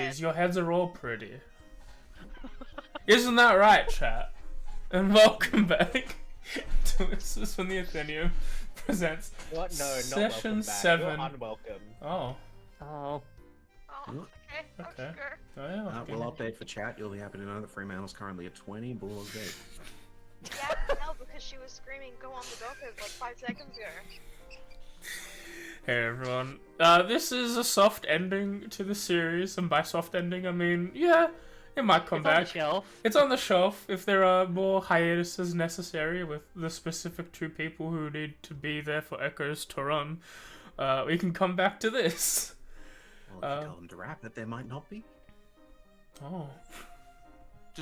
ladies, your heads are all pretty. Isn't that right, chat? And welcome back to This Is When the Athenium presents What? No, not Session welcome back. 7. You're unwelcome. Oh. Oh. Okay. Sure. Oh, yeah. We'll update for chat. You'll be happy to know that Fremantle's currently at 20. Bull's dead. Yeah, no, because she was screaming, "Go on the doctors!" like 5 seconds ago. Hey everyone. This is a soft ending to the series, and by soft ending I mean, yeah, it might come back. It's on the shelf. It's on the shelf if there are more hiatuses necessary with the specific 2 people who need to be there for Echoes to run. We can come back to this. Well, if you tell them to wrap it, there might not be. Oh.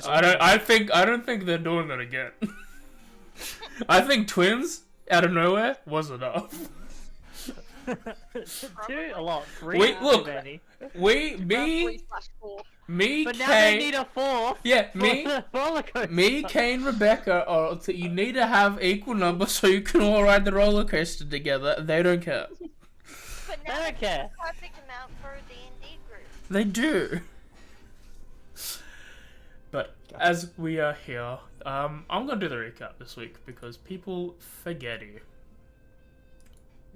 I don't think they're doing it again. I think twins out of nowhere was enough. 2, a lot. 3, Wait, look. too many. Me, But now they need Kane, a 4th. yeah, for me, the roller coaster. me, Kane, Rebecca, you need to have equal numbers so you can all ride the roller coaster together. They don't care. But I now don't care. it's a perfect amount for a D&D group. They do. But as we are here, I'm gonna do the recap this week because people forgetty.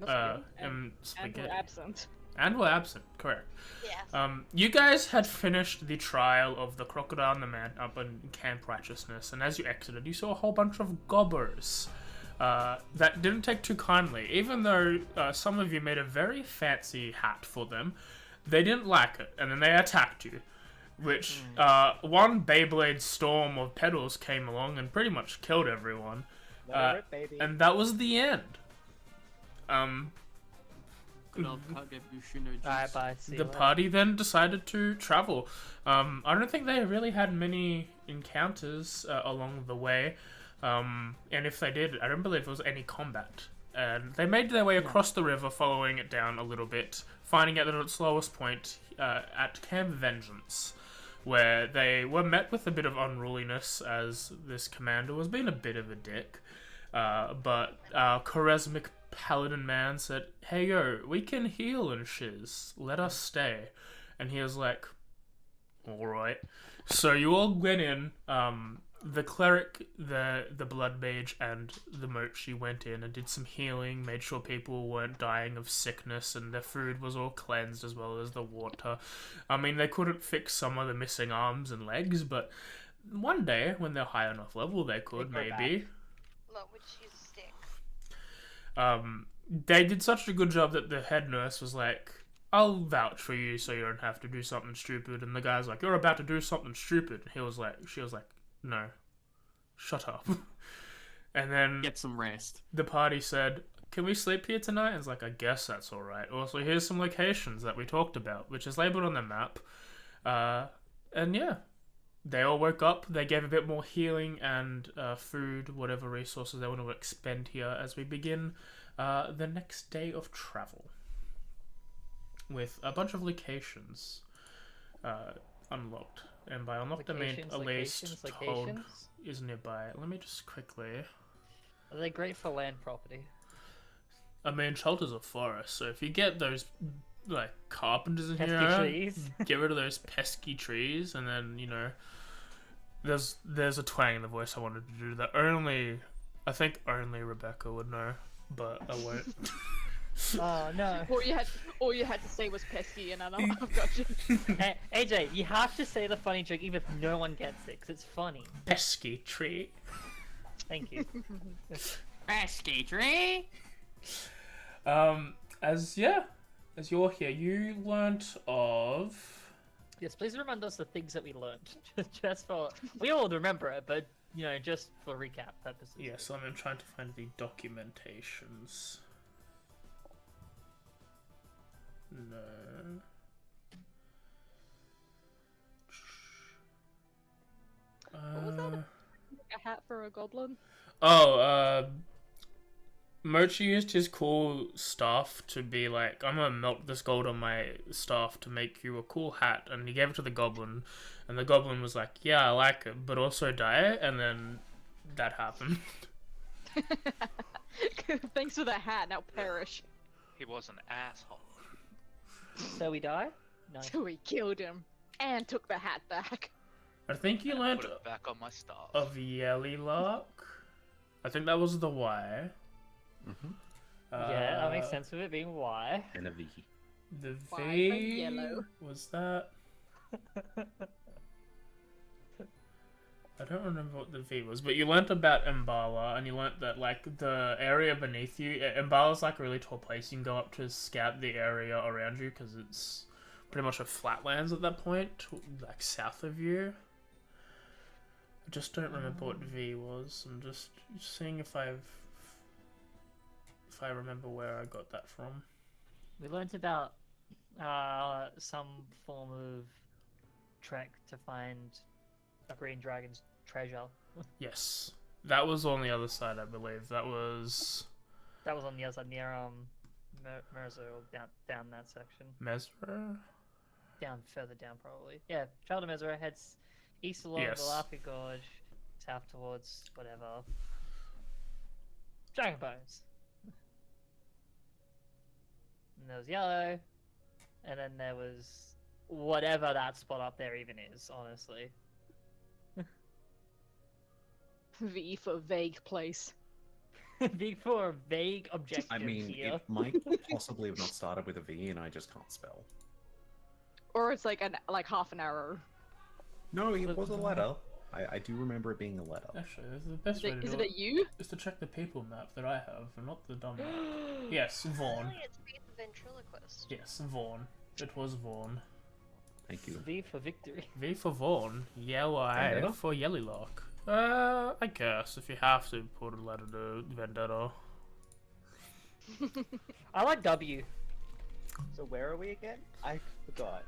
And And spaghetti. we're absent. And we're absent, correct. Yes. You guys had finished the trial of the crocodile and the man up in Camp Righteousness, and as you exited, you saw a whole bunch of gobbers. That didn't take too kindly. Even though some of you made a very fancy hat for them, they didn't like it, and then they attacked you. Which, one Beyblade storm of petals came along and pretty much killed everyone. Let it rip, baby. And that was the end. Alright, bye. See you The later. party then decided to travel. I don't think they really had many encounters along the way. And if they did, I don't believe there was any combat. And they made their way across the river, following it down a little bit, finding it at its lowest point at Camp Vengeance, where they were met with a bit of unruliness as this commander was being a bit of a dick. But our charismatic paladin man said, "Hey yo, we can heal and shiz. Let us stay." And he was like, "Alright." So you all went in. The cleric, the blood mage, and the mochi went in and did some healing, made sure people weren't dying of sickness, and their food was all cleansed as well as the water. I mean, they couldn't fix some of the missing arms and legs, but one day, when they're high enough level, they could, maybe. Look, which is a stick. They did such a good job that the head nurse was like, "I'll vouch for you so you don't have to do something stupid." And the guy's like, "You're about to do something stupid." She was like, "No, shut up." And then Get some rest. the party said, "Can we sleep here tonight?" And it's like, "I guess that's alright. Also, here's some locations that we talked about," which is labeled on the map. And yeah, they all woke up. They gave a bit more healing and food, whatever resources they want to expend here as we begin the next day of travel. With a bunch of locations unlocked. And by unlocked I mean at least told is nearby. Let me just quickly... Are they great for land property? I mean, Chult is a forest, so if you get those, like, carpenters in Pesky here, trees. get rid of those pesky trees, and then, you know, there's a twang in the voice I wanted to do that I think only Rebecca would know, but I won't. Oh no. All you had to say was pesky, and I've got you. Hey, AJ, you have to say the funny joke even if no one gets it, 'cause it's funny. Pesky tree. Thank you. Pesky tree. As you're here, you learnt of... Yes, please remind us the things that we learned. Just for we all remember it, but you know, just for recap purposes. Yes, I'm trying to find the documentations. No. What was that? A hat for a goblin? Mochi used his cool staff to be like, "I'm gonna melt this gold on my staff to make you a cool hat," and he gave it to the goblin, and the goblin was like, "Yeah, I like it, but also die," and then that happened. Thanks for the hat, now perish. He was an asshole. So we die? No. So we killed him. And took the hat back. I think you learned Put it back on my staff. of Yellylock. I think that was the Y. Mm-hmm. Yeah, that makes sense with it being Y. And a V. The Y for V yellow. was that. I don't remember what the V was, but you learnt about Mbala, and you learnt that, like, the area beneath you, Mbala's like a really tall place you can go up to scout the area around you, because it's pretty much a flatlands at that point, like, south of you. I just don't remember what V was. I'm just seeing if I remember where I got that from. We learnt about some form of trek to find a green dragon's treasure. Yes. That was on the other side, I believe. That was on the other side, near Mercer, or down that section. Mesra? Down, further down probably. Yeah, Chult and Mercer heads east along Yes. the Laughing Gorge, south towards whatever. Dragon Bones. And there was yellow, and then there was whatever that spot up there even is, honestly. V for vague place. Big for a vague objective I mean, here. it might possibly have not started with a V, and I just can't spell. Or it's like half an arrow. No, it was a letter. I do remember it being a letter. Actually, the best way to Is do it a U? is to check the people map that I have, and not the dumb map. Yes, Vaughn. Really, it's V for ventriloquist. Yes, Vaughn. It was Vaughn. Thank you. V for victory. V for Vaughn. Yellow Vendetta? for Yellylock. I guess, if you have to put a letter to Vendetta. I like W. So where are we again? I forgot.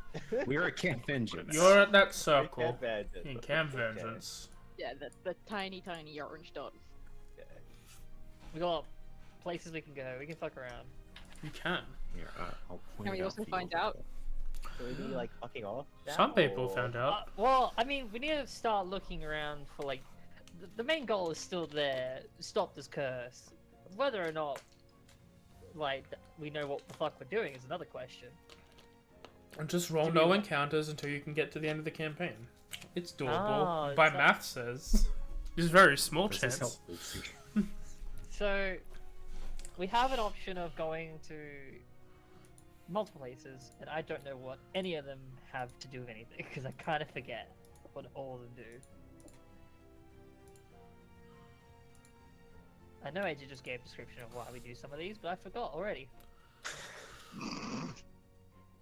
We're at Camp Vengeance. You're at that circle. Camp Vengeance. In Camp Okay. Vengeance. Yeah, the tiny orange dot. We got places we can go. We can fuck around. You can. Here, I'll point Can we it also for you. find out? So we be like fucking off? now, Some people or- found out. Well, I mean, we need to start looking around for like. The main goal is still there. Stop this curse. Whether or not, like, we know what the fuck we're doing is another question. And just roll no encounters until you can get to the end of the campaign. It's doable. Oh, By it's math says. There's very small Does this chance. help, Lucy? So, we have an option of going to multiple places, and I don't know what any of them have to do with anything, because I kind of forget what all of them do. I know AJ just gave a description of why we do some of these, but I forgot already.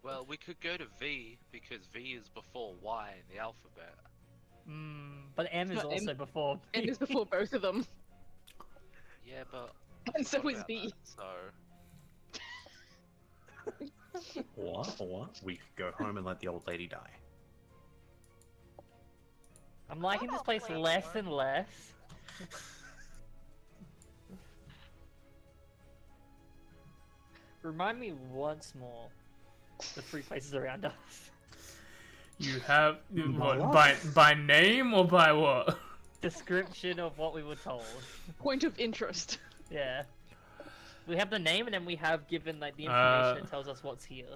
Well, we could go to V because V is before Y in the alphabet. But M is No, M- also before. It is before both of them. Yeah, but And so forgot is about B. that, so What? We could go home and let the old lady die. I'm liking this place Play less more. and less. Remind me once more the three places around us. You have what, What? by name or by what? Description of what we were told. Point of interest. Yeah. We have the name, and then we have given like the information that tells us what's here.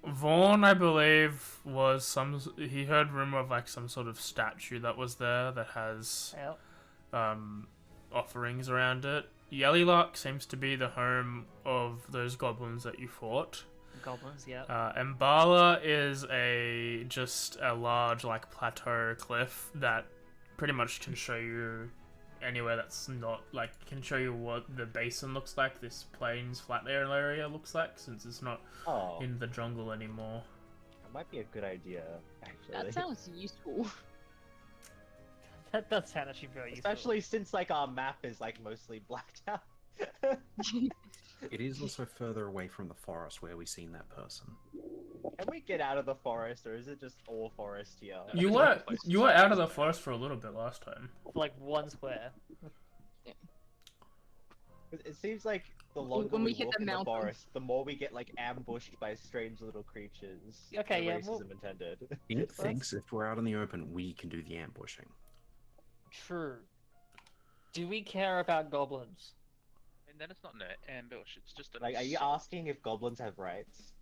Vaughn, I believe, was he heard rumor of like some sort of statue that was there that has Yep. offerings around it. Yellylock seems to be the home of those goblins that you fought. Goblins, yeah. Mbala is just a large like plateau cliff that pretty much can show you anywhere that's not like can show you what the basin looks like. This plains flat area looks like, since it's not Oh, in the jungle anymore. that might be a good idea, actually. That sounds useful. That does sound actually very useful. Especially since like our map is like mostly blacked out. It is also further away from the forest where we seen that person. Can we get out of the forest, or is it just all forest here? You were out of the forest for a little bit last time. like one square. It seems like the longer When we we hit walk the in the mountain. forest, the more we get like ambushed by strange little creatures. Okay, No yeah, racism well- intended. Ink thinks if we're out in the open, we can do the ambushing. True. Do we care about goblins? then it's not an ambush. It's just an Like, are you assault. asking if goblins have rights?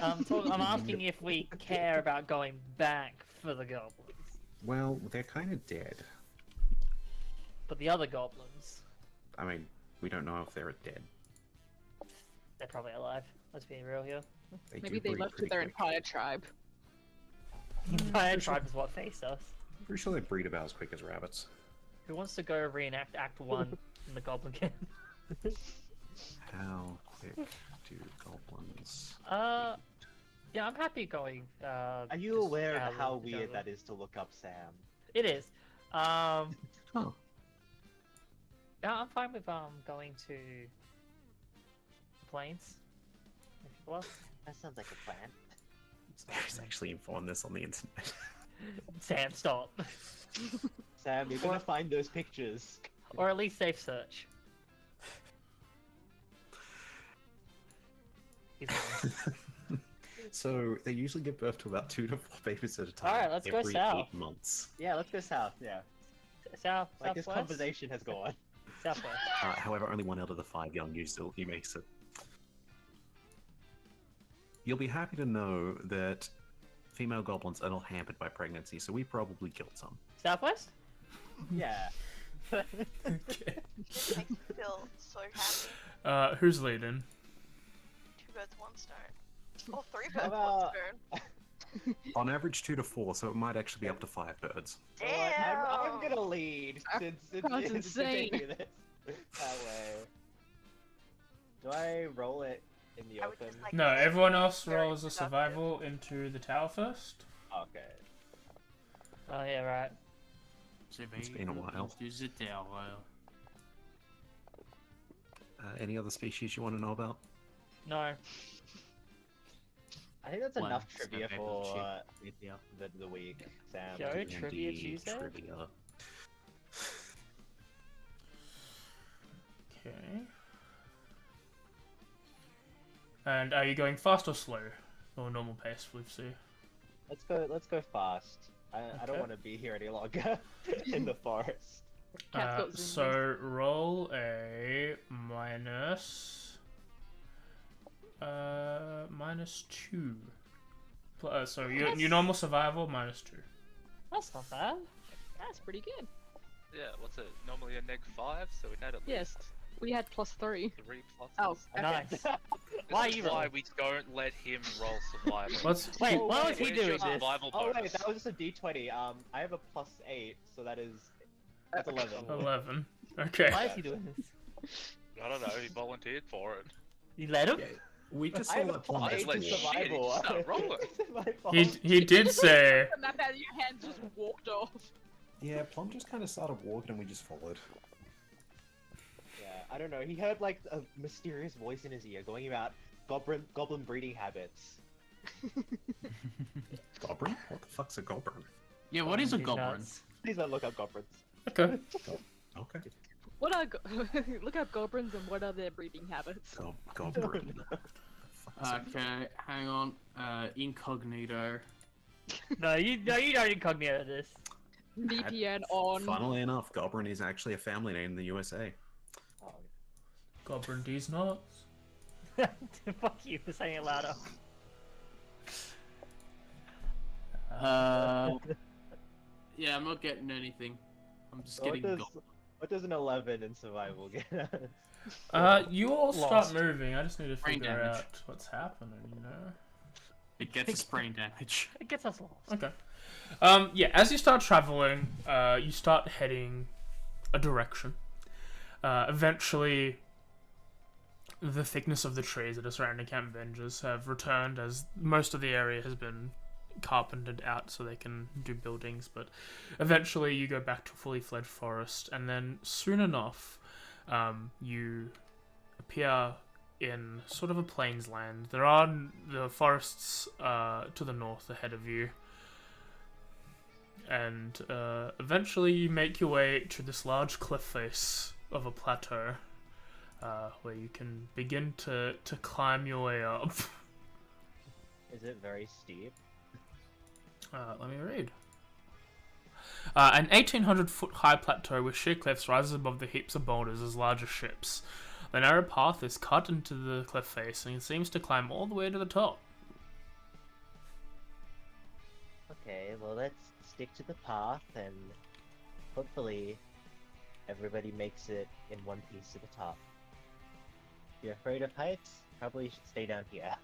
I'm asking if we care about going back for the goblins. Well, they're kind of dead. But the other goblins, I mean, we don't know if they're dead. they're probably alive. Let's be real here. They Maybe do they breed left with pretty their quick. entire tribe. The entire tribe is what faced us. Pretty sure they breed about as quick as rabbits. Who wants to go reenact Act 1 in the Goblin Camp? How quick do goblins? Yeah, I'm happy going. Are you just aware of traveling how to weird jungle. that is to look up Sam? It is. Oh. Yeah, I'm fine with going to plains. If you want. That sounds like a plan. There's actually info on this on the internet. Sam, stop. Sam, you're gonna find those pictures. Or at least safe search. He's gone. So they usually give birth to about 2 to 4 babies at a time. Alright, let's go every south. 8 months. Yeah, let's go south, yeah. South, Like this southwest? conversation has gone. Southwest. However, only 1 out of the 5 young he makes it. You'll be happy to know that female goblins are not hampered by pregnancy, so we probably killed some. Southwest? Yeah. Okay. Makes me feel so happy. Who's leading? 2 birds, 1 stone. Or 3 How birds, 1 about- stone. On average 2 to 4, so it might actually be up to 5 birds. Alright, Damn! I'm gonna lead since That's it's insane. that way. Do I roll it in the I would open? just, like, No, make everyone else very rolls a productive. survival into the tower first. Okay. Oh yeah, right. It's been a while. Use it there, Any other species you want to know about? No. I think that's Well, enough it's trivia not for cheap. Yeah. the week, Sam. Joe, Trivia D&D Tuesday? Trivia. Okay. And are you going fast or slow? Or normal pace, we've see. Let's go fast. I don't Okay. want to be here any longer in the forest. Cat's got zoomies. So roll a -2. So your normal survival -2. That's not bad. That's pretty good. Yeah, what's it? Normally a -5, so we'd had at Yes. least We had +3. 3 pluses. Oh, okay. Nice. Why are you That's why rolling? we don't let him roll survival. Wait, Oh, why wait, was he wait, doing Where's your this? survival Oh wait, bonus? that was just a D20. I have a +8, so that's 11. 11. Okay. Why is he doing this? I don't know, he volunteered for it. You let him? We just I saw have a that plum +8 like to shit, survival. it's not rolling. It's my fault. He did say. The map out of your hands just walked off. Yeah, Plum just kind of started walking and we just followed. Yeah, I don't know. He heard like a mysterious voice in his ear going about goblin breeding habits. Goblin? What the fuck's a goblin? Yeah, what is a He's goblin? nuts. Please don't look up goblins. Okay. Okay. What are look up goblins and what are their breeding habits? Goblin. Okay, hang on. Incognito. No, you don't incognito this. VPN on. Funnily enough, Goblin is actually a family name in the USA. Goblin D's nuts. Fuck you for saying it louder. Yeah, I'm not getting anything. I'm just So getting goblin. what does an 11 in survival get us? You all start Lost. moving. I just need to Brain figure damage. out what's happening, you know? It gets us brain damage. It gets us lost. Okay. Yeah, as you start traveling, you start heading a direction. Eventually, the thickness of the trees that are surrounding Camp Avengers have returned as most of the area has been carpentered out so they can do buildings, but eventually you go back to a fully fledged forest, and then soon enough, you appear in sort of a plains land. There are the forests to the north ahead of you, and eventually you make your way to this large cliff face of a plateau, where you can begin to climb your way up. Is it very steep? Let me read. An 1,800-foot high plateau with sheer cliffs rises above the heaps of boulders as larger ships. The narrow path is cut into the cliff face and it seems to climb all the way to the top. Okay, well let's stick to the path and hopefully everybody makes it in one piece to the top. If you're afraid of heights, probably should stay down here.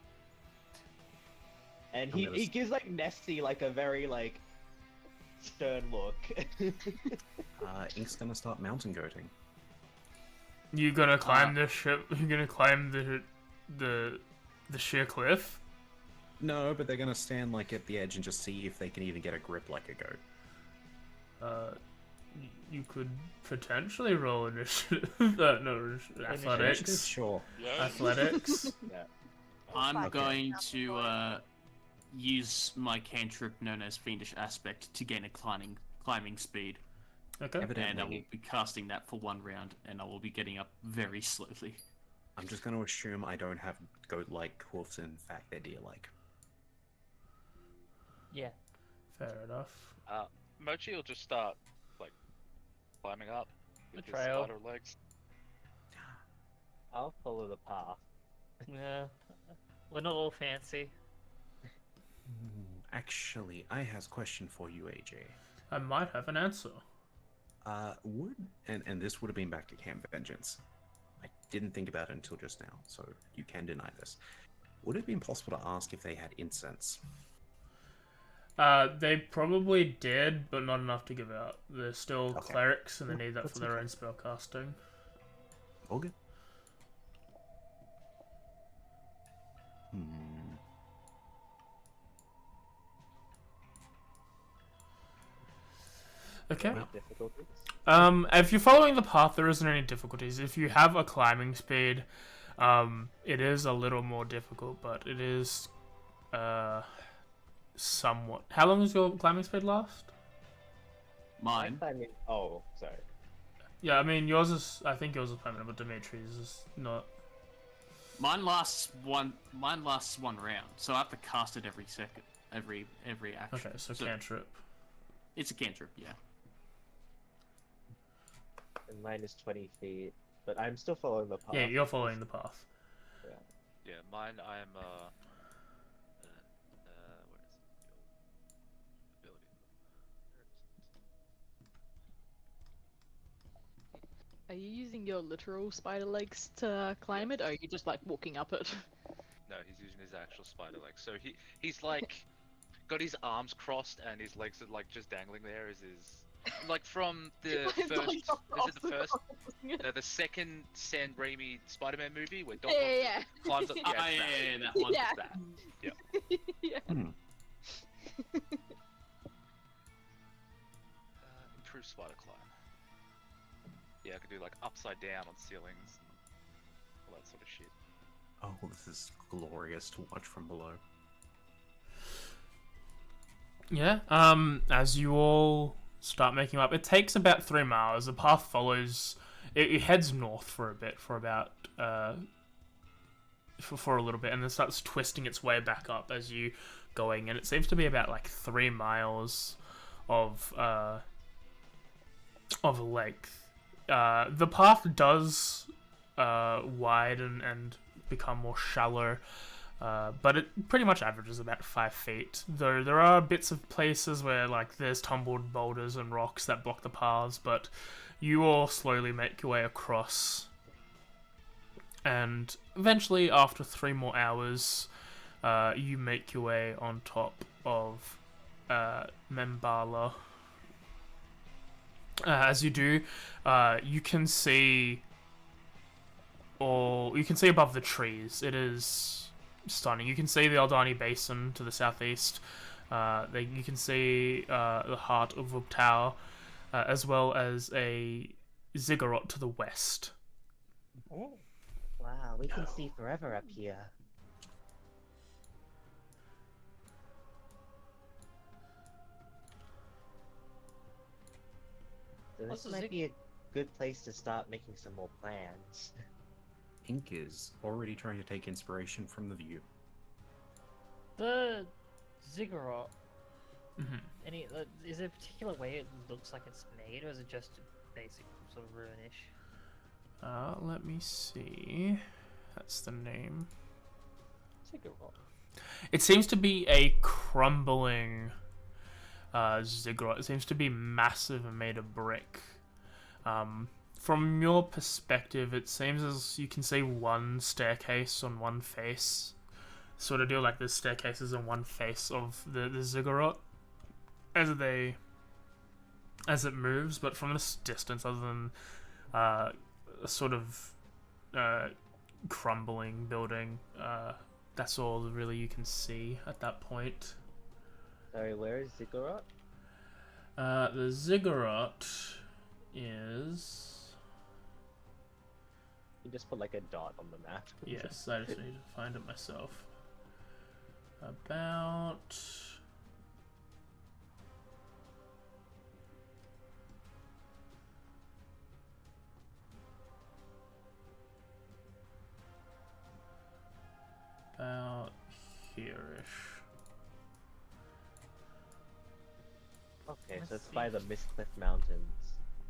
And he gives like Nessie like a very like stern look. Ink's gonna start mountain goating. You gonna climb the ship? You gonna climb the sheer cliff? No, but they're gonna stand like at the edge and just see if they can even get a grip like a goat. You could potentially roll initiative. No, athletics. Sure. Athletics. Yeah. I'm Okay. going to use my cantrip known as Fiendish Aspect to gain a climbing speed. Okay. And I will Evidently, be casting that for 1 round, and I will be getting up very slowly. I'm just gonna assume I don't have goat-like hoofs. In fact, they're deer-like. Yeah. Fair enough. Mochi will just start, like, climbing up with his trail. spider legs. I'll follow the path. Yeah. We're not all fancy. Actually, I has a question for you, AJ. I might have an answer. And this would have been back to Camp Vengeance. I didn't think about it until just now, so you can deny this. Would it have been possible to ask if they had incense? They probably did, but not enough to give out. They're still Okay. clerics, and they need that That's for their okay. own spell casting. All good. Okay. Any difficulties? If you're following the path, there isn't any difficulties. If you have a climbing speed, it is a little more difficult, but it is, somewhat. How long does your climbing speed last? Mine. Oh, sorry. Yeah, I mean, yours is. I think yours is permanent, but Dimitri's is not. Mine lasts one round, so I have to cast it every second, every action. Okay, so cantrip. It's a cantrip, yeah. And mine is 20 feet, but I'm still following the path. Yeah, you're following the path. Yeah, mine, I am, what is it? Ability. Are you using your literal spider legs to climb it, or are you just like walking up it? No, he's using his actual spider legs. So he's like got his arms crossed and his legs are like just dangling there as his like from the Mine's first like is it the first crossing it. no, the second Sam Raimi Spider-Man movie where Doc Yeah. climbs up Yeah, that one. Yeah. That. Yeah. improved spider climb. Yeah, I could do like upside down on ceilings and all that sort of shit. Oh, this is glorious to watch from below. Yeah. As you all start making up, it takes about 3 miles. The path follows. It heads north for a bit, for about for a little bit, and then starts twisting its way back up as you going. And it seems to be about like 3 miles of length. The path does widen and become more shallow. But it pretty much averages about 5 feet. Though there are bits of places where like there's tumbled boulders and rocks that block the paths, but you all slowly make your way across. And eventually, after 3 more hours, you make your way on top of Membala. As you do, you can see above the trees. It is stunning. You can see the Aldani Basin to the southeast. You can see the heart of W.F.T.A, as well as a ziggurat to the west. Oh. Wow, we can see forever up here. So What's this a might be a good place to start making some more plans. Ink is already trying to take inspiration from the view. The ziggurat. Mhm. Is there a particular way it looks like it's made, or is it just basic sort of ruinish? Let me see. That's the name. Ziggurat. It seems to be a crumbling ziggurat. It seems to be massive and made of brick. From your perspective, it seems as you can see one staircase on one face. Sort of deal like the staircases on one face of the ziggurat as it moves, but from this distance, other than a sort of crumbling building, that's all really you can see at that point. Sorry, where is Ziggurat? The ziggurat is... You just put like a dot on the map. Yes, I just need to find it myself. About... about here-ish. Okay, Let's so it's see. by the Mistcliff Mountains.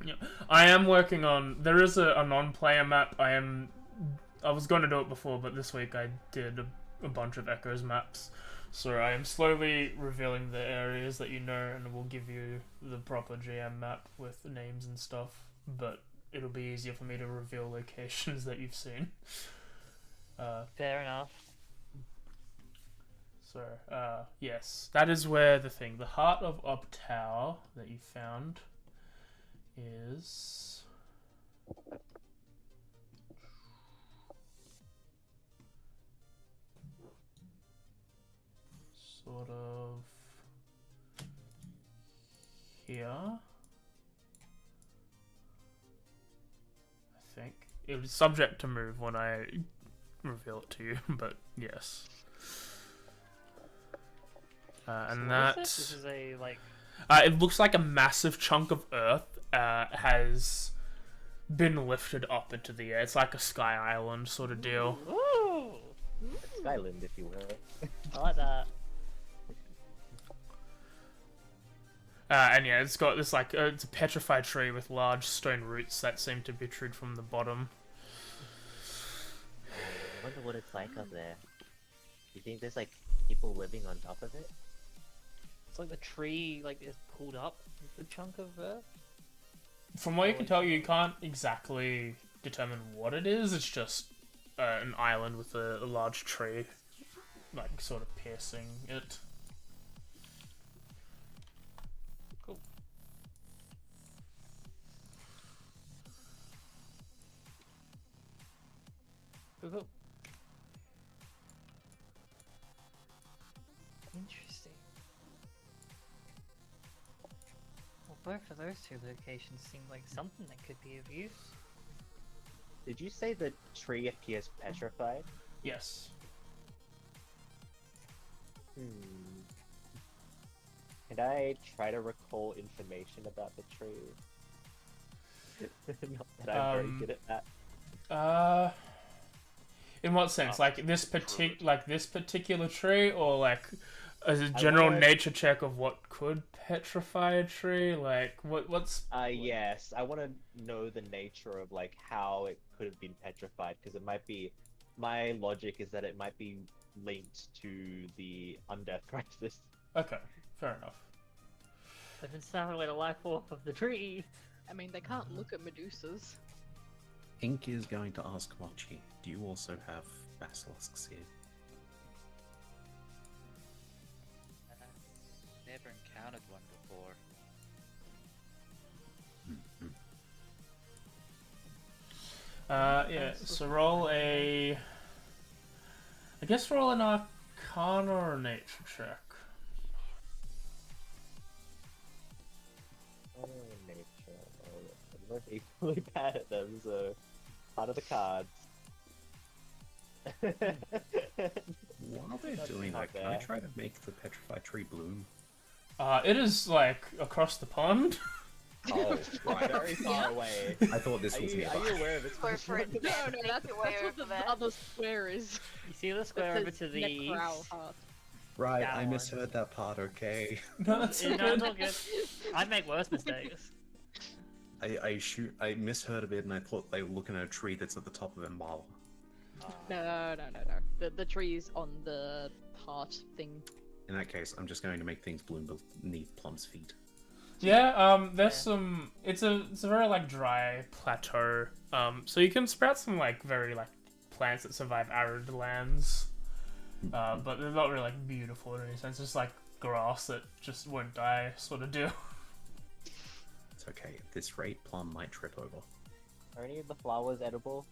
Yeah, I am working on. There is a non-player map. I was going to do it before, but this week I did a bunch of Echoes maps. So I am slowly revealing the areas that you know, and we'll give you the proper GM map with the names and stuff. But it'll be easier for me to reveal locations that you've seen. Fair enough. So, yes, that is where the heart of W.F.T.A that you found is. Sort of here. I think it was subject to move when I reveal it to you, but yes. And What is that's... this? This is a, like... it looks like a massive chunk of earth has been lifted up into the air. It's like a sky island sort of deal. Ooh! Skyland, if you will. I like that. And yeah, it's got this like it's a petrified tree with large stone roots that seem to protrude from the bottom. I wonder what it's like up there. You think there's like people living on top of it? It's like the tree, like, is pulled up with a chunk of earth. From what you can tell, you can't exactly determine what it is. It's just an island with a large tree, like sort of piercing it. Cool. Cool. Interesting. Well, both of those two locations seem like something that could be of use. Did you say the tree appears petrified? Yes. Can I try to recall information about the tree? Not that I'm very good at that. In what sense? Like this particular tree, or like as a I general wanna- nature check of what could petrify a tree? Like what's? Yes, I want to know the nature of like how it could have been petrified, because it might be. My logic is that it might be linked to the undeath crisis. Okay, fair enough. They've been snapping away the life force of the tree. I mean, they can't look at Medusas. Ink is going to ask Mochi, do you also have basilisks here? Never encountered one before. Yeah. So roll a. I guess roll an Arcana or a Nature check. Oh, nature. I'm both equally bad at them, so part of the cards. While they're That's doing not that, can I bad. try to make the petrified tree bloom? It is like across the pond. Oh, very far away. I thought this Are was you nearby. aware of its Square for it. No, no, that's Way what over the there. other square is. You see the square That over says to the Necrow east? Heart. Right, That I one. misheard that part, okay. No, that's No, good. it's all good. I make worse mistakes. I misheard a bit, and I thought they were looking at a tree that's at the top of a mile. No. The tree's on the heart thing. In that case, I'm just going to make things bloom beneath Plum's feet. Yeah, there's some. It's a very like dry plateau. So you can sprout some like very like plants that survive arid lands. But they're not really like beautiful in any sense. It's just like grass that just won't die, sort of deal. It's okay. At this rate, Plum might trip over. Are any of the flowers edible?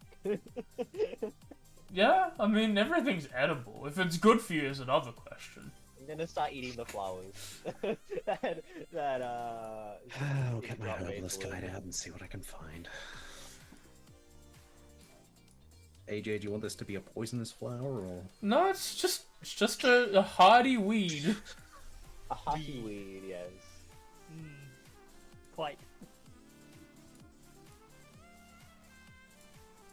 Yeah, I mean everything's edible. If it's good for you is another question. I'm gonna start eating the flowers. I'll get my Inkdrop made herbalist for guide it. out and see what I can find. AJ, do you want this to be a poisonous flower or? No, it's just a hardy weed. A hockey weed, yes. Quite.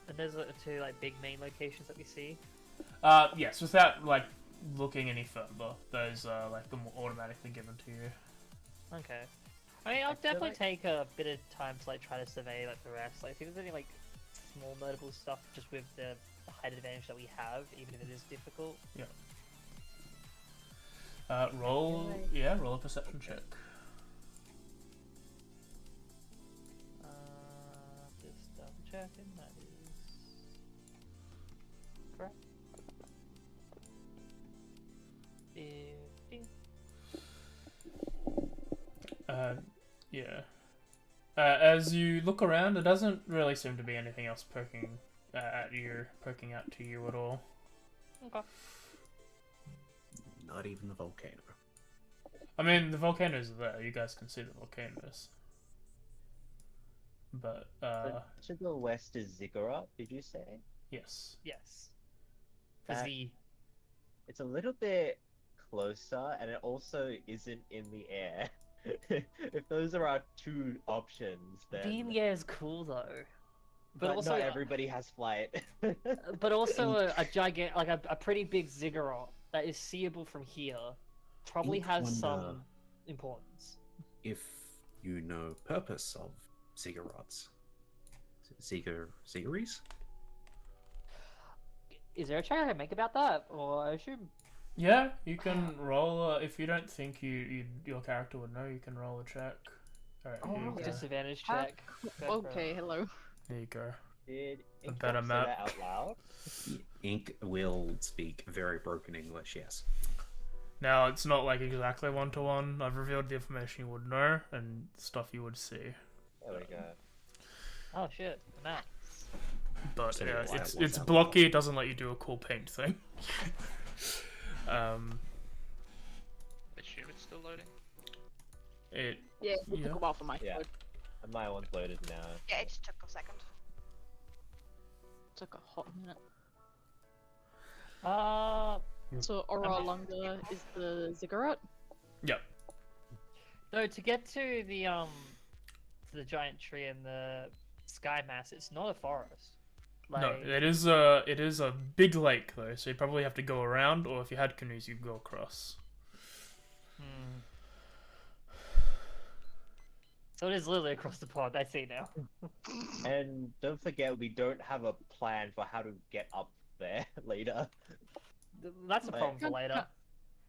And those are the two like big main locations that we see. Yes, without like looking any further, those are like the more automatically given to you. Okay. I mean, I'll feel definitely like- take a bit of time to like try to survey like the rest. Like, see if there's any like small notable stuff just with the height advantage that we have, even if it is difficult. Roll a perception check. Just double checking. That is correct. 15. Yeah. As you look around, there doesn't really seem to be anything else poking out to you at all. Okay. Not even the volcano. I mean, the volcanoes are there. You guys can see the volcanoes. But, To the west is Ziggurat, did you say? yes. Yes. That- Because the It's a little bit closer, and it also isn't in the air. If those are our two options, then being in the air is cool though. but also, not everybody has flight. but also a gigantic, like a pretty big ziggurat that is seeable from here, probably Ink has wonder- some importance. If you know purpose of ziggurats. Zigguries? Is there a check I can make about that, or I assume? Yeah, you can roll. If you don't think your character would know, you can roll a check. Alright, here you go. Disadvantage Ah, check. Go for it. Okay, hello. There you go. Did A Inkdrop better say map. that out loud? Ink will speak very broken English, yes. Now, it's not like exactly one-to-one. I've revealed the information you would know and stuff you would see. There we go. Oh shit! No. But So yeah, what's that- it's what's that blocky. It doesn't let you do a cool paint thing. Assume it's still loading. It Yeah, it Yeah. took a while for my Yeah. load. And my one's loaded now. Yeah, it just took a second. Took a hot minute. So Aura Longa is the ziggurat? Yep. No, to get to the giant tree and the sky mass, it's not a forest. Like, No, it is a big lake though, so you probably have to go around, or if you had canoes, you could go across. hmm. So it is literally across the pond. I see now. And don't forget, we don't have a plan for how to get up there later. That's a Like- problem for Can't- later.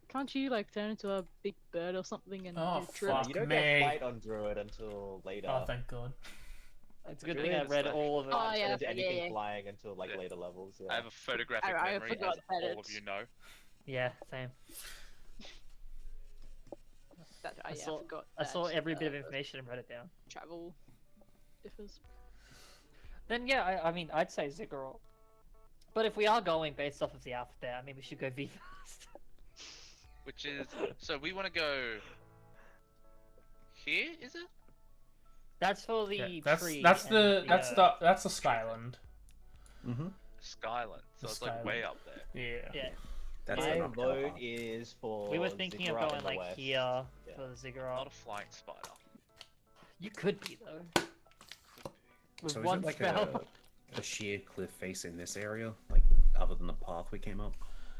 Can't you like turn into a big bird or something and Oh, do tricks? fuck. You don't me. get flight on Druid until later. Oh, thank God. It's a good Really thing I is read like- all of it. Oh, Can't yeah, turn into anything yeah. flying until like Yeah. later levels. Yeah. I have a photographic I memory, forgot as that all of it's- you know. Yeah, same. I saw that, every bit of information and wrote it down. Travel differs. Then yeah, I mean, I'd say Ziggurat. But if we are going based off of the alphabet, I mean, we should go V first. Which is so we want to go here, is it? That's for the Yeah, that's tree. that's and the that's the Skyland. Mm-hmm. Skyland. So The it's like Skyland. way up there. Yeah. Yeah, That's My the knockdown vote part. is for. we were thinking of Ziggurat going in the like west. here Yeah. for the Ziggurat. Not a flying spider. You could be though. With So is one it like spell. a sheer cliff face in this area, like other than the path we came up?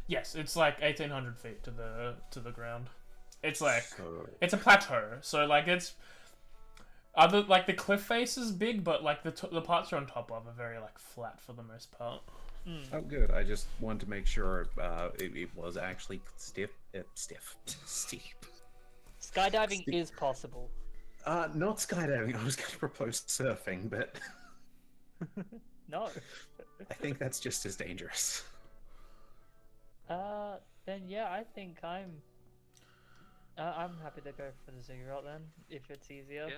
Yes, it's like 1,800 feet to the ground. It's like So it's a plateau, so like it's Other like the cliff face is big, but like the parts you're on top of are very like flat for the most part. Oh, good. I just wanted to make sure it was actually steep. Skydiving is possible. Not skydiving. I was going to propose surfing, but No. I think that's just as dangerous. Then yeah, I think I'm happy to go for the ziggurat then, if it's easier. Yeah.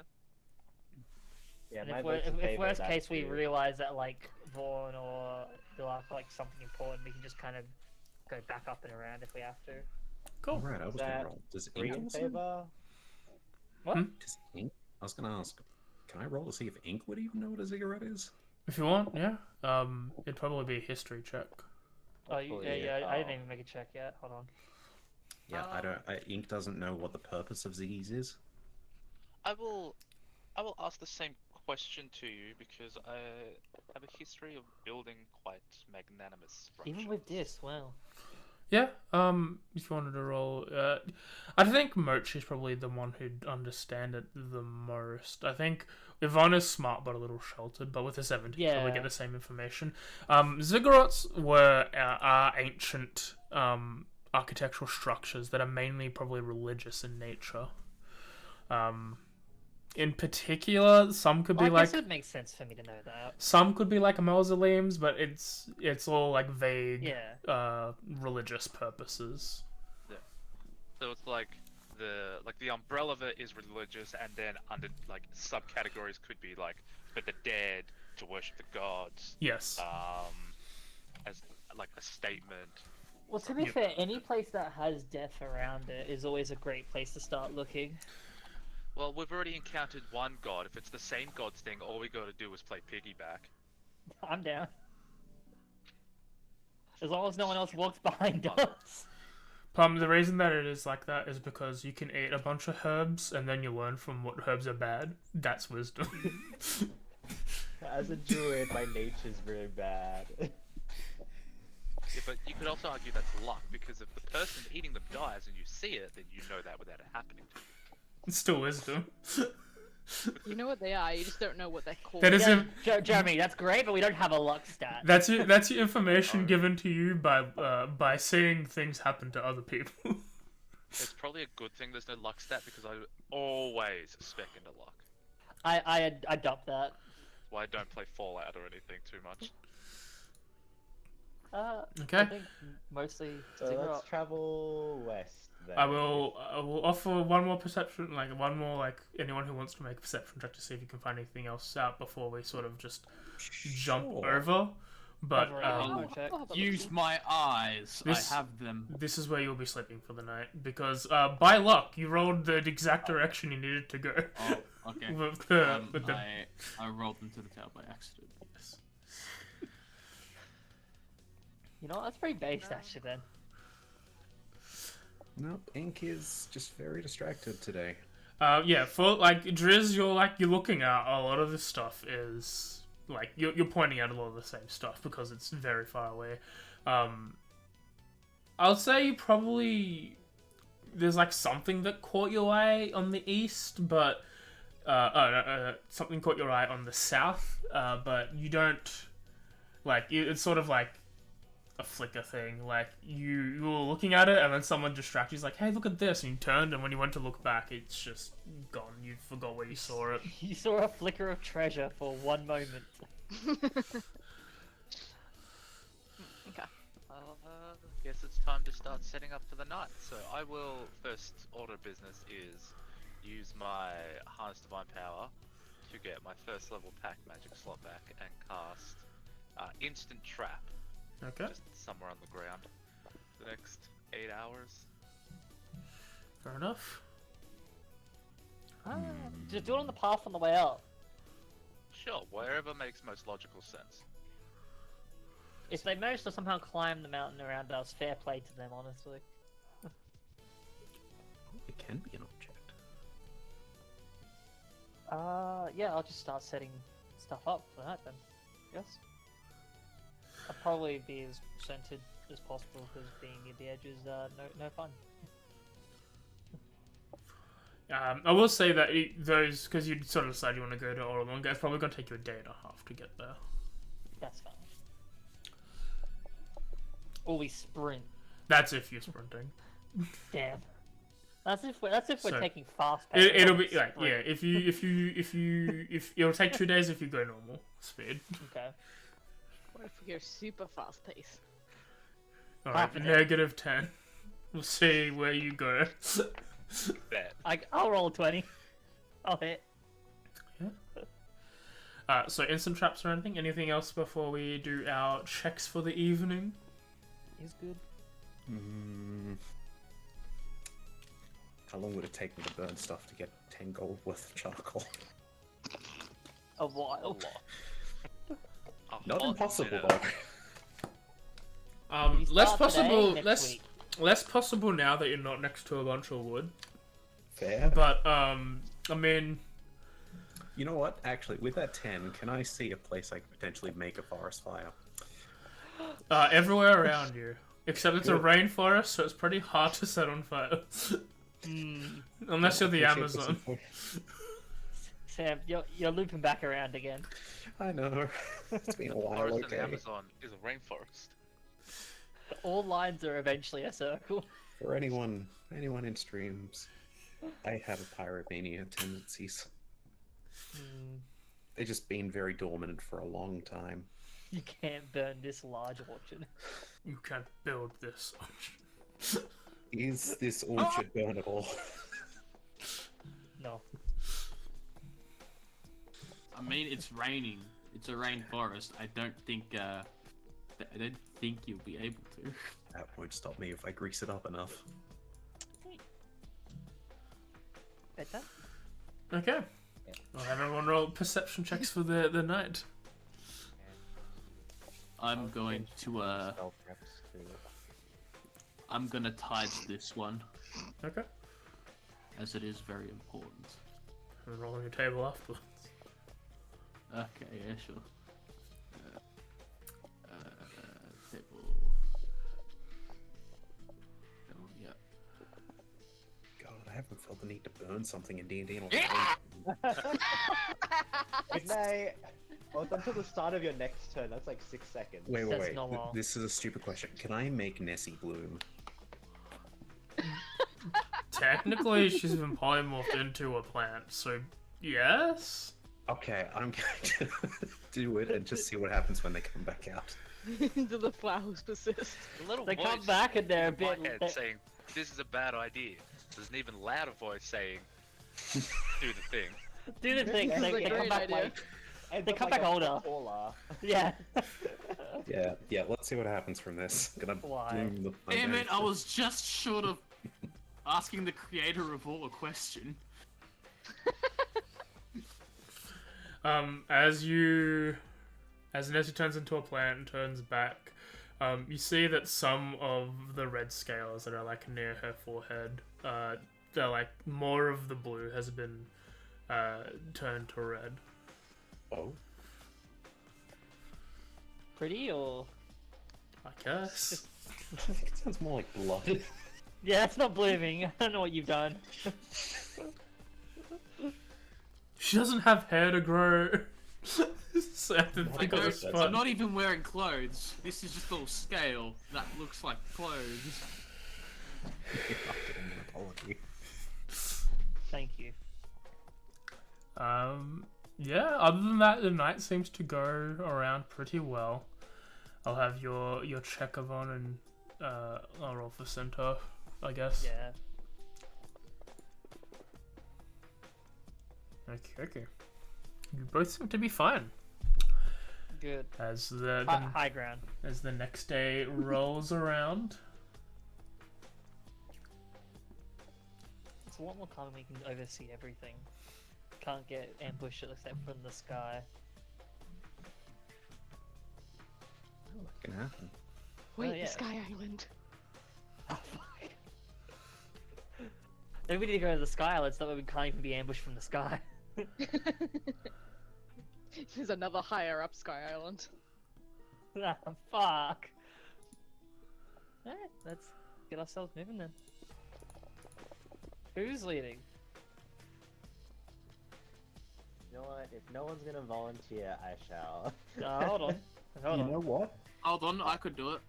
Yeah, And my if, vote's in if favor of worst that case we too. realize that like Vaughn or Dilak like something important, we can just kind of go back up and around if we have to. Cool. Right, I was going that to roll. Does Three Ink in also? favor. What? Does Ink? I was going to ask. Can I roll to see if Ink would even know what a ziggurat is? If you want, yeah. It'd probably be a history check. Oh, Hopefully, yeah, I didn't oh. even make a check yet. Hold on. Yeah, I don't. Ink doesn't know what the purpose of ziggies is. I will ask the same question to you because I have a history of building quite magnanimous structures. Even with this, wow. Yeah. If you wanted to roll, I think Merch is probably the one who'd understand it the most. I think Yvonne is smart but a little sheltered, but with a 70, Yeah. probably get the same information. Ziggurats are ancient architectural structures that are mainly probably religious in nature. In particular, some could be I like guess it makes sense for me to know that. some could be like mausoleums, but it's all like vague Yeah. religious purposes. So it's like the umbrella of it is religious, and then under like subcategories could be like for the dead to worship the gods. Yes. As like a statement. Well, to be Yep. fair, any place that has death around it is always a great place to start looking. Well, we've already encountered one god. If it's the same god's thing, all we gotta do is play piggyback. I'm down. As long as no one else walks behind us. The reason that it is like that is because you can eat a bunch of herbs and then you learn from what herbs are bad. That's wisdom. As a druid, my nature's very bad. Yeah, but you could also argue that's luck, because if the person eating them dies and you see it, then you know that without it happening to you. It's still wisdom. You know what they are, you just don't know what they're called. That is Yeah, Jeremy, that's great, but we don't have a luck stat. That's your information given to you by seeing things happen to other people. It's probably a good thing there's no luck stat, because I always spec into luck. I adopt that. Well, I don't play Fallout or anything too much. Okay. I think mostly So ziggurat. let's travel west then. I will offer one more perception, anyone who wants to make a perception check to see if you can find anything else out before we sort of just jump over. But Cover it, no check. I'll have a Use look. my eyes. This- I have them. this is where you'll be sleeping for the night because by luck you rolled the exact direction you needed to go. Oh, okay. with the I rolled them to the tail by accident. yes. You know what? That's pretty based actually then. Nope, Ink is just very distracted today. Yeah, for like Driz, you're looking at a lot of this stuff is like you're pointing out a lot of the same stuff because it's very far away. I'll say probably there's like something that caught your eye on the east, but something caught your eye on the south, but you don't like it's sort of like a flicker thing. Like you were looking at it and then someone distracted you's like, hey, look at this, and you turned and when you went to look back it's just gone. You forgot where you saw it. You saw a flicker of treasure for one moment. Okay. Guess it's time to start setting up for the night. So I will, first order of business is use my Harness Divine Power to get my first level pack magic slot back and cast Instant Trap. Okay, Just somewhere on the ground. The next 8 hours. fair enough. Just do it on the path on the way up. Sure, wherever makes most logical sense. If they manage to somehow climb the mountain around us, fair play to them, honestly. It can be an object. Yeah, I'll just start setting stuff up for that then. Yes. I'll probably be as centered as possible because being near the edge is no fun. I will say that those, because you sort of decide you want to go to Orolonga, it's probably going to take you a day and a half to get there. That's fine. Or we sprint. That's if you're sprinting. Damn. That's if we're So, taking fast pace. It'll be like, yeah, if it'll take 2 days if you go normal speed. Okay. What if we go super fast pace? Alright, Half a day. -10. We'll see where you go. Bet. I'll roll 20. I'll hit. So instant traps or anything? Anything else before we do our checks for the evening? He's good. How long would it take me to burn stuff to get 10 gold worth of charcoal? A while. A Not hot impossible minute. though. We Less start possible. today, next week. Less possible now that you're not next to a bunch of wood. Fair. But I mean, You know what? Actually, with that 10, can I see a place I could potentially make a forest fire? everywhere around you, except it's a Good. rainforest, so it's pretty hard to set on fire. Unless you're the Appreciate this Amazon. info. Sam, you're looping back around again. I know. It's been a while, Forest in okay. the Amazon is a rainforest. All lines are eventually a circle. For anyone in streams, I have a pyromania tendencies. They've just been very dormant for a long time. You can't burn this large orchard. You can't build this. Is this orchard burnable? No. I mean, it's raining. It's a rainforest. I don't think you'll be able to. That won't stop me if I grease it up enough. Better? Okay. I'll have everyone roll perception checks for the night. I'm going to Spell preps too. I'm gonna tides this one Okay. as it is very important. And roll on your table afterwards. Okay, yeah, sure. Table. Oh, yeah. God, I haven't felt the need to burn something in D&D in a Yeah! Good night. Well, it's until the start of your next turn. That's like 6 seconds. Wait. That's not long. This is a stupid question. Can I make Nessie bloom? Technically, she's been polymorphed into a plant, so yes? Okay, I'm going to do it and just see what happens when they come back out. Do the flowers persist? The little They voice come back and they're a in my bit. head saying, "This is a bad idea." There's an even louder voice saying, "Do the thing." Do the thing. This is They, a they come great back idea. like. And They but come like back a older. taller. Yeah. Yeah, let's see what happens from this. Gonna Why? bloom the Damn it! I was just short of asking the creator of all a question. As Nessie turns into a plant and turns back, you see that some of the red scales that are like near her forehead, they're like more of the blue has been turned to red. Oh, Pretty or. I guess. I think it sounds more like blood. Yeah, that's not blooming. I don't know what you've done. She doesn't have hair to grow. So I have to think of a I'm spot. not even wearing clothes. This is just a little scale that looks like clothes. Apology. Thank you. Yeah, other than that, the night seems to go around pretty well. I'll have your check of on and I'll roll for center, I guess. Yeah. Okay. You both seem to be fine. Good. As the High ground. as the next day rolls around. It's a lot more common when you can oversee everything. Can't get ambushed except from the sky. Oh, that can happen. Wait, yeah. the Sky Island. Oh, fuck. Then we need to go to the sky island so that we can't even be ambushed from the sky. There's another higher up Sky Island. Ah, fuck. Alright, let's get ourselves moving then. Who's leading? know what? If no one's gonna volunteer, I shall. Hold on. Hold You on. know what? Hold on, I could do it.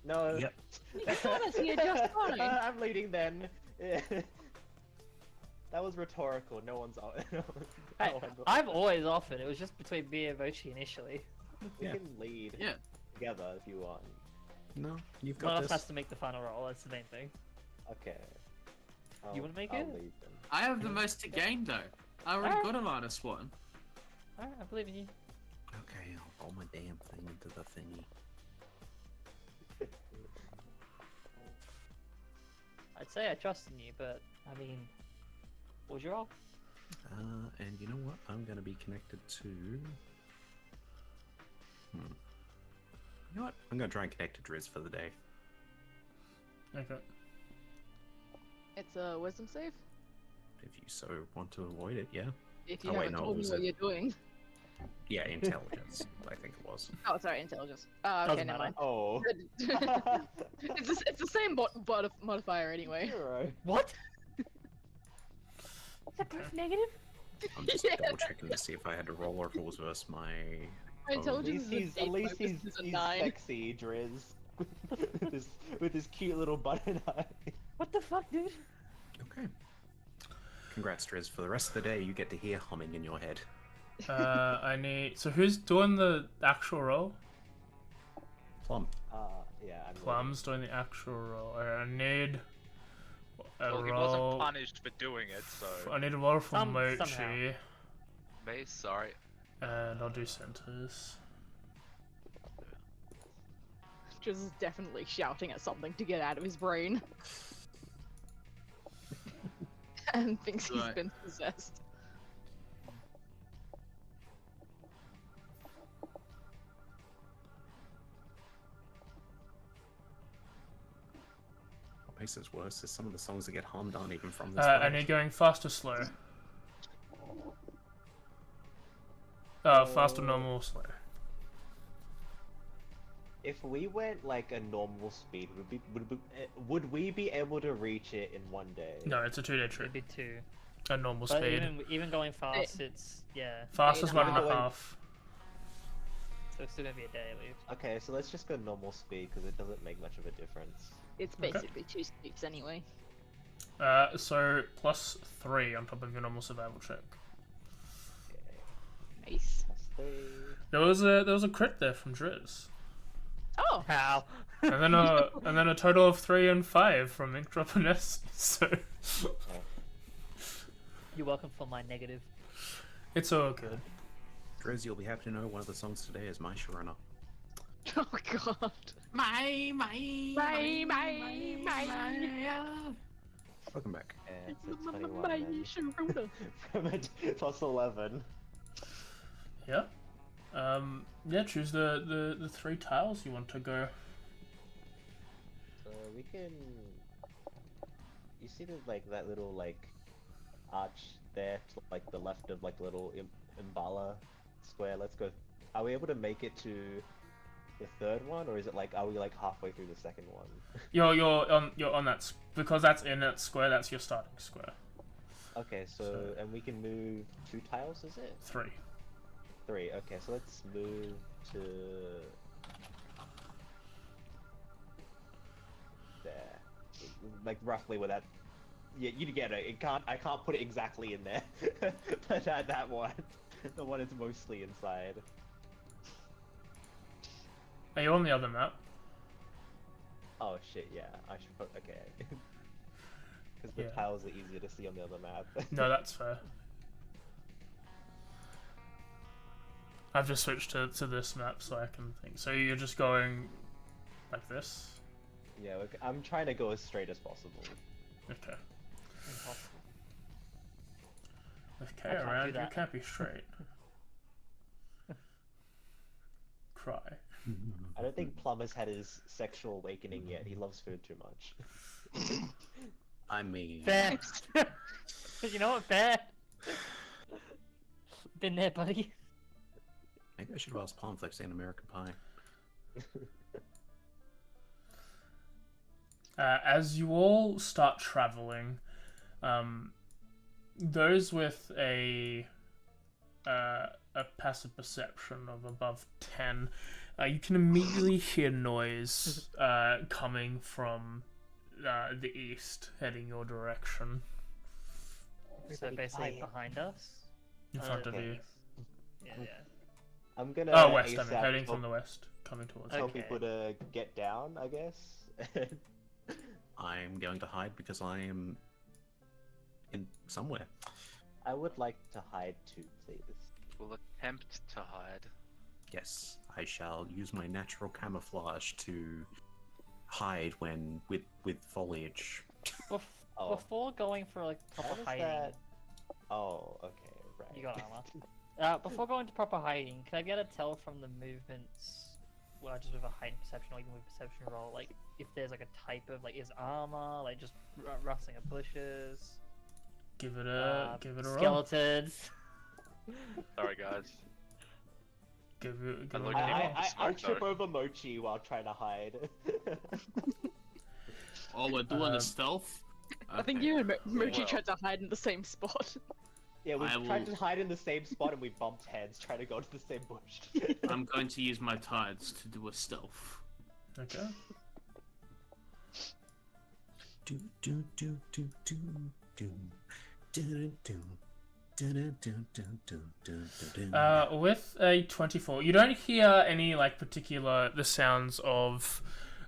No. Yep. You got us here just fine. I'm leading then. That was rhetorical. No one's on. Hey, I've always offered. It was just between me and Mochi initially. We Yeah. can lead Yeah. together if you want. No, you've One got of us has this. to make the final roll. That's the main thing. Okay. You wanna make I'll it? lead then. I have the most to gain though. I already got a -1. Alright, I believe in you. Okay, I'll roll my damn thing into the thingy. I'd say I trust in you, but I mean, what was your roll? And you know what? I'm gonna be connected to. You know what? I'm gonna try and connect to Driz for the day. Okay. It's a wisdom save. If you so want to avoid it, yeah. If you Oh, wait, haven't no, told me was what it- you're doing. Yeah, intelligence. I think it was. Oh, sorry, intelligence. Okay, Doesn't never matter. mind. Oh. It's the same modifier anyway. Hero. What? Is that both negative? I'm just Yeah. double checking to see if I had to roll or if it was versus my. My At intelligence least is a 8, my he's wisdom is a 9. sexy, Driz. with his cute little button eye. What the fuck, dude? Okay. Congrats, Driz. For the rest of the day, you get to hear humming in your head. I need. So who's doing the actual roll? Plum. Yeah, I'm Plum's doing the actual roll. I need a Well, he roll. wasn't punished for doing it, so. I need a roll from Somehow. Mochi, Me, sorry. and I'll do centers. Just is definitely shouting at something to get out of his brain. And thinks he's Right. been possessed. What makes this worse is some of the songs that get hummed aren't even from this. I need going fast or slow. Fast or normal or slow. If we went like a normal speed, would we be able to reach it in one day? No, it's a 2-day It'd trip. be 2. A normal But speed. even going fast, it's yeah. Fast is Yeah. 1.5. So it's still gonna be a day at least. Okay, so let's just go normal speed because it doesn't make much of a difference. It's Okay. basically 2 sleeps anyway. So plus 3 on top of your normal survival check. Okay. Nice. There was a crit there from Driz, Oh! How? and then a total of 3 and 5 from Inkdrop and S. So You're welcome for my negative. it's all good. Driz, you'll be happy to know one of the songs today is My Sharona. Oh god. My. Welcome back. And so it's 21 then. From a plus 11. Yeah. Yeah. Choose the 3 tiles you want to go. So we can. You see the that little arch there to like the left of the little Imbala square. Let's go. Are we able to make it to the third one, or is it are we halfway through the second one? You're on that because that's in that square. That's your starting square. Okay, so and we can move 2 tiles, is it? 3. 3. Okay, so let's move to there, roughly where that. Yeah, you get it. I can't put it exactly in there, but that one, the one is mostly inside. Are you on the other map? Oh shit! Yeah, I should put okay. Because the Yeah. tiles are easier to see on the other map. No, that's fair. I've just switched to this map so I can think. So you're just going like this? Yeah, I'm trying to go as straight as possible. Okay. Impossible. With K I can't do around, you that. can't be straight. Cry. I don't think Plum has had his sexual awakening yet. He loves food too much. I mean, Fair. You know what? Fair. Been there, buddy. maybe I should have asked Plum if they've seen American Pie. As you all start traveling, those with a a passive perception of above 10, you can immediately hear noise coming from the east, heading your direction. So basically behind us? In front of you. Yeah. I'm gonna. Oh, west, I mean, ASAP heading tell- from the west, coming towards Tell you. Okay. people to get down, I guess. I'm going to hide because I am in somewhere. I would like to hide too, please. We'll attempt to hide. Yes, I shall use my natural camouflage to hide when with foliage. Oh. Before going for like How proper does hiding, that? Oh, okay, right. you got armor. Before going to proper hiding, can I be able to tell from the movements, well, just with a hiding perception or even with perception roll, like if there's like a type of like is armor, like just rustling of bushes, Give it a roll. skeletons. Sorry, guys. Give it a look roll. at I trip over Mochi while trying to hide. Oh, we're doing the stealth? I think Okay. you and Mochi Well. tried to hide in the same spot. Yeah, we I tried will- to hide in the same spot and we bumped heads trying to go to the same bush. I'm going to use my tides to do a stealth. Okay. Do do do do do do do do. With a 24, you don't hear any like particular the sounds of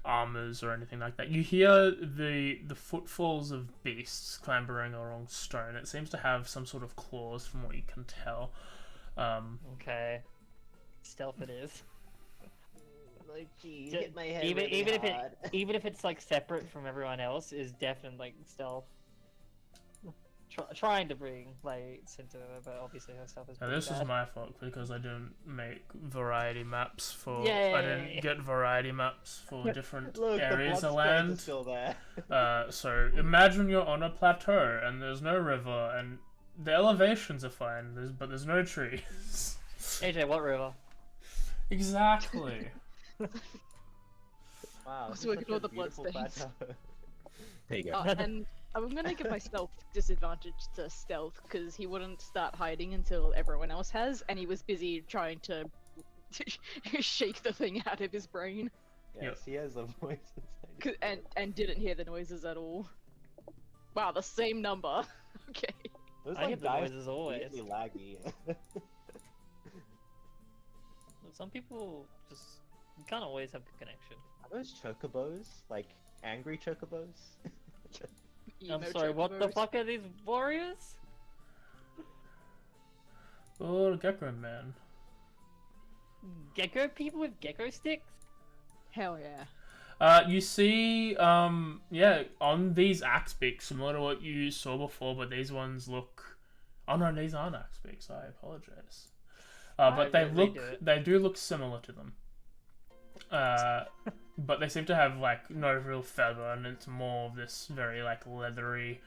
armors or anything like that. You hear the footfalls of beasts clambering along stone. It seems to have some sort of claws, from what you can tell. Okay, stealth it is. Mochi, Ju- hit my head even really even if hard. even if it's like separate from everyone else, is definitely like stealth. Trying to bring lights into it, but obviously her stuff is. Now, pretty this was bad. my fault because I didn't make variety maps for. Yay. I didn't get variety maps for different Look, the areas blood of stains are land. still there. So imagine you're on a plateau and there's no river and the elevations are fine, but there's no trees. AJ, what river? Exactly. Wow, Also, this is look such at all a the blood beautiful stains. plateau. There you go. And I'm gonna give myself disadvantage to stealth because he wouldn't start hiding until everyone else has, and he was busy trying to shake the thing out of his brain, Yes, he has a voice inside. and didn't hear the noises at all. Wow, the same number. Okay. Those I hear like the guys noises always. really laggy. Some people just you can't always have good connection. Are those chocobos? Like angry chocobos? I'm Emo sorry, what the chocobos. fuck are these warriors? Oh, Gecko Man. Gecko people with gecko sticks? Hell yeah. You see, yeah, on these axe beaks, similar to what you saw before, but these ones look. Oh no, these aren't axe beaks. I apologize. But they really do it. they do look similar to them. But they seem to have like no real feather, and it's more of this very like leathery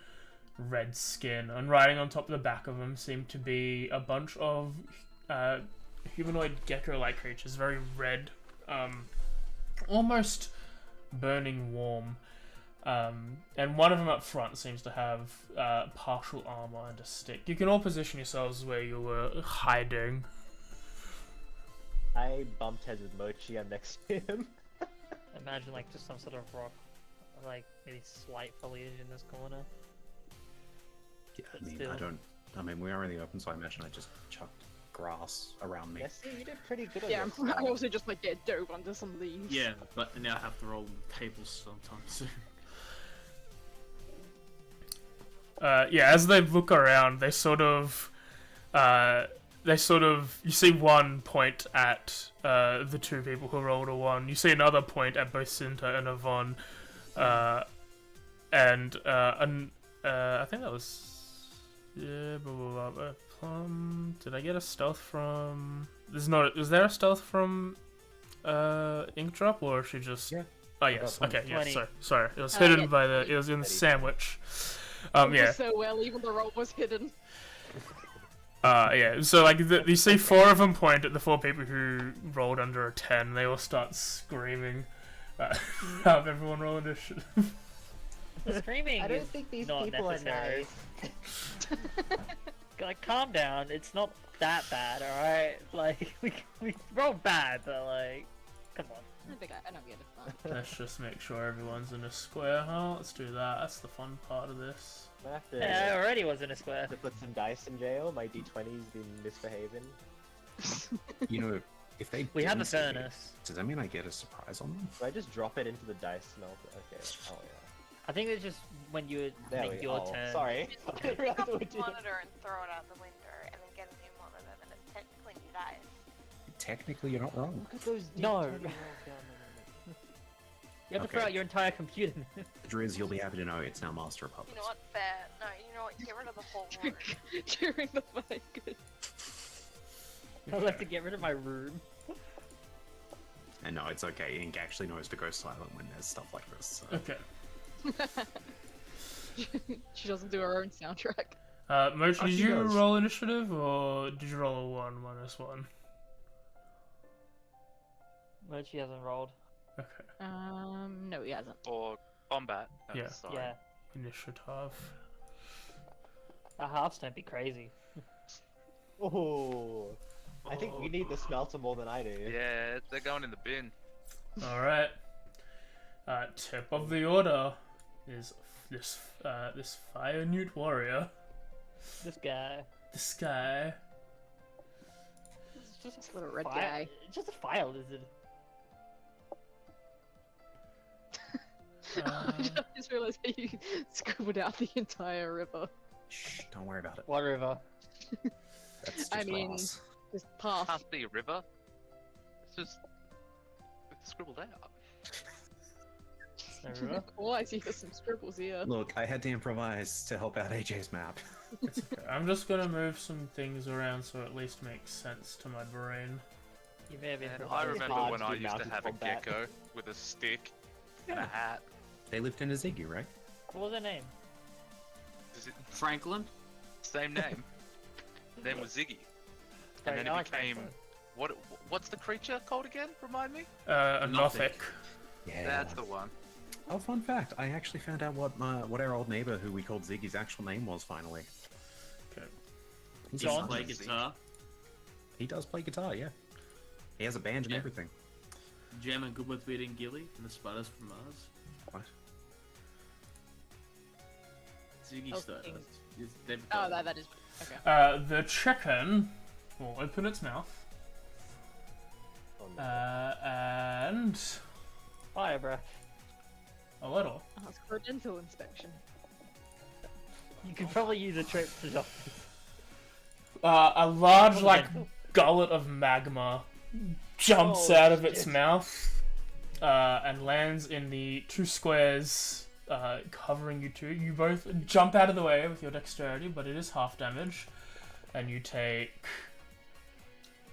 red skin. And riding on top of the back of them seem to be a bunch of humanoid gecko-like creatures, very red, almost burning warm. And one of them up front seems to have partial armor and a stick. You can all position yourselves where you were hiding. I bumped heads with Mochi. I'm next to him. Imagine like just some sort of rock, like maybe slight foliage in this corner. Yeah, I But mean, still. I don't. I mean, we are in the open, so I imagine I just chucked grass around me. Yes, you did pretty good on Yeah, this. I also just like get dove onto some leaves. Yeah, but now I have to roll tables sometime soon. Yeah, as they look around, they sort of, you see one point at the two people who rolled a 1. You see another point at both Cinta and Yvonne, and I think that was, yeah, blah, blah, blah, Plum. Did I get a stealth from? Is there a stealth from Inkdrop, or is she just? Yeah. Oh yes. got Okay. Yeah. 20. Sorry. It was hidden yeah, by the. It was in the sandwich. Yeah. So well, even the roll was hidden. Yeah. So like you see 4 of them point at the 4 people who rolled under a 10. They all start screaming. Have everyone roll initiative. The screaming I don't is think these not people necessary. are nice. Like, calm down. It's not that bad, alright? Like, we rolled bad, but like, come on. I don't get it. Let's just make sure everyone's in a square, huh? Let's do that. That's the fun part of this. I have to, Yeah, I already was in a square. to put some dice in jail. My d20's been misbehaving. You know, if they We have a didn't see it, furnace. does that mean I get a surprise on them? Do I just drop it into the dice smelter? Okay. Oh yeah. I think it's just when you There make we your go. turn. Sorry. I Pick didn't realize up what the it did. monitor and throw it out the window, and then get a new monitor, then it's technically new dice. Technically, you're not wrong. Look at those No. D20 rolls down there. You have to Okay. throw out your entire computer. Driz, you'll be happy to know it's now Master of You Puppets. know what? Fair. No, you know what? Get rid of the whole room. During the fight. Good. I'd like to get rid of my room. And no, it's okay. Ink actually knows to go silent when there's stuff like this. So. Okay. She doesn't do her own soundtrack. Mochi, Oh, did she you does. roll initiative or did you roll a 1 -1? Mochi hasn't rolled. Okay. No, he hasn't. Or combat. No, Yeah. Sorry. Yeah. Initiative. Our halves don't be crazy. Oh. I think we need the smelter more than I do. Yeah, they're going in the bin. Alright. Tip of the order is this fire newt warrior. This guy. This guy. It's just Little red fire- guy. It's just a fire lizard. Uh, I just realized how you scribbled out the entire river. Shh, don't worry about it. Whatever. That's just I mean- grass. Just path. Can't see a river. It's just it's scribbled out. It's no river. All I see is some scribbles here. Look, I had to improvise to help out AJ's map. it's okay. I'm just gonna move some things around so it at least makes sense to my brain. You may have And improvised. I It's remember hard when to I do used to mounted have a combat. gecko with a stick and a hat. They lived in a Ziggy, right? What was her name? Is it Franklin? same name? Then was Ziggy. Sorry, And then now I it can't became find what's the creature called again? Remind me. A Nothic. Yeah. That's the one. Oh, fun fact! I actually found out what our old neighbor, who we called Ziggy's actual name was. Finally, Okay. he's Does a he John? play scientist. guitar? He does play guitar, yeah. He has a band and Yeah. everything. Jam and good with beating Gilly and the spiders from Mars. What? Ziggy Oh, Stardust. King. They've Oh, got- that is. Okay. The chicken will open its mouth Oh, no. and Fire breath. a little. Ask for a dental inspection. You could probably use a trip to doctor. A large like gullet of magma jumps Oh, out of its shit. mouth and lands in the 2 squares covering you two. You both jump out of the way with your dexterity, but it is half damage, and you take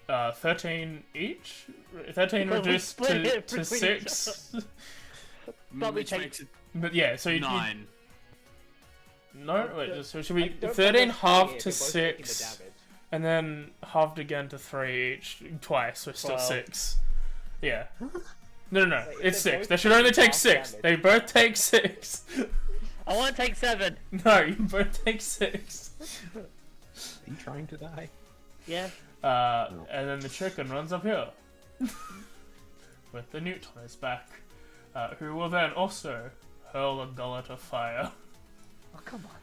13 each. 13 Because we reduced split to it between each 6. Probably Which take- makes it But yeah, so you 9. no, wait. So should we I don't 13 remember half saying it, to they're both taking the 6? damage. And then halved again to 3 each, twice, so still 12. 6. Yeah. No, Wait, if it's they're 6. both They should only taking take half 6. damage. They both take 6. I want to take 7. No, you both take 6. Are you trying to die? Yeah. And then the chicken runs up here. With the newt on his back. Who will then also hurl a gullet of fire. Oh, come on.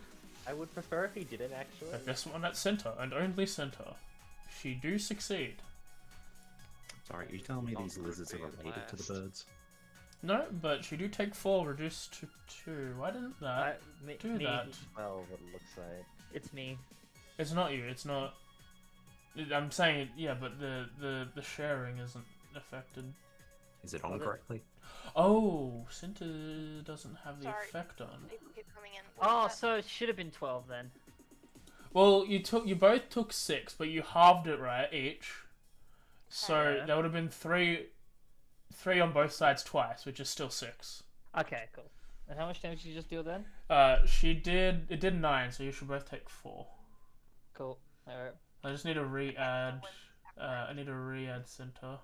I would prefer if he didn't actually. At this one at center, and only center. She do succeed. Sorry, you telling me these Not lizards are gonna be related to the last. birds? No, but she do take 4 reduced to 2. Why didn't that do me. that? 12, it looks like. It's me. It's not you. It's not. I'm saying yeah, but the sharing isn't affected. Is it on Well, correctly? Oh, Cinta doesn't have the Sorry. effect on. People keep coming in. What Oh, was that? so it should have been 12 then. Well, you both took 6, but you halved it right each. So Okay. that would have been 3 on both sides twice, which is still 6. Okay, cool. And how much damage did you just deal then? It did 9, so you should both take 4. Cool. Alright. I just need to re-add. I need to re-add Cinta.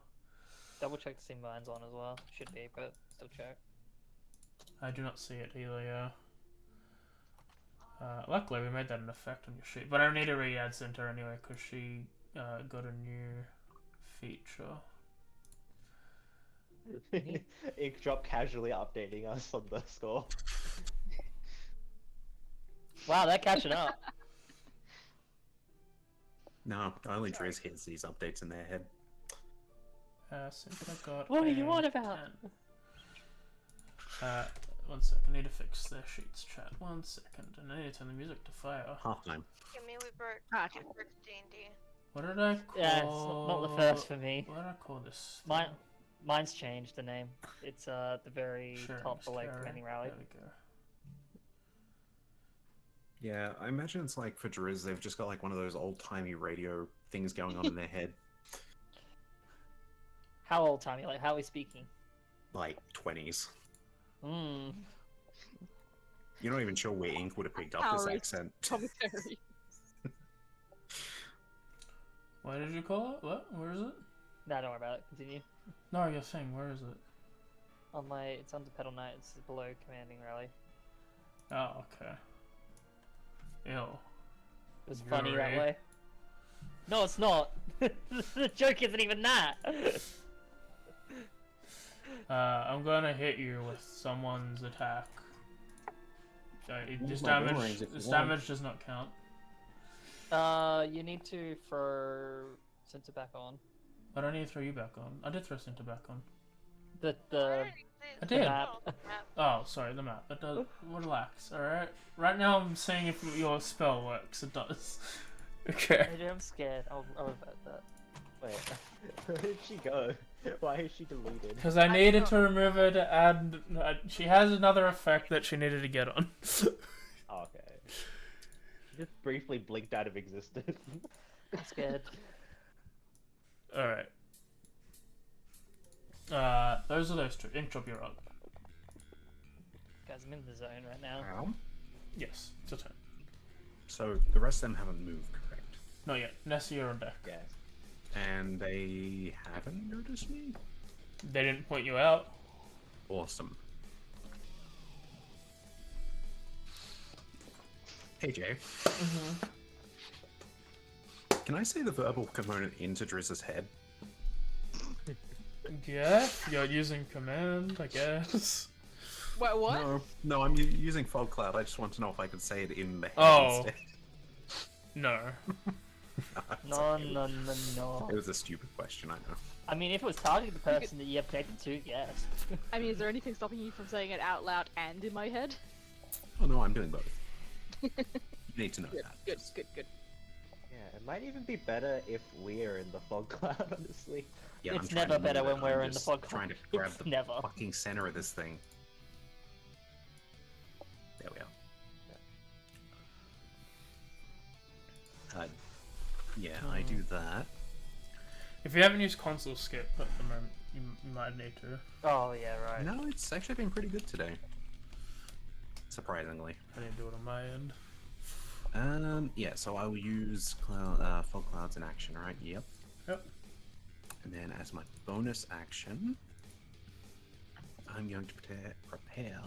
Double check to see mine's on as well. Should be, but still check. I do not see it either. Yeah. Luckily, we made that an effect on your sheet, but I need to re-add Center anyway because she got a new feature. Inkdrop casually updating us on the score. Wow, they're catching up. No, only Driz hears these updates in their head. Center got. What are you a on about? 10. 1 second. I need to fix their sheets chat. 1 second. And I need to turn the music to fire. Halftime. Give me, we broke Okay. D&D. What did I call? Yeah, it's not the first for me. What did I call this? Mine's changed the name. It's at the very Sure, top below Mr. Commanding Rally. There we go. Yeah, I imagine it's like for Driz, they've just got like one of those old-timey radio things going on in their head. How old timey? Like, how are we speaking? Like 20s. Hmm. You're not even sure where Ink would have picked up this Power accent. Commentary. What did you call it? What? Where is it? Nah, don't worry about it. Continue. No, you're saying where is it? On my, it's under Pedal Knight. It's below Commanding Rally. Oh, okay. Ew. It was funny that Yuri. way. No, it's not. The joke isn't even that. I'm gonna hit you with someone's attack. Use This my boomerangs if this you want. damage does not count. You need to throw Center back on. I don't need to throw you back on. I did throw Center back on. The I did. map. Oh, sorry, the map. It does. Relax, alright? Right now I'm seeing if your spell works. It does. Okay. Maybe I'm scared. I'll revert that. Wait, where did she go? Why is she deleted? Because I needed to remove her to add. She has another effect that she needed to get on. Oh, okay. She just briefly blinked out of existence. I'm scared. Alright. Those are those two. Inkdrop, you're up. Guys, I'm in the zone right now. Yes, it's a turn. So the rest of them haven't moved, correct? Not yet. Nessie, you're on deck. Yes. And they haven't noticed me? They didn't point you out. Awesome. Hey Jay. Can I say the verbal component into Driz's head? Yeah, you're using command, I guess. Wait, what? No, I'm using Fog Cloud. I just want to know if I could say it in the head Oh. instead. No. It's No, okay. no, no, no. It was a stupid question, I know. I mean, if it was targeting the person that you have connected to, yes. I mean, is there anything stopping you from saying it out loud and in my head? Oh no, I'm doing both. You need to know Good, that. good, Just- good, good. Yeah, it might even be better if we're in the fog cloud, honestly. Yeah, I'm It's trying never to better move when it. we're I'm in the just fog cloud. trying to grab It's the never. fucking center of this thing. There we are. Yeah, I do that. If you haven't used console skip at the moment, you might need to. Oh, yeah, right. No, it's actually been pretty good today. Surprisingly. I didn't do it on my end. Yeah, so I will use fog clouds in action, right? Yep. Yep. And then as my bonus action, I'm going to prepare.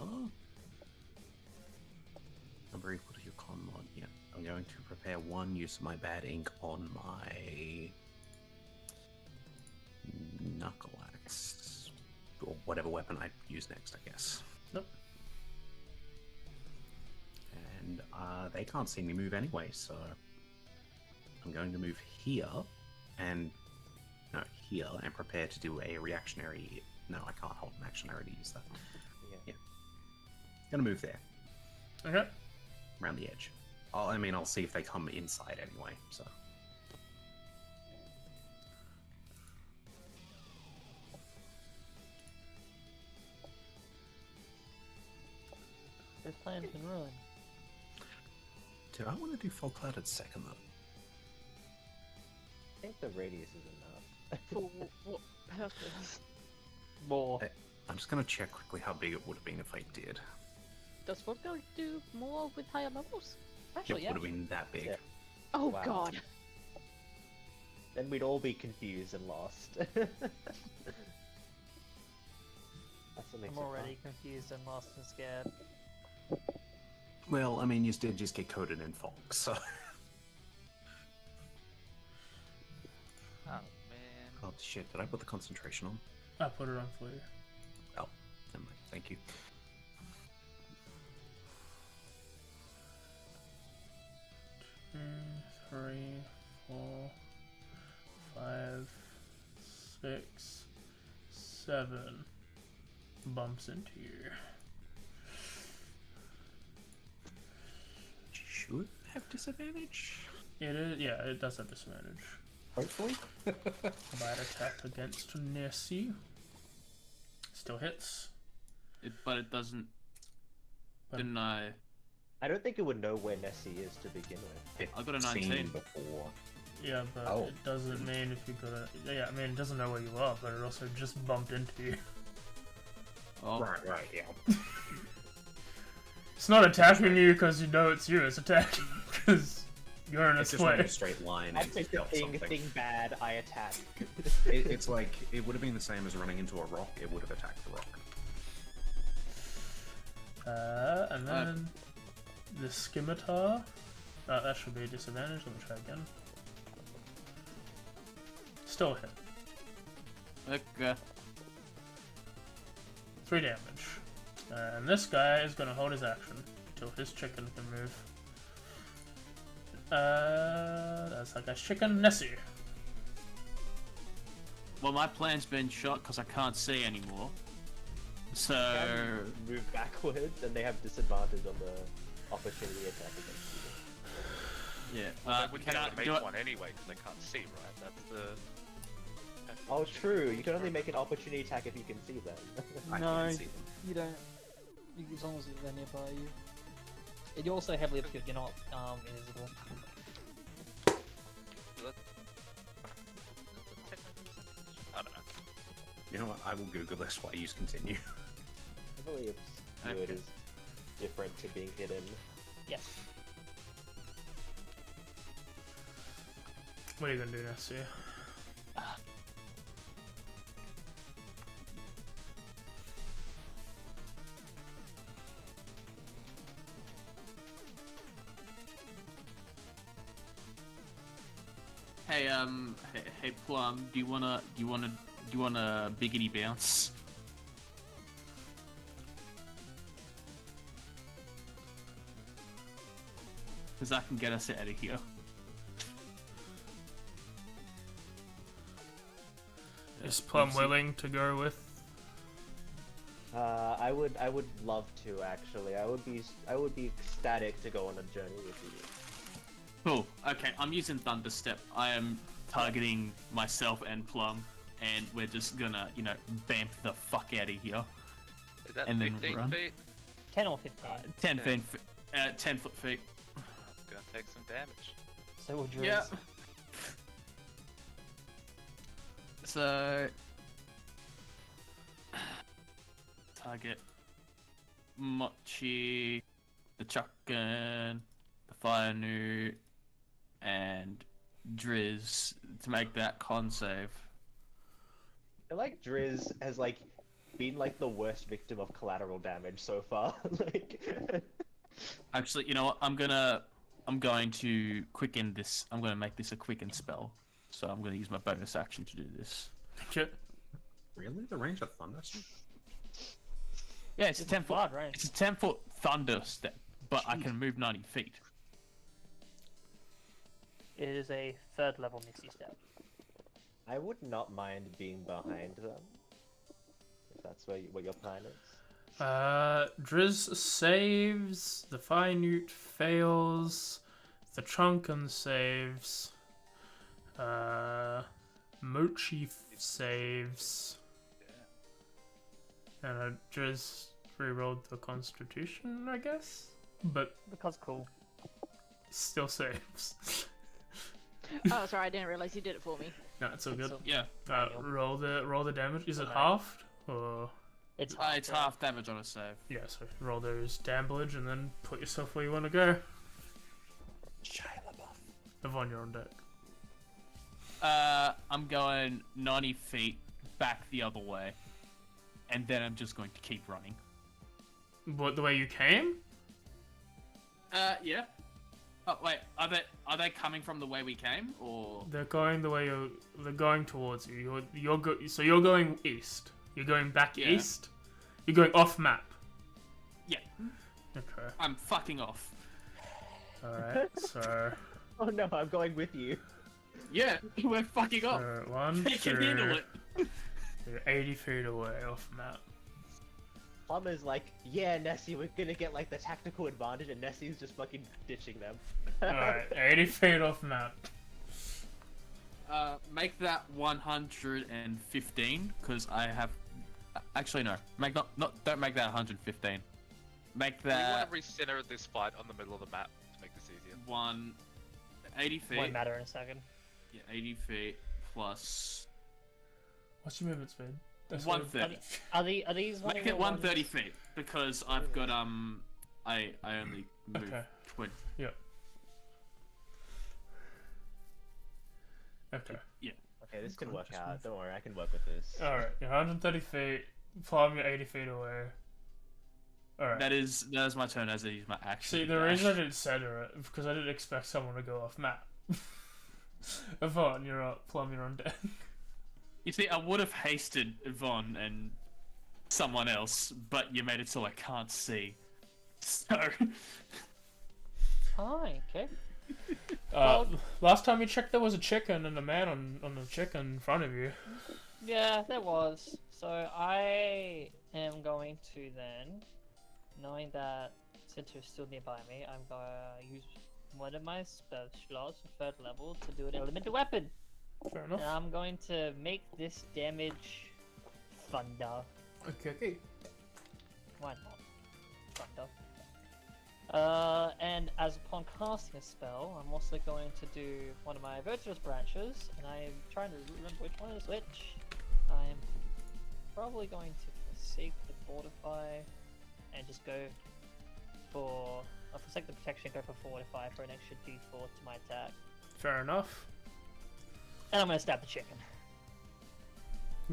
Number equal to your con mod. Yeah, I'm going to prepare one use of my bad ink on my knuckle axe, or whatever weapon I use next, I guess. Nope. And they can't see me move anyway, so I'm going to move here and prepare to do a reactionary. No, I can't hold an action. I already used that. Yeah. Gonna move there, Okay. around the edge. I'll see if they come inside anyway. So This plan's been ruined. do I want to do fog cloud at second though? I think the radius is enough. For what purpose? More. I'm just gonna check quickly how big it would have been if I did. Does Vodka do more with higher levels? Actually, It yeah. would have been that big. Yeah. Oh Wow. god. Then we'd all be confused and lost. That's what makes I'm it already confused and lost and scared. Well, I mean, you did just get coated in fog, so. Man. Oh shit! Did I put the concentration on? I put it on for you. Oh, never mind. Thank you. Two, three, 4, 5, 6, 7 bumps into you. Should have disadvantage. It is, yeah, it does have disadvantage. Hopefully. Bite attack against Nessie. Still hits. But it doesn't. But- Didn't I? I don't think it would know where Nessie is to begin with. I got a Seen 19. before. Yeah, but Oh. it doesn't mean if you got a. Yeah, I mean, it doesn't know where you are, but it also just bumped into you. Oh, Right, yeah. It's not attacking you because you know it's you, it's attacking because you're in a It's just running square. a straight line I and picked felt a thing something. bad, I attack. It's like, it would have been the same as running into a rock, it would have attacked the rock. And then the scimitar. That should be a disadvantage. Let me try again. Still a hit. okay. 3 damage. And this guy is going to hold his action until his chicken can move. That's that guy's chicken, Nessie. Well, my plan's been shot because I can't see anymore. So Can move backwards, and they have disadvantage on the opportunity attack against you. yeah. Well, they wouldn't Can be I able to do make it? one anyway because they can't see, right? That's the. Oh, true. You can only make an opportunity attack if you can see them. I No. can't see them. You don't. As long as they're nearby you. And you're also heavily obscured. You're not invisible. I don't know. You know what, I will Google this while you continue. I believe obscured Okay. is different to being hidden. Yes. What are you going to do, Nessie? Hey, hey, Plum. Do you wanna biggity bounce? Because that can get us out of here. Is Plum willing to go with? I would love to actually. I would be ecstatic to go on a journey with you. Cool. Okay, I'm using Thunder Step. I am targeting myself and Plum, and we're just gonna, bamp the fuck out of here. Is that And then 15 run. feet? 10 or 15. 10 foot feet. Gonna take some damage. So would yours. Yeah. So target Mochi, the Chuckin, the Fire Newt, and Driz to make that con save. I like Driz has been the worst victim of collateral damage so far. Actually, you know what? I'm going to quicken this. I'm going to make this a quicken spell. So I'm going to use my bonus action to do this. Okay. Really? The range of Thunder? Yeah, it's a 10 foot. Blood, right? It's a 10-foot thunder step, but I can move 90 feet. It is a 3rd level Misty Step. I would not mind being behind them, if that's what your plan is. Driz saves, the Fire Newt fails, the Trunken saves, Mochi saves, and Driz rerolled the Constitution, I guess? But Because cool. still saves. Oh, sorry, I didn't realize you did it for me. No, it's all good. Yeah, Roll the damage. Is it Okay. halved? Or It's it's half damage on a save. yeah, so roll those damage and then put yourself where you want to go. Shia LaBeouf. Yvonne, you're on deck. I'm going 90 feet back the other way, and then I'm just going to keep running. What, the way you came? Yeah. Oh wait, are they coming from the way we came, or? They're going the way you're. They're going towards you. So you're going east. You're going back Yeah. east. You're going off map. Yeah. Okay. I'm fucking off. All right. So. Oh no, I'm going with you. Yeah, we're fucking off. So 1, They can 2. handle it. You're 80 feet away off map. Plumber's like, yeah, Nessie, we're gonna get like the tactical advantage, and Nessie's just fucking ditching them. Alright, 80 feet off map. Make that 115, because I have. Actually, no. Don't make that 115. Make We want that to recenter this fight on the middle of the map to make this easier. 80 feet. Won't matter in a second. Yeah, 80 feet plus What's your movement speed? That's 130. Are these? Make it 130 feet because I've got I only move Okay. 20. Yep. Okay. Yeah. Okay, this can work out. Don't worry, I can work with this. Alright, you're 130 feet. Plum, you're 80 feet away. Alright. That is my turn as I use my action. See, to the dash. reason I didn't center it because I didn't expect someone to go off map. Yvonne, you're up. Plum, you're on deck. You see, I would have hasted Yvonne and someone else, but you made it so I can't see. So. Hi. Okay. Last time you checked, there was a chicken and a man on the chicken in front of you. Yeah, there was. So I am going to then, knowing that Center is still nearby me, I'm gonna use one of my spell slots for 3rd level to do an elemental weapon. Fair enough. And I'm going to make this damage thunder. Okay. Why not? Thunder. And as upon casting a spell, I'm also going to do one of my virtuous branches, and I'm trying to remember which one is which. I'm probably going to forsake the fortify and just go for. I'll forsake the protection, go for fortify for an extra d4 to my attack. Fair enough. And I'm going to stab the chicken.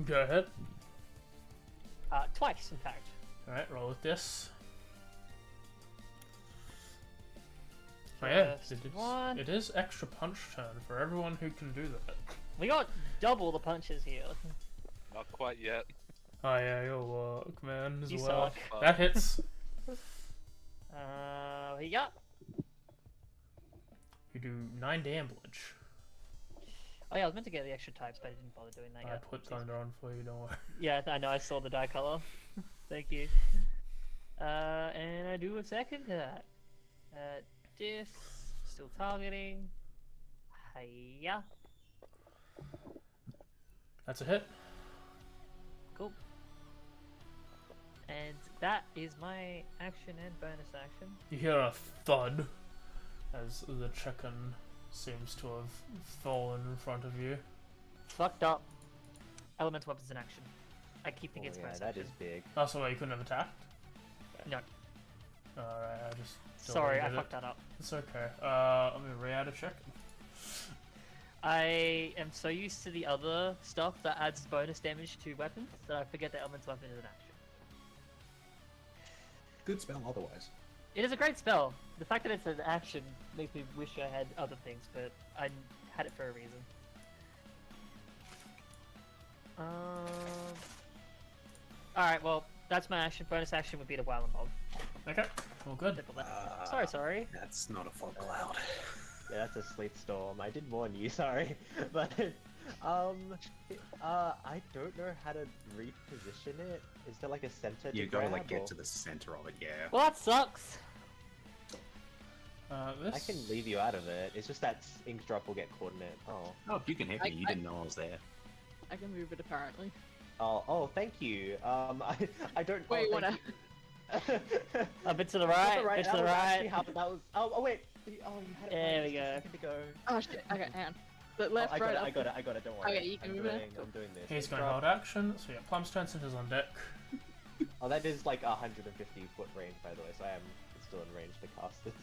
Go ahead. Twice, in fact. Alright, roll with this. Oh yeah, First one. it is extra punch turn for everyone who can do that. We got double the punches here. Not quite yet. Oh yeah, your work, man, as You well. suck. That hits. Yeah. You do 9 damage. Oh yeah, I was meant to get the extra types, but I didn't bother doing that I yet. put thunder on for you, don't worry. Yeah, I know, I saw the die color. Thank you. And I do a second to that. This, still targeting. Hiya. That's a hit. Cool. And that is my action and bonus action. You hear a thud as the chicken seems to have fallen in front of you. Fucked up. Elemental weapons in action. I keep thinking it's yeah, bonus that action. is big. Oh, so wait, you couldn't have attacked? No. Alright, I just... Sorry, I deleted it. fucked that up. It's okay. Let me re-add a chicken. I am so used to the other stuff that adds bonus damage to weapons that I forget that elemental weapon is an action. Good spell otherwise. It is a great spell. The fact that it's an action makes me wish I had other things, but I had it for a reason. Alright, well, that's my action. Bonus action would be to wow and bob. Okay, all good. Sorry. That's not a fog cloud. Yeah, that's a sleet storm. I did warn you, sorry. But, I don't know how to reposition it. Is there like a center to You gotta grab, like get or- to the center of it, yeah. Well, that sucks. This... I can leave you out of it. It's just that Inkdrop will get caught in it. Oh. Oh, you can hit me. You didn't know I was there. I can move it apparently. Oh, thank you. I don't. Wait, oh, wanna? thank you. A bit to the right, That's bit to the that was actually right. how- that was. Oh wait. Oh, you had it. There right we just a go. second ago. Oh shit, okay, hang on. The Oh, left, I got right, it. up. I got it. Don't worry. Okay, you can I'm move it. I'm doing this. He's going to hold action, so yeah, Plum's turn since he's on deck. Oh, that is like 150-foot range, by the way. So I am still in range to cast this.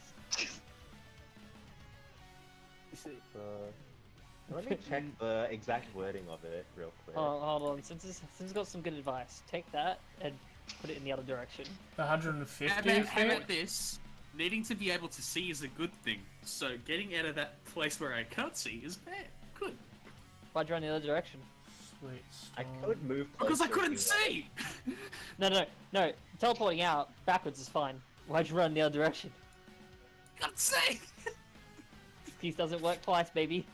Let me check the exact wording of it real quick. Hold on, since it's got some good advice, take that and put it in the other direction. 150 How feet? about this? needing to be able to see is a good thing. So getting out of that place where I can't see is bad. Good. Why'd you run the other direction? Sweet. I Storm. could move Because I closer couldn't if you see! No. Teleporting out backwards is fine. Why'd you run the other direction? Can't see! This doesn't work twice, baby.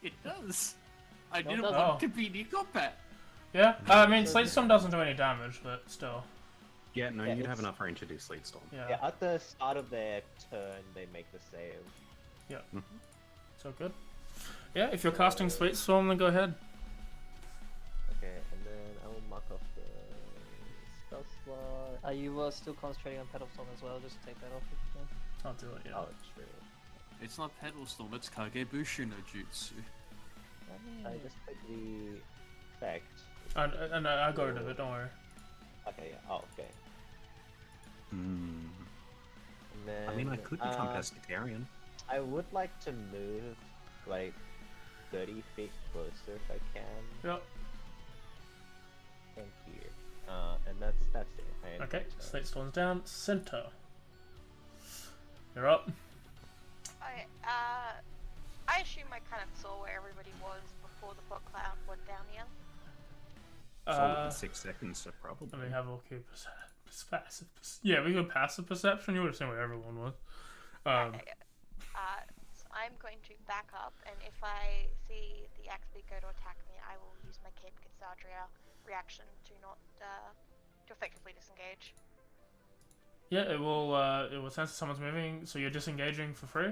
It does. I No, it didn't doesn't. want to be near combat. Yeah, I mean, Sleet Storm doesn't do any damage, but still. Yeah, no, Yeah, you'd have it's- enough range to do Sleet Storm. Yeah, Yeah, at the start of their turn, they make the save. so good. Yeah, if you're casting Sleet Storm, then go ahead. Okay, and then I will mark off the spell slot. Are you still concentrating on Pedal Storm as well? Just take that off if you can. I'll do it, yeah. Oh, true. It's not Pedal Storm, it's Kagebushu no Jutsu. I just put the effect. And I got rid of it, don't worry. Okay, yeah. Oh, okay. Hmm. And then, I mean, I could become pescatarian. I would like to move like 30 feet closer if I can. Yep. Thank you. And that's it. I end Okay, my turn. Sleet Storm's down. Center. You're up. I assume I kind of saw where everybody was before the fog cloud went down here. Followed in 6 seconds, so probably. Let me have a look here. Passive. Yeah, we got passive perception. You would have seen where everyone was. Okay. So I'm going to back up, and if I see the Axby go to attack me, I will use my Cape Cassandra reaction to not to effectively disengage. Yeah, it will sense someone's moving, so you're disengaging for free?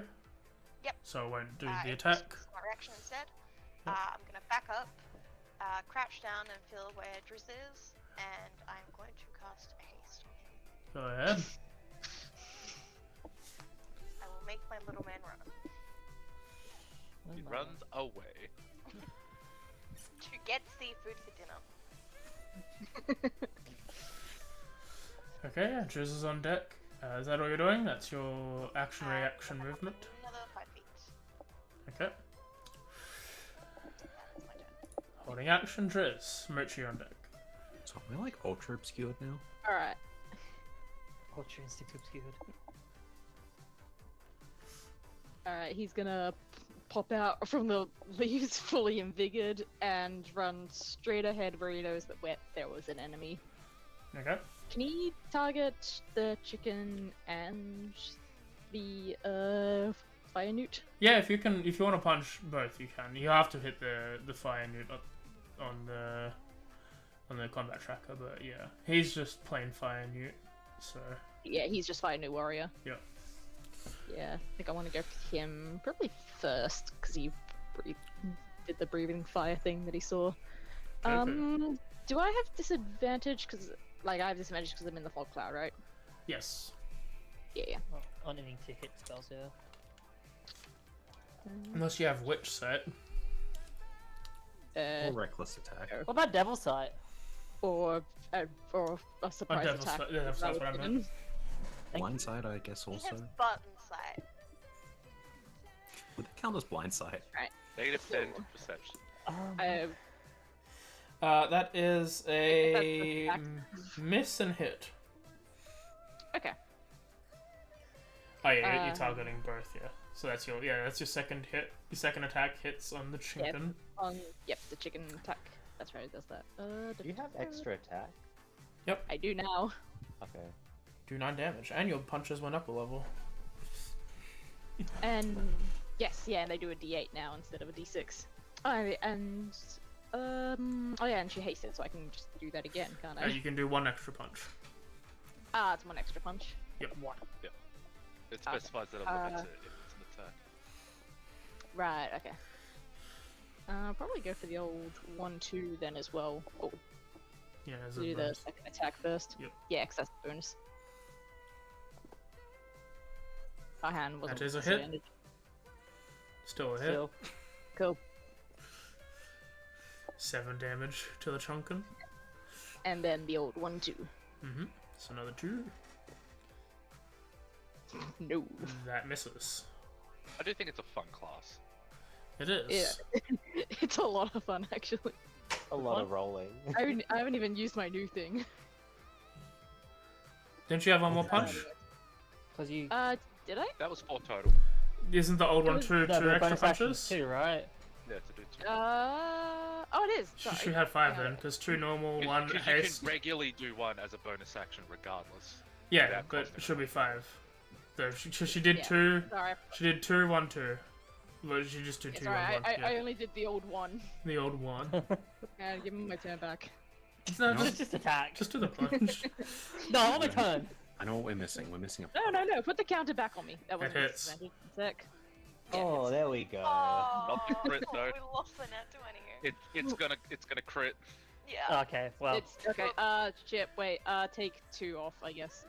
Yep. So it won't do the It's attack. my reaction instead. Yep. I'm gonna back up, crouch down and feel where Driz is, and I'm going to cast haste on him. Go ahead. I will make my little man run. He runs away. To get seafood for dinner. Okay, yeah, Driz is on deck. Is that all you're doing? That's your action reaction Then I have movement? Another 5 feet. Okay. That is my turn. Holding action, Driz. Mochi on deck. So am I like ultra obscured now? Alright. Ultra Instinct Obscured. Alright, he's gonna pop out from the leaves fully invigorated and run straight ahead where he knows that there was an enemy. Okay. Can he target the chicken and the fire newt? Yeah, if you want to punch both, you can. You have to hit the fire newt on the combat tracker, but yeah, he's just plain fire newt. So Yeah, he's just fire newt warrior. yeah. Yeah, I think I want to go for him probably first because he did the breathing fire thing that he saw. Okay. Do I have disadvantage because I have disadvantage because I'm in the fog cloud, right? Yes. Yeah. Well, on anything to hit spells, yeah. Unless you have witch set. Or reckless attack. What about Devil Sight? Or a surprise Devil's attack. Sight, yeah, that's what I meant. Blindside, I guess, He also. has button sight. Would that count as blindside? Negative 10 to perception. That is a That's miss and hit. Okay. Oh yeah, you're targeting both, yeah. So that's your second hit. Your second attack hits on the chicken. Yep, the chicken attack. That's right, it does that. Do you have extra attack? I do now. Okay. Do 9 damage, and your punches went up a level. And yes, yeah, and they do a D8 now instead of a D6. And she hasted, so I can just do that again, can't I? You can do 1 extra punch. It's 1 extra punch. Yep. It specifies that I'm limited if it's an attack. Right. Okay. Probably go for the old 1-2 then as well. Oh, Yeah, as a do the bonus. second attack first. Yep. Yeah, because that's the bonus. Our hand wasn't That is a hit. disadvantaged. Still a hit. Still. Cool. 7 damage to the chunkin. And then the old 1-2. Mm-hmm. So another 2. No. That misses. I do think it's a fun class. It is. Yeah. It's a lot of fun, actually. A lot of rolling. I haven't even used my new thing. Didn't you have one more punch? Because you. Did I? That was 4 total. Isn't the old one was- two No, but extra bonus actions punches? too, right? Yeah, to do 2. Oh, it is. Sorry. She had 5 Yeah. then, because 2 normal, 1 Because you haste. can regularly do 1 as a bonus action regardless. Yeah, without but costing it should be anything. 5. So she did Yeah. 2. Sorry. She did 2, 1, 2. Well, she just did 2, Sorry, 1, 1. I Yeah. only did the old one. The old one. And give me my turn back. No, No. just, Just attack. just do the punch. No, on my turn. I know what we're missing. We're missing a. No. Put the counter back on me. That was hits. disadvantage. Sick. Oh, there we go. Oh, Not the crit, though. we lost the net 20. It's gonna crit. Yeah. Okay, well, It's okay. Chip. Wait. Take 2 off, I guess.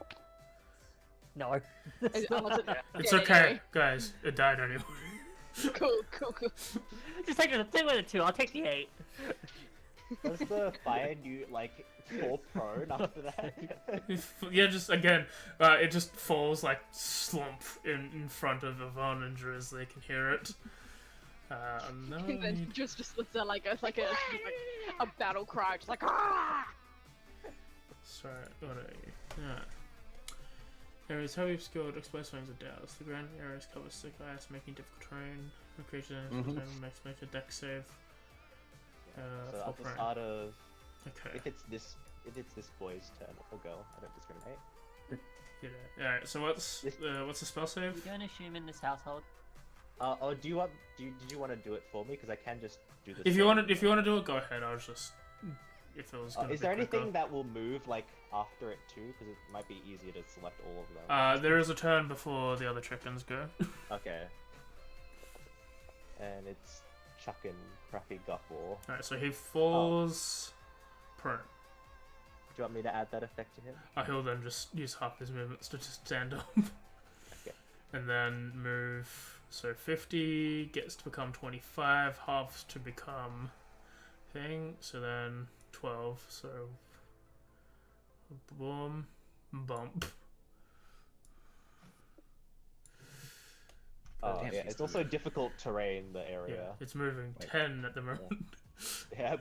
no. Unless it- It's Yeah, okay, guys. It died anyway. Cool. Just take the 2. I'll take the 8. Was the fire new like 4 prone after that? Yeah, just again, it just falls like slump in front of Yvonne and Driz. They can hear it. No, And then just lets out like a battle cry, just like ah! sorry, what are you? Yeah. Areas heavily skilled explosive swings of douse. The ground areas cover thick ice, making difficult terrain. The creature makes a deck save. So For at the prone. start of Okay. if it's this boy's turn or girl, I don't discriminate. Yeah. Alright. So what's the spell save? We don't assume in this household. Oh, did you want to do it for me? Because I can just do this. If you want to do it, go ahead. I was just if it was. Gonna Is be there quicker. anything that will move like after it too? Because it might be easier to select all of them. There is a turn before the other chickens go. Okay. And it's chucking crappy Guffle. Alright, so he falls prone. Do you want me to add that effect to him? He'll then just use half his movements to just stand up. Okay. And then move. So 50 gets to become 25, halves to become thing. So then 12. So boom, bump. Oh Damn, yeah, he's it's also difficult terrain, the Yeah, area. it's moving Wait. 10 at the moment. Yeah.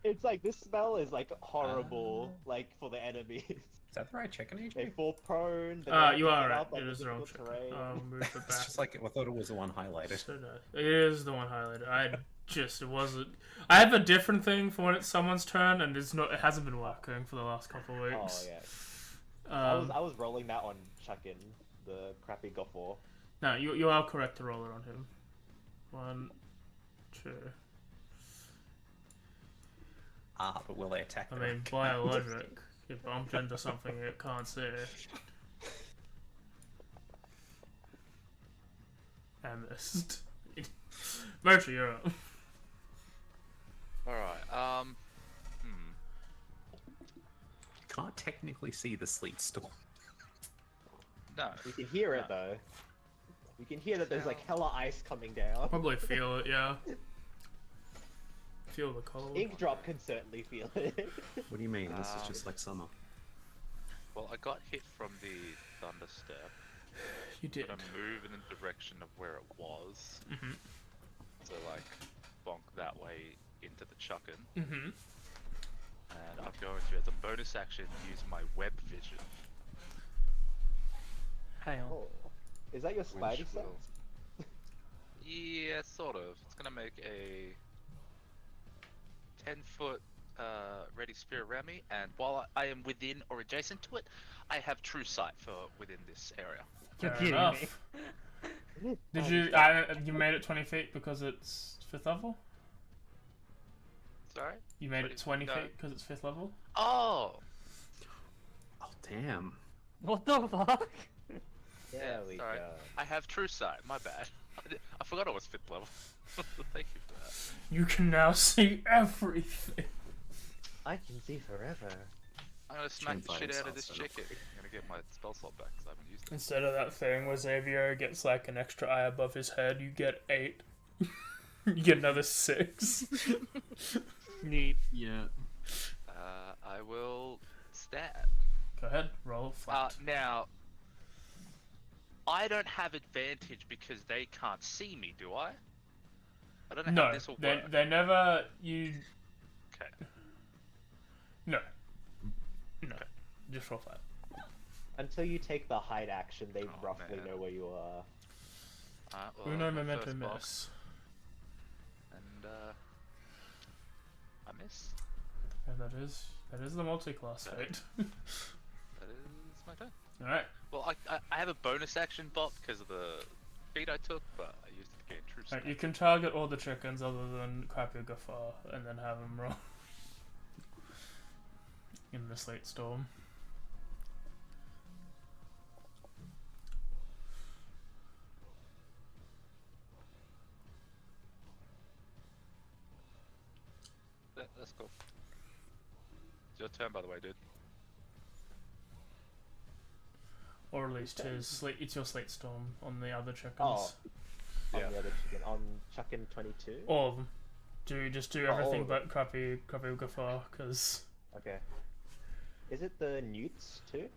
It's like this spell is like horrible, like for the enemies. Is that the right chicken They AJ? fall prone. they don't You pick are it right. up, like, It the is the wrong difficult chicken. terrain. I'll move it It's back. just like I thought it was the one highlighted. So no, it is the one highlighted. It wasn't. I have a different thing for when it's someone's turn, and it's not. It hasn't been working for the last couple of Oh weeks. yeah. I was rolling that on Chuckin, the crappy Guffle. No, you are correct to roll it on him. 1, 2. But will they attack? I their mean, own by kind? logic, it bumped into something it can't see. I missed. Mercer, you're up. Alright, You can't technically see the sleet storm. No. You can hear it though. You can hear that there's like hella ice coming down. Probably feel it, yeah. Feel the cold. Inkdrop can certainly feel it. What do you mean? This is just like summer. Well, I got hit from the thunder step, You did. but I'm moving in the direction of where it was. Mhm. So like, bonk that way into the chuckin. Mhm. And I'm going to, as a bonus action, use my web vision. Hang on. Oh. Is that your spidey Which sense? will- Yeah, sort of. It's gonna make a 10-foot ready sphere around me, and while I am within or adjacent to it, I have true sight for within this area. You're Fair kidding me. enough. Did you? You made it 20 feet because it's 5th level. Sorry? You made it 20 No. feet because it's 5th level. Oh! Oh damn! What the fuck? There we sorry. go. I have true sight, my bad. I forgot I was 5th level. Thank you for that. You can now see everything. I can see forever. I'm gonna smack the Try and shit out find of this yourself chicken. I'm gonna get my spell slot back because I haven't used it. Instead of that thing where Xavier gets like an extra eye above his head, you get 8. You get another 6. Neat. Yeah. I will stab. Go ahead, roll flat. Now, I don't have advantage because they can't see me, do I? I don't know how No, this will work. they never. You. Okay. No. No. Just roll flat. Until you take the hide action, they Oh, roughly man. know where you are. Well, Uno my memento first box, miss. and I miss. Yeah, that is the multi-class So- fate. That is my turn. All right. Well, I have a bonus action bot because of the feat I took, but I used it to gain true Right, you strength. can target all the chickens other than Crappy Gafar, and then have them roll in the Slate Storm. That's cool. It's your turn, by the way, dude. Or at least his slate. It's your Slate Storm on the other chickens. Oh. On Yeah. the other chicken. On Chuckin 22? All of them. Just do Oh, all everything of but Crappy Gafar, because Okay. Is it the Newts too?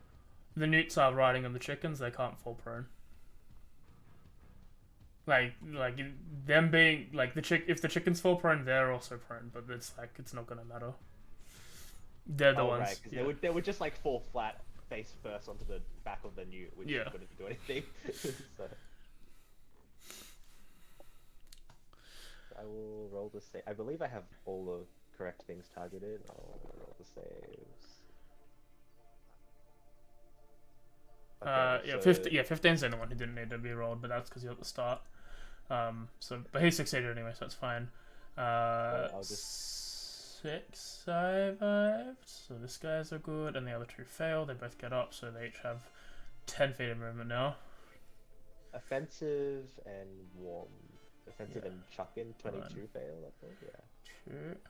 the Newts are riding on the chickens. They can't fall prone. Like them being like if the chickens fall prone, they're also prone. But it's not gonna matter. They're the ones. Right, because they would just like fall flat face first onto the back of the Newt, which Yeah. wouldn't do anything. So I will roll the save. I believe I have all the correct things targeted. I'll roll the saves. Yeah, so- 15. Yeah, 15's the only one who didn't need to be rolled, but that's because you're at the start. But he succeeded anyway, so that's fine. I'll just- 6 survived, so this guy's are good, and the other 2 fail. They both get up, so they each have 10 feet of movement now. Offensive and warm. Offensive Yeah. and Chuckin 22 fail, I think. Yeah. 2.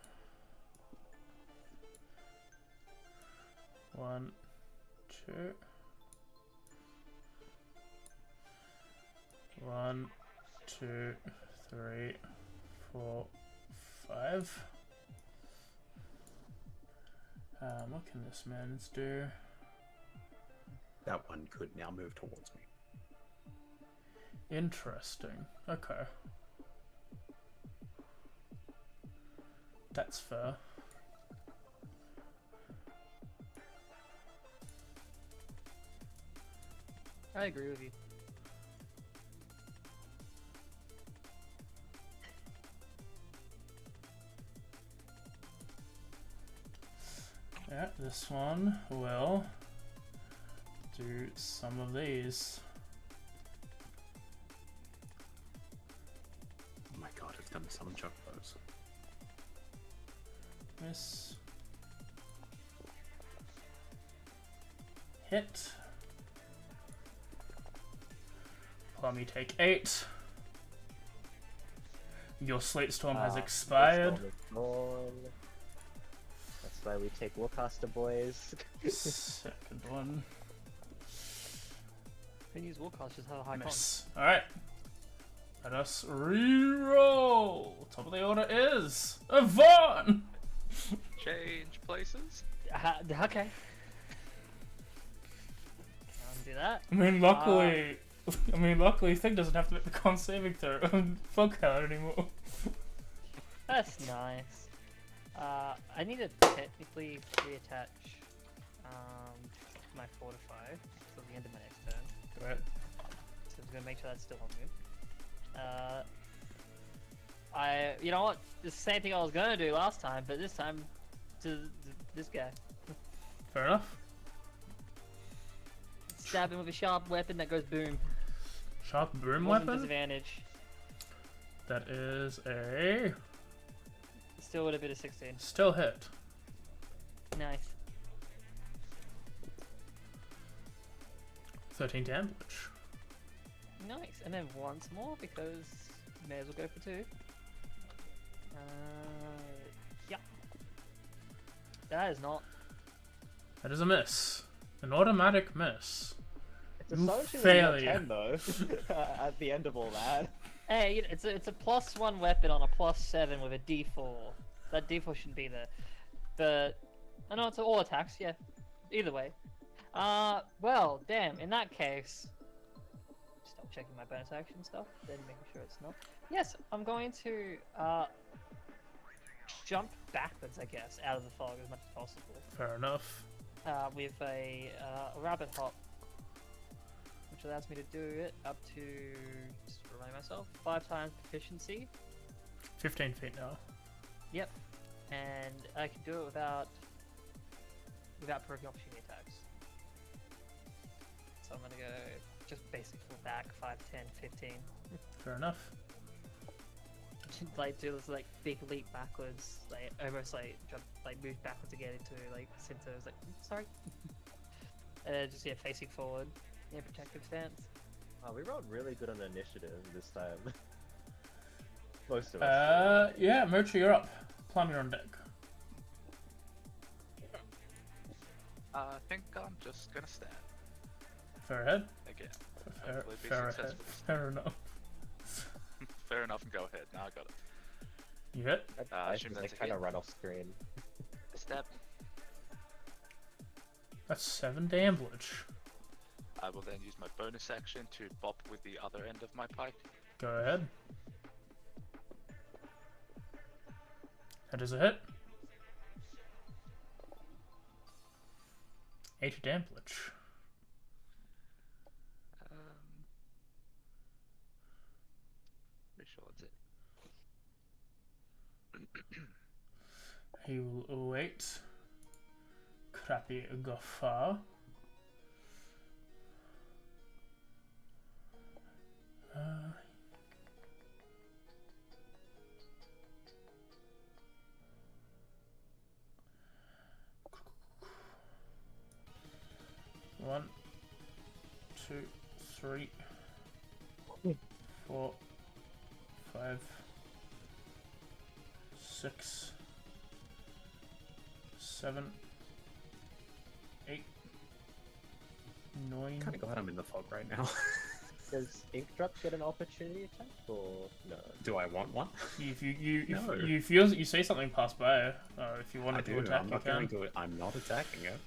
1, 2. 1, 2, 3, 4, 5. What can this man's do? That one could now move towards me. Interesting. Okay. That's fair. I agree with you. Yeah, this one will do some of these. Oh my god, it's done summon chocobos. Miss. Hit. Plummy take 8. Your Slate Storm has expired. Storm is gone. That's why we take Warcaster boys. Second one. Can use Warcast just have a high con. Miss. Alright. Let us re-roll. Top of the order is Yvonne! Change places. Okay. Do that. I mean, luckily, Thing doesn't have to make the con saving throw on Foghound anymore. That's nice. I need to technically reattach my fortify till the end of my next turn. Right. So I'm gonna make sure that's still on move. You know what? The same thing I was gonna do last time, but this time to this guy. Fair enough. Stab him with a sharp weapon that goes boom. Sharp broom Wasn't weapon? disadvantage. That is a... Still would have been a 16. Still hit. Nice. 13 damage. Nice. And then once more because may as well go for 2. Yeah. That is not. That is a miss. An automatic miss. It's astonishingly Failure. 10 though. At the end of all that. Hey, you know, it's a +1 weapon on a +7 with a D4. That D4 shouldn't be there. But I know it's all attacks. Yeah. Either way. Well, damn. In that case, stop checking my bonus action stuff, then making sure it's not. Yes, I'm going to jump backwards, I guess, out of the fog as much as possible. Fair enough. With a rapid hop which allows me to do it up to, just remind myself, 5 times proficiency. 15 feet now. Yep, and I can do it without provoking opportunity attacks. So I'm gonna go just basic full back, 5, 10, 15. Fair enough. Like do this like big leap backwards, like almost like jump, like move backwards again into like Sinto's like sorry. And then just facing forward in protective stance. Oh, we rolled really good on initiative this time. Most of us. Yeah, Mercer, you're up. Plum, you're on deck. I think I'm just gonna stand Fair ahead. again. Fair, Hopefully be fair, successful. fair enough. Fair enough, and go ahead. Now I got it. You hit? I assume should that's a kind of hit. run off screen. Step. That's 7 damage. I will then use my bonus action to bop with the other end of my pike. Go ahead. That is a hit. 8 damage. Pretty sure that's it. He will await crappy guffaw. One, 2, 3, 4, 5, 6, 7, 8, 9. Kind of glad I'm in the fog right now. Does Inkdrop get an opportunity attack or no? Do I want one? If you No. if you feel you see something pass by, if you want I to do. attack, I'm you not can. going to it. I'm not attacking it.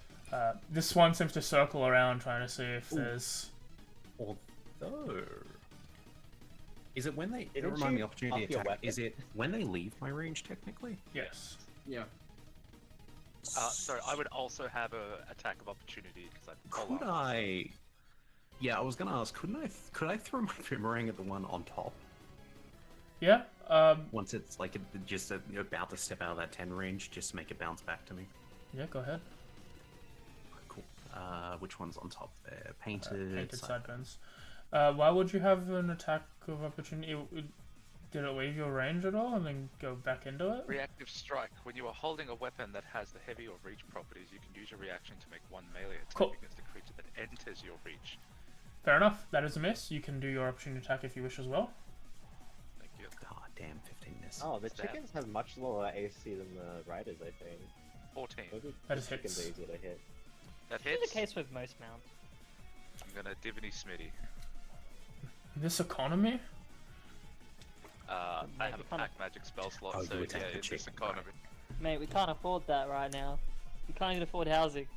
This one seems to circle around trying to see if there's. Although, is it when they? Didn't Remind you me, opportunity up your attack. weapon? Is it when they leave my range? Technically. Yes. Yeah. So I would also have a attack of opportunity because I. Could I? Yeah, I was gonna ask. Could I throw my boomerang at the one on top Yeah. once it's like just about to step out of that 10 range, just to make it bounce back to me? Yeah. Go ahead. Cool. Which one's on top there? Painted. Painted sideburns. Why would you have an attack of opportunity? Did it leave your range at all and then go back into it? Reactive strike. When you are holding a weapon that has the heavy or reach properties, you can use your reaction to make one melee attack Cool. against a creature that enters your reach. Fair enough. That is a miss. You can do your opportunity attack if you wish as well. Thank you. God damn, 15 miss. Oh, the Stab. chickens have much lower AC than the riders, I think. 14. Maybe That the is chickens hits. are easier to hit. That This is hits. the case with most mounts. I'm gonna Divinity Smitty. This economy? I Mate, have we a can't- pack magic spell slot, Oh, so you attack yeah, the it's this chicken, economy. Mate, we can't afford that right now. We can't even afford housing.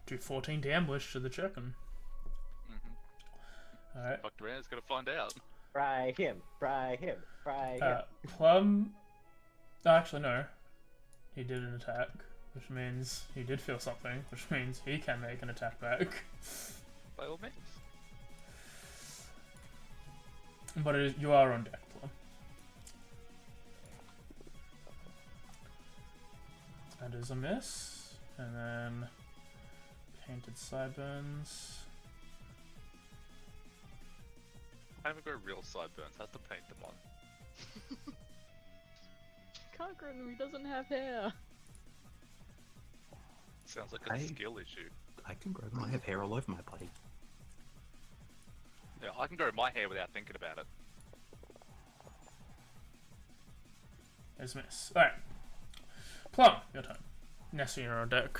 Do 14 damage to the chicken. Alright. Fucked around, it's gonna find out. Fry him! Fry him! Fry him! Plum. Oh, actually, no. He did an attack, which means he did feel something, which means he can make an attack back. By all means. But you are on deck, Plum. That is a miss. And then painted sideburns. I haven't got real sideburns, I have to paint them on. Can't grow them, he doesn't have hair. Sounds like a Hey. skill issue. I can grow them. I have hair all over my body. Yeah, I can grow my hair without thinking about it. There's a miss. Alright. Plum, your turn. Nessie, you're on deck.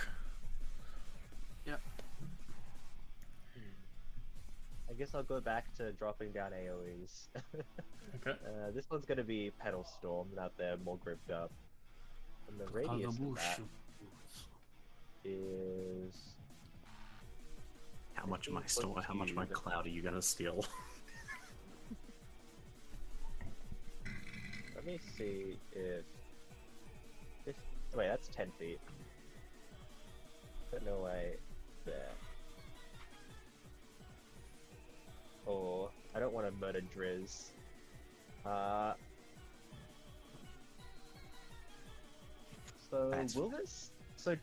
I guess I'll go back to dropping down AoEs. Okay. This one's gonna be Pedal Storm, out there more gripped up. And the radius of that is... How much of my 15 store? How much of my cubed. cloud are you gonna steal? Let me see if... Wait, that's 10 feet. But no way there. or I don't want to murder Driz. So That's will this? So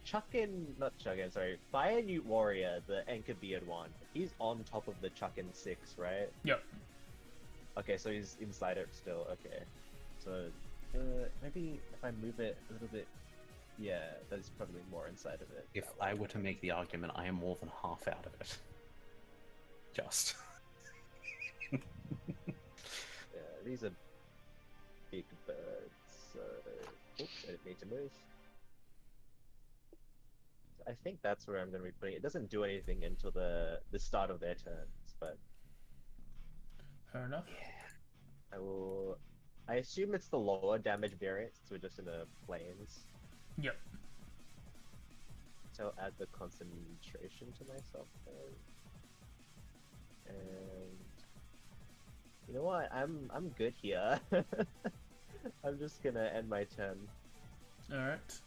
sorry, Fire Newt Warrior, the Anchor Beard one. He's on top of the Chuckin 6, right? Yep. Okay, so he's inside it still. Okay, so maybe if I move it a little bit, yeah, that's probably more inside of it. If I were to make the argument, I am more than half out of it. Just. Yeah, these are big birds, so oops, I didn't need to move. I think that's where I'm going to be putting it. It doesn't do anything until the start of their turns, but Fair enough. I assume it's the lower damage variant, so we're just in the plains. Yep. So I'll add the concentration to myself then. And you know what? I'm good here. I'm just gonna end my turn. Alright.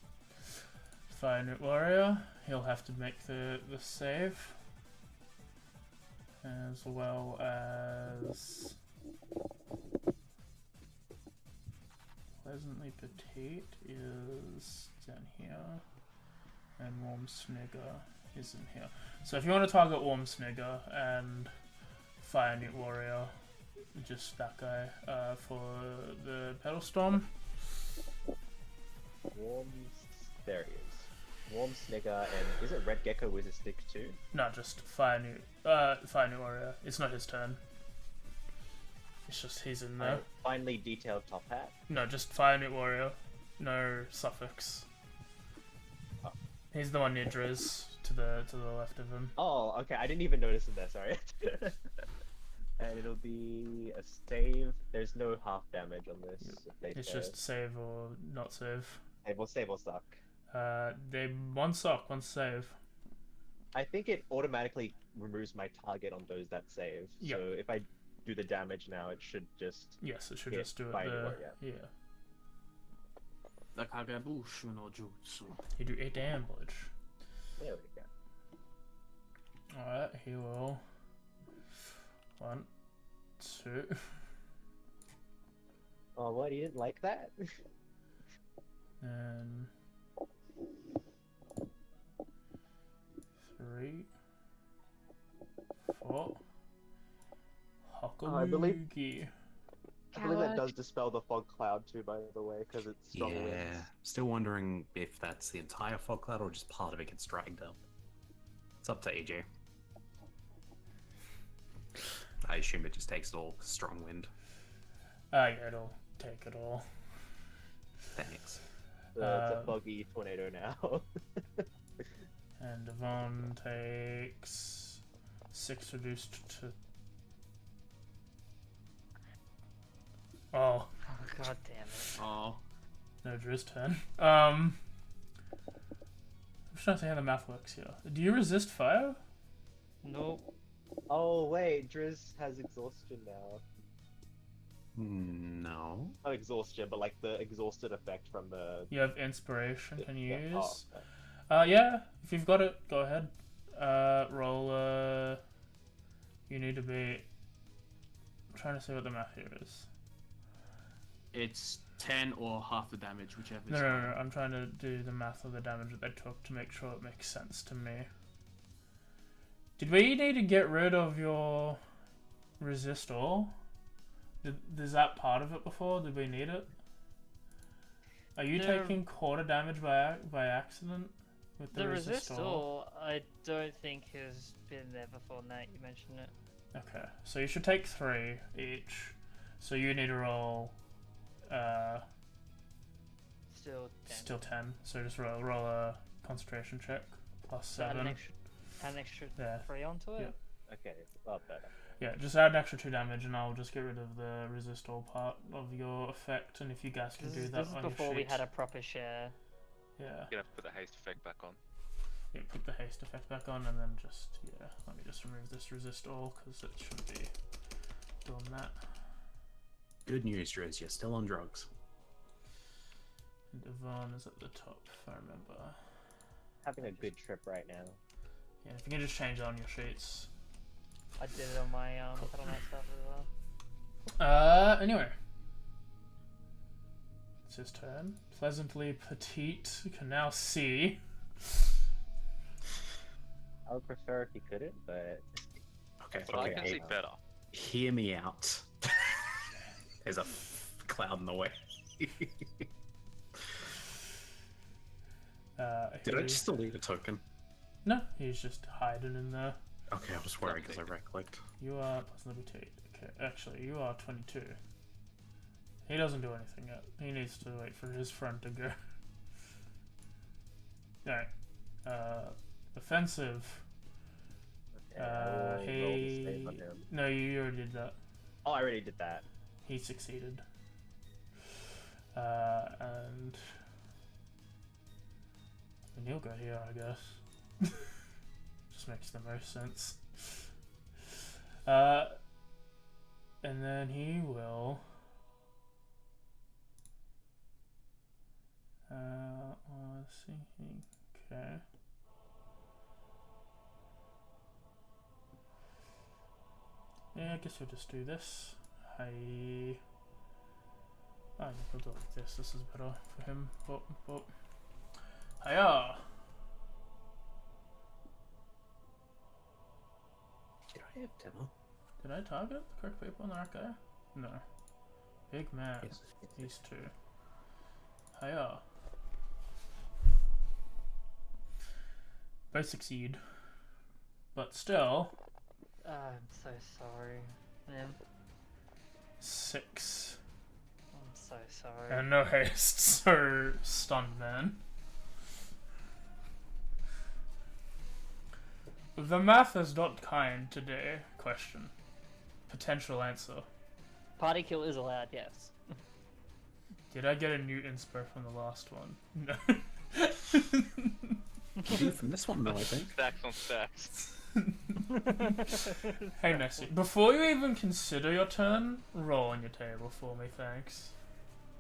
Fire Newt Warrior, he'll have to make the save. As well as Pleasantly Petite is down here. And Warm Snigger is in here. So if you want to target Warm Snigger and Fire Newt Warrior, just that guy for the Pedal Storm. There he is. Warm Snigger, and is it Red Gecko with a stick too? No, just Fire Newt Warrior. It's not his turn. It's just he's in there. Finely detailed top hat. No, just Fire Newt Warrior. No suffix. Oh. He's the one near Driz to the left of him. Oh, okay. I didn't even notice him there. Sorry. And it'll be a save. There's no half damage on this. It's just save or not save. Save or suck. They one suck, one save. I think it automatically removes my target on those that save. Yep. So if I do the damage now, it should just. Yes, it should hit just do it. by Warrior. Yeah. You You do 8 damage. There we go. Alright, he will. 1, 2. Oh, what? You didn't like that? And 3, 4. I believe- Hakalugi. I believe that does dispel the fog cloud too, by the way, because it's strong winds. Yeah. Still wondering if that's the entire fog cloud or just part of it gets dragged up. It's up to AJ. I assume it just takes it all, 'cause strong wind. Yeah, it'll take it all. Thanks. So it's a foggy tornado now. And Devon takes 6 reduced to. Oh, Oh, god damn it. Oh. no, Drew's turn. I'm just trying to see how the math works here. Do you resist fire? Nope. Oh wait, Driz has exhaustion now. No. Not exhaustion, but like the exhausted effect from the. You have inspiration. Can you Yeah, use? oh, Yeah. If you've got it, go ahead. Roll. You need to be. I'm trying to see what the math here is. It's 10 or half the damage, whichever is No. higher. I'm trying to do the math of the damage that they took to make sure it makes sense to me. Did we need to get rid of your resist all? Is that part of it before? Did we need it? Are you No. taking quarter damage by accident with the The resist all? resistor, I don't think has been there before, Nate. You mentioned it. Okay, so you should take 3 each. So you need to roll. Still 10. Still 10. So just roll a concentration check plus So add 7. an extra Yeah. 3 onto it? Yeah. Okay, well better. Yeah, just add an extra 2 damage, and I'll just get rid of the resist all part of your effect. And if you guys can This do is, that this is on before your we sheet, had a proper share. yeah, You're gonna have to put the haste effect back on. yeah, put the haste effect back on, and then just let me just remove this resist all because it should be doing that. Good news, Driz, you're still on drugs. And Devon is at the top, if I remember. Having a good trip right now. Yeah, if you can just change it on your sheets. I did it on my stuff as well. Anyway. It's his turn. Pleasantly petite can now see. I would prefer if he couldn't, but Okay, But I okay. can see better. Hear me out. There's a cloud in the way. Did I just delete a token? No, he's just hiding in there. Okay, I was worried because I right-clicked. You are pleasantly petite. Okay, actually, you are 22. He doesn't do anything yet. He needs to wait for his friend to go. Alright. Offensive. I will roll the save on He... him. No, you already did that. Oh, I already did that. He succeeded. And... then he'll go here, I guess. Just makes the most sense. And then he will... let's see. Okay. Yeah, I guess we'll just do this. Oh, we'll do it like this. This is better for him. Boop. Hiya! Did I have demo? Did I target the correct people on the right guy? No. Big man. Yes. These two. Hiya. Both succeed. But still, I'm so sorry, man. 6. I'm so sorry. And no haste, so stunned man. The math is not kind today. Question. Potential answer. Party kill is allowed, yes. Did I get a new inspo from the last one? No. You do from this one, though, I think. Stacks on stacks. Hey Nessie, before you even consider your turn, roll on your table for me, thanks.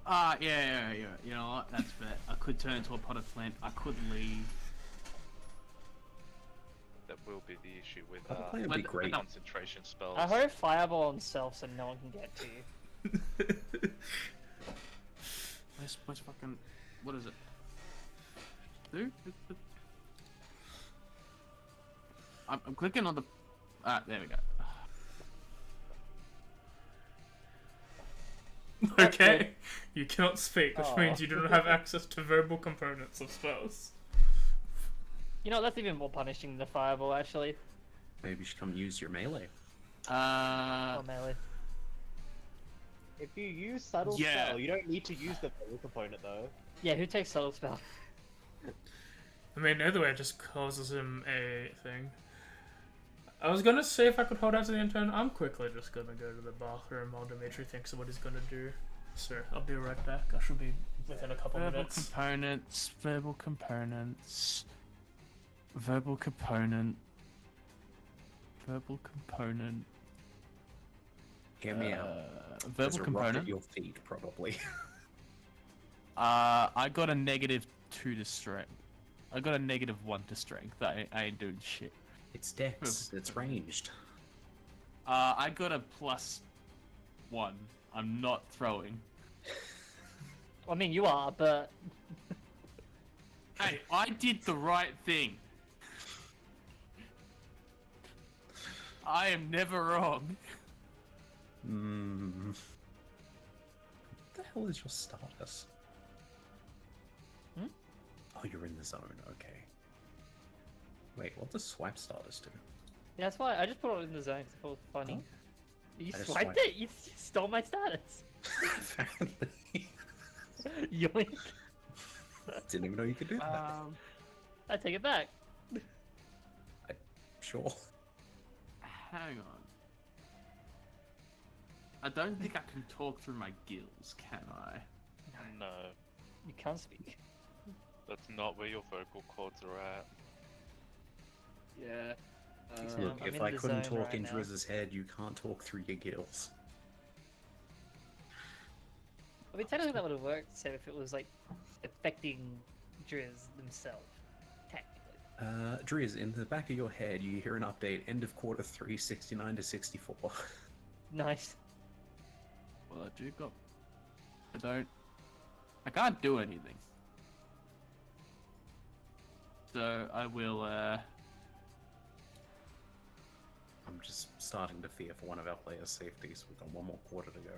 Yeah. You know what? That's fair. I could turn into a potted plant. I could leave. That will be the issue with Potted plant would be great. concentration spells. I heard fireball on self so no one can get to you. Where's fucking... What is it? Do? I'm clicking on the... there we go. Okay, you cannot speak, which means you do not have access to verbal components of spells. You know, that's even more punishing than the fireball, actually. Maybe you should come use your melee. Or melee. If you use subtle Yeah. spell, you don't need to use the melee component though. Yeah, who takes subtle spell? I mean, either way, it just causes him a thing. I was gonna say if I could hold out to the end turn, I'm quickly just gonna go to the bathroom while Dimitri thinks of what he's gonna do. So, I'll be right back. I should be within a couple minutes. Verbal components. Verbal component. Hear me out. Verbal There's a rock component. at your feet, probably. I got a -2 to strength. I got a -1 to strength. I ain't doing shit. It's dex. It's ranged. I got a +1. I'm not throwing. I mean, you are, but... Hey, I did the right thing. I am never wrong. What the hell is your status? Hmm? Oh, you're in the zone. Okay. Wait, what does swipe status do? Yeah, that's why I just put it in the zone because it was funny. Huh? You I just swiped swiped. it? You stole my status. Apparently. Yoink. Didn't even know you could do that. I take it back. Sure. Hang on. I don't think I can talk through my gills, can I? No, You can't speak. that's not where your vocal cords are at. Yeah. Look, I'm if in I the couldn't zone talk right into now. his head, you can't talk through your gills. I mean, technically that would have worked, so if it was like affecting Drizz themselves. Technically. Driz, in the back of your head, you hear an update, end of quarter 3, 69 to 64. Nice. Well, I do got. I can't do anything. So I will. I'm just starting to fear for one of our players' safety, so we've got one more quarter to go.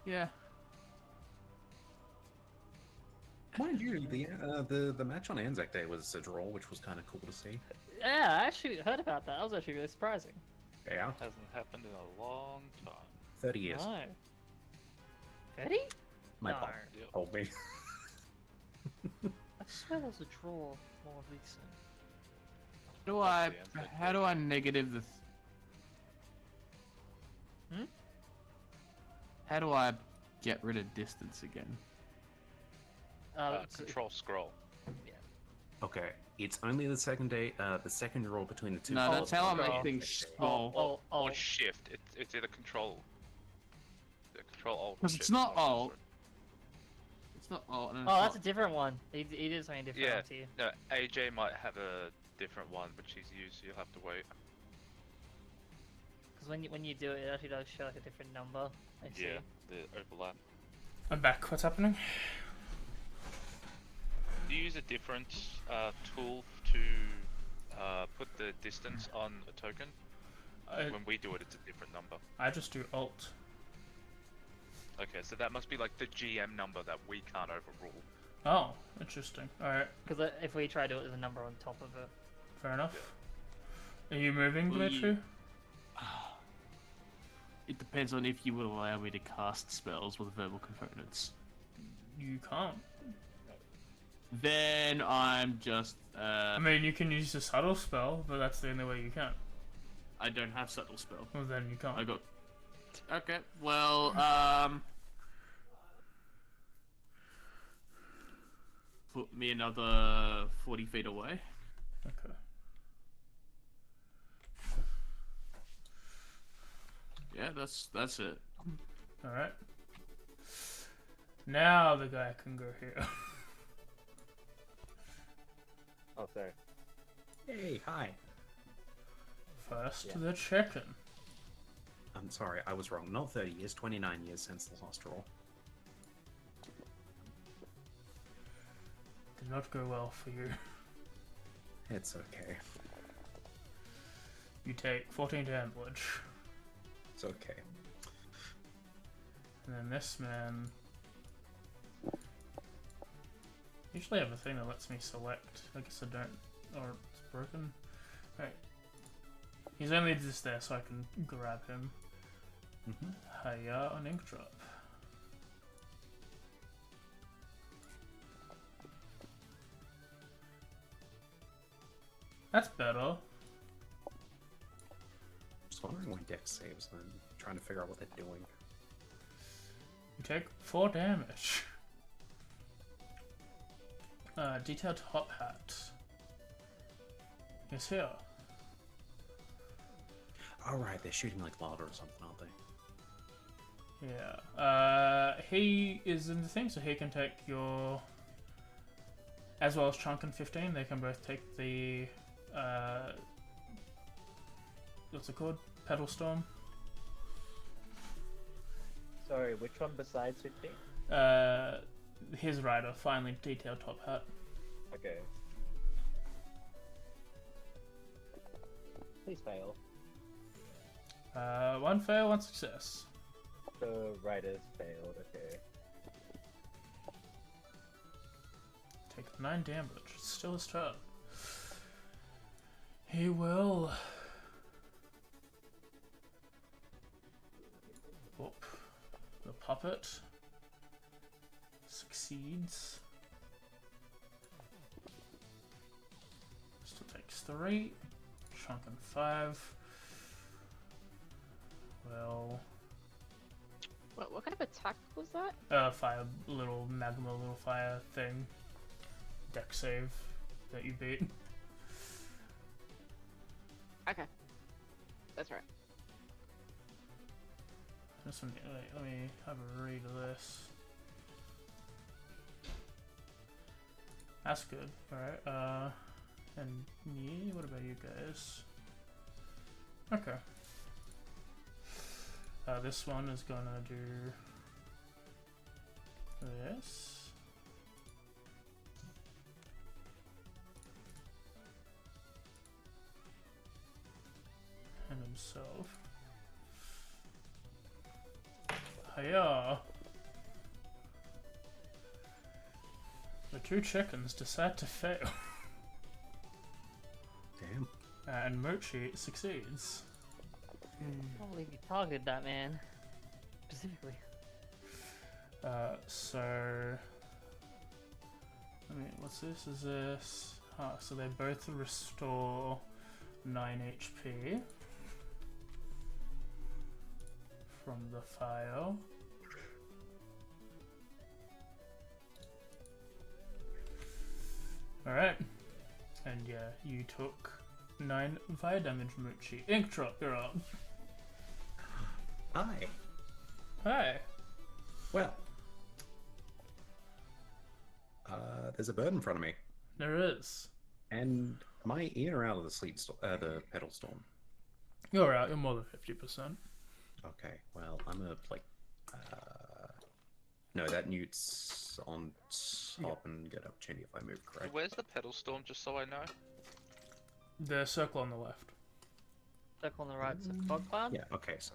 Yeah. Mind you, the match on Anzac Day was a draw, which was kind of cool to see. Yeah, I actually heard about that. That was actually really surprising. Yeah, Hasn't happened in a long time. 30 years. No. 30? My No. pop Yep. told me. I swear there was a draw more recent. How do I negative the? How do I get rid of distance again? Control scroll. Okay, it's only the second day, the second draw between the two. No, that's how I draw. make things small. Or shift. It's either control. Control alt. or Because it's shift, not I'm alt. sure. It's not alt. And Oh, that's a different one. He did something different Yeah. to you. No, AJ might have a different one, which he's used. So you'll have to wait. Because when you do it, it actually does show like a different number. I see. Yeah, the overlap. I'm back. What's happening? Do you use a different tool to put the distance on a token? When we do it, it's a different number. I just do alt. Okay, so that must be like the GM number that we can't overrule. Oh, interesting. Alright, Because if we try to do it, there's a number on top of it. fair enough. Are you moving, Will you- Dimitri? It depends on if you will allow me to cast spells with verbal components. You can't. Then I'm just. I mean, you can use the subtle spell, but that's the only way you can. I don't have subtle spell. Well, then you can't. I got. Okay. Well, put me another 40 feet away. Okay. Yeah, that's it. Alright. Now the guy can go here. Oh, sorry. Hey, hi. First, Yeah. the chicken. I'm sorry, I was wrong. Not 30 years, 29 years since the last roll. Did not go well for you. It's okay. You take 14 damage. It's okay. And then this man... Usually I have a thing that lets me select. I guess I don't. Or it's broken. Right. He's only just there so I can grab him. Hiya on Inkdrop. That's better. Just wondering why Dex saves then. Trying to figure out what they're doing. You take 4 damage. Detailed top hat. He's here. Alright, they're shooting like lava or something, aren't they? Yeah. He is in the thing, so he can take your... As well as Chunk and 15, they can both take the... What's it called? Pedal Storm. Sorry, which one besides 15? His rider, finally detailed top hat. Okay. Please fail. 1 fail, 1 success. The riders failed, okay. Take 9 damage. It's still his turn. He will... Whoop. The puppet succeeds. Still takes 3. Chunk and 5. Well... What kind of attack was that? Fire, little magma, little fire thing. Deck save that you beat. Okay. That's right. This one, wait, let me have a read of this. That's good. Alright, and me, what about you guys? Okay. This one is gonna do this. And himself. Hiya! The two chickens decide to fail. Damn. And Mochi succeeds. I can't believe you targeted that man. Specifically. So... I mean, what's this? Is this... Ah, so they both restore 9 HP from the fire. Alright. And yeah, you took 9 fire damage, Moochie. Inkdrop, you're up. Hi. Hi. Well. There's a bird in front of me. There is. And am I in or out of the pedal storm? You're out, you're more than 50%. Okay, well, I'm gonna, no, that Newt's on top and get opportunity if I move, correct? Where's the pedal storm, just so I know? The circle on the left. Circle on the right, so fog cloud? Yeah, okay, so...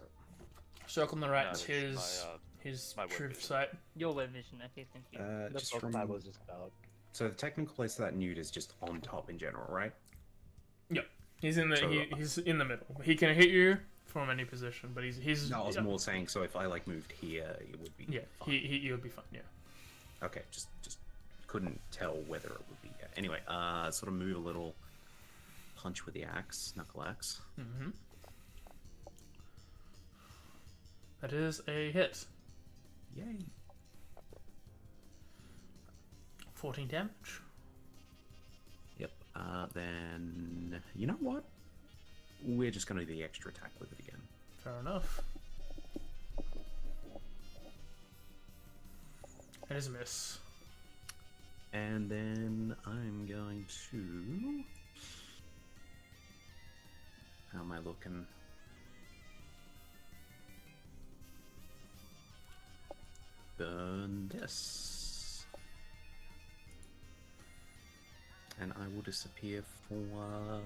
Circle on the right is it's his my web troop vision. site. Your web vision, okay, thank you. The just Pokemon from... was just about. So the technical place of that Newt is just on top in general, right? Yep. He's in the So- he's in the middle. He can hit you from any position, but he's No, I was yeah. more saying, so if I, moved here, it would be Yeah, fine. he would be fine, yeah. Okay, just couldn't tell whether it would be... Anyway, sort of move a little, punch with the axe, knuckle axe. Mm-hmm. That is a hit. Yay. 14 damage. Yep, then... You know what? We're just going to do the extra attack with it again. Fair enough. It is a miss. And then I'm going to... How am I looking? Burn this. And I will disappear for...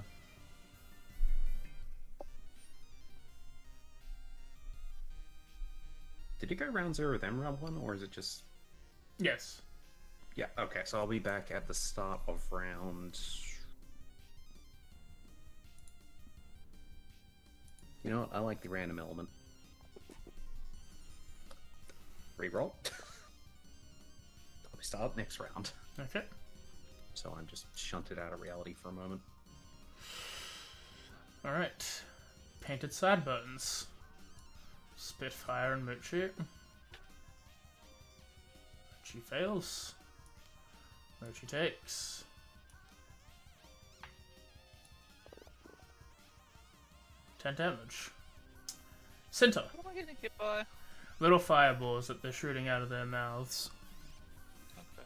Did it go round 0 then round 1, or is it just... Yes. Yeah, okay, so I'll be back at the start of round... You know what, I like the random element. Reroll. I'll start next round. Okay. So I'm just shunted out of reality for a moment. Alright. Painted sideburns. Spitfire and Mochi. Mochi fails. Mochi takes. $10 damage. Center. What am I getting hit by? Little fireballs that they're shooting out of their mouths. Okay.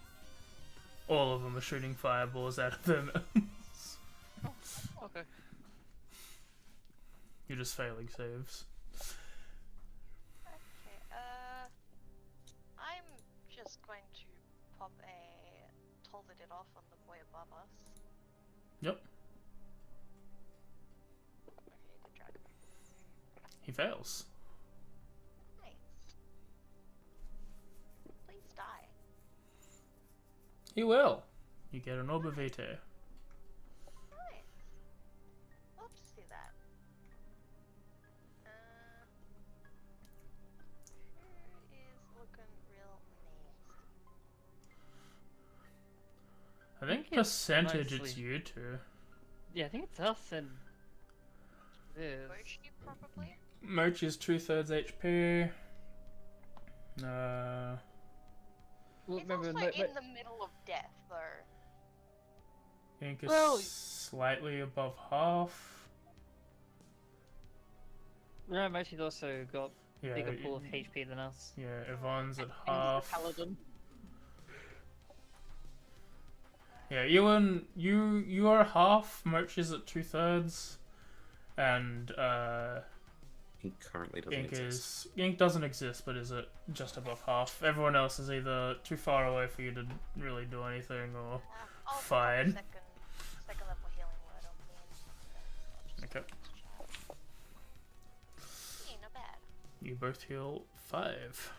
All of them are shooting fireballs out of their mouths. Okay. You're just failing saves. Okay, I'm just going to pop a told it off on the boy above us. Yep. Okay, the dragon. He fails. Nice. Please die. He will. You get an orb of VT. Nice. Oops, do that. Who is looking real nasty? I think think it's percentage it's mostly- you two. Yeah, I think it's us and... This. Mochi, probably? Mochi's 2/3 HP. Well, He's remember, also in the middle of death, though. Ink is Well- slightly above half. remember Mochi's also got Yeah, bigger pool of HP than us. yeah. Yvonne's at And he's a half. paladin. Yeah, you are half. Merch is at 2/3, and Ink currently doesn't exist. Ink doesn't exist, but is at just above half. Everyone else is either too far away for you to really do anything, or I'll Fine. Second level healing word on me. Okay. Yeah, not bad. You both heal 5.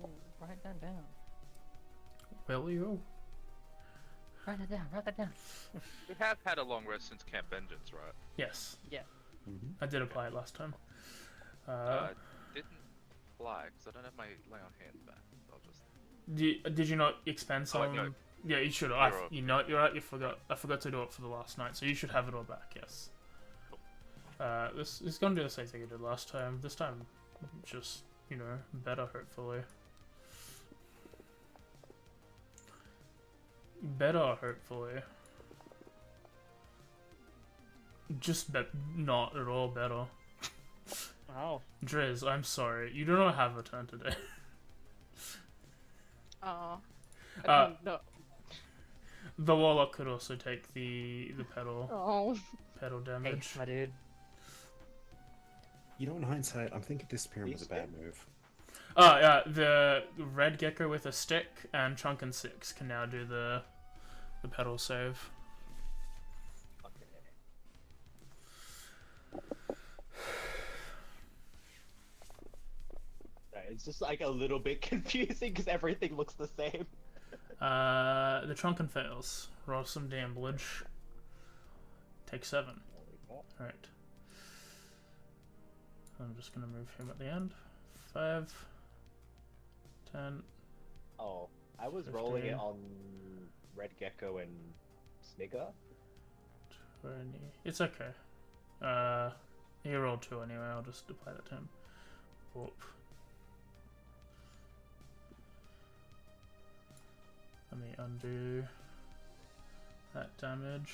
Oh, write that down. Will you? Write that down. Write that down. We have had a long rest since Camp Vengeance, right? Yes, Mm-hmm. I did apply it last time. Didn't apply because I don't have my lay on hands back. I'll just. Did you not expend some? no. Yeah, you should. You're right. You know, you're right. You forgot. I forgot to do it for the last night, so you should have it all back. Yes. This is gonna do the same thing you did last time. This time, just better, hopefully. Better, hopefully. Just not at all better. Oh. Driz, I'm sorry. You do not have a turn today. Oh. No. The Warlock could also take the pedal Oh. pedal Hey, damage. my dude. You know, in hindsight, I'm thinking disappearing was a bad move. Oh yeah, the red gecko with a stick and Chunk and 6 can now do the pedal save. It's just like a little bit confusing because everything looks the same. The Trunken fails. Roll some damage. Take 7. Right. I'm just gonna move him at the end. 5, 10. Oh, I was 15. rolling it on Red Gecko and Snigger. 20. It's okay. He rolled 2 anyway. I'll just apply that to him. Whoop. Let me undo that damage.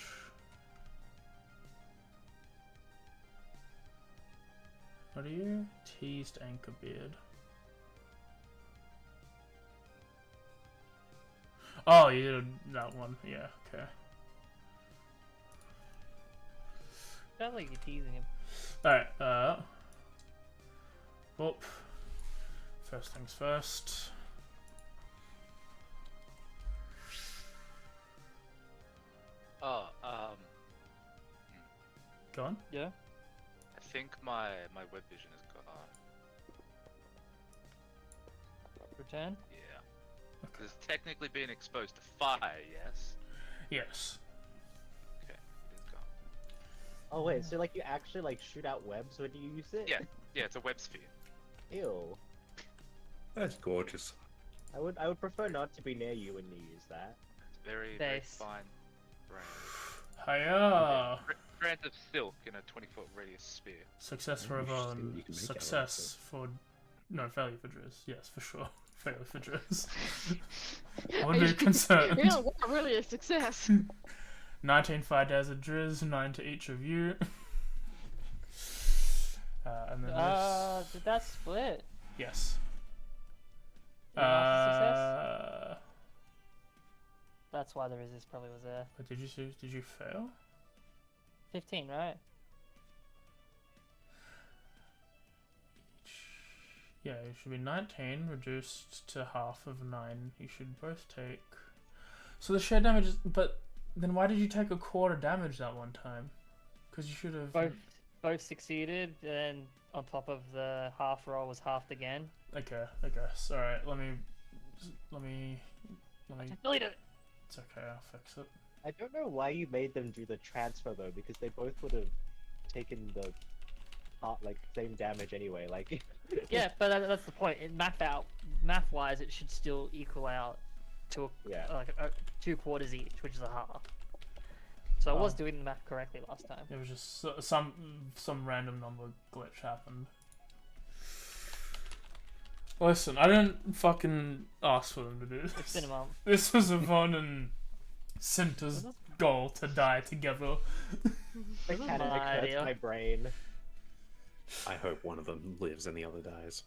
What are you? Teased anchor beard. Oh, you did that one. Yeah, okay. Sounds like you're teasing him. Alright, whoop. First things first. Oh, Go on. Yeah. I think my web vision is gone. Return. Yeah. Because it's technically being exposed to fire, yes? Yes. Okay, it is gone. Oh wait, so like you actually like shoot out webs when you use it? Yeah, it's a web sphere. Ew. That's gorgeous. I would prefer not to be near you when you use that. It's very Nice. fine brand. Hiya! Strands of silk in a 20-foot radius sphere. Success for Oh, interesting. Yvonne. You can make it out of Success for. No, failure for Driz. Yes, for sure. Failure for Driz. I would be concerned. Yeah, wow, really a success. 19 fire days of Driz, 9 to each of you. And then this. Did that split? Yes. You lost a success? That's why the resist probably was there. But did you fail? 15, right? Yeah, it should be 19 reduced to half of 9. You should both take. So the share damage is. But then why did you take a quarter damage that one time? Because you should have. Both succeeded, and on top of the half roll was halved again. Okay, I guess. Alright, let me. Delete it! It's okay, I'll fix it. I don't know why you made them do the transfer though, because they both would have taken the same damage anyway. Like. Yeah, but that's the point. In math-wise, it should still equal out to Yeah. 2 quarters each, which is a half. So I was doing the math correctly last time. It was just some random number glitch happened. Listen, I didn't fucking ask for them to do It's this. been a month. This was Yvonne and Cinta's goal to die together. Mechanic My hurts idea. my brain. I hope one of them lives and the other dies.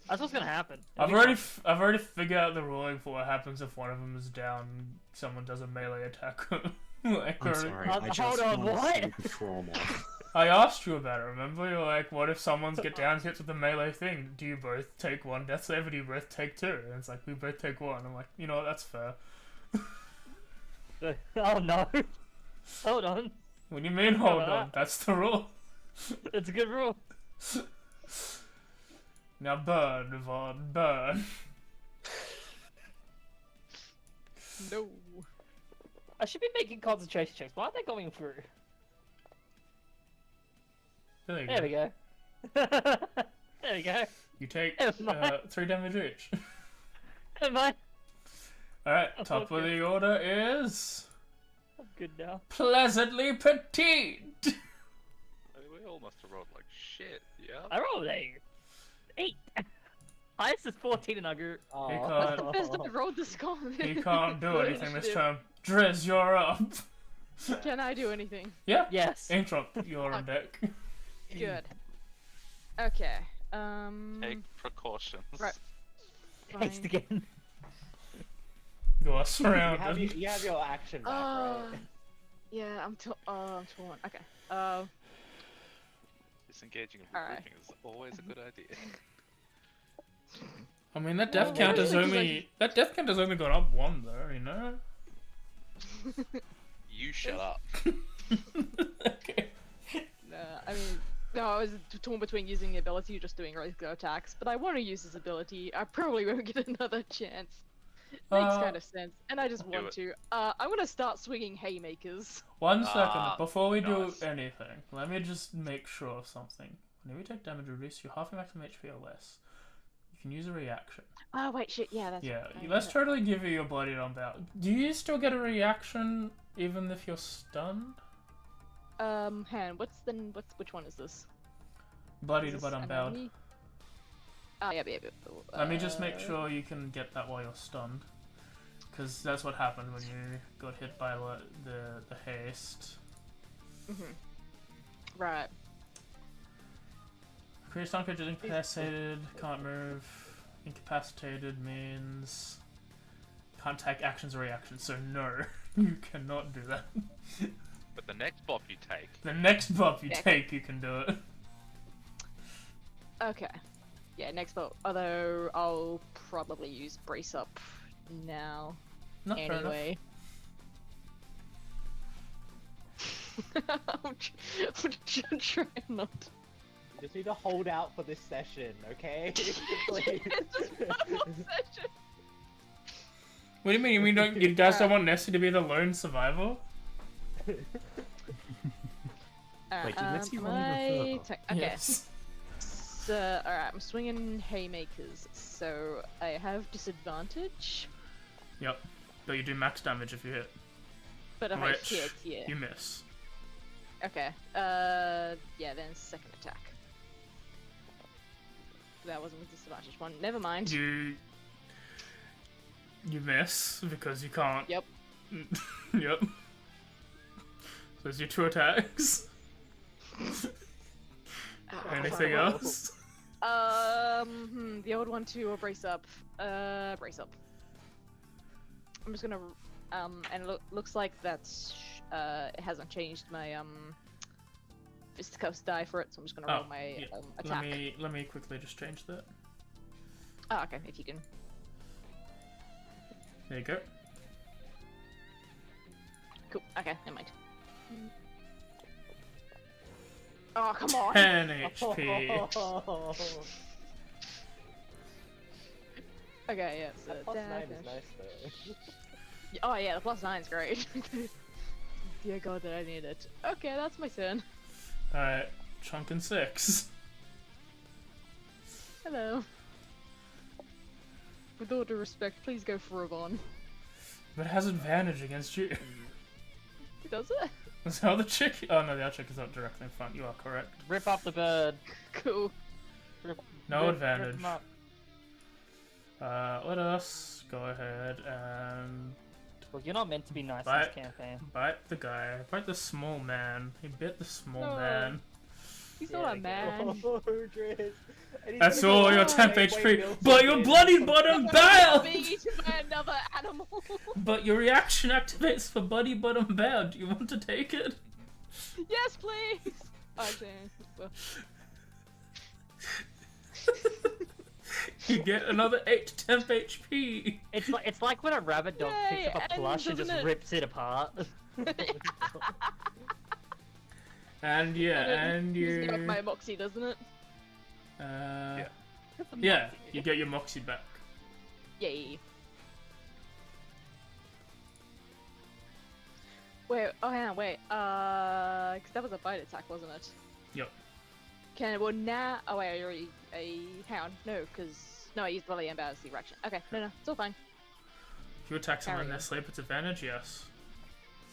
That's what's gonna happen. I've already figured out the ruling for what happens if one of them is down. Someone does a melee attack. Like, I'm sorry, Hold I just on, want what? to see the trauma. I asked you about it. Remember, you're like, what if someone's get down hits with the melee thing? Do you both take one death save, or do you both take two? And it's like we both take one. I'm like, you know what? That's fair. Oh no. Hold on. What do you mean? Hold on. That's the rule. It's a good rule. Now burn, Yvonne, burn. No. I should be making concentration checks. Why are they going through? There you There we go. There we go. You take Never mind. 3 damage each. Never mind. Alright, I'm top of okay. the order is I'm good now. Pleasantly Petite. We all must have rolled like shit, yeah? I rolled a 8. Highest is 14 and I grew. He That's the can't, first time I rolled this con. he can't do anything this Initiative. turn. Driz, you're up. Can I do anything? Yeah? Yes. Inkdrop, you're on deck. Good. Okay. Take precautions. Right. Haste fine. again. You are You have, surrounded. you have your action back, right? Yeah, I'm torn. Okay. Disengaging and Alright. regrouping is always a good idea. I mean, that death Well, count has honestly, 'cause only that death count has only gone up 1 though, you know. You shut up. Okay. I mean, no, I was torn between using the ability or just doing regular attacks, but I want to use this ability. I probably won't get another chance. Makes kind of sense, and I just Do want it. to. I'm gonna start swinging haymakers. 1 second Ah, before we do nice. anything. Let me just make sure of something. Whenever you take damage, reduce your half your maximum HP or less. You can use a reaction. Oh wait, shit. Yeah, that's. Yeah, right. let's totally give you your bloodied unbound. Do you still get a reaction even if you're stunned? Han, which one is this? Bloodied Is but this unbound. enemy? Oh yeah. Let me just make sure you can get that while you're stunned. Because that's what happened when you got hit by the haste. Right. Creature stun creature is incapacitated, can't move. Incapacitated means can't take actions or reactions, so no, you cannot do that. But the next bop you take, The next buff you Yeah. take, you can do it. Okay. Yeah, next vote. Although I'll probably use brace up now. No, fair enough. Anyway. I'm trying not. You just need to hold out for this session, okay? Please. Just one more session. What do you mean? You mean you guys don't want Nessie to be the lone survivor? Wait, did Nessie run even further? Okay. Yes. So, alright, I'm swinging haymakers, so I have disadvantage, Yep. But you do max damage if you hit. but if Which I hit, yeah. you miss. Okay, yeah, then second attack. That wasn't with disadvantage one, never mind. You miss because you can't. Yep. Yep. So there's your 2 attacks. Anything else? The old one too, or brace up. Brace up. I'm just gonna, and it looks like that's, it hasn't changed my, fisticuffs die for it, so I'm just gonna roll my, yeah. attack. Let me quickly just change that. Oh, okay, if you can. There you go. Cool, okay, never mind. Oh, come on! 10 HP. Okay, yeah, so That plus 9 dash. is nice though. Oh yeah, the +9's great. Dear God, that I need it. Okay, that's my turn. Alright, chunk and 6. Hello. With all due respect, please go for Ravon. But it has advantage against you. Does it? That's how the chick. Oh no, the other chick is not directly in front. You are correct. Rip up the bird. Cool. No advantage. Rip 'em up. Let us go ahead and Look, you're not meant to be nice in Bite. this campaign. bite the guy. Bite the small man. He bit the small No. man. He's Yeah, not a I man. Oh, Driz. And he's That's gonna all go your out temp and HP, build but your something. bloody bottom Be bound! eaten by another animal. But your reaction activates for bloody bottom bound. Do you want to take it? Yes, please. Okay. Well, You get another 8 temp HP. It's like when a rabbit dog Yay, picks up a and plush and just doesn't it- rips it apart. And yeah, and Gives me back you. my moxie, doesn't it? Yeah, you get your moxie back. Yay. Wait, oh hang on, wait. Cause that was a bite attack, wasn't it? Yep. Well now, oh wait, I already, hang on, no, no, I used Bloody Ember as the reaction. Okay, no, it's all fine. If you attack someone in Carry their on. sleep, it's advantage, yes.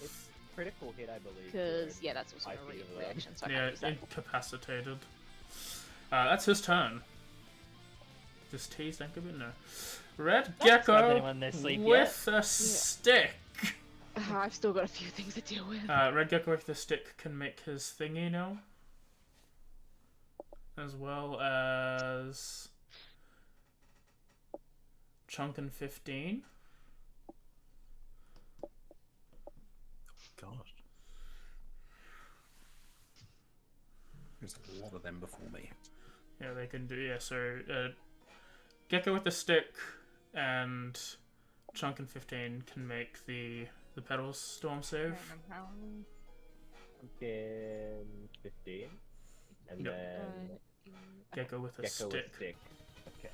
It's critical hit, I believe. Cause, so yeah, that's also I a think of that. reaction, so I Yeah, can't use that. incapacitated. That's his turn. Just tease, think of it, no. Red Don't stab Gecko anyone in their sleep with a stick. I've still got a few things to deal with. Red Gecko with the stick can make his thingy now. As well as Chunkin 15. God. There's a lot of them before me. Yeah, they can do, yeah, so Gecko with the stick and Chunkin 15 can make the Petals Storm save. Pumpkin 15. And Yep. then Gecko with a Gecko stick. with stick. Okay.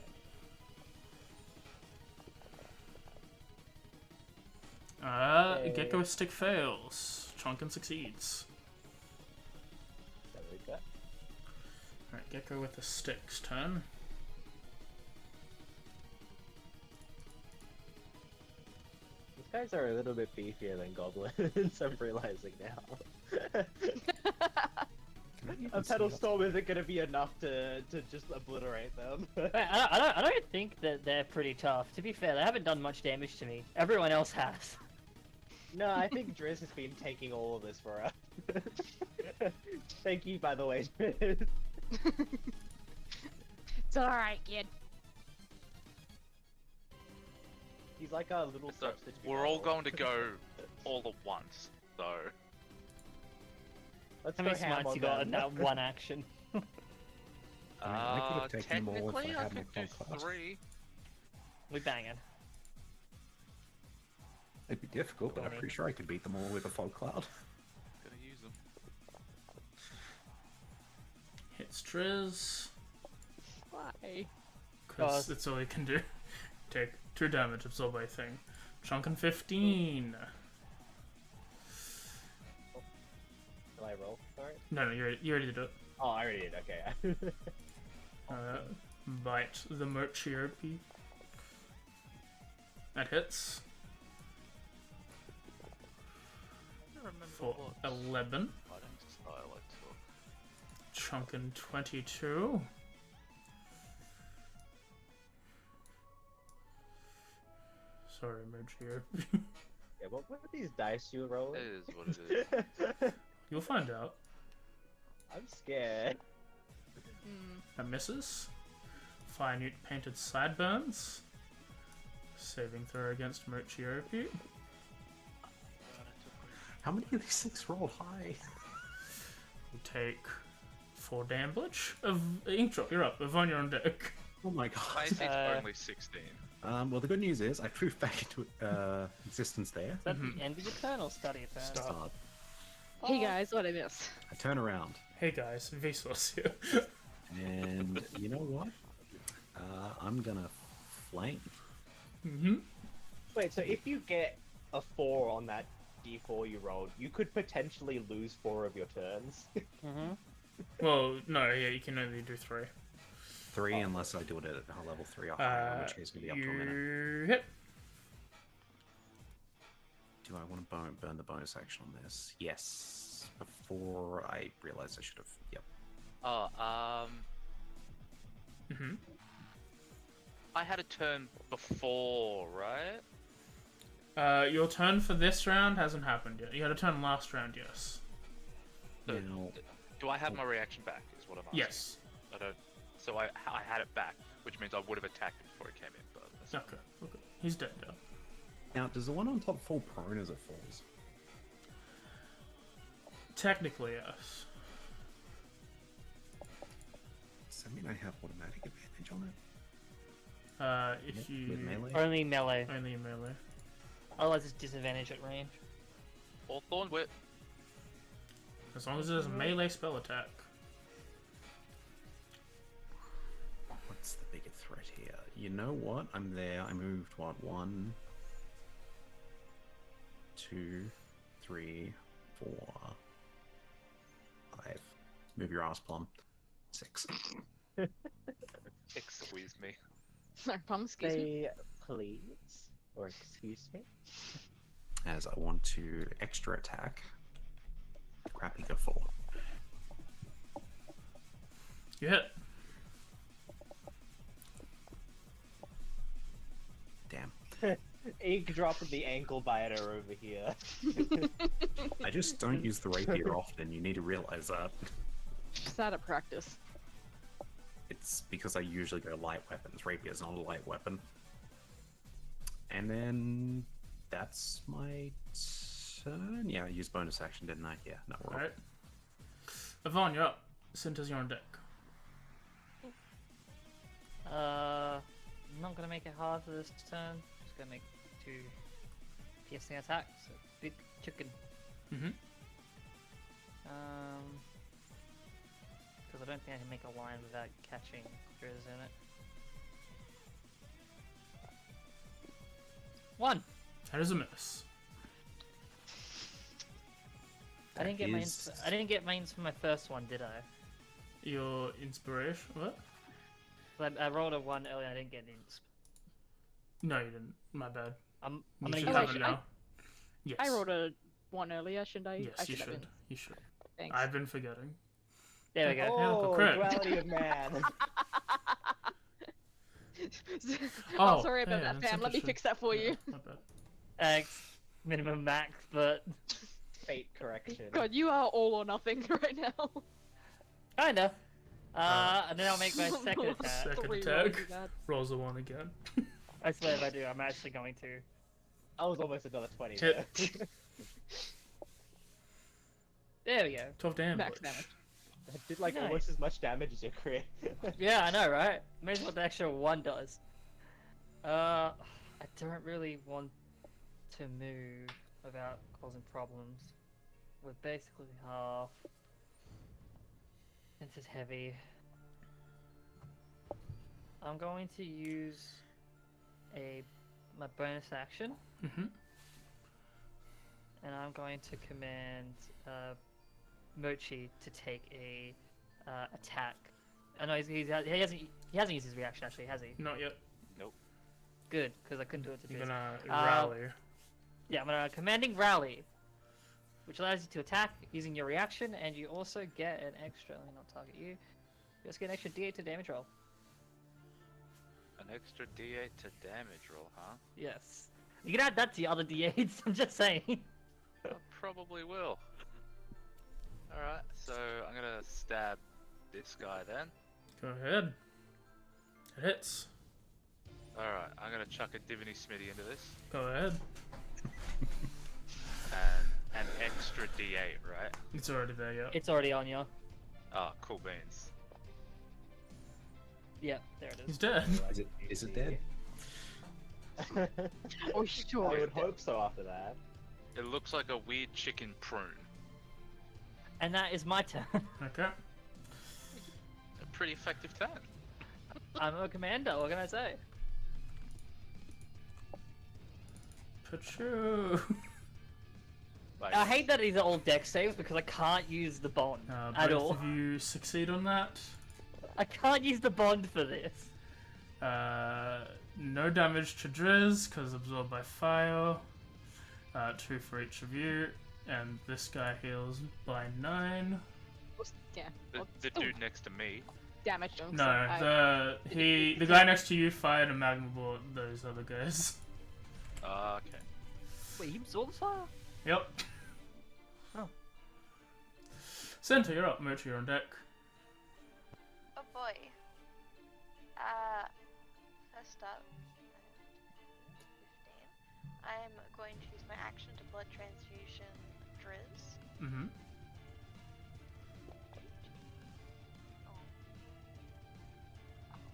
Okay. Gecko with stick fails. Chunkin succeeds. There we go. Alright, Gecko with the stick's turn. These guys are a little bit beefier than goblins, I'm realizing now. A Petal Storm isn't gonna be enough to just obliterate them. Wait, I don't think that they're pretty tough. To be fair, they haven't done much damage to me. Everyone else has. No, I think Driz has been taking all of this for us. Thank you, by the way, Driz. It's alright, kid. He's like a little So substitute. we're all model. going to go all at once. So Let's How go many ham smites on you got in them. that one action? I could have taken them all if I technically I had my could do full class. 3. We banging. It'd be difficult, but I'm pretty sure I could beat them all with a fog cloud. Gonna use them. Hits Triz. Why? Because that's all he can do. Take 2 damage, absorb a thing. Chunkin 15. Shall I roll? Sorry. No, you already did it. Oh, I already did. Okay. Bite the Merchiopi. That hits. I don't remember For what 11. fighting style I took. Chunkin 22. Sorry, Merchiopi. Yeah, what were these dice you were rolling? It is what it is. You'll find out. I'm scared. That misses. Fire Newt painted sideburns. Saving throw against Merchiopi. How many of these things roll high? You take 4 damage. Inkdrop, you're up. Yvonne, you're on deck. Oh my My god. AC's only 16. Well, the good news is I proved back into existence there. Is that the end of your turn or start of your turn? Start. Start. Hey guys, what I miss? I turn around, Hey guys, Vsauce here. and you know what? I'm gonna flank. Wait, so if you get a 4 on that d4 you rolled, you could potentially lose 4 of your turns. Well, no, yeah, you can only do 3. 3 unless I do it at a level 3 or higher, in which case it's gonna be up to a minute. You hit. Do I want to burn the bonus action on this? Yes. Before I realized I should have. Yep. Oh, Mm-hmm. I had a turn before, right? Your turn for this round hasn't happened yet. You had a turn last round, yes. So, Now, Do I have my reaction back? Is what I'm asking. Yes. I don't. So I had it back, which means I would have attacked it before it came in. But that's Okay. Okay. He's dead now. Now, does the one on top fall prone as it falls? Technically, yes. Does that mean I have automatic advantage on it? If With you melee? Only melee. only melee. Otherwise, it's disadvantage at range. Or Thorn Whip. As long as there's a melee spell attack. What's the bigger threat here? You know what? I'm there. I moved, what, 1, 2, 3, 4, 5. Move your ass, Plum. 6. Excuse me. Sorry, Plum, excuse me. Say please or excuse me. As I want to extra attack. Crappy go 4. You hit. Damn. Inkdrop the ankle biter over here. I just don't use the rapier often. You need to realize that. Just out of practice. It's because I usually go light weapons. Rapier's not a light weapon. And then that's my turn. Yeah, I used bonus action, didn't I? Yeah, no, we're Alright. Yvonne, you're up. Center's on deck. I'm not gonna make it hard for this turn. Just gonna make 2 piercing attacks. So big chicken. Mm-hmm. Because I don't think I can make a line without catching critters in it. 1. That is a miss. I didn't get is- I didn't get mains for my first one, did I? Your inspiration. What? But I rolled a 1 earlier. I didn't get insp. No, you didn't. My bad. I'm You gonna should use have Oh, it wait, now. Yes. I rolled a 1 earlier, shouldn't I? Yes, I you should have should. been. You should. Thanks. I've been forgetting. There we go. Oh, crit. duality of man. Oh, sorry about yeah, that, that's fam. Let me interesting. fix that for you. My bad. Thanks. Minimum max, but Fate correction. God, you are all or nothing right now. kinda. And then I'll make my second attack. Second Three attack. rolls of that. Rolls a 1 again. I swear if I do, I'm actually going to. I was almost another 20 Hit. there. There we go. 12 damage. Max damage. That did like Nice. almost as much damage as your crit. Yeah, I know, right? Imagine what the extra 1 does. I don't really want to move without causing problems. We're basically half. This is heavy. I'm going to use my bonus action, Mm-hmm. and I'm going to command Mochi to take a attack. I know he hasn't used his reaction actually, has he? Not yet. Good, because I couldn't do it to You're this. gonna rally. Yeah, I'm gonna commanding rally, which allows you to attack using your reaction, and you also get an extra. Let me not target you. You just get an extra D8 to damage roll. An extra D8 to damage roll, huh? Yes. You can add that to your other D8s. I'm just saying. I probably will. Alright, so I'm gonna stab this guy then. Go ahead. It hits. Alright, I'm gonna chuck a Divinity Smithy into this. Go ahead. And an extra D8, right? It's already there, yeah. It's already on you. Ah, cool beans. Yeah, there it He's is. dead. Is it dead? Oh, I sure. would hope so after that. It looks like a weird chicken prune. And that is my turn. Okay. A pretty effective turn. I'm a commander. What can I say? Pachoo. Like, I hate that these are all deck saves because I can't use the bond at Both all. of you succeed on that. I can't use the bond for this. No damage to Driz, because absorbed by fire. 2 for each of you. And this guy heals by 9. Yeah. the, well, the still dude next to me. damaged him. No, so I- the guy next to you fired a magma bullet at those other guys. Ah, okay. Wait, he absorbs fire? Yep. Oh. Center, you're up. Mercer, you're on deck. Oh boy. First up, 15. I am going to use my action to blood transfusion Drizz. Mm-hmm.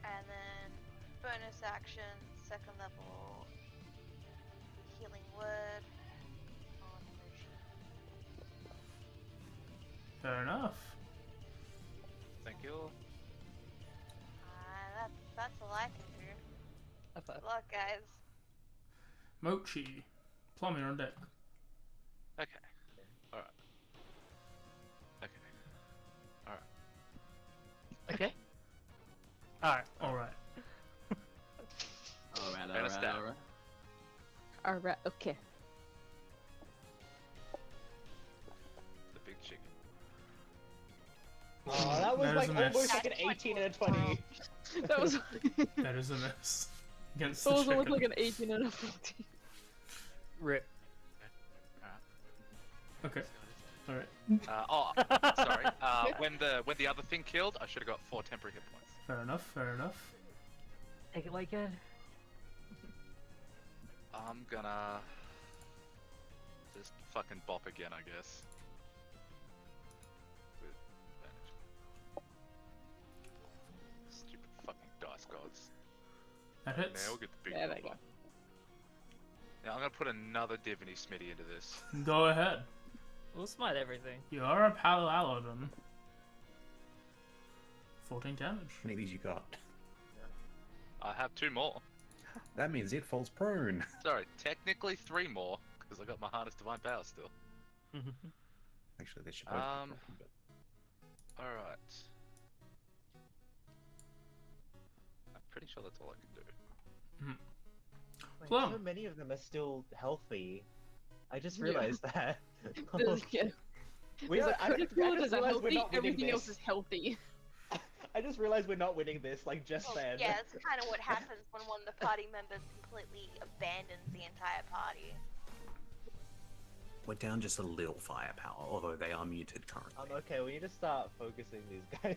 And then bonus action, second level healing word on Mochi. Fair enough. Thank you. That's all I can do. Good luck, guys. Mochi. Plum, you're on deck. Okay. Alright. Okay. Alright. Okay. Alright. Alright. Alright. Alright, okay. The big chicken. Oh, that was That is like a miss. almost like an 18 and a 20. That was That is a miss. Against that the was almost chicken. like an 18 and a 14. Rip. Okay. Alright. Sorry. When the other thing killed, I should have got 4 temporary hit points. Fair enough, fair enough. Take it like it. I'm gonna just fucking bop again, I guess. With advantage. Stupid fucking dice gods. That Now hits. we'll get the big There they number. Now I'm gonna put another Divinity Smitty into this. Go ahead. We'll smite everything. You are a Paladin. 14 damage. How many of these you got? I have 2 more. That means it falls prone. Sorry, technically 3 more, because I got my Harness Divine Power still. Actually, they should both be prone, but... Alright. I'm pretty sure that's all I can do. Like, Plum. so many of them are still healthy. I just Yeah. realized that. Yeah. We There's are, a I just critical is a realized we're healthy, not winning everything else this. is healthy. I just realized we're not winning this, like, just Well, then. yeah, that's kind of what happens when one of the party members completely abandons the entire party. We're down just a little firepower, although they are muted currently. Okay, we need to start focusing these guys.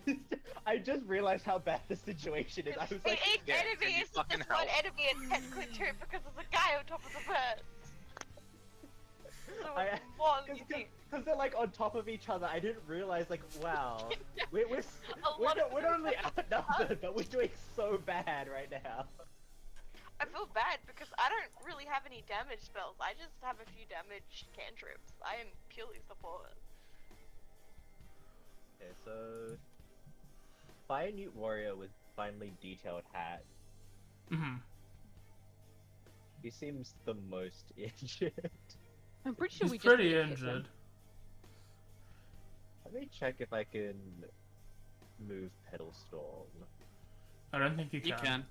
I just realized how bad the situation is. I was like, Each yeah, enemy can you is fucking just one help? enemy and technically 2 because there's a guy on top of the bird. So it's one, you think. because they're like on top of each other. I didn't realize, like, wow, we're lot of not only outnumbered, but we're doing so bad right now. I feel bad because I don't really have any damage spells. I just have a few damage cantrips. I am purely support. Okay, so Fire Newt Warrior with finely detailed hat. Mm-hmm. He seems the most injured. I'm pretty sure He's we just pretty hit them. injured. Let me check if I can move Pedal Storm. I don't think you can. You can.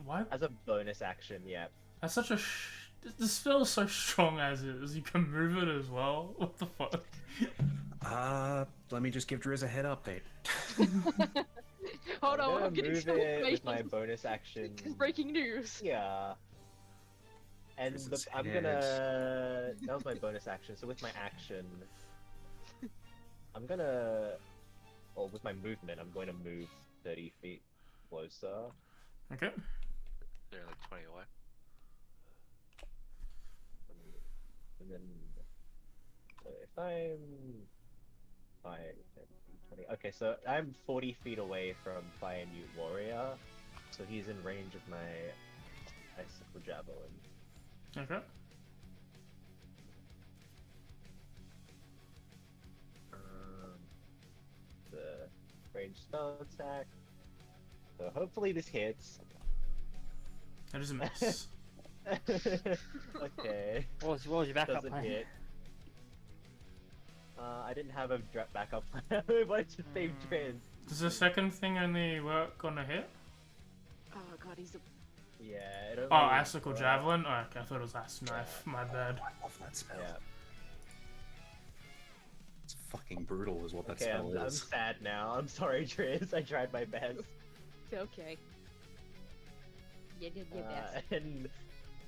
Why? As a bonus action, yeah. That's such a. This spell is so strong as is. You can move it as well. What the fuck? Let me just give Driz a head update. Hold on, gonna I'm getting move some it with my information. bonus action. This is breaking news. Yeah. And Drizz's I'm head. gonna. That was my bonus action. So with my action, I'm gonna. Or with my movement, I'm going to move 30 feet closer. Okay. They're like 20 away. And then. If I'm. 5, 10, 20. Okay, so I'm 40 feet away from Fire Newt Warrior. So he's in range of my Icicle Javelin. Okay. The range spell attack. So hopefully this hits. That is a miss. Okay. What was your backup Doesn't plan? hit. I didn't have a backup plan. I wanted to save Trans. Does the second thing only work on a hit? Oh god, he's a. Yeah. It only Oh, Icicle works. Javelin? Oh, okay, I thought it was Ice Knife. My bad. I love that spell. Yeah. It's fucking brutal, is what that Okay, spell I'm is. sad now. I'm sorry, Triz. I tried my best. It's okay. You did your best. And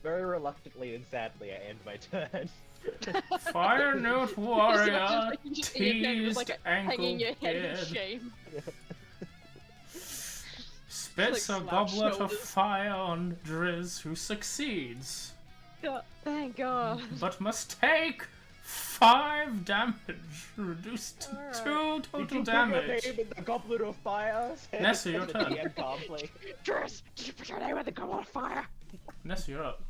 Very reluctantly and sadly, I end my turn. Fire Note Just Warrior, imagine you just see your head with, teased hanging ankle your head in beard, shame. spits a slouched goblet of shoulders. fire on Driz, who succeeds, God, thank God. but must take 5 damage, reduced to Alright. 2 Did you total put your damage. name in the Goblet of Fire? Nessie, your The turn. DM calmly. Driz, did you put your name in the goblet of fire? Ness, you're up.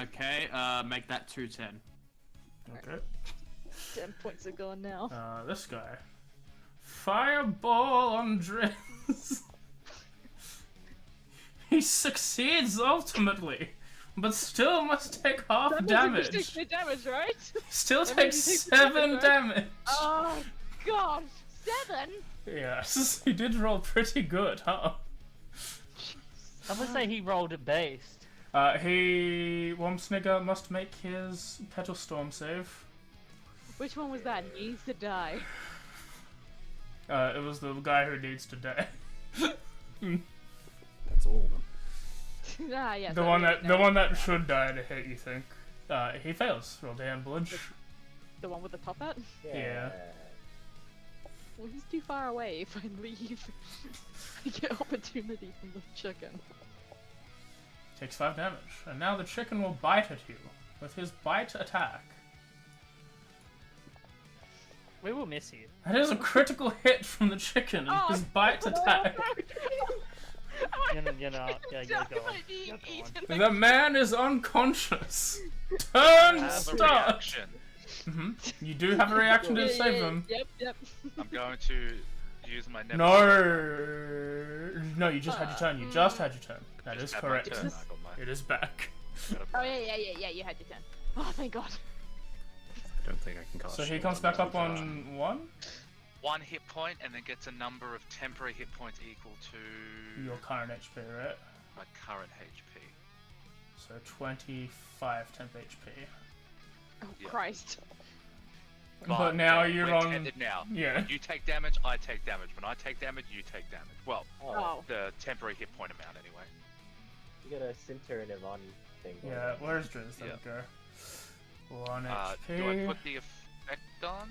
Okay, make that 210. Okay. 10 points are gone now. This guy. Fireball on Driz. He succeeds ultimately, but still must take half That damage. means he takes no damage, right? Still that takes means he takes 7 damage, damage. Oh, God. 7? Yes, he did roll pretty good, huh? I would say he rolled it based. Wormsnigger must make his Petal Storm save. Which one was that? He needs to die. It was the guy who needs to die. That's all of them. Yeah. The one that should die to hit, you think. He fails. Roll damage. The one with the top hat? Yeah. Well, he's too far away if I leave. I get opportunity from the chicken. Takes 5 damage. And now the chicken will bite at you with his bite attack. We will miss you. That is a critical hit from the chicken and his bite attack. Yeah, you're gone. You're gone. The man is unconscious. Turn I have a start. reaction. You do have a reaction to save him. Yep. I'm going to use my never. No, you just had your turn. You just had your turn. That is Just had my correct. turn, I got my- It is back. Oh, yeah, you had your turn. Oh, thank God. I don't think I can cast. So he Shield comes on back that. up on 1. 1 hit point and then gets a number of temporary hit points equal to Your current HP, right? my current HP. So 25 temp HP. Oh, Yeah. Christ. But now you're we're on. tempted now. Yeah. When you take damage, I take damage. When I take damage, you take damage. Well, Oh. the temporary hit point amount anyway. You got a Cinter and Yvonne thing. going Yeah, on. where's Driz? There we go. 1 Do HP. I put the effect on?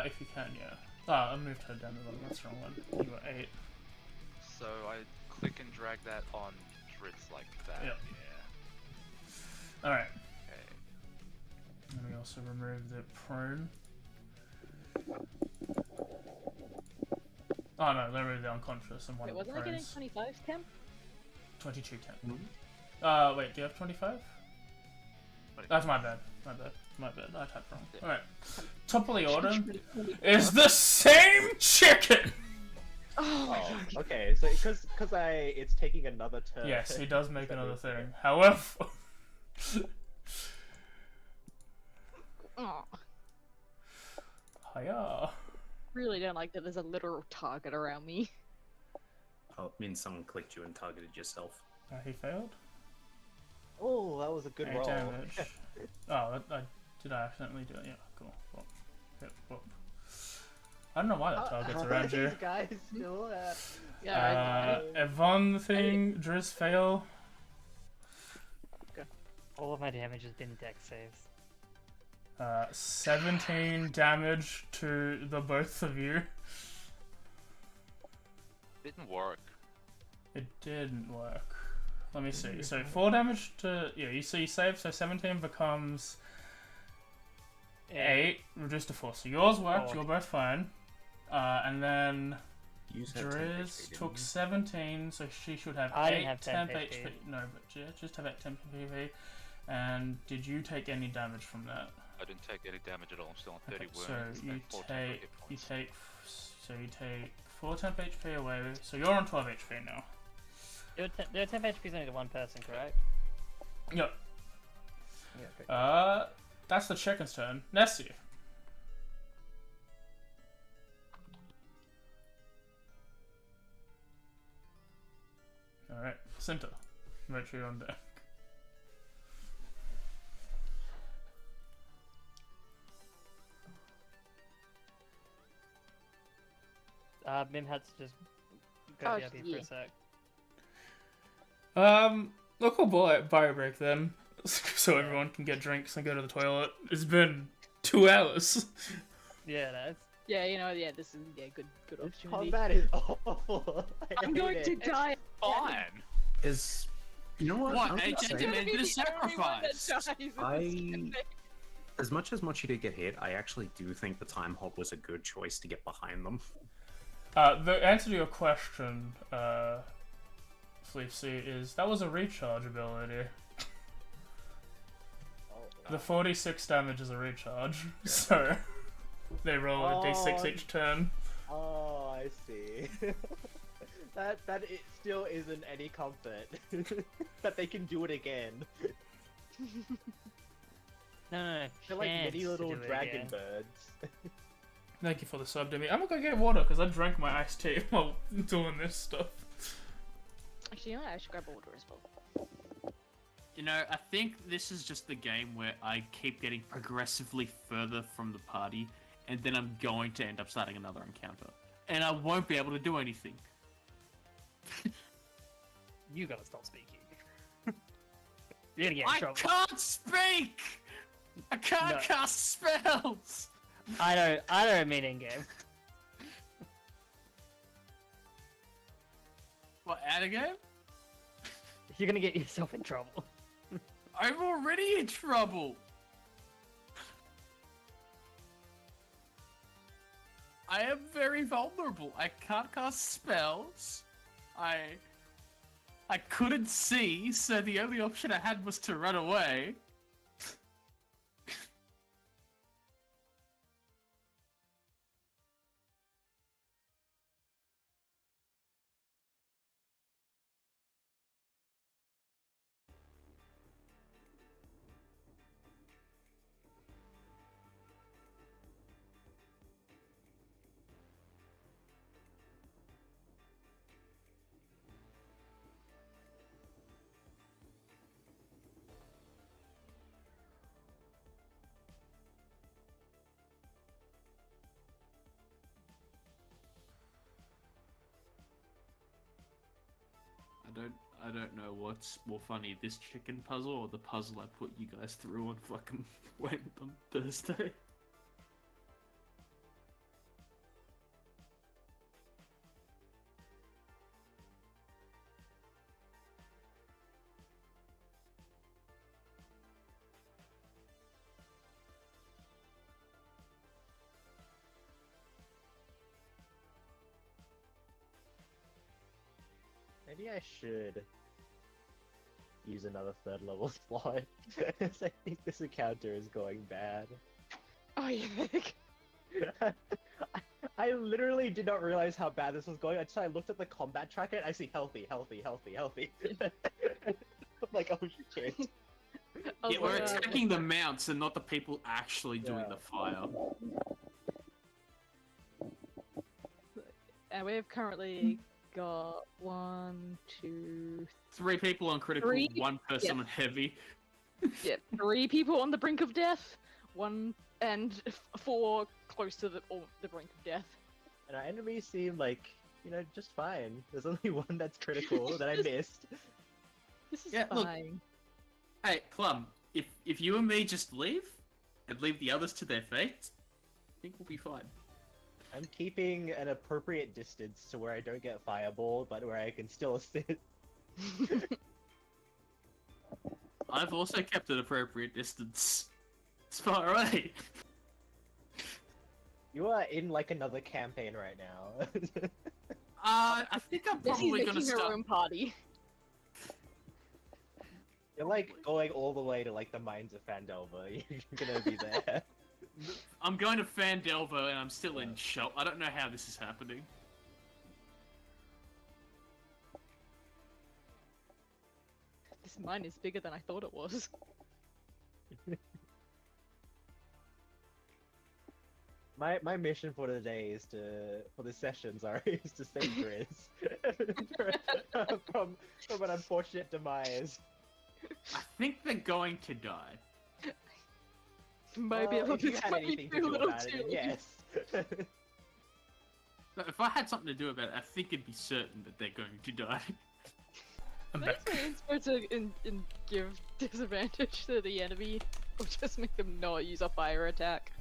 If you can, yeah. Oh, I moved her down to the that's the wrong one. You were 8. So I click and drag that on Dritz like that. Yep. Yeah. Alright. Okay. And we also remove the prone. Oh no, they removed the unconscious and one Wait, of the wasn't I getting prones. 25 temp? 22 temp. Mhm. Wait, do you have 25? That's my bad. My bad. I typed wrong. Alright. Top of the order is the same chicken! Oh, okay. So because it's taking another turn. Yes, he does make another thing. However... Oh, Hiya. really don't like that there's a literal target around me. Oh, it means someone clicked you and targeted yourself. He failed? Oh, that was a good 8 roll. damage. Did I accidentally do it? Yeah, cool. Well, yep, well. I don't know why that target's around you. These guys still. Yeah, Yvonne thing, Driz fail. All of my damage has been deck saves. 17 damage to the both of you. Didn't work. It didn't work. Let me see. So 4 damage to you save, so 17 becomes 8, reduced to 4. So yours worked, you're both fine. And then You said 10 Driz HP, didn't took you? 17, so she should have I 8 didn't have 10 temp HP. HP. No, but yeah, just have 8 temp HP. And did you take any damage from that? I didn't take any damage at all. I'm still on 30 Okay, wounds. so and 4 temporary hit points. you take 4 temp HP away. So you're on 12 HP now. Their temp HP is only to one person, correct? Yep. Yeah, okay. That's the chicken's turn. Nessie. Alright, Cinta. Make sure you're on deck. Mim had to just go Oh, BRB for yeah. a sec. Look, we'll buy a break then, so everyone can get drinks and go to the toilet. It's been 2 hours. Yeah, that's. Yeah, this is good This opportunity. combat is awful. I'm going to die. Fine. Is you know what? What? I'm A gonna say- gentleman did a sacrifice. As much as Mochi did get hit, I actually do think the time halt was a good choice to get behind them. The answer to your question, Sleep C, is that was a recharge ability. The 46 damage is a recharge, so they roll a d6 each turn. Oh, I see. that it still isn't any comfort that they can do it again. No, They're like chance mini to little do it dragon again. birds. Thank you for the sub, Demi. I'm gonna go get water because I drank my iced tea while doing this stuff. Actually, I should grab water as well. You know, I think this is just the game where I keep getting progressively further from the party, and then I'm going to end up starting another encounter. And I won't be able to do anything. You gotta stop speaking. You're gonna get in I trouble. can't speak! I can't No. cast spells! I don't mean in game. What, out of game? You're gonna get yourself in trouble. I'm already in trouble! I am very vulnerable. I can't cast spells. I couldn't see, so the only option I had was to run away. I don't know what's more funny, this chicken puzzle or the puzzle I put you guys through on fucking on Thursday. Maybe I should use another third level slot. I think this encounter is going bad. Oh yeah. I literally did not realize how bad this was going until I looked at the combat tracker and I see healthy. I'm like, oh shit. Oh, Yeah, we're wow. attacking the mounts and not the people actually doing Yeah. the fire. And we've currently got 1, 2, 3 people on critical, 3? 1 person Yeah. on heavy. yeah, 3 people on the brink of death, 1 and 4 close to the brink of death. And our enemies seem like, just fine. There's only one that's critical that I missed. This is Yeah, look. fine. Hey, Plum, if you and me just leave, and leave the others to their fate, I think we'll be fine. I'm keeping an appropriate distance to where I don't get fireball, but where I can still sit. I've also kept an appropriate distance. It's far away. You are in like another campaign right now. I think I'm Yes, he's probably gonna making her start. own party. You're like going all the way to like the mines of Fandelver. You're gonna be there. I'm going to Fandelver and I'm still in Chult. I don't know how this is happening. This mine is bigger than I thought it was. My mission for today is for this session, sorry, is to save Grizz from an unfortunate demise. I think they're going to die. Maybe Well, if you had might be anything to too do little about it, too then late. yes. But if I had something to do about it, I think it'd be certain that they're going to die. I'm Makes back. me inspire to give disadvantage to the enemy, or just make them not use a fire attack.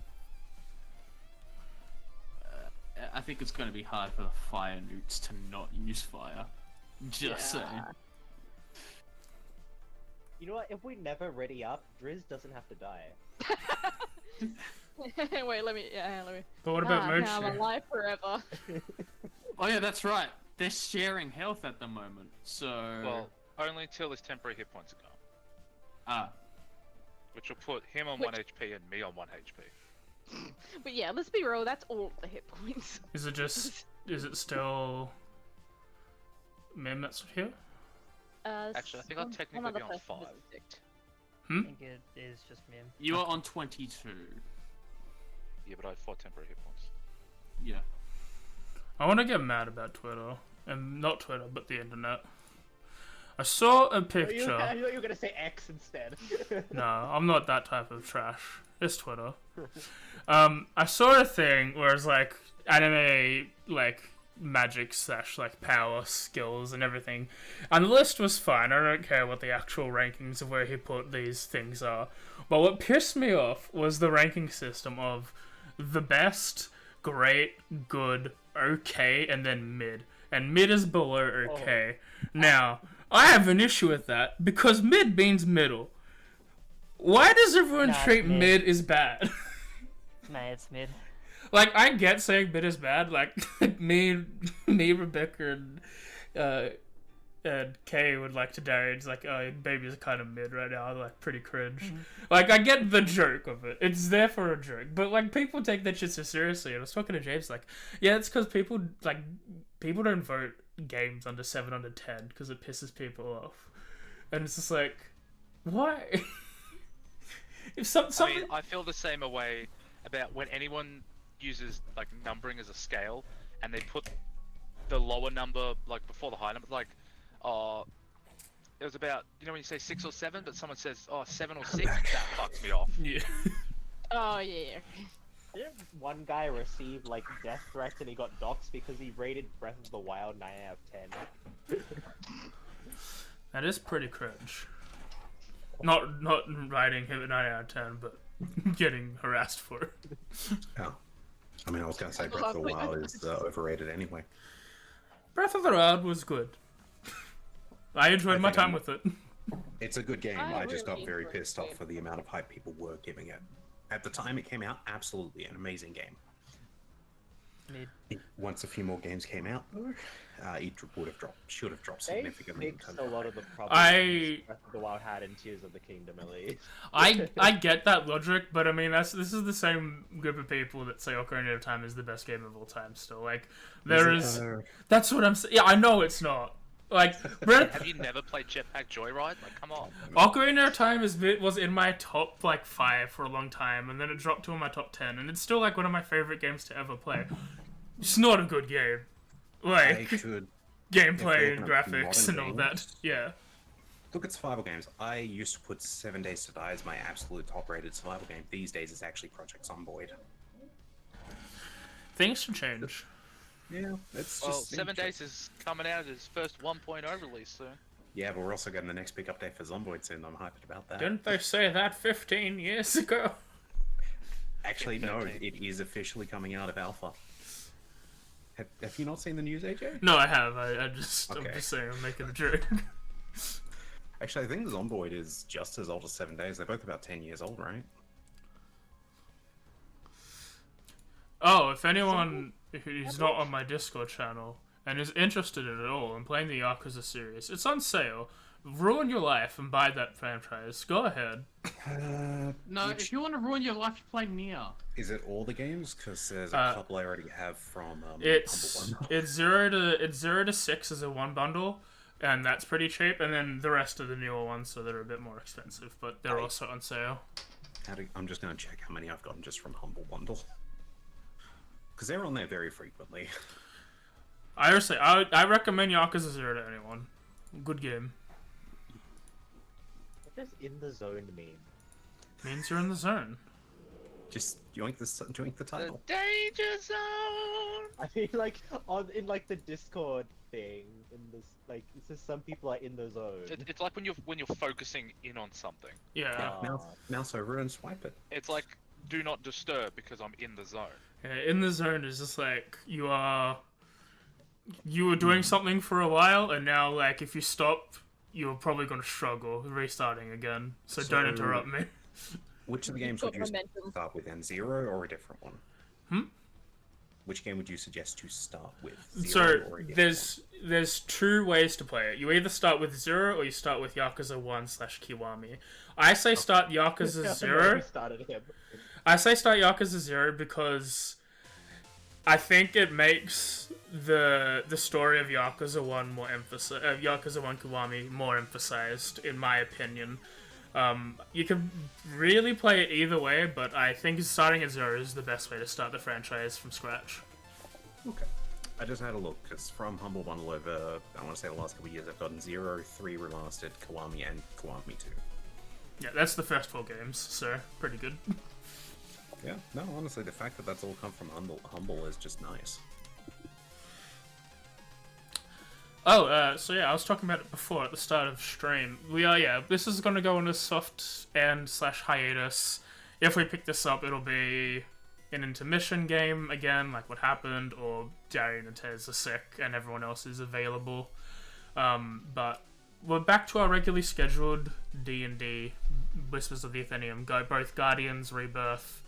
I think it's going to be hard for the fire newts to not use fire. Just saying. You know what? If we never ready up, Driz doesn't have to die. Wait, let me. But what about Now I'm Mercer? alive forever. Oh yeah, that's right. They're sharing health at the moment, so... Well, only until his temporary hit points are gone. Ah, Which will put him on 1 HP and me on 1 HP. But yeah, let's be real. That's all the hit points. Is it still Mim that's here? Actually, I think I'll technically be on 5. I think it is just Mim. you are on 22. Yeah, but I have 4 temporary hit points. Yeah. I want to get mad about Twitter, and not Twitter, but the internet. I saw a picture. I thought you were gonna say X instead. No, I'm not that type of trash. It's Twitter. I saw a thing where it's like anime, like magic / like power skills and everything, and the list was fine. I don't care what the actual rankings of where he put these things are, but what pissed me off was the ranking system of the best, great, good, okay, and then mid. And mid is below okay. Now, I have an issue with that because mid means middle. Why does everyone Nah, it's treat mid. mid as bad? Nah, it's mid. Like, I get saying mid is bad. Like, me, Rebecca, and Kay would like to die. It's like, oh, baby's kind of mid right now. Like, pretty cringe. Like, I get the joke of it. It's there for a joke. But, like, people take that shit so seriously. And I was talking to James, like, yeah, it's because people don't vote games under 7 under 10 because it pisses people off. And it's just like, why? If I something... mean, I feel the same way about when anyone uses like numbering as a scale and they put the lower number like before the high number, like it was about, you know, when you say 6 or 7 but someone says 7 or 6, that fucks me off. Yeah. Oh yeah. Didn't one guy receive like death threats and he got doxxed because he rated Breath of the Wild 9 out of 10? That is pretty cringe. Not writing him a 9 out of 10, but getting harassed for it. Oh. I mean, I was going to say Breath of the Wild is overrated anyway. Breath of the Wild was good. I enjoyed my think time with it. It's a good game. I I just got really very enjoyed pissed it. off for the amount of hype people were giving it. At the time it came out, absolutely an amazing game. Mid. Once a few more games came out, though, it should have dropped They significantly. fixed a because- lot of the problems I Breath of the Wild had in Tears of the Kingdom, at least. I get that logic, but I mean this is the same group of people that say Ocarina of Time is the best game of all time. Still, like that's what I'm saying. Yeah, I know it's not. Like Have you never played Jetpack Joyride? Like, come on. Ocarina of Time was in my top like 5 for a long time, and then it dropped to my top 10, and it's still like one of my favorite games to ever play. It's not a good game, I like could gameplay and If you're looking at graphics and all modern that. games. Yeah, look at survival games. I used to put 7 Days to Die as my absolute top-rated survival game. These days, it's actually Project Zomboid. things should change. Yeah, it's Well, just 7 Days is coming out as first 1.0 release soon. Yeah, but we're also getting the next big update for Zomboid soon. I'm hyped about that. Didn't they say that 15 years ago? Actually, no, 13. it is officially coming out of alpha. Have you not seen the news, AJ? No, I have. I'm Okay. just saying. I'm making a joke. Actually, I think Zomboid is just as old as 7 Days. They're both about 10 years old, right? Oh, if anyone who's not on my Discord channel and is interested in it all in playing the Yakuza series, it's on sale. Ruin your life and buy that franchise. Go ahead. No, if you want to ruin your life, you play Nier. Is it all the games? Because there's a couple I already have from It's Humble Bundle. it's 0 to 6 as a one bundle, and that's pretty cheap. And then the rest of the newer ones, so they're a bit more expensive, but they're also on sale. I'm just going to check how many I've gotten just from Humble Bundle. Because they're on there very frequently. I recommend Yakuza 0 to anyone. Good game. What does in the zone mean? Means you're in the zone. Just join the title. Danger zone. I mean, like in like the Discord thing, in this like it says some people are in the zone. It's like when you're focusing in on something. Yeah. Mouse over and swipe it. It's like do not disturb because I'm in the zone. Yeah, in the zone is just like you were doing something for a while, and now like if you stop, you're probably gonna struggle restarting again. So don't interrupt me. Which of the games Got would you momentum. start with then? Zero or a different one? Hmm? Which game would you suggest to start with? So Zero or a different there's two ways to play it. You either start with Zero or you start with Yakuza 1/Kiwami. I say start Yakuza Zero. Started him. I say start Yakuza 0 because I think it makes the story of Yakuza 1 more Yakuza 1 Kiwami more emphasized, in my opinion. You can really play it either way, but I think starting at 0 is the best way to start the franchise from scratch. Okay. I just had a look, because from Humble Bundle over, I want to say the last couple of years, I've gotten 0, 3 Remastered, Kiwami, and Kiwami 2. Yeah, that's the first 4 games, so pretty good. Yeah, no, honestly, the fact that that's all come from Humble is just nice. Oh, so yeah, I was talking about it before at the start of stream. This is gonna go on a soft end / hiatus. If we pick this up, it'll be an intermission game again, like what happened, or Darian and Tez are sick and everyone else is available. But we're back to our regularly scheduled D&D, Whispers of the Athenium, both Guardians, Rebirth,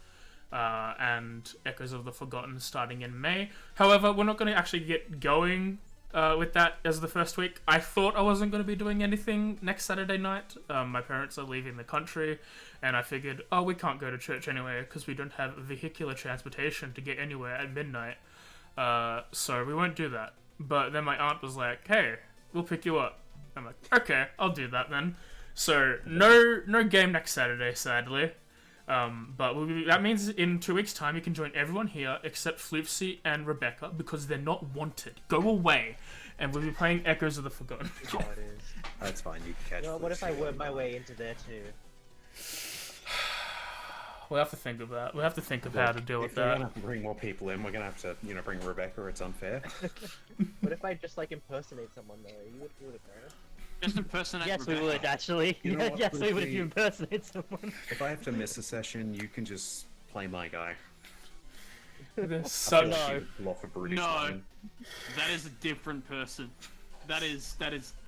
and Echoes of the Forgotten starting in May. However, we're not going to actually get going with that as the first week. I thought I wasn't going to be doing anything next Saturday night. My parents are leaving the country, and I figured, we can't go to church anyway because we don't have vehicular transportation to get anywhere at midnight. So we won't do that. But then my aunt was like, hey, we'll pick you up. I'm like, okay, I'll do that then. So no game next Saturday, sadly. But that means in 2 weeks' time you can join everyone here except Floopsy and Rebecca because they're not wanted. Go away, and we'll be playing Echoes of the Forgotten. Oh, it is. That's fine, you can catch Well, what if I Flipsy work on my the- way into there too? We'll have to think of that. We'll have to think of how to deal with If we're that. gonna have to bring more people in, we're gonna have to, bring Rebecca. It's unfair. What if I just like impersonate someone though? You wouldn't know. Just impersonate Yes, we Rebecca. would actually. You know what, Yes, we would if Lucy? you impersonate someone. If I have to miss a session, you can just play my guy. There's I such feel like No. you would pull off a British No. line. That is a different person. That is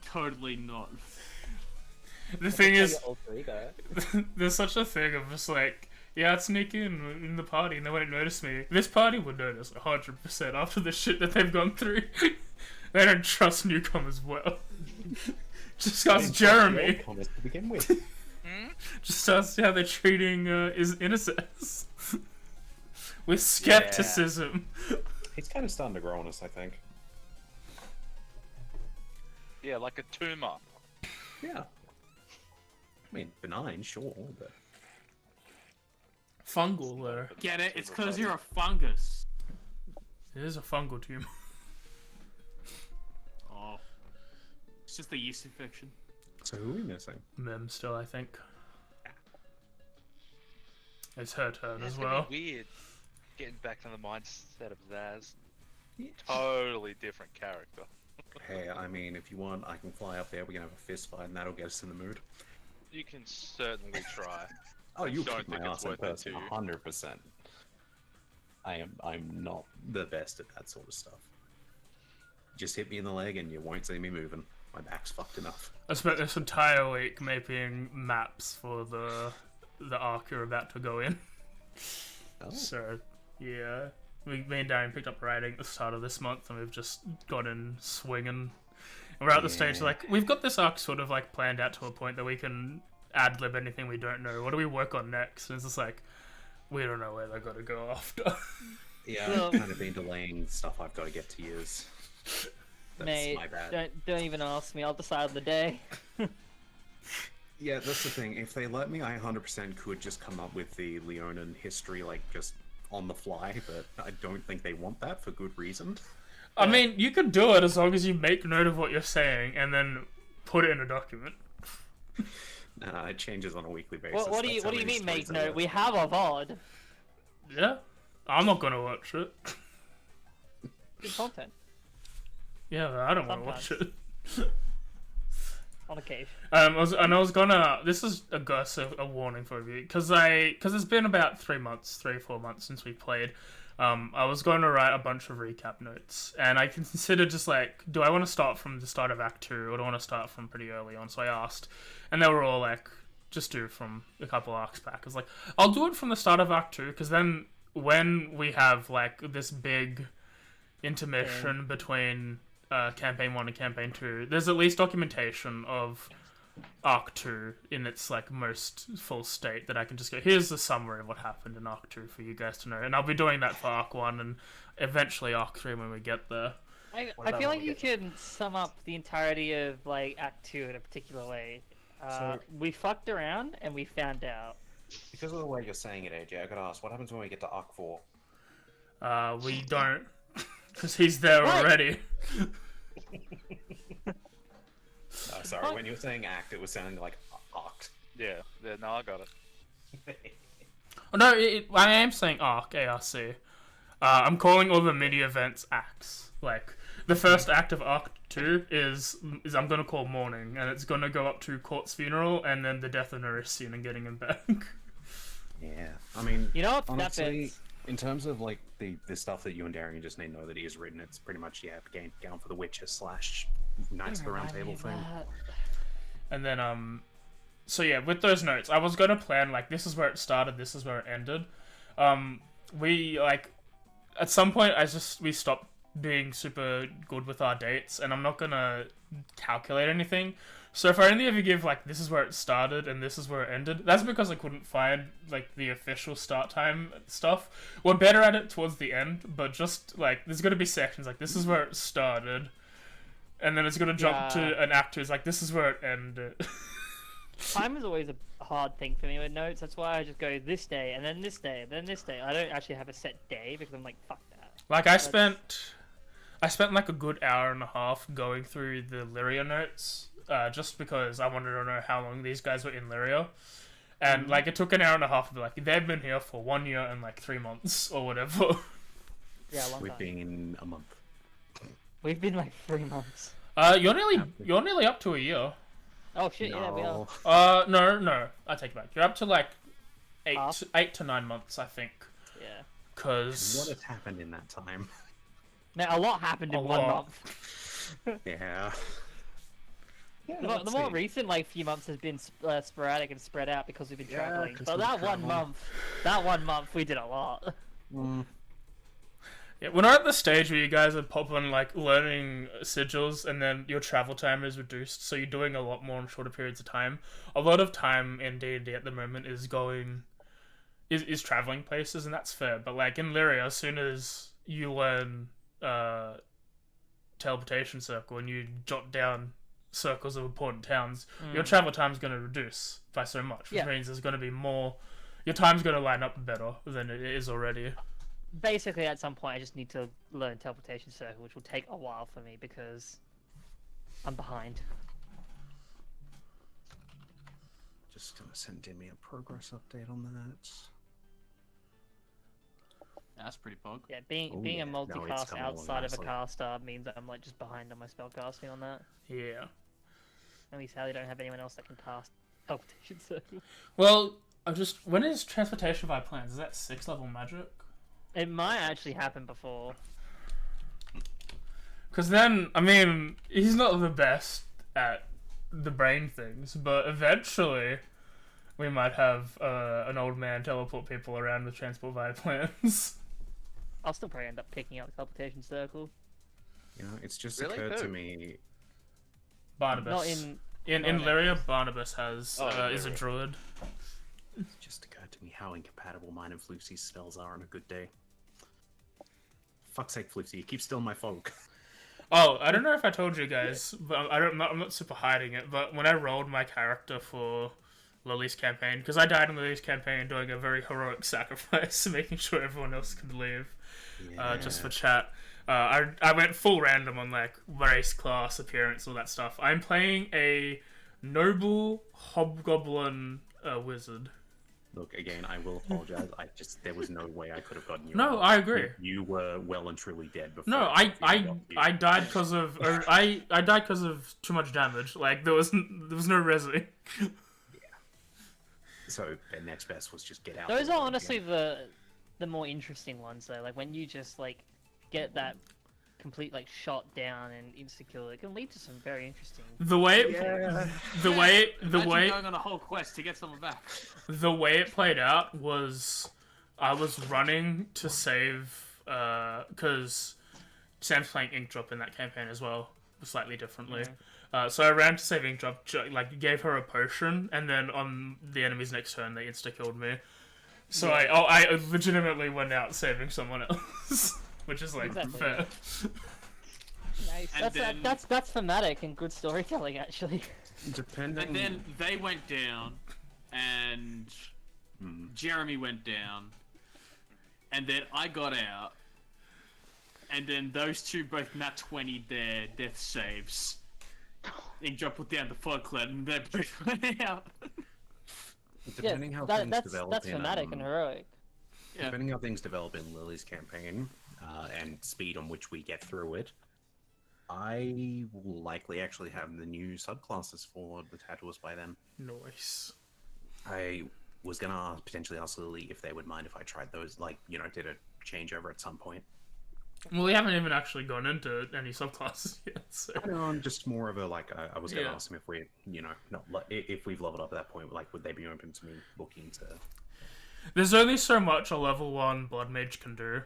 totally not. the thing is, Your alter ego. there's such a thing of just like, yeah, I'd sneak in the party and they wouldn't notice me. This party would notice 100% after the shit that they've gone through. They don't trust newcomers well. Just ask Jeremy. Comments to begin with. Just ask how they're treating his innocence. With skepticism. He's kind of starting to grow on us, I think. Yeah, like a tumor. Yeah. I mean, benign, sure, but Fungal, though. Get it? It's because you're a fungus. It is a fungal tumor. Oh. It's just a yeast infection. so who are we missing? Mem still, I think. It's her turn It's as gonna well. be weird getting back to the mindset of Zaz. Totally different character. Hey, I mean, if you want, I can fly up there. We can have a fist fight, and that'll get us in the mood. You can certainly try. Oh, you Don't kick my think it's ass in worth it person, to you. 100%. I'm not the best at that sort of stuff. Just hit me in the leg, and you won't see me moving. My back's fucked enough. I spent this entire week making maps for the arc you're about to go in. Oh. So, yeah. Me and Darren picked up writing at the start of this month, and we've just got in swinging. And we're at the stage, Yeah. like, we've got this arc sort of, like, planned out to a point that we can ad-lib anything we don't know. What do we work on next? And it's just like, we don't know where they're going to go after. Yeah, Well- I've kind of been delaying stuff I've got to get to years. That's Mate, my bad. don't even ask me. I'll decide on the day. Yeah, that's the thing. If they let me, I 100% could just come up with the Leonin history, like, just on the fly, but I don't think they want that for good reason. I mean, you could do it as long as you make note of what you're saying and then put it in a document. It changes on a weekly basis. What do That's you how mean many make stories I note? work. We have a VOD. Yeah, I'm not gonna watch it. Good content Yeah, but I don't want to watch it. on occasion. I was gonna. This is a warning for you, because it's been about 3 or 4 months since we played. I was going to write a bunch of recap notes, and I considered just like, do I want to start from the start of Act 2, or do I want to start from pretty early on? So I asked, and they were all like, just do from a couple arcs back. I was like, I'll do it from the start of Act 2, because then when we have like this big intermission between Campaign 1 and Campaign 2, there's at least documentation of Arc 2 in its like most full state that I can just go, here's the summary of what happened in Arc 2 for you guys to know, and I'll be doing that for Arc 1 and eventually Arc 3 when we get there. I feel like you can sum up the entirety of like Act 2 in a particular way. We fucked around and we found out. Because of the way you're saying it, AJ, I gotta ask, what happens when we get to Arc 4? We don't, because he's there already. Sorry, when you were saying act, it was sounding like arc. Yeah, no, I got it. Oh, no, I am saying arc, A-R-C. I'm calling all the mini events acts. Like, the first act of Arc 2 is I'm gonna call Mourning, and it's gonna go up to Court's funeral, and then the death of Narisian and getting him back. Yeah, I mean, You know what? honestly, in terms of like the stuff that you and Darian just need to know that he has written, it's pretty much going for the Witcher / Knights of the Round Table thing. And then, so yeah, with those notes, I was gonna plan, like, this is where it started, this is where it ended. We, like, at some point, we stopped being super good with our dates, and I'm not gonna calculate anything. So if I only ever give, like, this is where it started and this is where it ended, that's because I couldn't find, like, the official start time stuff. We're better at it towards the end, but just, like, there's gonna be sections, like, this is where it started, and then it's gonna jump to an act 2, it's like, this is where it ended. Time is always a hard thing for me with notes. That's why I just go this day, and then this day, and then this day. I don't actually have a set day, because I'm like, fuck that. Like, I spent like a good hour and a half going through the Lyria notes, just because I wanted to know how long these guys were in Lyria. And, like, it took an hour and a half to be like, they've been here for 1 year and, like, 3 months, or whatever. Yeah, a long We've time. been a month. We've been like 3 months. You're nearly up to a year. Oh shit, yeah, we No. are. No, I take it back. You're up to, like, Half? 8 to 9 months, I think. Yeah. What Because has happened in that time? Now, a lot happened in A 1 lot. month. Yeah. The more recent like few months has been sporadic and spread out because we've been Yeah, traveling. 'cause But we that travel. that 1 month we did a lot. yeah, we're not at the stage where you guys are popping, like, learning sigils and then your travel time is reduced, so you're doing a lot more in shorter periods of time. A lot of time in D&D at the moment is is traveling places, and that's fair. But, like, in Lyria, as soon as you learn teleportation circle and you jot down circles of important towns, your travel time's going to reduce by so much, which means there's going to be more. Your time's going to line up better than it is already. Basically, at some point, I just need to learn teleportation circle, which will take a while for me because I'm behind. Just gonna send Demi a progress update on that. That's pretty pog. Yeah, being Oh, being yeah. a No, it's multicast coming along outside of a nicely. caster means that I'm like just behind on my spellcasting on that. Yeah. And we sadly don't have anyone else that can cast teleportation circle. Well, when is transportation by plans? Is that 6th level magic? It might actually happen before. Because then, I mean, he's not the best at the brain things, but eventually we might have an old man teleport people around with transport via plans. I'll still probably end up picking up teleportation circle. You know, it's just Really? occurred to Who? me. Barnabas. Not in. in not in Lyria, Barnabas is a Lyria. druid. It's just occurred to me how incompatible mine and Flucy's spells are on a good day. Fuck's sake, Flucy, you keep stealing my folk. Oh, I don't know if I told you guys, but I'm not super hiding it, but when I rolled my character for Lily's campaign, because I died in Lily's campaign doing a very heroic sacrifice, making sure everyone else could leave, just for chat. I went full random on, like, race, class, appearance, all that stuff. I'm playing a noble hobgoblin wizard. Look, again, I will apologize. There was no way I could have gotten you. No, out. I agree. You were well and truly dead before. No, I got you. I died because of I died because of too much damage. Like there was no resi. So the next best was just get out. Those there are honestly again. the more interesting ones though. Like when you just like get that complete like shot down and insta kill, it can lead to some very interesting. The way Imagine going on a whole quest to get someone back. the way it played out was I was running to save because Sam's playing Inkdrop in that campaign as well, slightly differently. So I ran to save Inkdrop, like gave her a potion, and then on the enemy's next turn they insta killed me. So I legitimately went out saving someone else, which is like Exactly. fair. Nice. And That's thematic and good storytelling actually. Depending. And then they went down, and Jeremy went down, and then I got out, and then those two both nat 20 their death saves. Inkdrop put down the fog cloud, and they both went out. Depending how that, things that's develop that's in, thematic and heroic. Yeah. depending how things develop in Lily's campaign, and speed on which we get through it, I will likely actually have the new subclasses for the Tattooist by then. Nice. I was gonna potentially ask Lily if they would mind if I tried those, like, did a changeover at some point. Well, we haven't even actually gone into any subclasses yet. So. No, just more of a, like, I was gonna Yeah. ask them if we, if we've leveled up at that point, like, would they be open to me looking to... There's only so much a level 1 Blood Mage can do.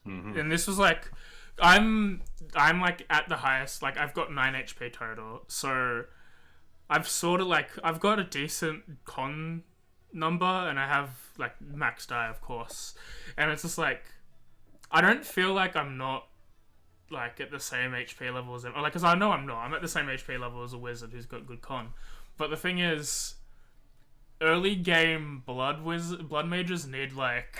Mhm. And this was like, I'm like at the highest, like I've got 9 HP total, so I've sort of like, I've got a decent con number, and I have like max die, of course, and it's just like, I don't feel like I'm not like at the same HP level as, like, because I know I'm not, I'm at the same HP level as a wizard who's got good con, but the thing is, early game blood mages need like,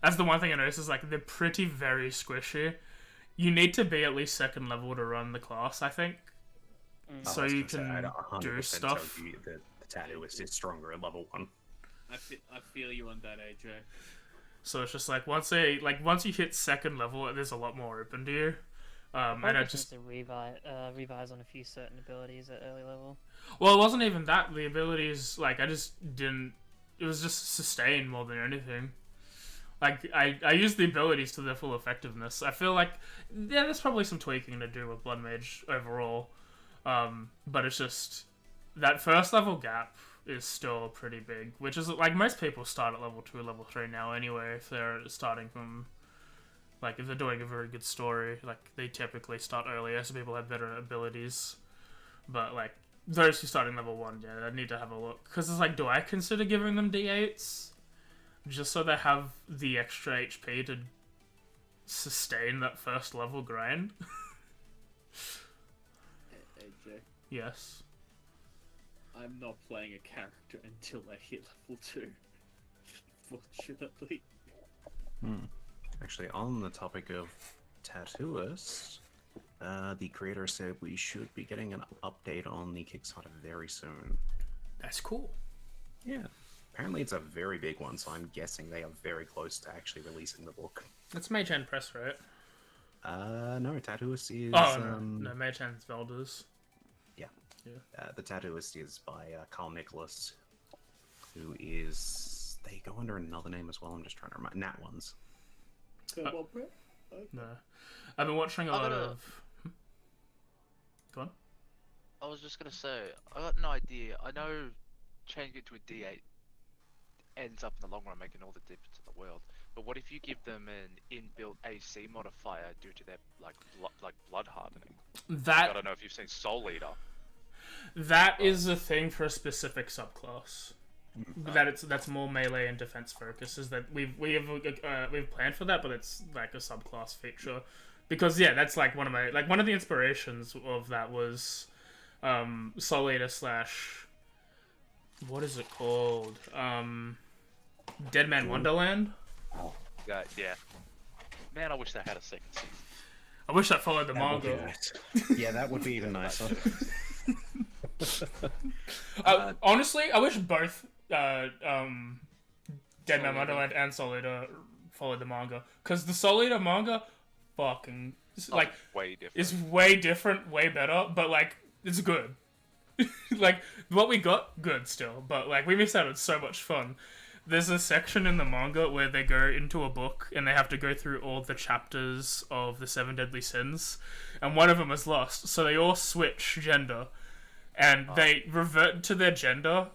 that's the one thing I noticed is like they're pretty very squishy. You need to be at least 2nd level to run the class, I think, so you can do stuff. The Tattooist is stronger at level 1. I feel you on that, AJ. So it's just like once you hit 2nd level, there's a lot more open to you. And I just to revise on a few certain abilities at early level. Well, it wasn't even that. The abilities, like, I just didn't... It was just sustain more than anything. Like, I used the abilities to their full effectiveness. I feel like, yeah, there's probably some tweaking to do with Blood Mage overall. But it's just... That first level gap is still pretty big. Which is, like, most people start at level 2, level 3 now anyway, if they're starting from... Like, if they're doing a very good story, like, they typically start earlier, so people have better abilities. But, like, those who start in level 1, yeah, I need to have a look. Because it's like, do I consider giving them D8s? Just so they have the extra HP to sustain that first level grind? AJ, Yes. I'm not playing a character until I hit level 2. Fortunately. Actually, on the topic of Tattooist, the creator said we should be getting an update on the Kickstarter very soon. That's cool. Yeah. Apparently it's a very big one, so I'm guessing they are very close to actually releasing the book. That's Mage Hand Press, right? No, Tattooist is... No, Mage Hand's Velders. Yeah. Yeah. The Tattooist is by Carl Nicholas, who is... They go under another name as well, I'm just trying to remember. Nat Ones. No. I've been watching a lot of... Go on. I was just gonna say, I got an idea. I know changing it to a D8 ends up in the long run making all the difference in the world. But what if you give them an inbuilt AC modifier due to their like blood hardening? I don't know if you've seen Soul Eater. That is a thing for a specific subclass. That's more melee and defense focus. Is that we've planned for that, but it's like a subclass feature. Because yeah, that's like one of the inspirations of that was Soul Eater / what is it called? Dead Man Wonderland. Yeah. Man, I wish they had a second season. I wish that followed the manga. Yeah, that would be even nicer. Honestly, I wish both Dead Man Soul Eater. Wonderland and Soul Eater followed the manga, because the Soul Eater manga, fucking like, way different. is way different, way better, but like it's good. Like what we got, good still, but like we missed out on so much fun. There's a section in the manga where they go into a book and they have to go through all the chapters of the 7 Deadly Sins, and one of them is lost, so they all switch gender, and they revert to their gender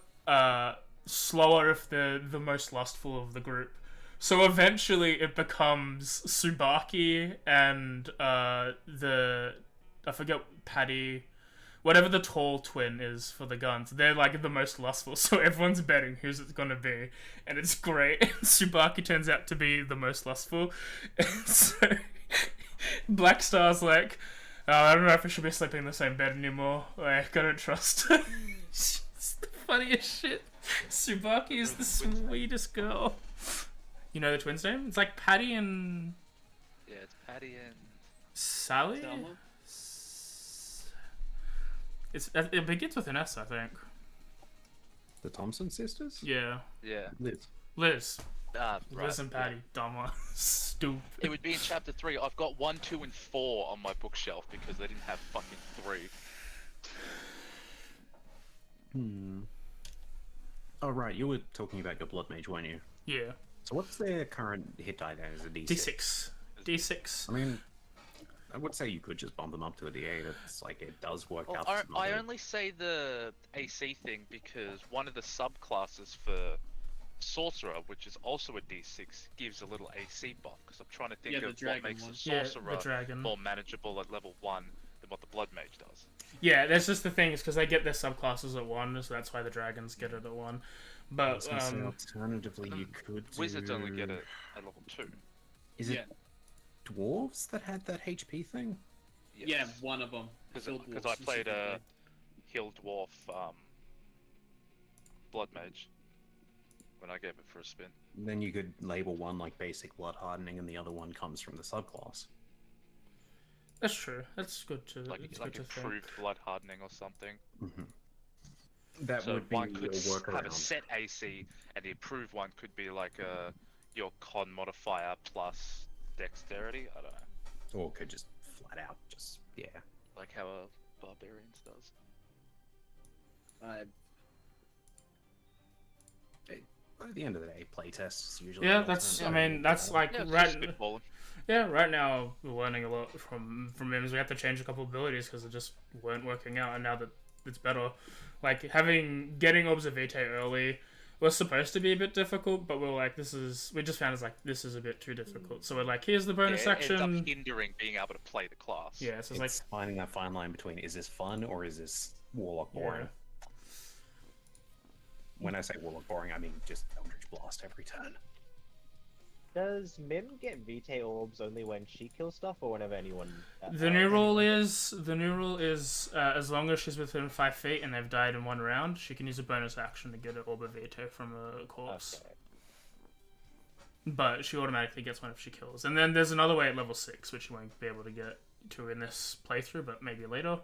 slower if they're the most lustful of the group. So eventually it becomes Tsubaki and I forget, Patty, whatever the tall twin is for the guns. They're like the most lustful, so everyone's betting who's it's gonna be, and it's great. Tsubaki turns out to be the most lustful. So Black Star's like, oh, I don't know if we should be sleeping in the same bed anymore. Like, I don't trust her. It's the funniest shit. Tsubaki is the sweetest girl. You know the twins' name? It's like Patty and... Yeah, it's Patty and... Sally? Selma? It begins with an S, I think. The Thompson sisters? Yeah. Yeah. Liz. Right. Liz and Patty. Dumber. Stupid. It would be in chapter 3. I've got 1, 2, and 4 on my bookshelf because they didn't have fucking 3. Oh, right, you were talking about your Blood Mage, weren't you? Yeah. So what's their current hit die then? Is it D6? D6. D6. I mean, I would say you could just bump them up to a D8. It's like, it does work Well, out. for some I other- only say the AC thing because one of the subclasses for Sorcerer, which is also a D6, gives a little AC buff. Because I'm trying to think Yeah, the of what dragon makes one. a Yeah, Sorcerer the dragon. more manageable at level 1 than what the Blood Mage does. Yeah, that's just the thing, is because they get their subclasses at 1, so that's why the dragons get it at 1. I But, was gonna say, alternatively, you could do... Wizards only get it at level 2. Is it dwarves that had that HP thing? Yes. Yeah, one of them. Because I played a Hill Dwarf Blood Mage when I gave it for a spin. Then you could label one like basic blood hardening, and the other one comes from the subclass. that's true. That's good to, Like it's like good to think. improved blood hardening or something. That So would be one a could have a workaround. set AC, and the improved one could be like your con modifier plus dexterity. I don't know, Or could just flat out, just, yeah. like how a barbarians does. At the end of the day, playtests is usually... Yeah, the that's, I alternative. mean, that's like, Yeah, it's right, just spitballing. yeah, right now we're learning a lot from him. We have to change a couple of abilities because they just weren't working out, and now that it's better. Like, getting Orbs of Vitae early was supposed to be a bit difficult, but we just found this is a bit too difficult. So we're like, here's the bonus Yeah, it ends section. up hindering being able to play the class. Yeah, so it's like, It's finding that fine line between, is this fun or is this Warlock boring? Yeah. When I say Warlock boring, I mean just Eldritch Blast every turn. Does Mim get Vitae orbs only when she kills stuff, or whenever anyone? the new rule is as long as she's within 5 feet and they've died in 1 round, she can use a bonus action to get an Orb of Vitae from a corpse. Okay. But she automatically gets one if she kills. And then there's another way at level 6, which you won't be able to get to in this playthrough, but maybe later.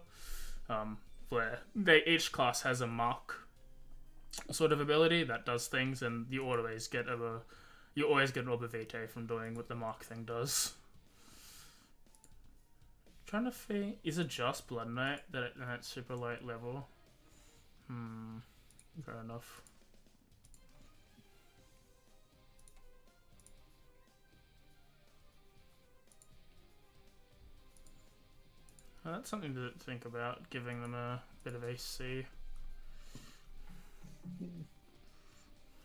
Where each class has a mark sort of ability that does things, and you always get an Orb of Vitae from doing what the mark thing does. Trying to think, is it just Blood Knight that super light level? Fair enough. That's something to think about, giving them a bit of AC.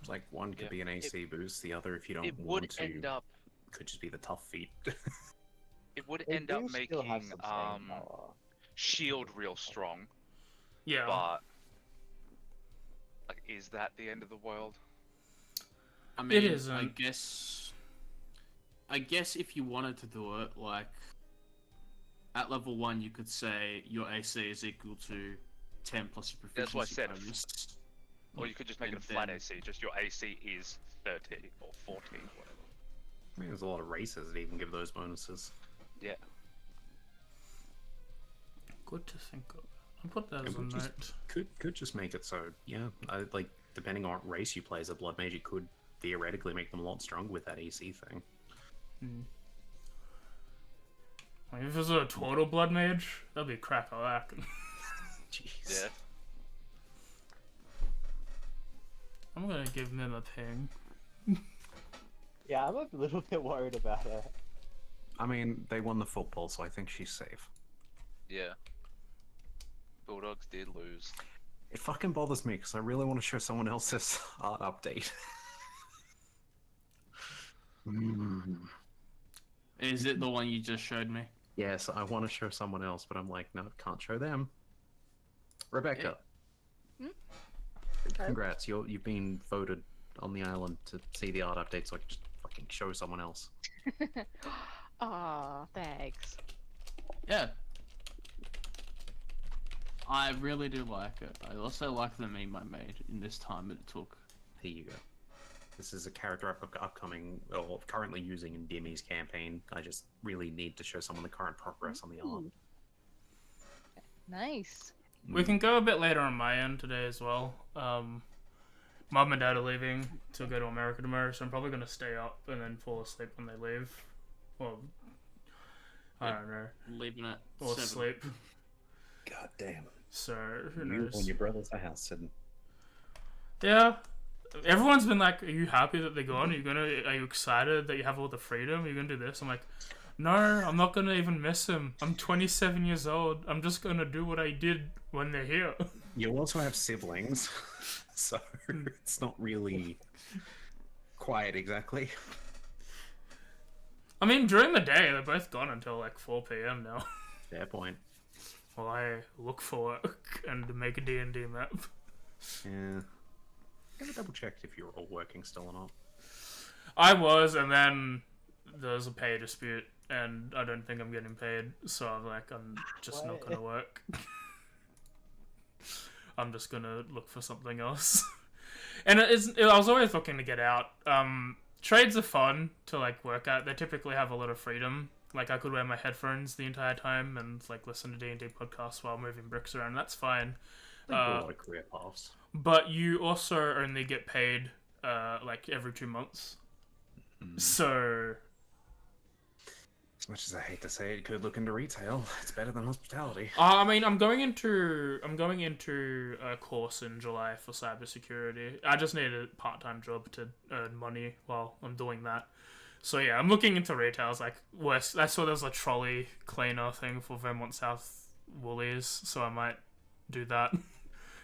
Like, one could Yeah. be an AC boost, the other, if you don't It want would to, end up. could just be the tough feat. It would They end up do still have making some staying power. shield real strong, Yeah. but like, is that the end of the world? I mean, isn't. I guess if you wanted to do it, like, at level 1, you could say your AC is equal to 10 plus your proficiency That's what I said. bonus. Or you could just make it a And flat then- AC, just your AC is 30 or 40, whatever. I mean, there's a lot of races that even give those bonuses. Yeah. Good to think of. I'll put that It as a would just- note. Could just make it so, yeah, depending on what race you play as a blood mage, it could theoretically make them a lot stronger with that AC thing. Like, if it was a total blood mage, that'd be crack-a-lack. Jeez. Yeah. I'm gonna give them a ping. Yeah, I'm a little bit worried about her. I mean, they won the football, so I think she's safe. Yeah. Bulldogs did lose. It fucking bothers me because I really want to show someone else's art update. Is it the one you just showed me? Yes, I want to show someone else, but I'm like, no, can't show them. Rebecca. Congrats, you've been voted on the island to see the art update, so I can just fucking show someone else. Aw, thanks. Yeah. I really do like it. I also like the meme I made in this time it took. Here you go. This is a character upcoming, or currently using in Dimmy's campaign. I just really need to show someone the current progress on the art. Nice. We can go a bit later on my end today as well. Mom and Dad are leaving to go to America tomorrow, so I'm probably going to stay up and then fall asleep when they leave. Well, I don't know. Leaving it. Or 7. sleep. God damn. So, who You knows? on your brother's house and Yeah. Everyone's been like, are you happy that they're gone? Are you excited that you have all the freedom? Are you going to do this? I'm like, no, I'm not going to even miss him. I'm 27 years old. I'm just going to do what I did when they're here. you also have siblings, so it's not really quiet exactly. I mean, during the day, they're both gone until like 4 p.m. now. Fair point. While I look for work and make a D&D map. Yeah. I'm gonna double check if you're all working still or not. I was, and then there was a pay dispute, and I don't think I'm getting paid, so I'm like, I'm just not gonna work. I'm just gonna look for something else. And I was always looking to get out. Trades are fun to like work at. They typically have a lot of freedom. Like I could wear my headphones the entire time and like listen to D&D podcasts while moving bricks around. That's fine. I think a lot of career paths. But you also only get paid like every 2 months. So As much as I hate to say it, could look into retail. It's better than hospitality. I mean, I'm going into a course in July for cybersecurity. I just need a part-time job to earn money while I'm doing that. So yeah, I'm looking into retail. I was like, West. I saw there was a trolley cleaner thing for Vermont South Woolies, so I might do that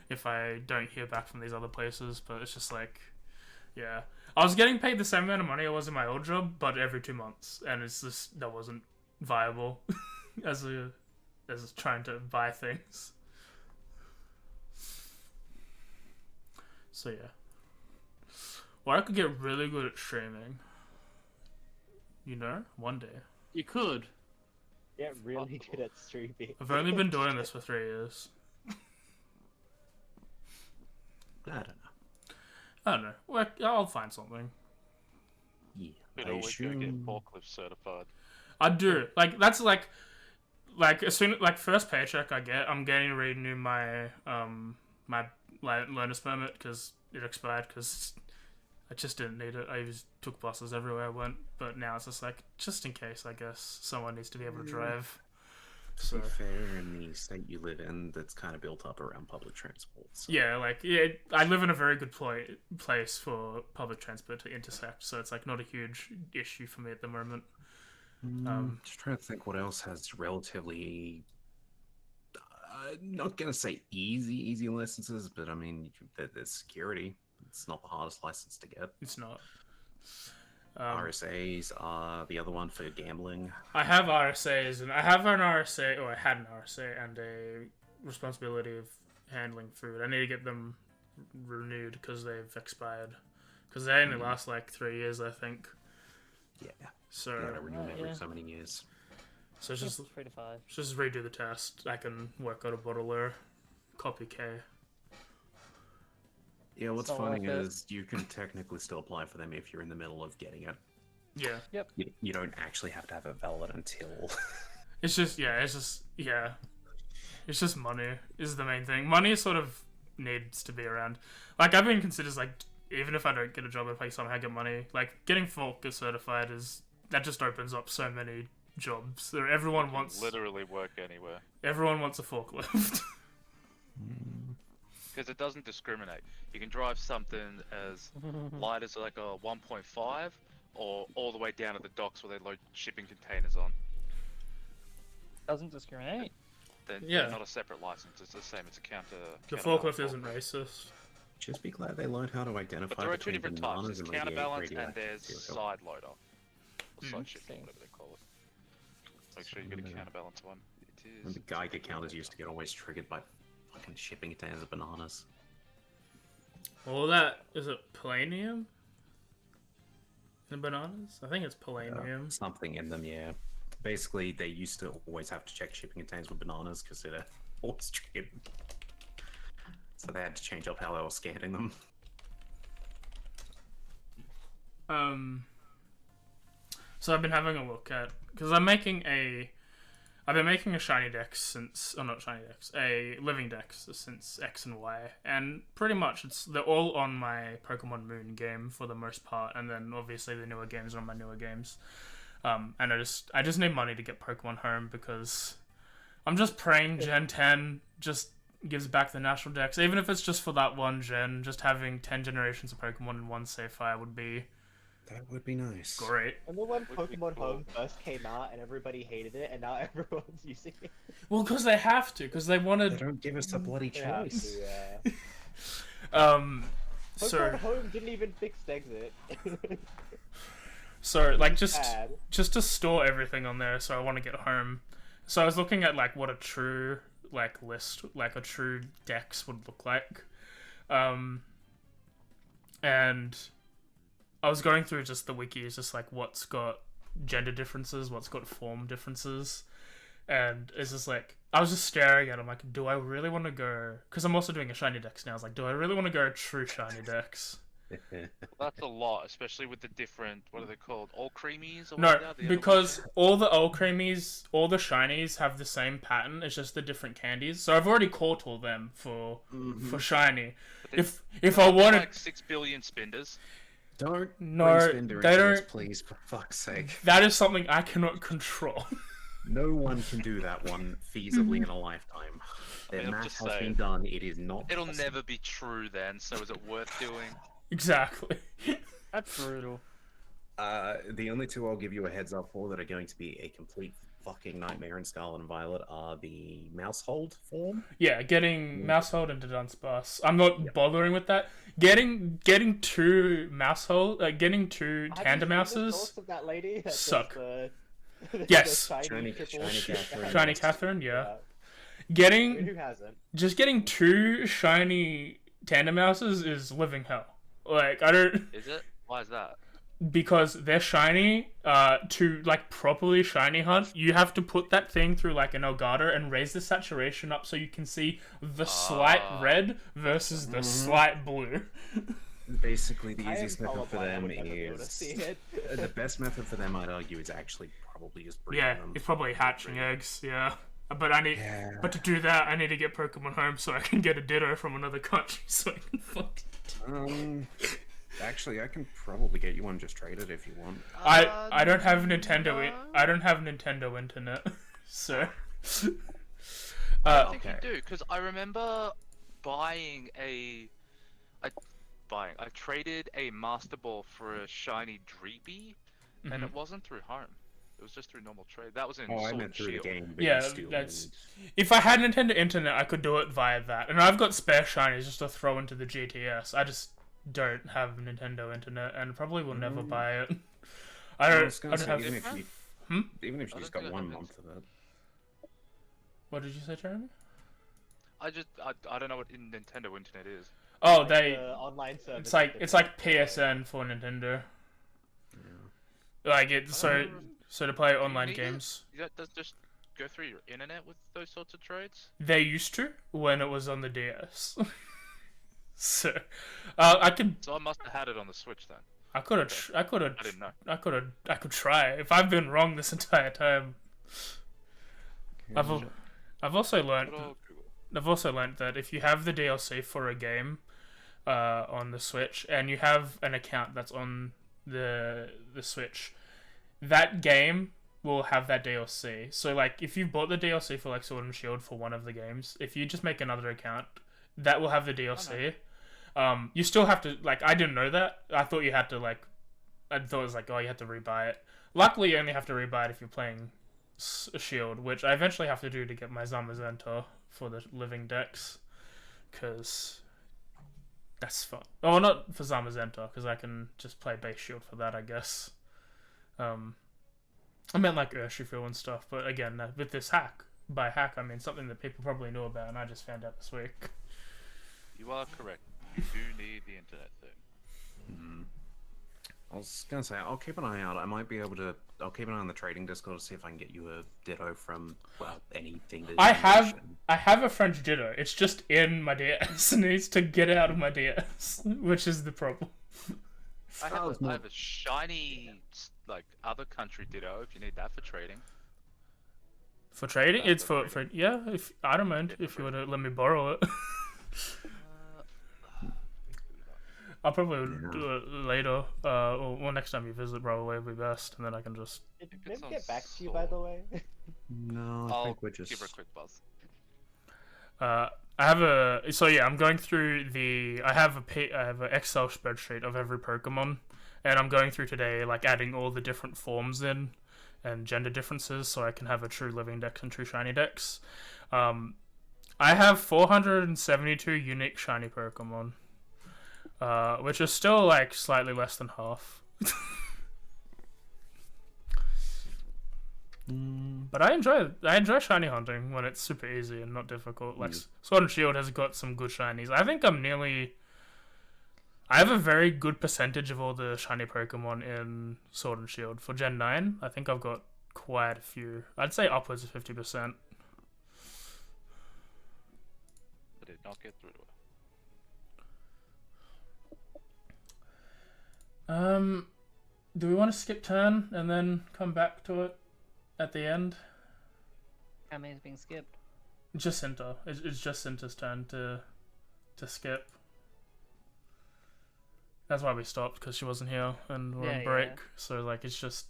if I don't hear back from these other places. But it's just like, yeah, I was getting paid the same amount of money I was in my old job, but every 2 months, and it's just that wasn't viable as trying to buy things. So yeah, well, I could get really good at streaming. You know, one day. You could. Get really good at streaming. I've only been doing this for 3 years. I don't know. Well, I'll find something. Yeah. Could I always go get assume- forklift certified. I do. Like that's like as soon like first paycheck I get, I'm getting to renew my my learner's permit because it expired because I just didn't need it. I just took buses everywhere I went, but now it's just like just in case. I guess someone needs to be able to drive. To be fair, in the state you live in, that's kind of built up around public transport. So. Yeah, like I live in a very good place for public transport to intersect, so it's like not a huge issue for me at the moment. Just trying to think what else has relatively. Not gonna say easy licenses, but I mean, there's security. It's not the hardest license to get. It's not. RSAs are the other one for gambling. I have RSAs, and I have an RSA, or I had an RSA, and a responsibility of handling food. I need to get them renewed because they've expired. Because they only last like 3 years, I think. Yeah. So, You gotta renew every yeah. so many years. so it's just 3 to 5. just redo the test. I can work out a bottler, copy K. Yeah, what's not funny worth it. is you can technically still apply for them if you're in the middle of getting it. Yeah. You don't actually have to have it valid until. It's just money is the main thing. Money is sort of needs to be around. Like, I've been considered, like, even if I don't get a job, if I somehow get money, like, getting Forklift certified that just opens up so many jobs. So everyone wants... Literally work anywhere. Everyone wants a forklift. Because it doesn't discriminate. You can drive something as light as like a 1.5 or all the way down to the docks where they load shipping containers on. Doesn't discriminate. Then Yeah. they're not a separate license, it's the same, it's a counter... The counterbalance forklift isn't forklift. racist. Just be glad they learned how to identify But there are two between different types, bananas there's and counterbalance and radioactive there's material. side loader. Or side Mm. shifting, whatever they call it. Make sure you get a counterbalance one. It And is... the Geiger counters used to get always triggered by fucking shipping containers of bananas. Well, that is it. Palladium in bananas? I think it's palladium. Something in them, yeah. Basically, they used to always have to check shipping containers with bananas because they're always triggered. So they had to change up how they were scanning them. So I've been having a look at, because I've been making a shiny dex since, or not shiny dex, a living dex since X and Y, and pretty much they're all on my Pokemon Moon game for the most part, and then obviously the newer games are on my newer games. And I just need money to get Pokemon home because I'm just praying Gen 10 just gives back the national dex, even if it's just for that one gen. Just having 10 generations of Pokemon in one save file would be That would be nice. great. Remember when Would be Pokemon cool. Home first came out and everybody hated it, and now everyone's using it? Well, because they have to, because they They wanted. don't give us a bloody They have choice. to, Pokemon Pokemon Home didn't even fix Exit. So like just Bad. to store everything on there, so I want to get home. So I was looking at like what a true like list, like a true dex would look like, and I was going through just the wikis, just like what's got gender differences, what's got form differences, and it's just like I was just staring at them like, do I really want to go? Because I'm also doing a shiny dex now. I was like, do I really want to go true shiny dex? That's a lot, especially with the different, what are they called? All creamies? Or No, whatever they are, the because evolution? all the old creamies, all the shinies have the same pattern. It's just the different candies. So I've already caught all them for shiny. But they- If I wanted, like 6 billion spinders. Don't No, bring Spender they into this, don't- please, for fuck's sake. that is something I cannot control. No one can do that one feasibly in a lifetime. Their I'm math just has been saying. done. It is not. It'll possible. never be true then, so is it worth doing? Exactly. That's brutal. The only two I'll give you a heads up for that are going to be a complete fucking nightmare in Scarlet and Violet are the mouse hold form. Yeah, getting mouse hold into Dunsparce. I'm not bothering with that. Getting two mouse hold, getting two Have you tandem seen the mouses. source of that lady that does suck. the Yes. shiny Shiny- triple shiny Catherine. Shiny Catherine, yeah. I mean, Getting who hasn't? just getting two shiny tandem mouses is living hell. Like I don't. Is it? Why is that? Because they're shiny, to like properly shiny hunt, you have to put that thing through like an Elgato and raise the saturation up so you can see the slight red versus the slight blue. Basically, the I am easiest method for colorblind, I them would never be able to is see it. the best method for them, I'd argue, is actually probably just breeding Yeah, them. it's probably hatching eggs. Yeah, but I need, Yeah. but to do that, I need to get Pokemon home so I can get a Ditto from another country so I can fuck. Actually, I can probably get you one just traded if you want. I don't have Nintendo. no. I don't have Nintendo internet, so. I think Okay. you do, because I remember buying I traded a Master Ball for a shiny Dreepy, and it wasn't through home. It was just through normal trade. That was in Oh, I Sword meant and through the Shield. game, but Yeah, you still that's- need- If I had Nintendo Internet, I could do it via that. And I've got spare shinies just to throw into the GTS. I just don't have Nintendo Internet and probably will never buy it. I I don't, was I gonna don't say, have... even if you, Hmm? even if you I just don't got think I 1 have month of it. What did you say, Jeremy? I don't know what Nintendo Internet is. Oh, Like they... the online service. It's that like they provide. PSN for Nintendo. Like, it's so to play online need it? games. That does just go through your internet with those sorts of trades? They used to when it was on the DS. So, I could... So I must have had it on the Switch then. I could have... I didn't know. I could try. If I've been wrong this entire time. I've also learned Good old Google. I've also learned that if you have the DLC for a game on the Switch and you have an account that's on the Switch, that game will have that DLC. So like if you bought the DLC for like Sword and Shield for one of the games, if you just make another account, that will have the DLC. You still have to, like, I didn't know that. I thought you had to, like, I thought it was like, oh, you had to rebuy it. Luckily, you only have to rebuy it if you're playing Shield, which I eventually have to do to get my Zamazenta for the living decks, because that's fun. Oh, not for Zamazenta, because I can just play base Shield for that, I guess. I meant like Urshifu and stuff, but again, with this hack, by hack I mean something that people probably knew about and I just found out this week. You are correct. You do need the internet thing. I was gonna say, I'll keep an eye out. I might be able to. I'll keep an eye on the trading Discord to see if I can get you a Ditto from, well, anything. I have a French Ditto. It's just in my DS. It needs to get out of my DS, which is the problem. I have a shiny, like, other country Ditto if you need that for trading. For trading? It's for yeah. If I don't mind if you want to let me borrow it. I'll probably do it later, or next time you visit, probably would be best, and then I can just. Did Mim get back to you, by the way? No, I think we're just. Give her a quick buzz. I have a I'm going through I have an Excel spreadsheet of every Pokemon, and I'm going through today, like adding all the different forms in, and gender differences, so I can have a true living dex and true shiny dex. I have 472 unique shiny Pokemon. Which is still like slightly less than half. But I enjoy shiny hunting when it's super easy and not difficult. Like Sword and Shield has got some good shinies. I think I have a very good percentage of all the shiny Pokemon in Sword and Shield. For Gen 9, I think I've got quite a few. I'd say upwards of 50%. But did not get through to her. Do we want to skip turn and then come back to it at the end? How many's being skipped? Just Cinta. It's just Cinta's turn to skip. That's why we stopped, because she wasn't here and we're on break. Yeah. So like it's just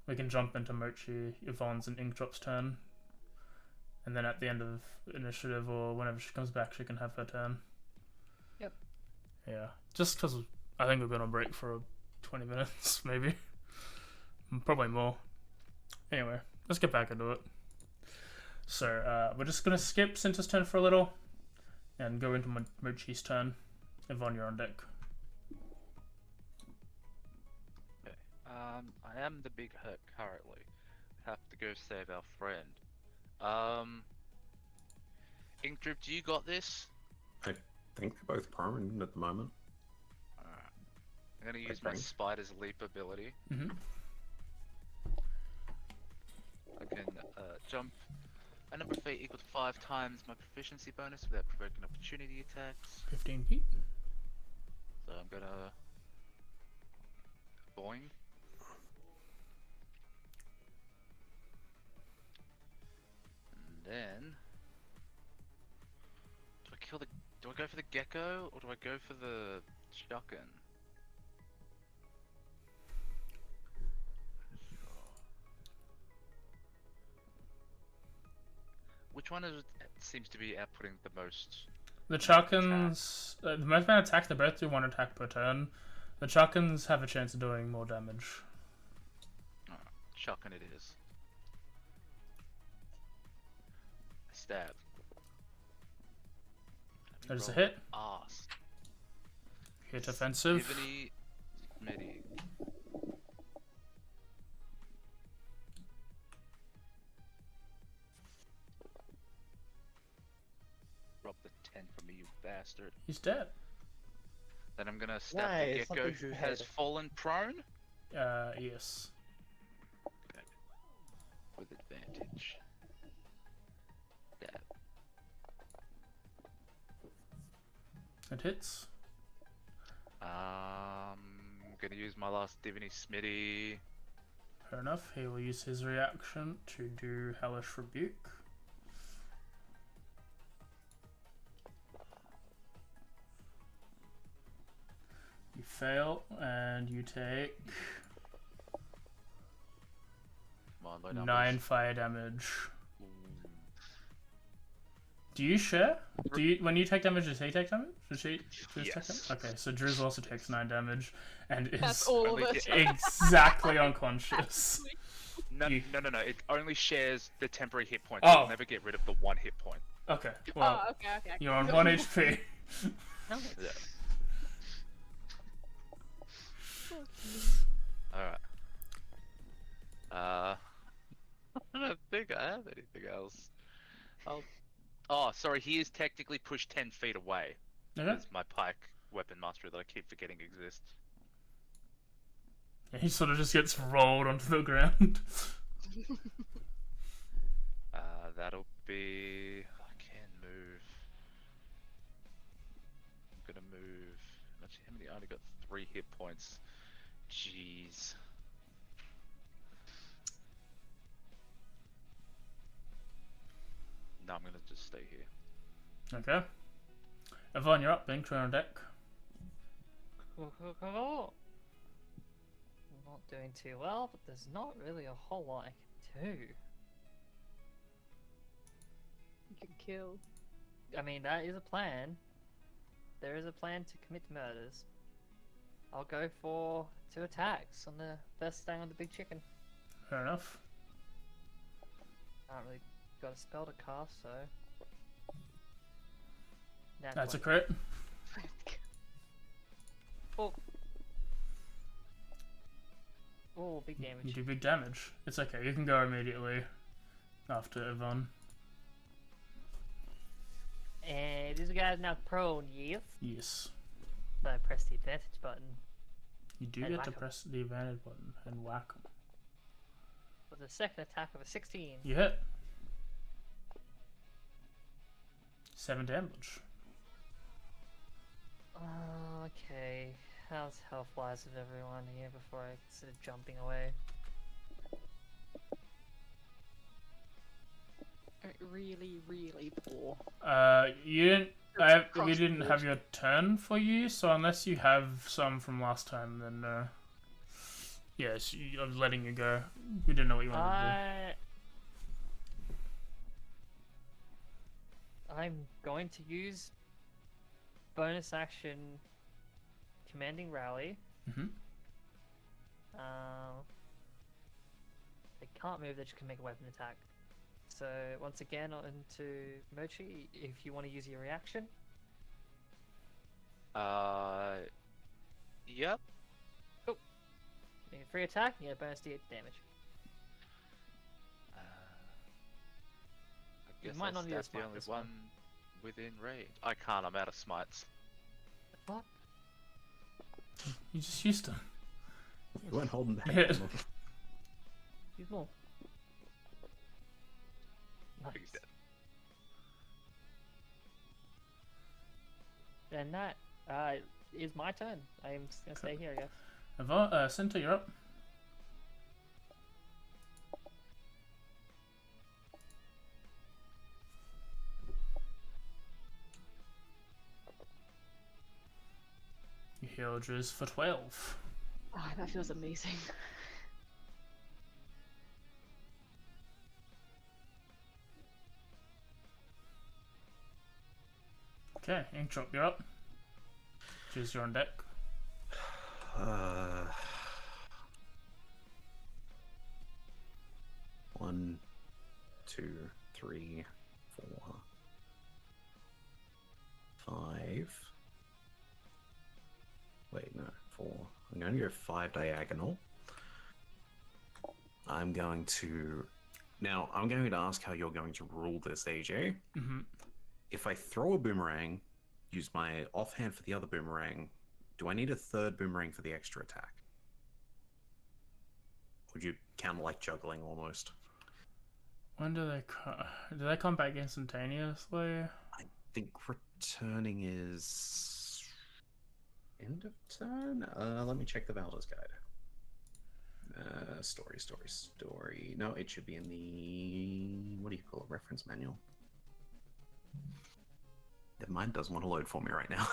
we can jump into Mochi, Yvonne's, and Inkdrop's turn, and then at the end of initiative or whenever she comes back, she can have her turn. Yep. Yeah, just because. I think we've been on break for 20 minutes, maybe. Probably more. Anyway, let's get back into it. So, we're just going to skip Cinta's turn for a little, and go into Mochi's turn. Yvonne, you're on deck. Okay. I am the big hurt currently. Have to go save our friend. Inkdrop, do you got this? I think they're both prone at the moment. I'm going to use my Spider's Leap ability. Mm-hmm. I can jump a number of feet equal to 5 times my proficiency bonus without provoking opportunity attacks. 15 feet. So I'm going to... boing. And then... Do I go for the gecko, or do I go for the shotgun? Which one seems to be outputting the most? The Chuckins, the most amount of attack, they both do 1 attack per turn. The Chuckins have a chance of doing more damage. Oh, Chuckin' it is. Stab. That is a hit. Ass. Hit offensive. Medi. Rob the 10 from me, you bastard. He's dead. Then I'm gonna stab the gecko who has fallen prone. Yes. Okay. With advantage. Stab. It hits. Gonna use my last Divinity Smitty. Fair enough. He will use his reaction to do Hellish Rebuke. fail, and you take Come on, low numbers. 9 fire damage. Ooh. Do you share? Do you when you take damage? Does he take damage? Does she? Take Yes. damage? Okay, so Drew's also takes 9 damage, and That's is all of Only us. the- exactly unconscious. No, You- no. It only shares the temporary hit points. Oh. It'll never get rid of the 1 hit point. Okay, well, Oh, okay. you're on 1 HP. No, Yeah. Alright. I don't think I have anything else. Oh, sorry, he is technically pushed 10 feet away. Okay. That's my pike weapon mastery that I keep forgetting exists. Yeah, he sort of just gets rolled onto the ground. That'll be... I can move. I'm gonna move... Actually, how many? I only got 3 hit points. Jeez. No, I'm gonna just stay here. Okay. Yvonne, you're up. Being on deck. I'm not doing too well, but there's not really a whole lot I can do. You can kill. I mean, that is a plan. There is a plan to commit murders. I'll go for 2 attacks on the first thing on the big chicken. Fair enough. Can't really got a spell to cast, so. That's a crit. Oh, big You damage. do big damage. It's okay. You can go immediately after Yvonne. And this guy's now prone, yes. Yes. So I press the advantage button You do And get whack to 'em. press the advantage button and whack 'em. with a second attack of a 16. You hit. 7 damage. Okay. How's health wise of everyone here before I consider jumping away? Really, really poor. You didn't. We didn't have your turn for you, so unless you have some from last time, then yes, I'm letting you go. We didn't know what you wanted to I'm going to use bonus action commanding rally. Mhm. They can't move, they just can make a weapon attack. So once again onto Mochi, if you want to use your reaction. Yep. Make a free attack, you get a bonus d8 damage. I guess might not need a that's the smite only this one. one within range. I can't, I'm out of smites. What? do. You just used them. You weren't holding back. Yeah. Use more. I think he's Nice. dead. And that is my turn. I'm just gonna stay here, I guess. Yvonne, Cinta, you're up. You heal Driz for 12. Ah, that feels amazing. Okay, Inkdrop, you're up. Driz, you're on deck. One, two, three, 4, 5. Wait, no, 4. I'm going to go 5 diagonal. I'm going to... Now, I'm going to ask how you're going to rule this, AJ. Mm-hmm. If I throw a boomerang, use my offhand for the other boomerang, do I need a third boomerang for the extra attack? Would you count like juggling almost? When do they come? Do they come back instantaneously? I think returning is end of turn. Let me check the Valda's guide. Story. No, it should be in the what do you call it? Reference manual. Mine doesn't want to load for me right now.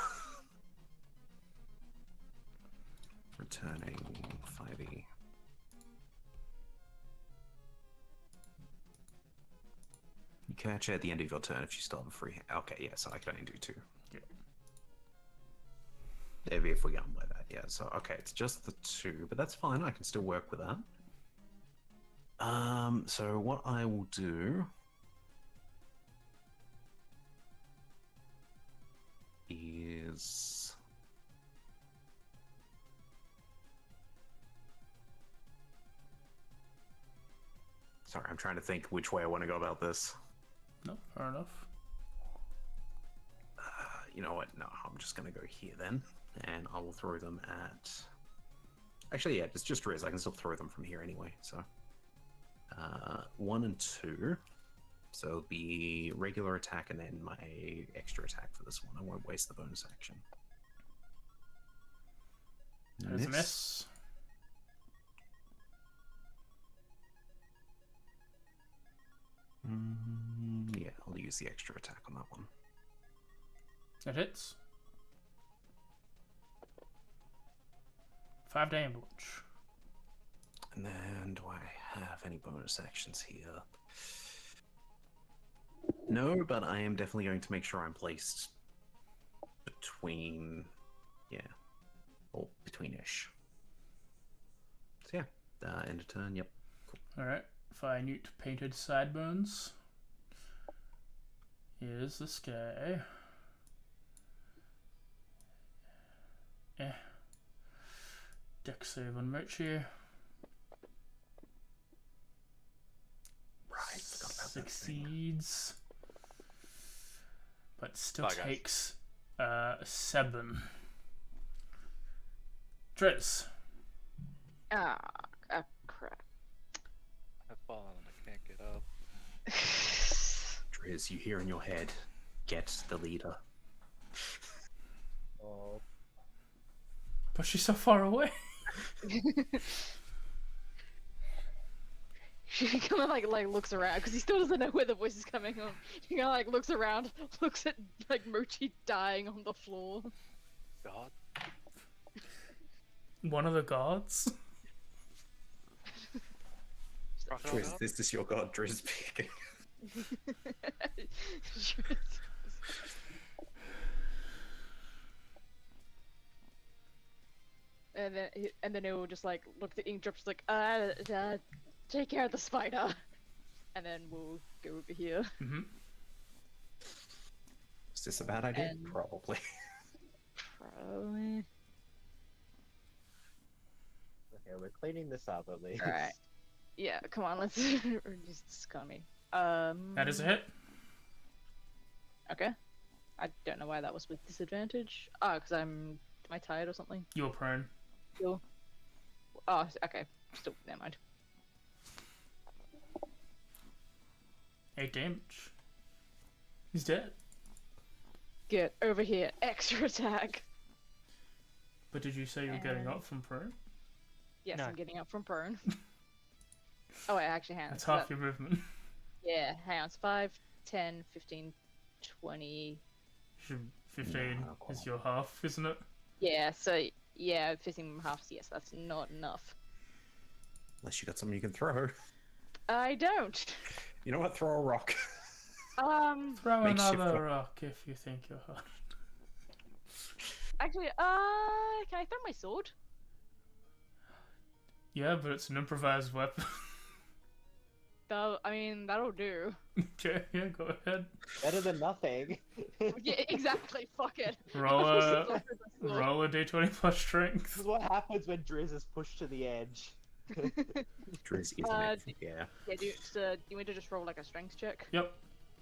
returning 5e. You can actually at the end of your turn if you still have a free. Okay, yeah, so I can only do 2. Yep. If we go by that, yeah. So okay, it's just the 2, but that's fine. I can still work with that. So what I will do is sorry, I'm trying to think which way I want to go about this. No, fair enough. You know what? No, I'm just going to go here then, and I will throw them at. Actually, yeah, it's just Riz. I can still throw them from here anyway. So, 1 and 2. So it'll be regular attack and then my extra attack for this one. I won't waste the bonus action. There's a miss. Yeah, I'll use the extra attack on that one. It hits. 5 damage. And then, do I have any bonus actions here? No, but I am definitely going to make sure I'm placed between, yeah, or between-ish. So yeah, end of turn, yep. Cool. Alright, fire Newt painted sideburns. Here's this guy. Dex save on Mercer. Right, forgot about that thing. Succeeds. But still Bye, guys. takes 7. Driz. Ah, crap. I've fallen and I can't get up. Driz, you hear in your head, get the leader. Oh, But she's so far away. She kind of like looks around because he still doesn't know where the voice is coming from. He kind of like looks around, looks at like Mochi dying on the floor. God. One of the gods. Crocodile Driz, God? this is your god, Driz speaking. and then it will just like look at Inkdrop, just like take care of the spider, and then we'll go over here. Mm-hmm. Is this a bad idea? And- Probably. Probably. okay, we're cleaning this up at least. All right. Yeah, come on, let's or just call me. That is a hit. Okay. I don't know why that was with disadvantage. Oh, because am I tired or something? You were prone. Cool. Oh, okay. Still, never mind. 8 damage. He's dead. Get over here. Extra attack. But did you say you were getting up from prone? Yes, No. I'm getting up from prone. Oh, wait, actually, hang on. That's So half that- your movement. Yeah, hang on. It's 5, 10, 15, 20. 15 is your half, isn't it? Yeah, so, yeah, 15 half. Yes, that's not enough. Unless you got something you can throw. I don't. You know what? Throw a rock. Throw Makeshift another rock. rock if you think you're hot. Actually, can I throw my sword? Yeah, but it's an improvised weapon. I mean, that'll do. Okay, yeah, go ahead. Better than nothing. Yeah, exactly. Fuck it. Roll I'll just a, throw my sword. roll a d20 plus This strength. is what happens when Driz is pushed to the edge. Driz, isn't Uh, it? Yeah. Yeah, do you want me to just roll like a strength check? Yep.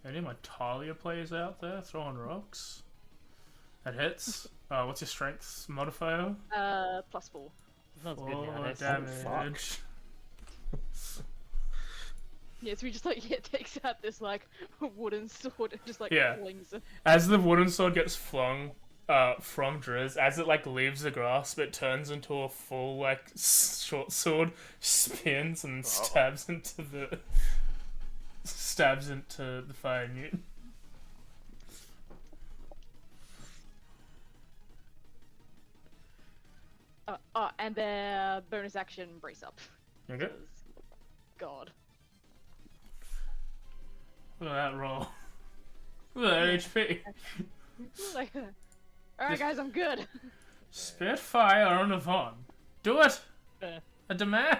Any of my Talia players out there throwing rocks? That hits. What's your strength modifier? +4. Sounds good, 4 to be honest. damage. Yeah, so he just like takes out this like wooden sword and just like Yeah. flings it. As the wooden sword gets flung from Driz, as it like leaves the grasp, it turns into a full like short sword, spins and stabs into the fire newt. and their bonus action brace up. Okay. 'Cause, God. Look at that roll. Look at that HP. Like, alright guys, I'm good. Spitfire on Yvonne. Do it! Fair. I demand!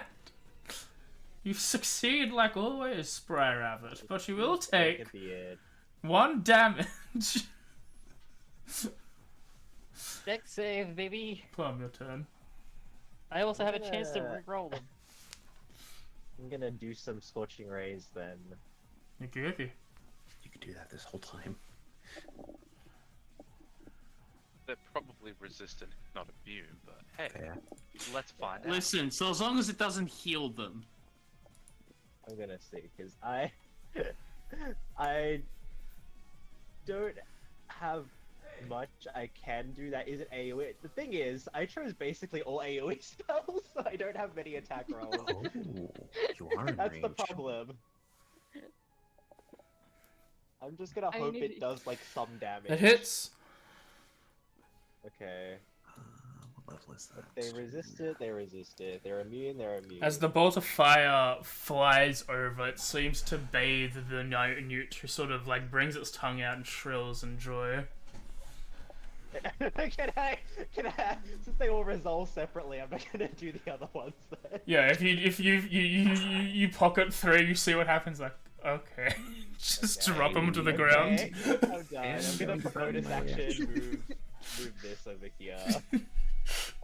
You succeed like always, Spry Rabbit, but you will take At the end. 1 damage. Dex save, baby. Plum, your turn. I also have a chance to Yeah. re-roll them. I'm gonna do some scorching rays then. Yuki yuki. You could do that this whole time. They're probably resistant, not immune, but hey, Fair. let's find out. Listen, so as long as it doesn't heal them. I'm gonna see, because I... I don't have much I can do that isn't AoE. The thing is, I chose basically all AoE spells, so I don't have many attack rolls. Oh, you are in That's range. the problem. I'm just gonna I hope need- it does like some damage. It hits. Okay. What level is that? They resist it, they resist it. They're immune, they're immune. As the bolt of fire flies over, it seems to bathe the newt, who sort of like brings its tongue out and shrills in joy. can I, since they all resolve separately, I'm not gonna do the other ones then. Yeah, if you pocket 3, you see what happens. Like, okay, just Okay. drop them to the ground. Okay, I'm done. I'm gonna bonus action move this over here.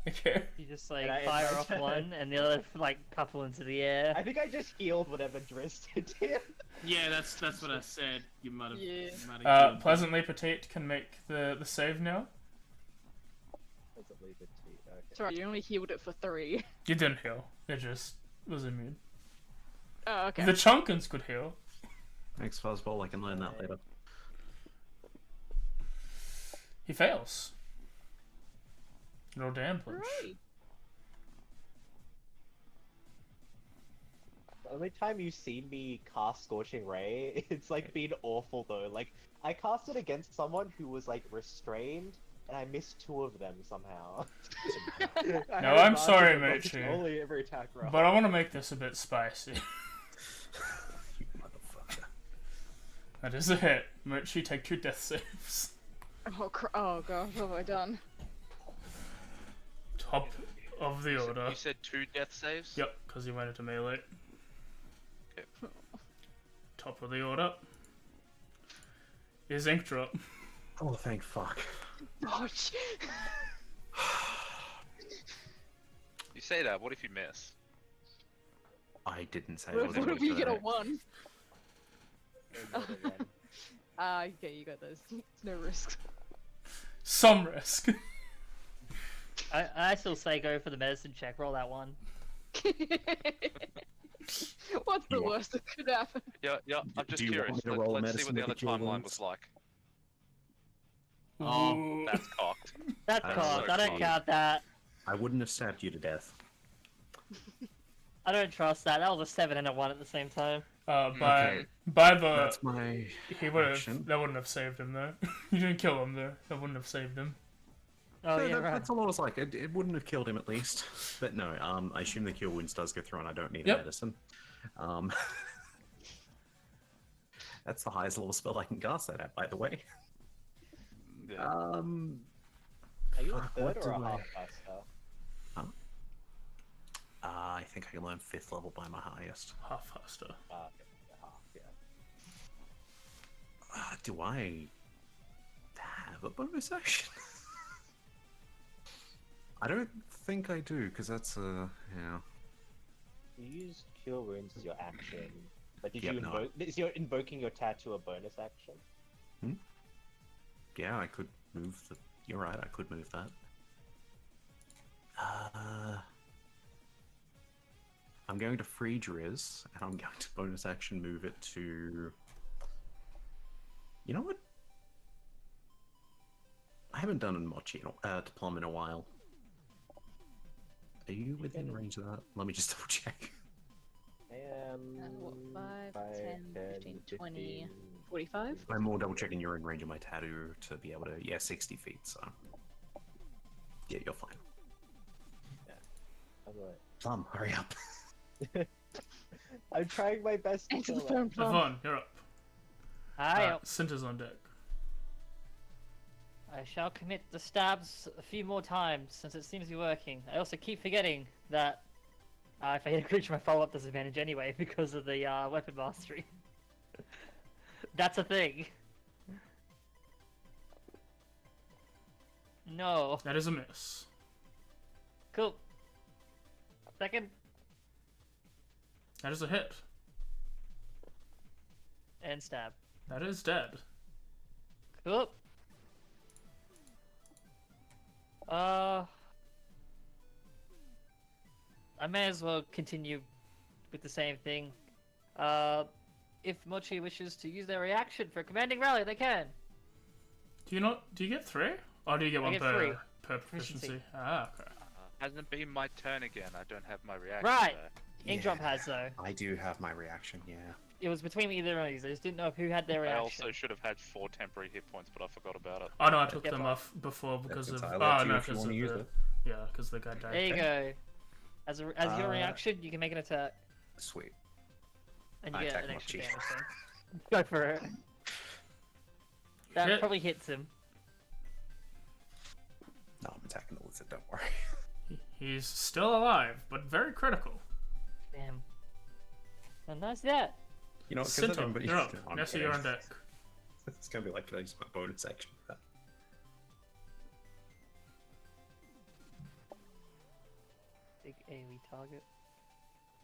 Okay. You just like And I end fire my off turn. one and the other like couple into the air. I think I just healed whatever Driss did here. Yeah, that's what I said. You might have. Yeah. Pleasantly Petite can make the save now. Possibly the two, okay. Sorry, you only healed it for 3. You didn't heal. It just was immune. Oh, okay. The Chunkins could heal. Thanks, Fuzzball. I can learn that later. He fails. No damn punch. Right. The only time you've seen me cast Scorching Ray, it's like been awful though. Like, I cast it against someone who was like restrained, and I missed 2 of them somehow. I No, had I'm sorry, advantage on Mochi. only every attack roll. But I want to make this a bit spicy. You motherfucker. That is a hit. Mochi, take 2 death saves. Oh, oh god, what have I done? Top of the order. You said 2 death saves? Yep, because he went into melee. Okay. Top of the order is Inkdrop. Oh, thank fuck. Oh, You say that, what if you miss? I didn't say I what was if going you to get a that. 1? Don't bother then. Okay, you got those. No risk. Some risk. I still say go for the medicine check. Roll that one. What's the You want- worst that could happen? Yeah, I'm just Do you curious. want me to roll a Let's see what medicine the to other get your timeline wounds? was like. Oh, Ooh. That's cocked. That's That's cocked. so I don't cocked. count that. I wouldn't have stabbed you to death. I don't trust that. That was a 7 and a 1 at the same time. By Okay. the That's my he would have action. that wouldn't have saved him though. You didn't kill him though. That wouldn't have saved him. Oh No, yeah, right. that's all I was like. It wouldn't have killed him at least. But no, I assume the cure wounds does go through and I don't need Yep. a medicine. That's the highest level spell I can cast that at, by the way. Yeah. Are you a Fuck, third what or a do half I- caster? I think I can learn 5th level by my highest. Half faster. Okay, half, yeah. Do I have a bonus action? I don't think I do, because that's yeah. You use Cure Wounds as your action, but did Yep, you no. invoke? Is your invoking your tattoo a bonus action? Yeah, I could move the. You're right, I could move that. I'm going to free Driz, and I'm going to bonus action move it to. You know what? I haven't done a Mochi to Plum in a while. Are you within range of that? Let me just double check. I am. What, 5, 10, 15, 20, 45? I'm more double checking you're in range of my tattoo to be able to. Yeah, 60 feet, so. Yeah, you're fine. I'm like, Plum, hurry up. I'm trying my best to Answer the kill phone, it. Plum. Yvonne, you're up. I Cinder's on deck. shall commit the stabs a few more times since it seems to be working. I also keep forgetting that if I hit a creature, my follow-up disadvantage anyway because of the weapon mastery. That's a thing. No. That is a miss. Cool. Second. That is a hit. And stab. That is dead. Cool. I may as well continue with the same thing. If Mochi wishes to use their reaction for commanding rally, they can. Do you get 3? Or do you get I one get per 3. proficiency? Proficiency. Ah, okay. Hasn't it been my turn again? I don't have my reaction. Right. though. Inkdrop has though. I do have my reaction, yeah. It was between either of these. I just didn't know who had their I reaction. also should have had 4 temporary hit points, but I forgot about it. Oh no, I took Get them one. off before because That's of entirely up oh to you no, if you because want of to use the it. yeah, because the guy died. There you go. As your Uh, reaction, you can make an attack, Sweet. and you I get attack an extra Mochi. damage thing. Go for it. That Hit. probably hits him. No, I'm attacking the lizard, don't worry. He's still alive, but very critical. Damn. And that's that. You know, because Cinta, you're up. Nessa, you're on deck. It's gonna be like, can I use my bonus action for that? Big AoE target.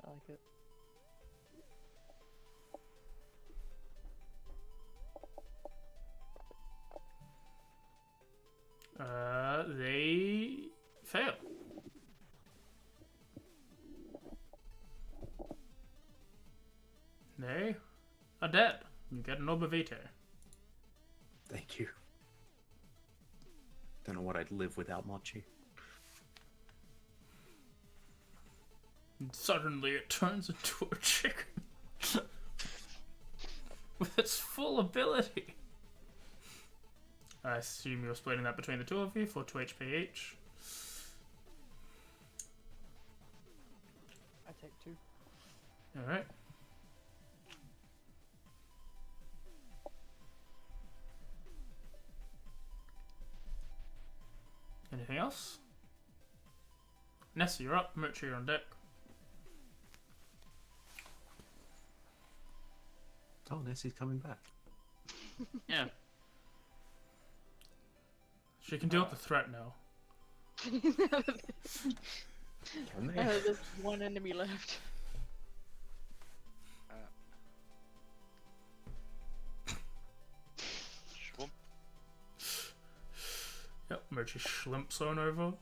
I like it. They fail. They are dead. You get an Obavite. Thank you. Don't know what I'd live without Mochi. And suddenly it turns into a chicken. With its full ability. I assume you're splitting that between the two of you for 2 HP each. I take 2. Alright. Anything else? Nessa, you're up. Mercer, you're on deck. Oh, Nessie's coming back. Yeah. She can deal with the threat now. Can they? There's one enemy left. Shwoomp. Yep, Mercer schlimps on over.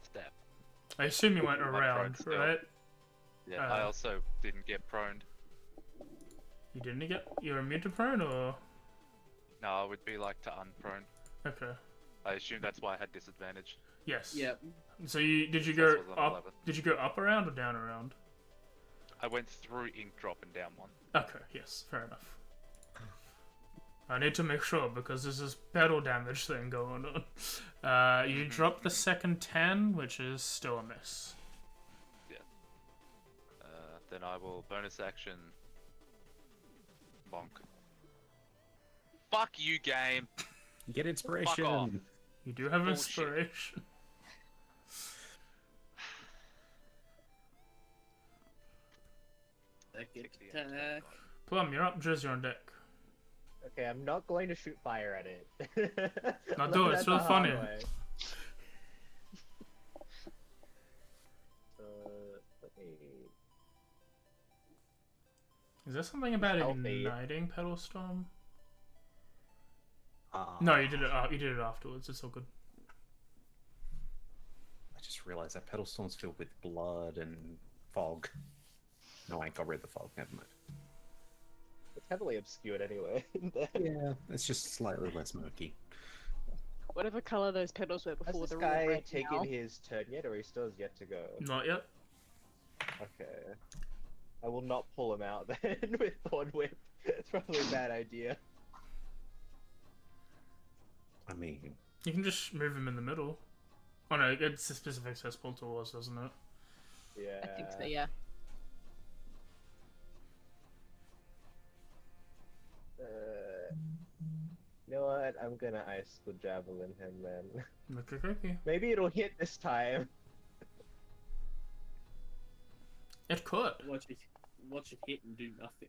Step. I assume you went My around, friend still. right? Yeah, I Uh, also didn't get proned. You didn't get... You're immune to prone, or...? No, it would be like to unprone. Okay. I assume that's why I had disadvantage. Yes. Yep. So did you This go was on up? 11. Did you go up around or down around? I went through Inkdrop and down one. Okay, yes, fair enough. I need to make sure because there's this pedal damage thing going on. You drop the second 10, which is still a miss. Then I will bonus action. Bonk. Fuck you, game. You get inspiration. off. You do have Bullshit. inspiration. Attack. Plum, you're up. Driz, you're on deck. Okay, I'm not going to shoot fire at it. Now do it, it's Learn real that the hard funny. way. Let me... Is there something about Healthy. igniting Pedal Storm? Uh, No, you did it. You did it afterwards. It's all good. I just realized that Pedal Storm's filled with blood and fog. No, I ain't got rid of the fog. Never mind. It's heavily obscured anyway. Yeah, it's just slightly less murky. Whatever color those petals were Has before, this they're all guy red taken now. his turn yet, or he still has yet to go? Not yet. Okay. I will not pull him out then with Thorn Whip. It's probably a bad idea. I mean, You can just move him in the middle. Oh no, it's specific accessible to us, doesn't it? Yeah. I think so, yeah. You know what? I'm gonna ice school javelin him then. Okay. Maybe it'll hit this time. It could. Watch it hit and do nothing.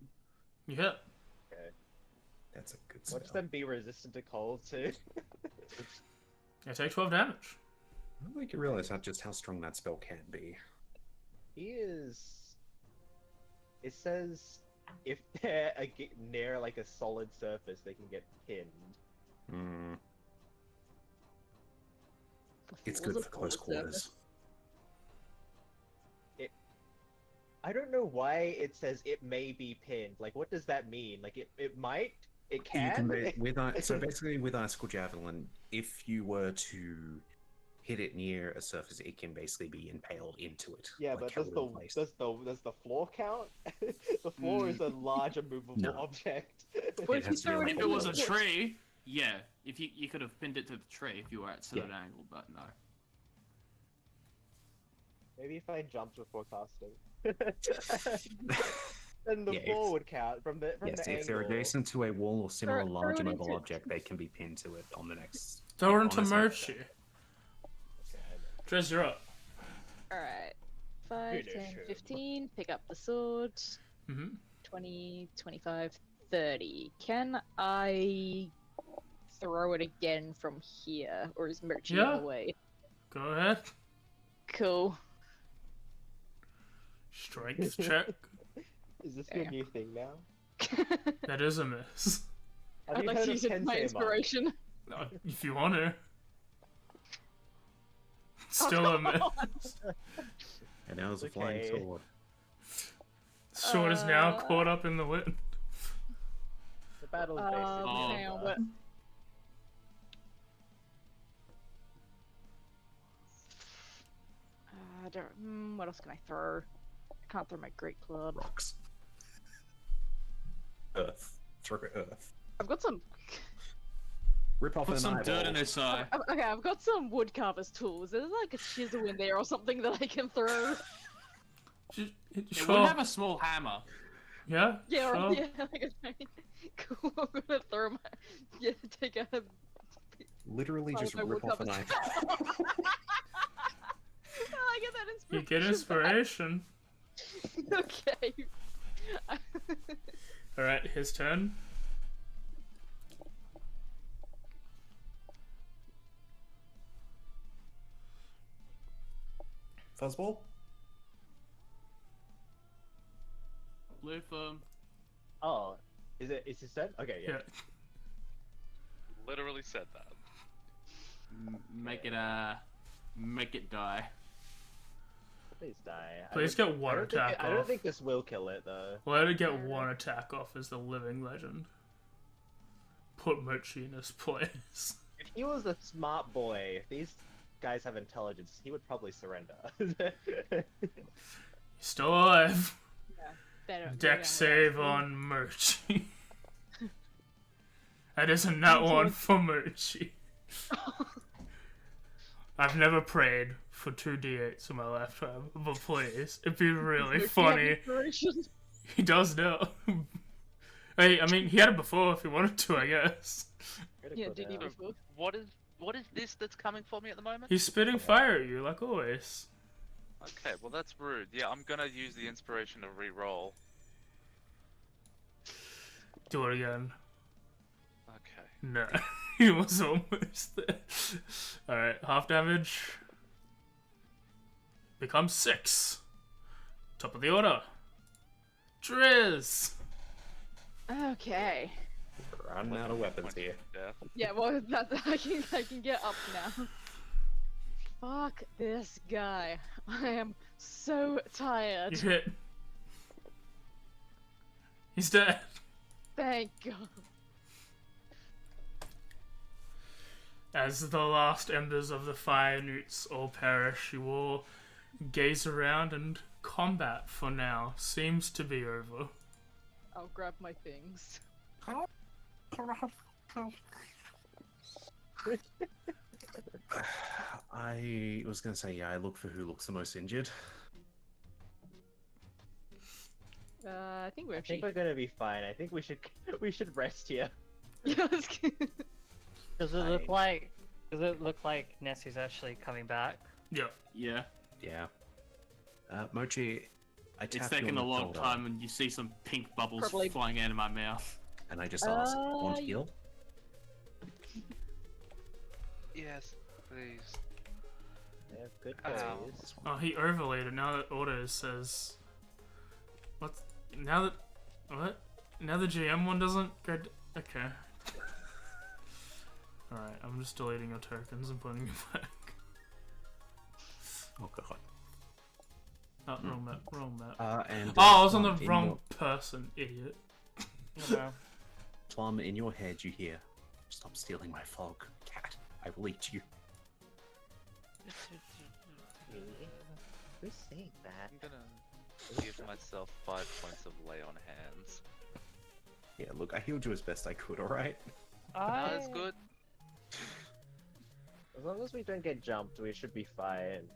Yeah. Okay. That's a good spell. Watch them be resistant to cold too. I take 12 damage. I don't think you realize just how strong that spell can be. He is. It says if they're near like a solid surface, they can get pinned. Hmm. It's good for close quarters. I don't know why it says it may be pinned. Like, what does that mean? Like, it might, it can. So basically, with Icicle Javelin, if you were to hit it near a surface, it can basically be impaled into it. Yeah, like but does the floor count? The floor is a large immovable object. Well, if you throw it If it was a tree, yeah. If you could have pinned it to the tree if you were at a certain angle, but no. Maybe if I jumped before casting. Then the floor would count from the Yes, the if they're angle. adjacent to a wall or similar Throw large it mobile into- object, they can be pinned to it on the next. Throw it into on a Mercy. Okay, Dress, you're up. Alright. 5, 10, Finish him. 15, pick up the sword. Mm-hmm. 20, 25, 30. Can I throw it again from here? Or is Merchie in Yeah. the way? Go ahead. Cool. Strength check. Is this Yeah. your new thing now? That is a miss. Have I'd you like heard to of use it as my Tensei inspiration. If you want to. Still a miss. And now there's a flying Okay. sword. Sword is now caught up in the wind. The battle's basically hang on, over. but... I don't... what else can I throw? I can't throw my great club. Rocks. Earth. Throw earth. I've got some... Rip off Put an some eyeball. dirt in his eye. Okay, I've got some woodcarver's tools. There's like a chisel in there or something that I can throw. Just, It sure. would have a small hammer. Yeah? Yeah, sure. right, yeah, like a cool. I'm gonna throw my... Yeah, take a... Literally just my rip off an woodcarver's- eyeball. Oh, I get that You get inspiration. inspiration. Okay. Alright, his turn. Fuzzball? Blue firm. Oh, is it said? Okay, yeah. Yeah. Literally said that. Make it die. Please die. Please get one attack I don't off. think this will kill it though. Let it get one attack off as the living legend. Put Mochi in his place. If he was a smart boy, if these guys have intelligence, he would probably surrender. He's still alive. Better. Deck save on Mochi. That isn't that one for Mochi. I've never prayed for 2d8s in my lifetime, but please, it'd be really funny. He does now. Hey, I mean, he had it before if he wanted to, I guess. Yeah, did he before? What is this that's coming for me at the moment? He's spitting fire at you, like always. Okay, well that's rude. Yeah, I'm gonna use the inspiration to re-roll. Do it again. Okay. No, he was almost there. Alright, half damage. Becomes 6. Top of the order. Driz! Okay. Running out of weapons here. Death. Yeah, well, I can get up now. Fuck this guy. I am so You tired. hit. He's dead. Thank God. As the last embers of the fire newts all perish, you all gaze around and combat for now seems to be over. I'll grab my things. I was gonna say, yeah, I look for who looks the most injured. I think we're I think actually. we're gonna be fine. I think we should rest here. Yeah, let's go. Does it look like? Does it look like Nessie's actually coming back? Yep. Yeah. Yeah. Mochi, I It's tap you taken on a the long shoulder, time, and you see some pink bubbles Probably- flying out of my mouth. and I just ask, want heal? Yes, please. Yeah, good Ow. goes. Oh, he overlaid it. Now that auto says. What? Now that. What? Now the GM one doesn't go. Okay. Alright, I'm just deleting your tokens and putting them back. Oh god. Oh, wrong map, wrong map. And Oh, I was on the in wrong your- person, idiot. No. Plum, in your head, you hear, "Stop stealing my fog, cat. I will eat you." Really? Who's saying that? I'm gonna give myself 5 points of lay on hands. Yeah, look, I healed you as best I could. All right. That's good. As long as we don't get jumped, we should be fine.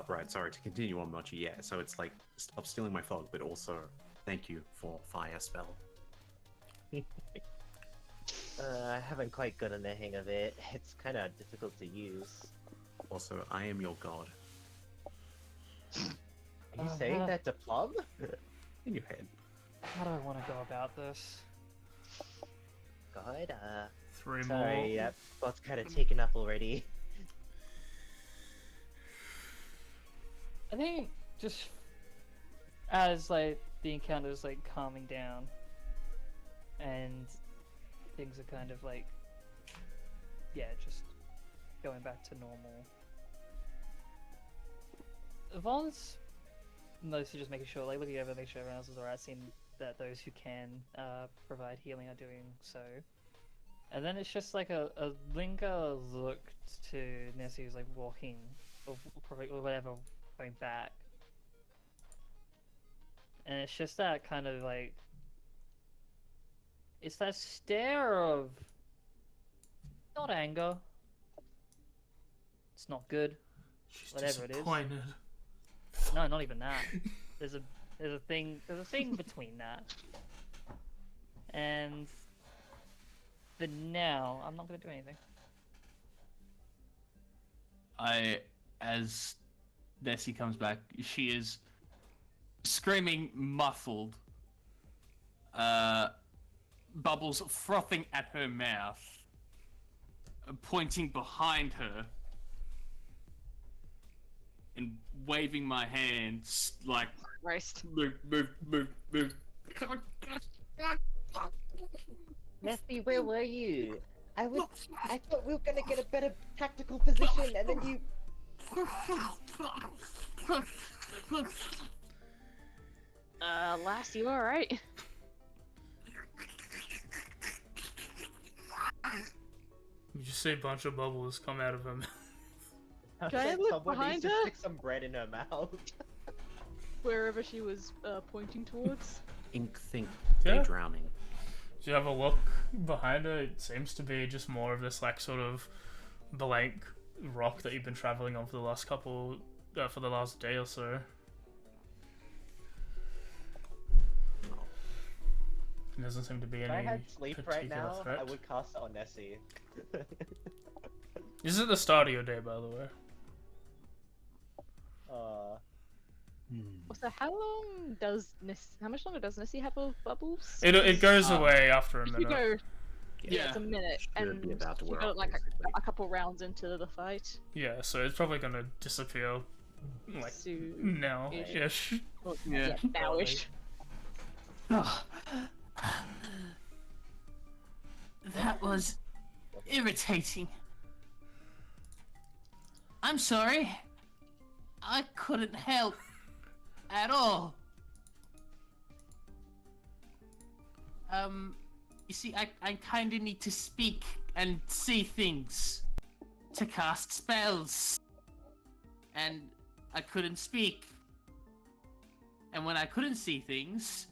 Right. Sorry to continue on, Mochi. Yeah. So it's like, stop stealing my fog, but also, thank you for fire spell. I haven't quite gotten the hang of it. It's kind of difficult to use. Also, I am your god. Are you saying that to Plum? In your head. How do I want to go about this? God, 3 more. sorry, that spot's kind of taken up already. I think just as like the encounter's like calming down and things are kind of like just going back to normal. Yvonne's mostly just making sure, like looking over, make sure everyone else is alright, seeing that those who can provide healing are doing so. And then it's just like a linger look to Nessie who's like walking or whatever, going back. And it's just that kind of like, it's that stare of not anger. It's not good. She's Whatever it is. disappointed. No, not even that. There's a thing between that. And for now, I'm not gonna do anything. As Nessie comes back, she is screaming muffled. Bubbles frothing at her mouth, pointing behind her, and waving my hands like, Christ. move. Nessie, where were you? I thought we were gonna get a better tactical position, and then you. Lass, you alright? You just see a bunch of bubbles come out of him. Can I look Someone behind needs to her? stick some bread in her mouth. Wherever she was pointing towards. Ink think Yeah. they're drowning. Do you have a look behind her? It seems to be just more of this like sort of blank rock that you've been traveling on for the last for the last day or so. There doesn't seem to be If any I had sleep right particular now, threat. I would cast it on Nessie. This is the start of your day, by the way. So how much longer does Nessie have of bubbles? It goes away after a If minute. you go, Yeah. it's a minute, Should and be about to you wear got off, like basically. a couple rounds into the fight. Yeah, so it's probably gonna disappear like Soon. now-ish. Well, Yeah. nowish. That was irritating. I'm sorry. I couldn't help at all. You see, I kinda need to speak and see things to cast spells. And I couldn't speak. And when I couldn't see things,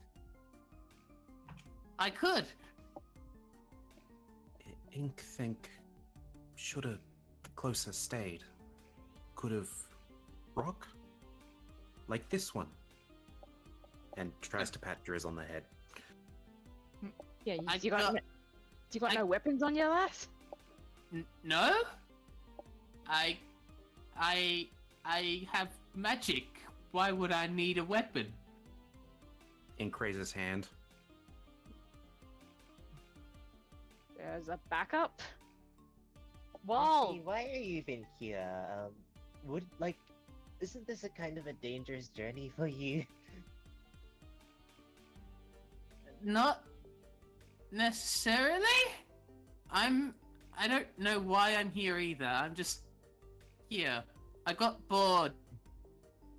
I could. Ink think should have closer stayed, could have rock like this one, and tries to pat Driz on the head. Yeah, I you got, got- you got I- no weapons on your ass? No? I have magic. Why would I need a weapon? Ink raises his hand. There's a backup. Wow. Nessie, why are you even here? Isn't this a kind of a dangerous journey for you? Not necessarily. I don't know why I'm here either. I'm just here. I got bored.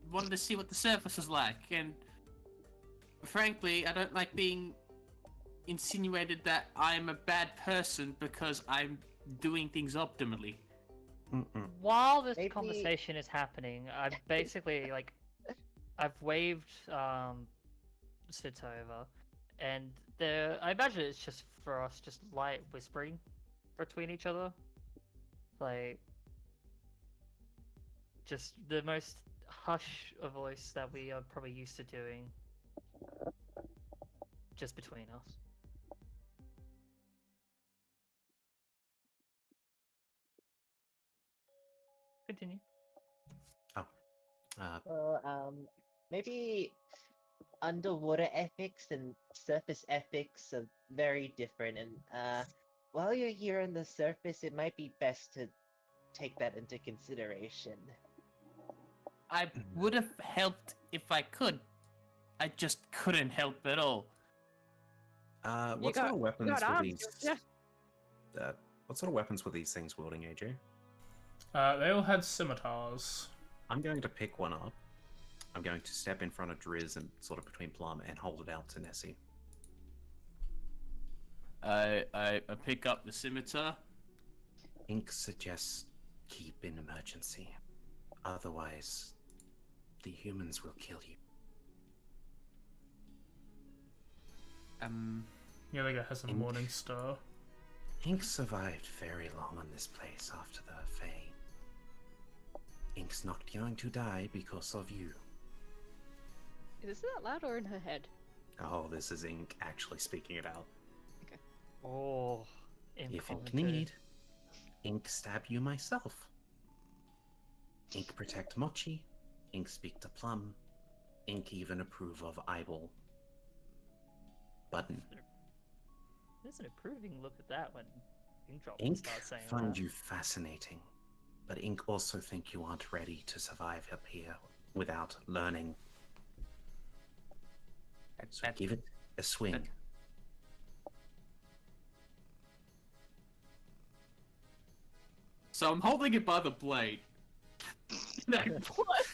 Wanted to see what the surface was like, and frankly, I don't like being insinuated that I'm a bad person because I'm doing things optimally. While this Maybe- conversation is happening, I've basically I've waved Sita over, and I imagine it's just for us, just light whispering between each other, like just the most hush a voice that we are probably used to doing, just between us. Continue. Well, maybe underwater ethics and surface ethics are very different, and while you're here on the surface, it might be best to take that into consideration. I would have helped if I could. I just couldn't help at all. What sort of weapons got were arms, these? yeah. What sort of weapons were these things wielding, AJ? They all had scimitars. I'm going to pick one up. I'm going to step in front of Driz and sort of between Plum and hold it out to Nessie. I pick up the scimitar. Ink suggests keep in emergency. Otherwise, the humans will kill you. The other guy has a Ink. morning star. Ink survived very long on this place after the Fae. Ink's not going to die because of you. Is this out loud or in her head? Oh, this is Ink actually speaking it out. Oh, If Ink impromptu. need, Ink stab you myself. Ink protect Mochi. Ink speak to Plum. Ink even approve of Eyeball. Button. There's an approving look at that when Inkdrop Ink starts saying find that. you fascinating, but Ink also think you aren't ready to survive up here without learning. So give it a swing. So I'm holding it by the blade. What?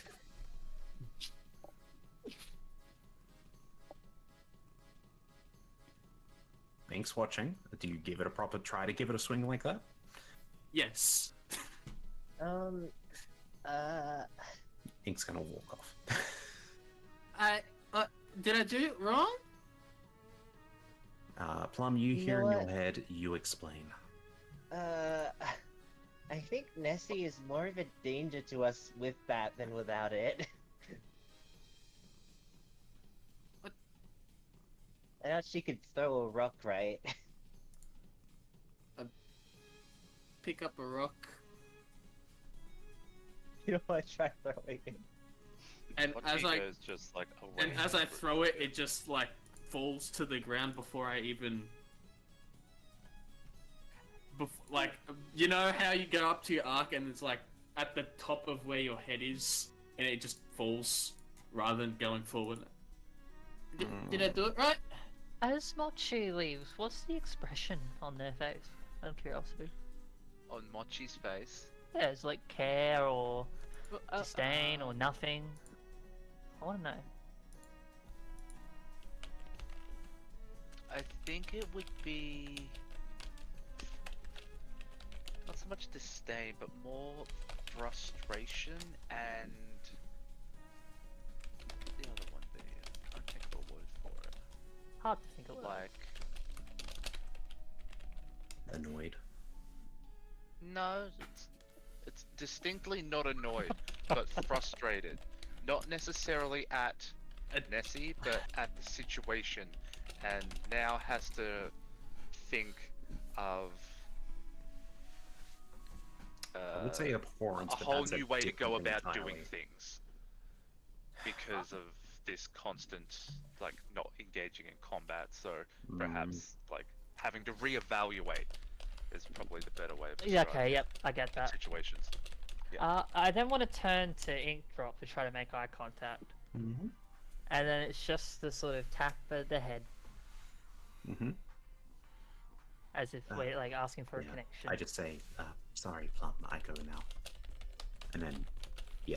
Ink's watching. Do you give it a proper try to give it a swing like that? Yes. Ink's gonna walk off. Did I do it wrong? Plum, you You hear know in your what? head, you explain. I think Nessie is more of a danger to us with that than without it. What? I know she could throw a rock, right? Pick up a rock, You don't want to try throwing it. and What as she I goes just like away. and as I throw it, it just like falls to the ground before I even. Like, you know how you go up to your arc and it's like at the top of where your head is, and it just falls rather than going forward. Did I do it right? As Mochi leaves, what's the expression on their face? Out of curiosity. On Mochi's face. Yeah, it's like care or Well, disdain or nothing. I want to know. I think it would be not so much disdain, but more frustration and what's the other one be? I can't think of a word for it. Hard to think of. Like Annoyed. no, distinctly not annoyed, but frustrated. Not necessarily at Nessie, but at the situation, and now has to think of I would say abhorrence, a but whole that's a new way to go different thing about doing entirely. things because of this constant, like, not engaging in combat. So perhaps like having to reevaluate is probably the better way of Yeah, describing okay, yep, I get that. situations. Yeah. I then want to turn to Inkdrop to try to make eye contact. Mm-hmm. And then it's just the sort of tap of the head, Mm-hmm. as if we're like asking for a connection. I just say, sorry, Plum, I go now. And then, yeah.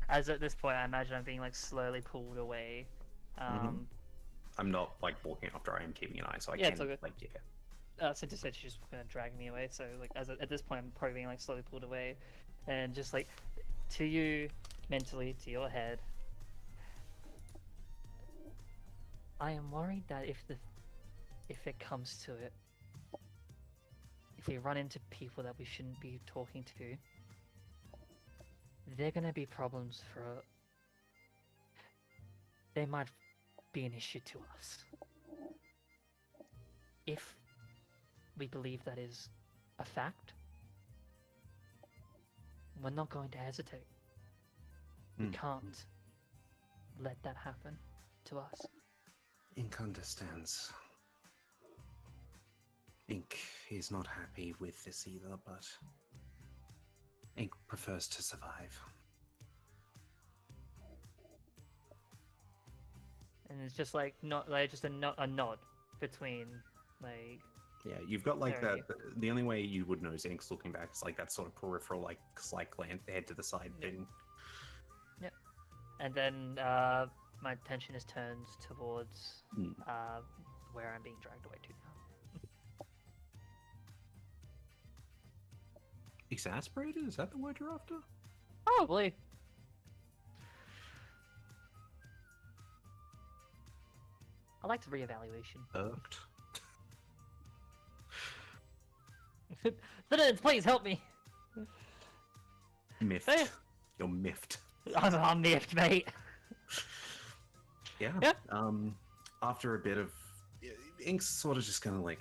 As at this point, I imagine I'm being like slowly pulled away. I'm not like walking after I am keeping an eye, so I Yeah, can it's all good. like yeah. So just said she's just gonna drag me away. So like at this point, I'm probably being like slowly pulled away, and just like to you mentally, to your head. I am worried that if it comes to it, if we run into people that we shouldn't be talking to, they're gonna be problems for. They might be an issue to us. If we believe that is a fact, we're not going to hesitate. We can't let that happen to us. Ink understands. Ink is not happy with this either, but Ink prefers to survive. And it's just like not like just a nod between like. Yeah, you've got like Very. the only way you would know is Ink's looking back is like that sort of peripheral, like slight glance, head to the side thing. Yep. And then my attention is turned towards where I'm being dragged away to now. Exasperated? Is that the word you're after? Probably. I like the reevaluation. Irked? Citizens, please help me. Miffed. Hey. You're miffed. I'm miffed, mate. Yeah. Yeah. After a bit of Ink's sort of just gonna like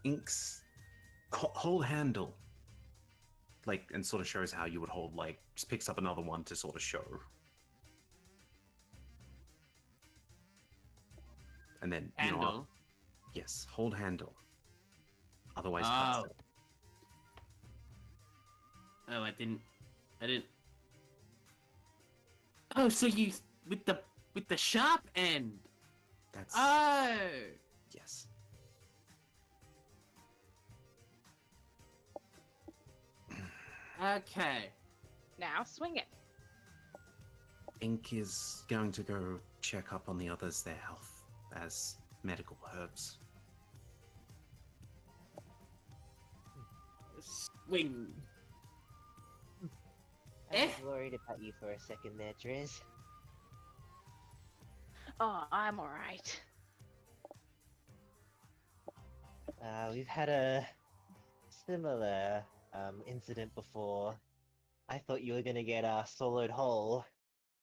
Ink's hold handle, like, and sort of shows how you would hold, like, just picks up another one to sort of show, and then you know, Handle. yes, hold handle. Otherwise, Oh. plastic. Oh, I didn't. Oh, so you with the sharp end. That's Oh. yes. Okay. Now swing it. Ink is going to go check up on the others, their health, as medical herbs. Swing. I was worried about you for a second there, Driz. Oh, I'm alright. We've had a similar incident before. I thought you were gonna get swallowed whole,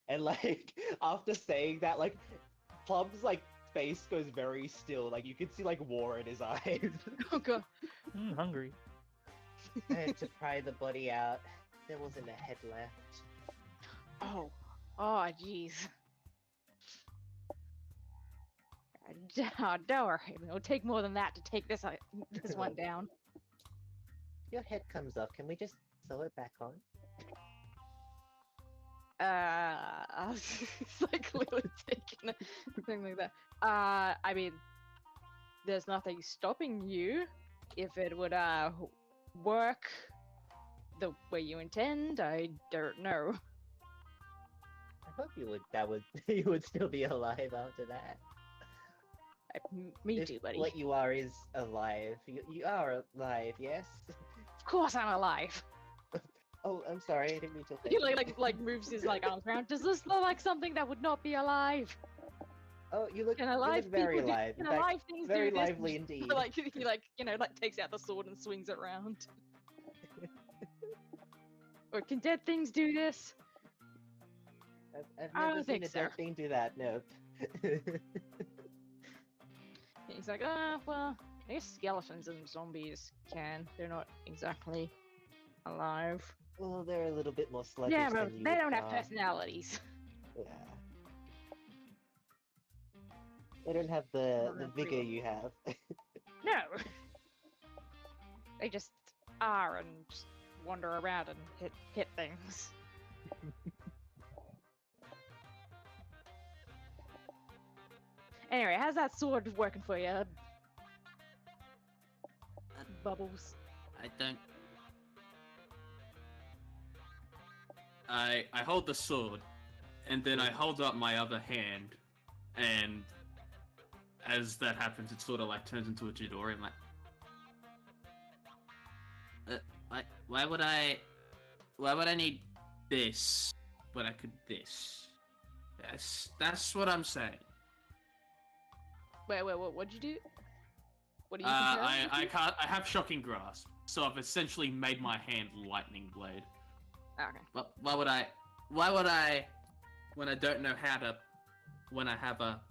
and like after saying that, like Plum's like face goes very still. Like you can see like war in his eyes. Oh god. Hungry. I had to pry the body out. There wasn't a head left. Oh. Oh, jeez. Oh, don't worry. It'll take more than that to take this one down. Your head comes off. Can we just sew it back on? It's like literally taking a thing like that. I mean, there's nothing stopping you if it would work the way you intend. I don't know. I hope you would still be alive after that. Me If too, buddy. what you are is alive. You are alive, yes? Of course I'm alive. Oh, I'm sorry, I didn't mean to offend He you. like moves his like arms around. Does this look like something that would not be alive? Oh, you look, Can you alive look very people do- alive. In can fact, alive things very do this? lively indeed. Like he like takes out the sword and swings it around. Or can dead things do this? I've I never don't seen think a dead so. thing do that. Nope. He's like, well, I guess skeletons and zombies can. They're not exactly alive. Well, they're a little bit more sluggish Yeah, but than you they would don't have thought. personalities. Yeah. They don't have the Not vigor real. you have. No. They just are and just wander around and hit things. Anyway, how's that sword working for you? Bubbles. I don't. I hold the sword, and then I hold up my other hand, and as that happens, it sort of like turns into a Chidori and why would I need this when I could this? That's what I'm saying. Wait, what'd you do? What are you comparing it to? I have shocking grasp, so I've essentially made my hand lightning blade. Okay. But why would I when I don't know how to when I have a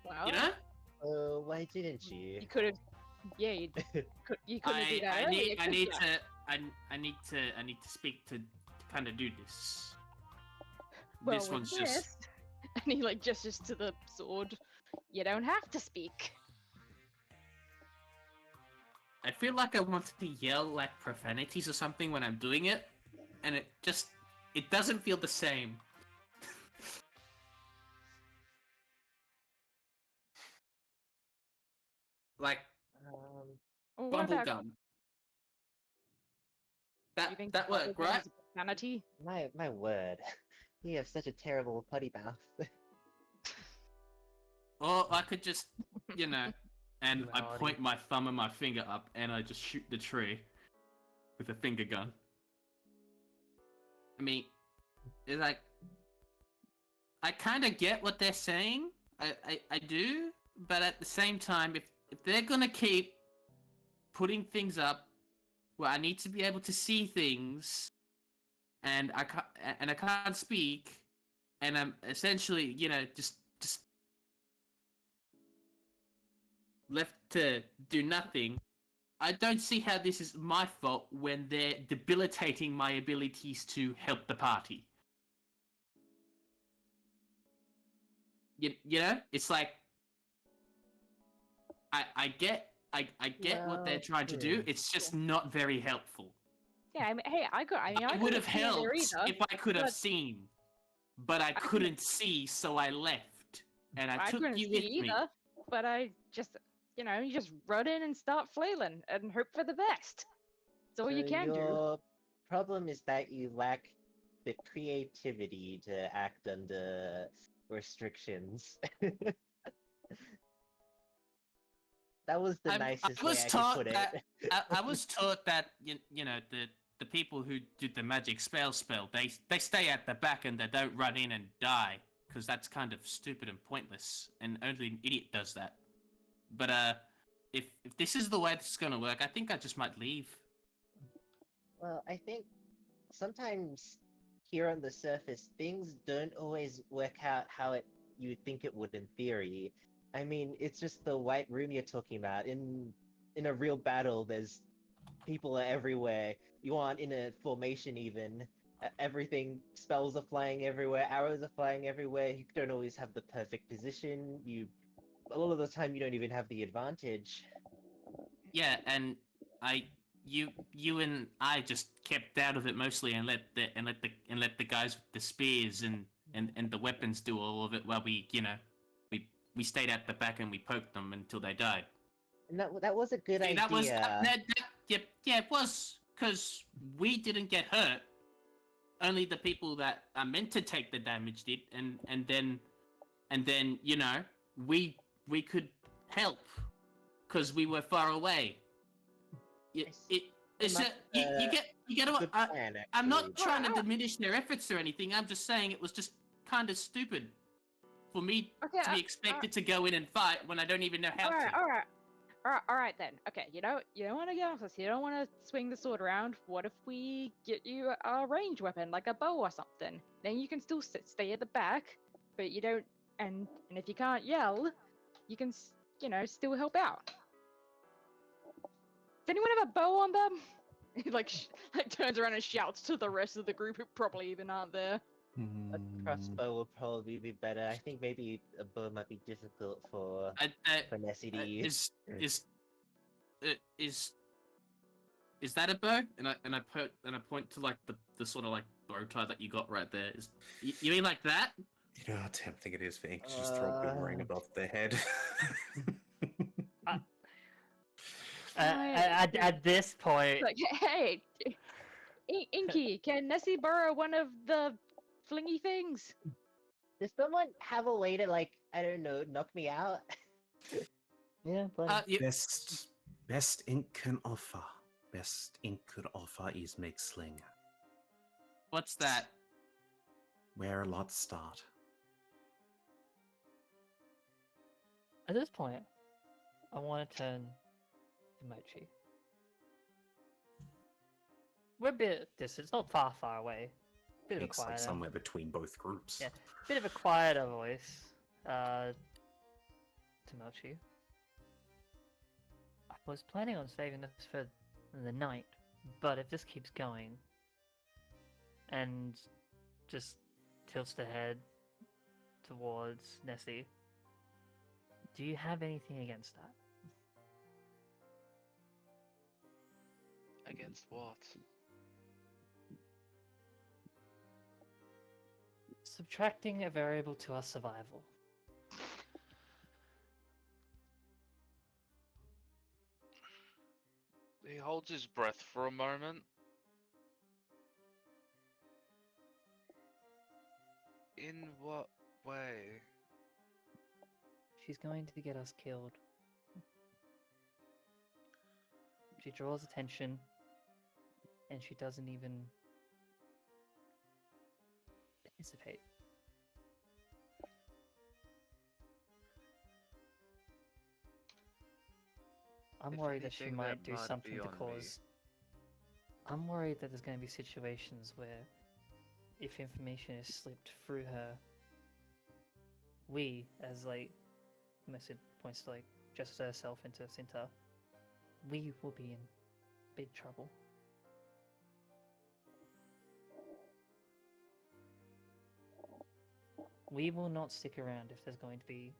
Well, you know? Oh, why didn't you? you could have. Yeah, you couldn't do that earlier, I could need ya? I need to speak to kind of do this. Well, This with one's this, just and he like gestures to the sword. You don't have to speak. I feel like I want to yell like profanities or something when I'm doing it, and it doesn't feel the same. Like Um, Well, what about? bubblegum. You think That worked, bubblegum right? is a profanity? my word. You have such a terrible putty mouth. Or I could just, you know, and I Duality. point my thumb and my finger up, and I just shoot the tree with a finger gun. I mean, it's like I kind of get what they're saying. I do, but at the same time, if they're gonna keep putting things up where I need to be able to see things, and I can't speak, and I'm essentially, you know, just left to do nothing. I don't see how this is my fault when they're debilitating my abilities to help the party. You know, it's like I get what they're Well, trying to do. It's just not very helpful. Yeah, I mean, hey, I It would couldn't have see there helped either, if I could have but seen, but I couldn't- couldn't see, so I left, and I took couldn't you see with me. either. But I just, you just run in and start flailing and hope for the best. That's all you so can do. your problem is that you lack the creativity to act under restrictions. That was the nicest way I could put it. I was taught that you know the people who did the magic spell they stay at the back and they don't run in and die because that's kind of stupid and pointless and only an idiot does that. But if this is the way this is gonna work, I think I just might leave. Well, I think sometimes here on the surface, things don't always work out how you think it would in theory. I mean, it's just the white room you're talking about. In a real battle, there's people are everywhere. You aren't in a formation even. Everything, spells are flying everywhere, arrows are flying everywhere. You don't always have the perfect position. A lot of the time, you don't even have the advantage. Yeah, and you and I just kept out of it mostly and let the guys with the spears and the weapons do all of it while we stayed at the back and we poked them until they died. And that was a good See, idea. that was yeah, it was because we didn't get hurt. Only the people that are meant to take the damage did, and then we could help because we were far away. It's just you get what Good plan, I'm not actually. trying to diminish their efforts or anything. I'm just saying it was just kind of stupid for me Okay, to be expected to go in and fight when I don't even know how to. All right. All right then. Okay, you don't want to get off this. You don't want to swing the sword around. What if we get you a range weapon, like a bow or something? Then you can still stay at the back, but you don't. And if you can't yell, you can, still help out. Does anyone have a bow on them? He like turns around and shouts to the rest of the group who probably even aren't there. A crossbow will probably be better. I think maybe a bow might be difficult for Nessie to use. Is that a bow? And I point to like the sort of like bow tie that you got right there. You mean like that? You know how tempting it is for Ink to just throw a boomerang above their head. At this point, Like, hey, Inky, can Nessie borrow one of the flingy things? Does someone have a way to, like, I don't know, knock me out? yeah, but Best Ink can offer. Best Ink could offer is make sling. What's that? Where a lot start. at this point, I want to turn to Mochi. We're a bit distant. It's not far away. Bit of a Ink's like quieter. somewhere between both groups. Yeah, bit of a quieter voice. To Mochi. I was planning on saving this for the night, but if this keeps going, and just tilts the head towards Nessie, do you have anything against that? Against what? Subtracting a variable to our survival. He holds his breath for a moment. In what way? She's going to get us killed. She draws attention, and she doesn't even participate. I'm If worried that she anything, might that do might something be to on me. cause. I'm worried that there's going to be situations where, if information is slipped through her, we, as like Mercer points to like just herself into Cinta, we will be in big trouble. We will not stick around if there's going to be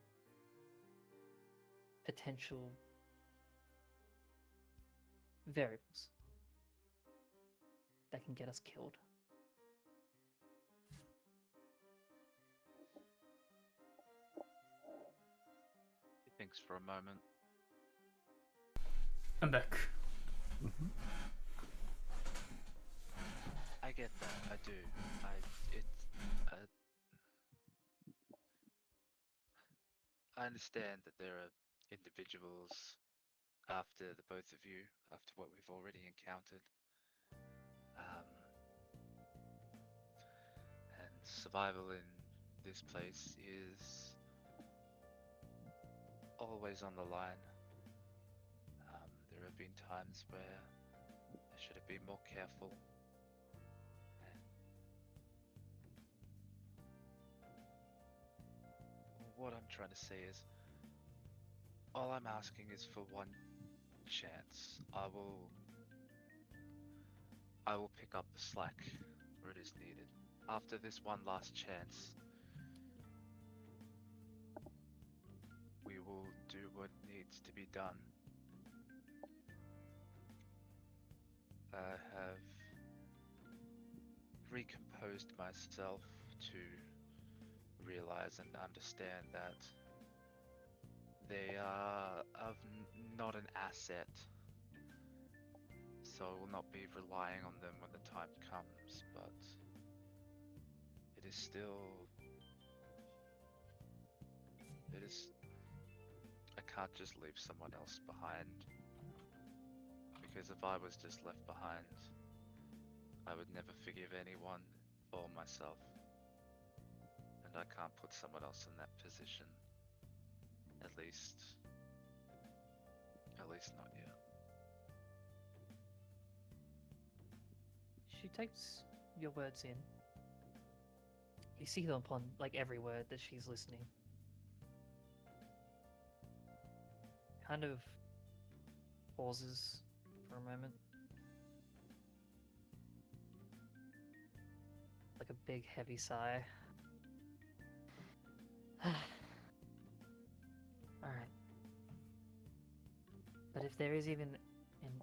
potential variables that can get us killed. He thinks for a moment. I'm back. I get that. I do. I understand that there are individuals after the both of you, after what we've already encountered. And survival in this place is always on the line. There have been times where I should have been more careful. What I'm trying to say is, all I'm asking is for one chance. I will pick up the slack where it is needed. After this one last chance, we will do what needs to be done. I have recomposed myself to realize and understand that they are not an asset, so I will not be relying on them when the time comes, but it is I can't just leave someone else behind, because if I was just left behind, I would never forgive anyone or myself. And I can't put someone else in that position. At least least not yet. She takes your words in. You see them upon like every word that she's listening. Kind of pauses for a moment. Like a big heavy sigh. Alright. But if there is even an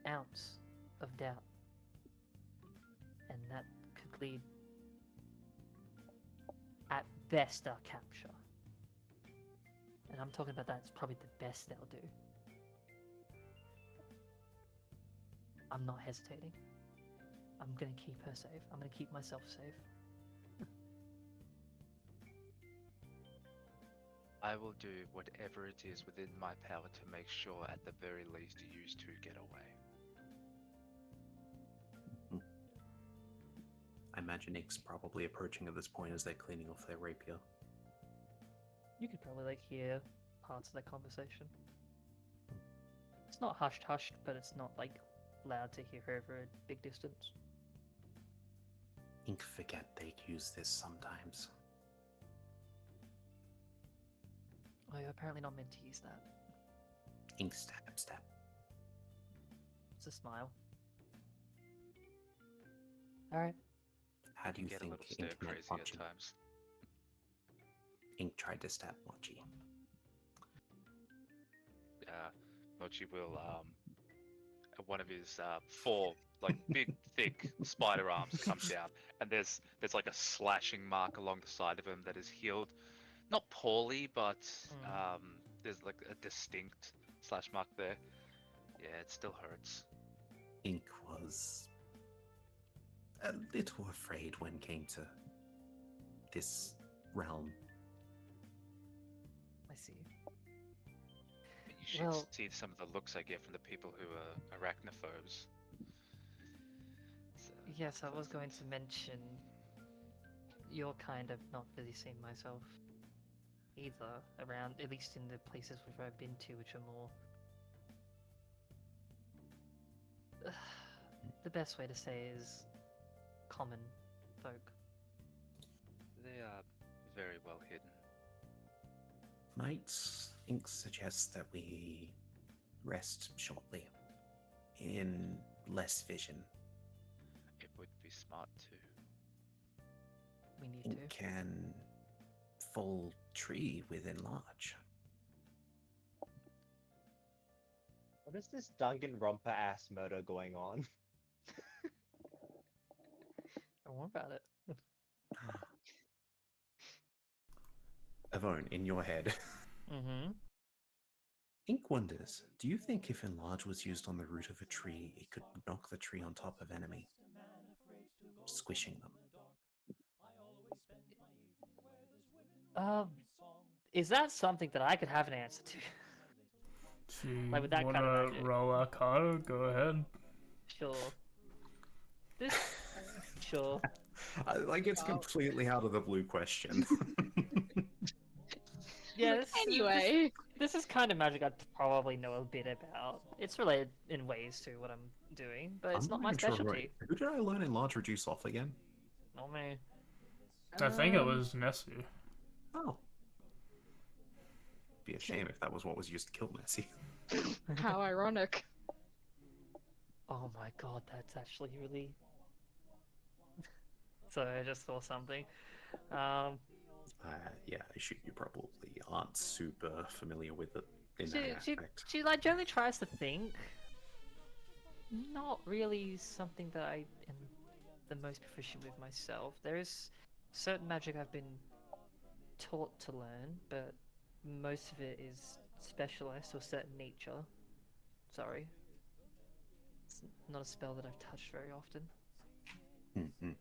ounce of doubt, and that could lead at best our capture. And I'm talking about that's probably the best they'll do. I'm not hesitating. I'm gonna keep her safe. I'm gonna keep myself safe. I will do whatever it is within my power to make sure at the very least you two get away. I imagine Ink's probably approaching at this point as they're cleaning off their rapier. You could probably like hear parts of that conversation. It's not hushed, but it's not like loud to hear over a big distance. Ink forget they use this sometimes. Oh, you're apparently not meant to use that. Ink step. It's a smile. Alright. How do you Get a think little stir Ink met crazy at Mochi? times. Ink tried to stab Mochi. Mochi will one of his four like big thick spider arms comes down, and there's like a slashing mark along the side of him that is healed, not poorly, but there's like a distinct slash mark there. Yeah, it still hurts. Ink was a little afraid when it came to this realm. I see. You should Well- see some of the looks I get from the people who are arachnophobes. Yes, I was going to mention you're kind of not really seeing myself either around, at least in the places which I've been to, which are more... the best way to say is common folk. They are very well hidden. Might Ink suggest that we rest shortly in less vision? It would be smart too. We need Ink to. can full tree within large. What is this Danganronpa ass murder going on? Don't worry about it. Avone, in your head. Mm-hmm. Ink wonders, do you think if enlarge was used on the root of a tree, it could knock the tree on top of enemy, squishing them? Is that something that I could have an answer to? Do you Like with that kind of wanna magic. roll Arcana? Go ahead. Sure. This... Sure. Like, it's completely out of the blue question. Yeah, Anyway. this is kind of magic I'd probably know a bit about. It's related in ways to what I'm doing, but it's I'm not my even sure, specialty. right. Who did I learn enlarge reduce off again? Not me. I think it was Nessie. Oh. Be a shame if that was what was used to kill Nessie. How ironic. Oh my god, that's actually really... Sorry, I just saw something. Yeah, I assume you probably aren't super familiar with it in that aspect. She like generally tries to think. Not really something that I am the most proficient with myself. There is certain magic I've been taught to learn, but most of it is specialized to a certain nature. Sorry. It's not a spell that I've touched very often. Mm-hmm.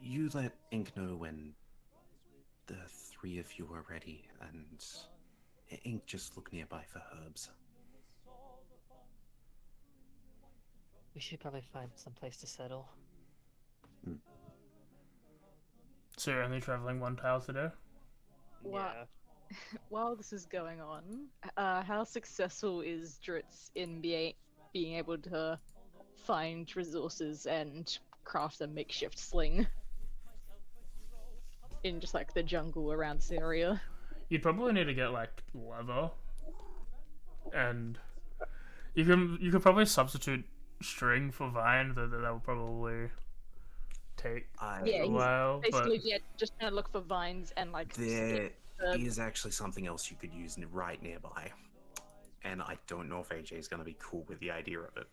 You let Ink know when the three of you are ready, and Ink just look nearby for herbs. We should probably find some place to settle. So you're only traveling 1 tile today? What? Yeah. while this is going on, how successful is Dritz in being able to find resources and craft a makeshift sling in just like the jungle around this area? You'd probably need to get like leather, and you could probably substitute string for vine. That will probably take Yeah, a he's while. But basically just trying to look for vines and like There the- is actually something else you could use right nearby, and I don't know if AJ is going to be cool with the idea of it.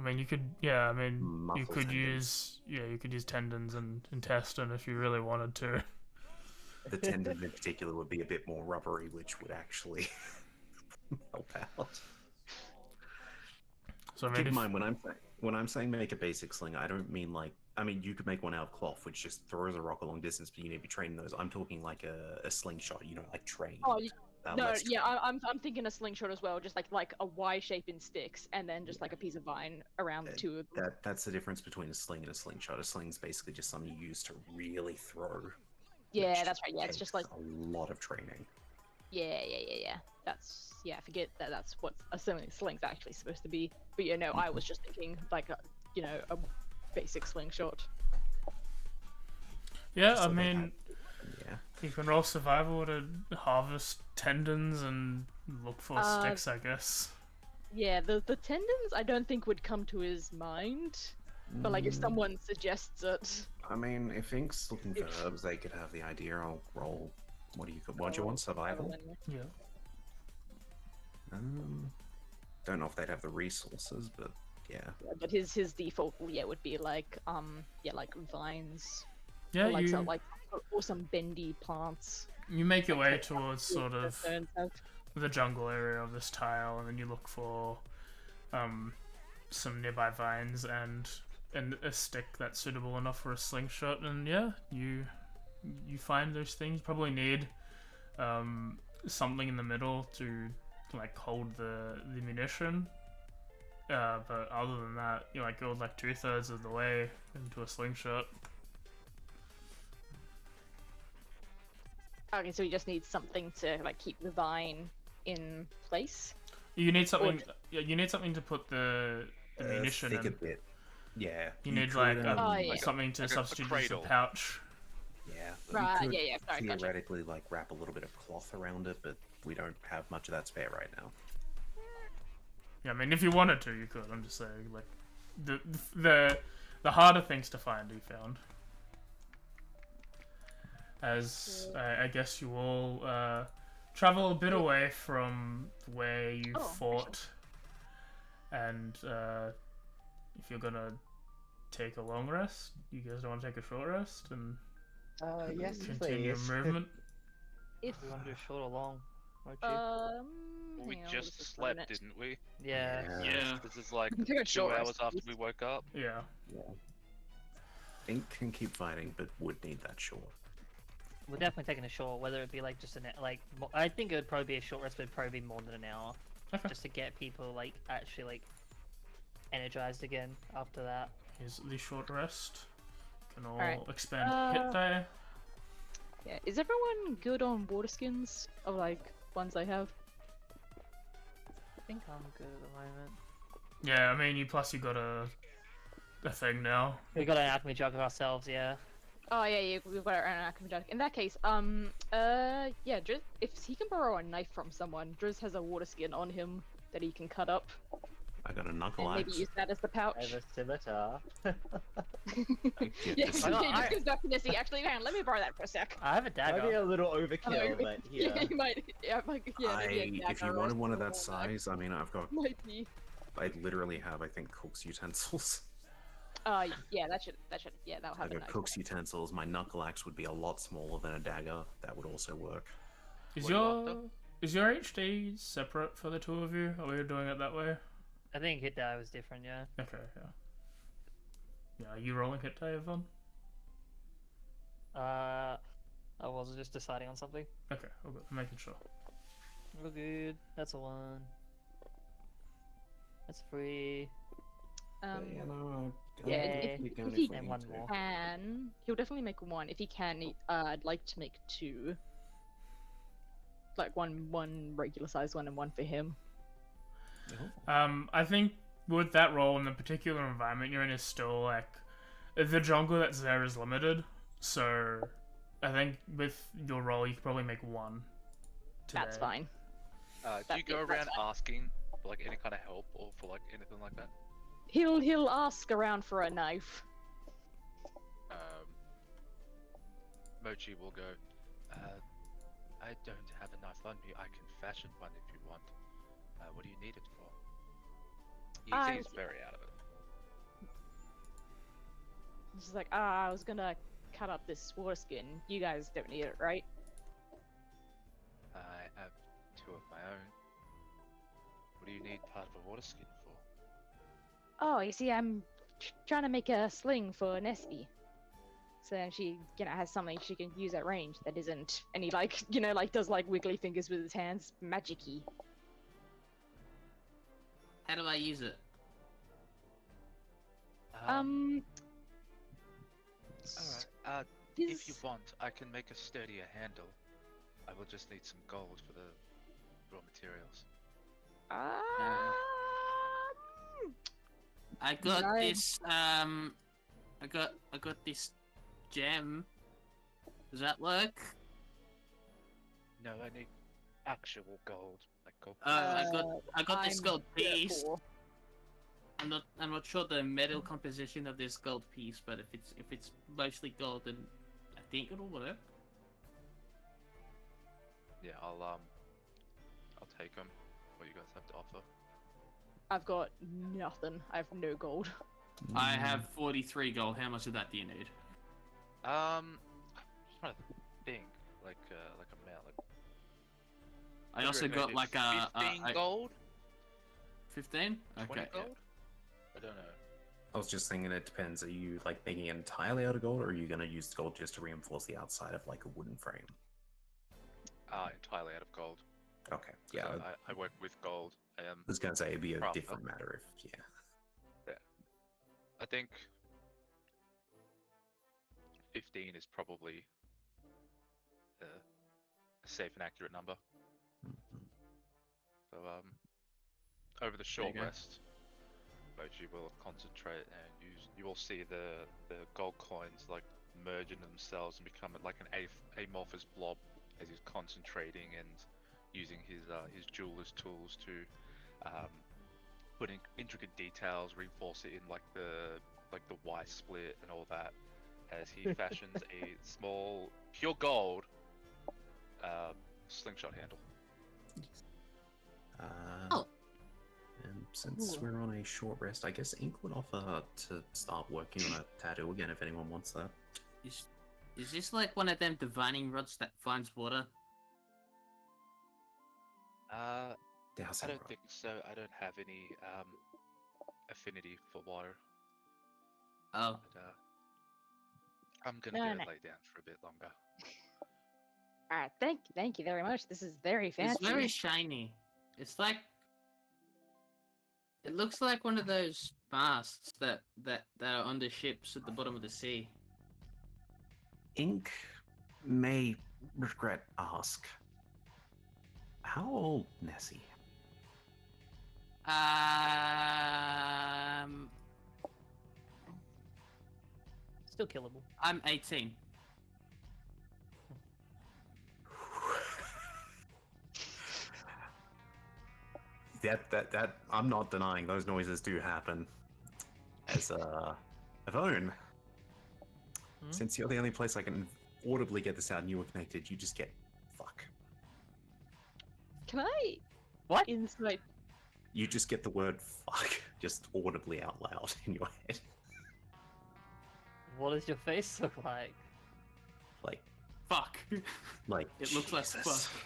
I mean, you could, yeah. I mean, you Muscle could tendons. you could use tendons and intestine if you really wanted to. The tendon in particular would be a bit more rubbery, which would actually help out. So I mean, Keep in if, mind when I'm saying make a basic sling, I don't mean like you could make one out of cloth, which just throws a rock a long distance, but you need to be trained in those. I'm talking like a slingshot, like trained. Oh, no, less yeah, trained. I'm thinking a slingshot as well, just like a Y shape in sticks, and then just like a piece of vine around the two of them. That's the difference between a sling and a slingshot. A sling's basically just something you use to really throw. Yeah, which that's right. Yeah, it's just like takes a lot of training. yeah. That's I forget that that's what a sling's actually supposed to be. But yeah, no, I was just thinking like a basic slingshot. yeah, Just I so they mean, have- yeah. you can roll survival to harvest tendons and look for sticks, I guess. Yeah, the tendons I don't think would come to his mind. But like if someone suggests it, I mean, if Ink's looking for herbs, they could have the idea. I'll roll. What do you want? Survival? Yeah. Don't know if they'd have the resources, but yeah. Yeah, but his default would be like like vines Yeah, or like you some or some bendy plants. you make your way towards sort of Ferns have. the jungle area of this tile, and then you look for some nearby vines and a stick that's suitable enough for a slingshot, and yeah, you find those things. You probably need something in the middle to like hold the munition. But other than that, you go like 2/3 of the way into a slingshot. Okay, so he just needs something to like keep the vine in place. You need something. Yeah, you need something to put the munition thicker in. bit. Yeah. You need could, like yeah. something to like a substitute as a cradle. pouch. Yeah. Right, You could yeah, sorry, gotcha. theoretically like wrap a little bit of cloth around it, but we don't have much of that spare right now. Yeah, I mean, if you wanted to, you could. I'm just saying, like, the harder things to find, you found. As I guess you all travel a bit away from where you fought, and if you're gonna take a long rest, you guys don't want to take a short rest and Yes, continue please. movement. If You want to do short or long, won't you? We hang on, just just a slept, minute. didn't we? Yeah. Yeah. This is like can take a 2 short hours rest, after please. we woke up. Yeah. Ink can keep fighting, but would need that short. We're definitely taking a short, whether it be like just I think it would probably be a short rest, but it'd probably be more than an hour, Okay. just to get people like actually energized again after that. Here's the short rest. Can all Alright. expand hit die. Yeah, is everyone good on water skins of like ones they have? I think I'm good at the moment. Yeah, I mean, you got a thing now. We got an alchemy jug ourselves, yeah. Oh yeah, we've got our own alchemy jug. In that case, yeah, Driz, if he can borrow a knife from someone, Driz has a water skin on him that he can cut up I got a knuckle and maybe axe. use that as the pouch. I have a scimitar. Yeah, this so I know, he just goes back to Nessie. Actually, hang on, let me borrow that for a sec. I have a Might be dagger. a little overkill, but Yeah, yeah. you might. Yeah, maybe a If you dagger or wanted one of that something like size, I mean, Might be. I literally have, I think, cook's utensils. Yeah, that should, yeah, that'll I have a got knife. cook's utensils. My knuckle axe would be a lot smaller than a dagger. That would also work. Is What do you want, your HD separate for the two of you? Are we doing it that way? I think hit die was different, yeah. Okay, yeah. Yeah, are you rolling hit die, Yvonne? I was just deciding on something. Okay, I'm making sure. We're good. That's a 1. That's 3. Yeah, if he And one more. can, he'll definitely make one. If he can, I'd like to make 2. like one regular sized one and one for him. I think with that role in the particular environment you're in is still like the jungle that's there is limited. So I think with your role you could probably make one. That's today. fine. Do you go That's around fine. asking for like any kind of help or for like anything like that? He'll ask around for a knife. Mochi will go. I don't have a knife on me. I can fashion one if you want. What do you need it for? He's very out of it. He's like, I was gonna cut up this water skin. You guys don't need it, right? I have two of my own. What do you need part of a water skin for? Oh, you see, I'm trying to make a sling for Nessie. So then she, has something she can use at range that isn't any, like, does, like, wiggly fingers with his hands. Magic-y. How do I use it? Alright. If you his- want, I can make a sturdier handle. I will just need some gold for the raw materials. I got Right. this. I got this gem. Does that work? No, I need actual gold. Like gold. I got this I'm gold good at piece. four. I'm not sure the metal composition of this gold piece, but if it's mostly gold, then I think it'll work. Yeah, I'll take them. What you guys have to offer? I've got nothing. I have no gold. I have 43 gold. How much of that do you need? I'm just trying to think. Like amount. Like I also reckon got did like a 15 gold. 15. 20 Okay. gold. I don't know. I was just thinking it depends. Are you like making it entirely out of gold, or are you going to use gold just to reinforce the outside of like a wooden frame? Entirely out of gold. Okay, yeah. I work with gold. I was going to say it'd be a Crafter. different matter if, yeah. I think 15 is probably a safe and accurate number. Mhm. So over the short you go. rest, Mochi will concentrate, and you will see the gold coins like merge into themselves and become like an amorphous blob as he's concentrating and using his jeweler's tools to put in intricate details, reinforce it in like the Y split and all that, as he fashions a small pure gold slingshot handle. Oh. And since Ooh. we're on a short rest, I guess Ink would offer to start working on a tattoo again if anyone wants that. Is this like one of them divining rods that finds water? Dowsing I don't rod. think so. I don't have any affinity for water, Oh, but I'm gonna No, go no. lay down for a bit longer. Alright, thank you very much. This is very fancy. it's very shiny. It's like it looks like one of those masts that are on the ships at the bottom of the sea. Ink may regret ask, how old Nessie? Still killable. I'm 18. That I'm not denying those noises do happen. As Avone, since you're the only place I can audibly get this out and you were connected, you just get fuck. Can I What? insight? You just get the word fuck just audibly out loud in your head. What does your face look like? Like Fuck. It looks like Jesus. fuck.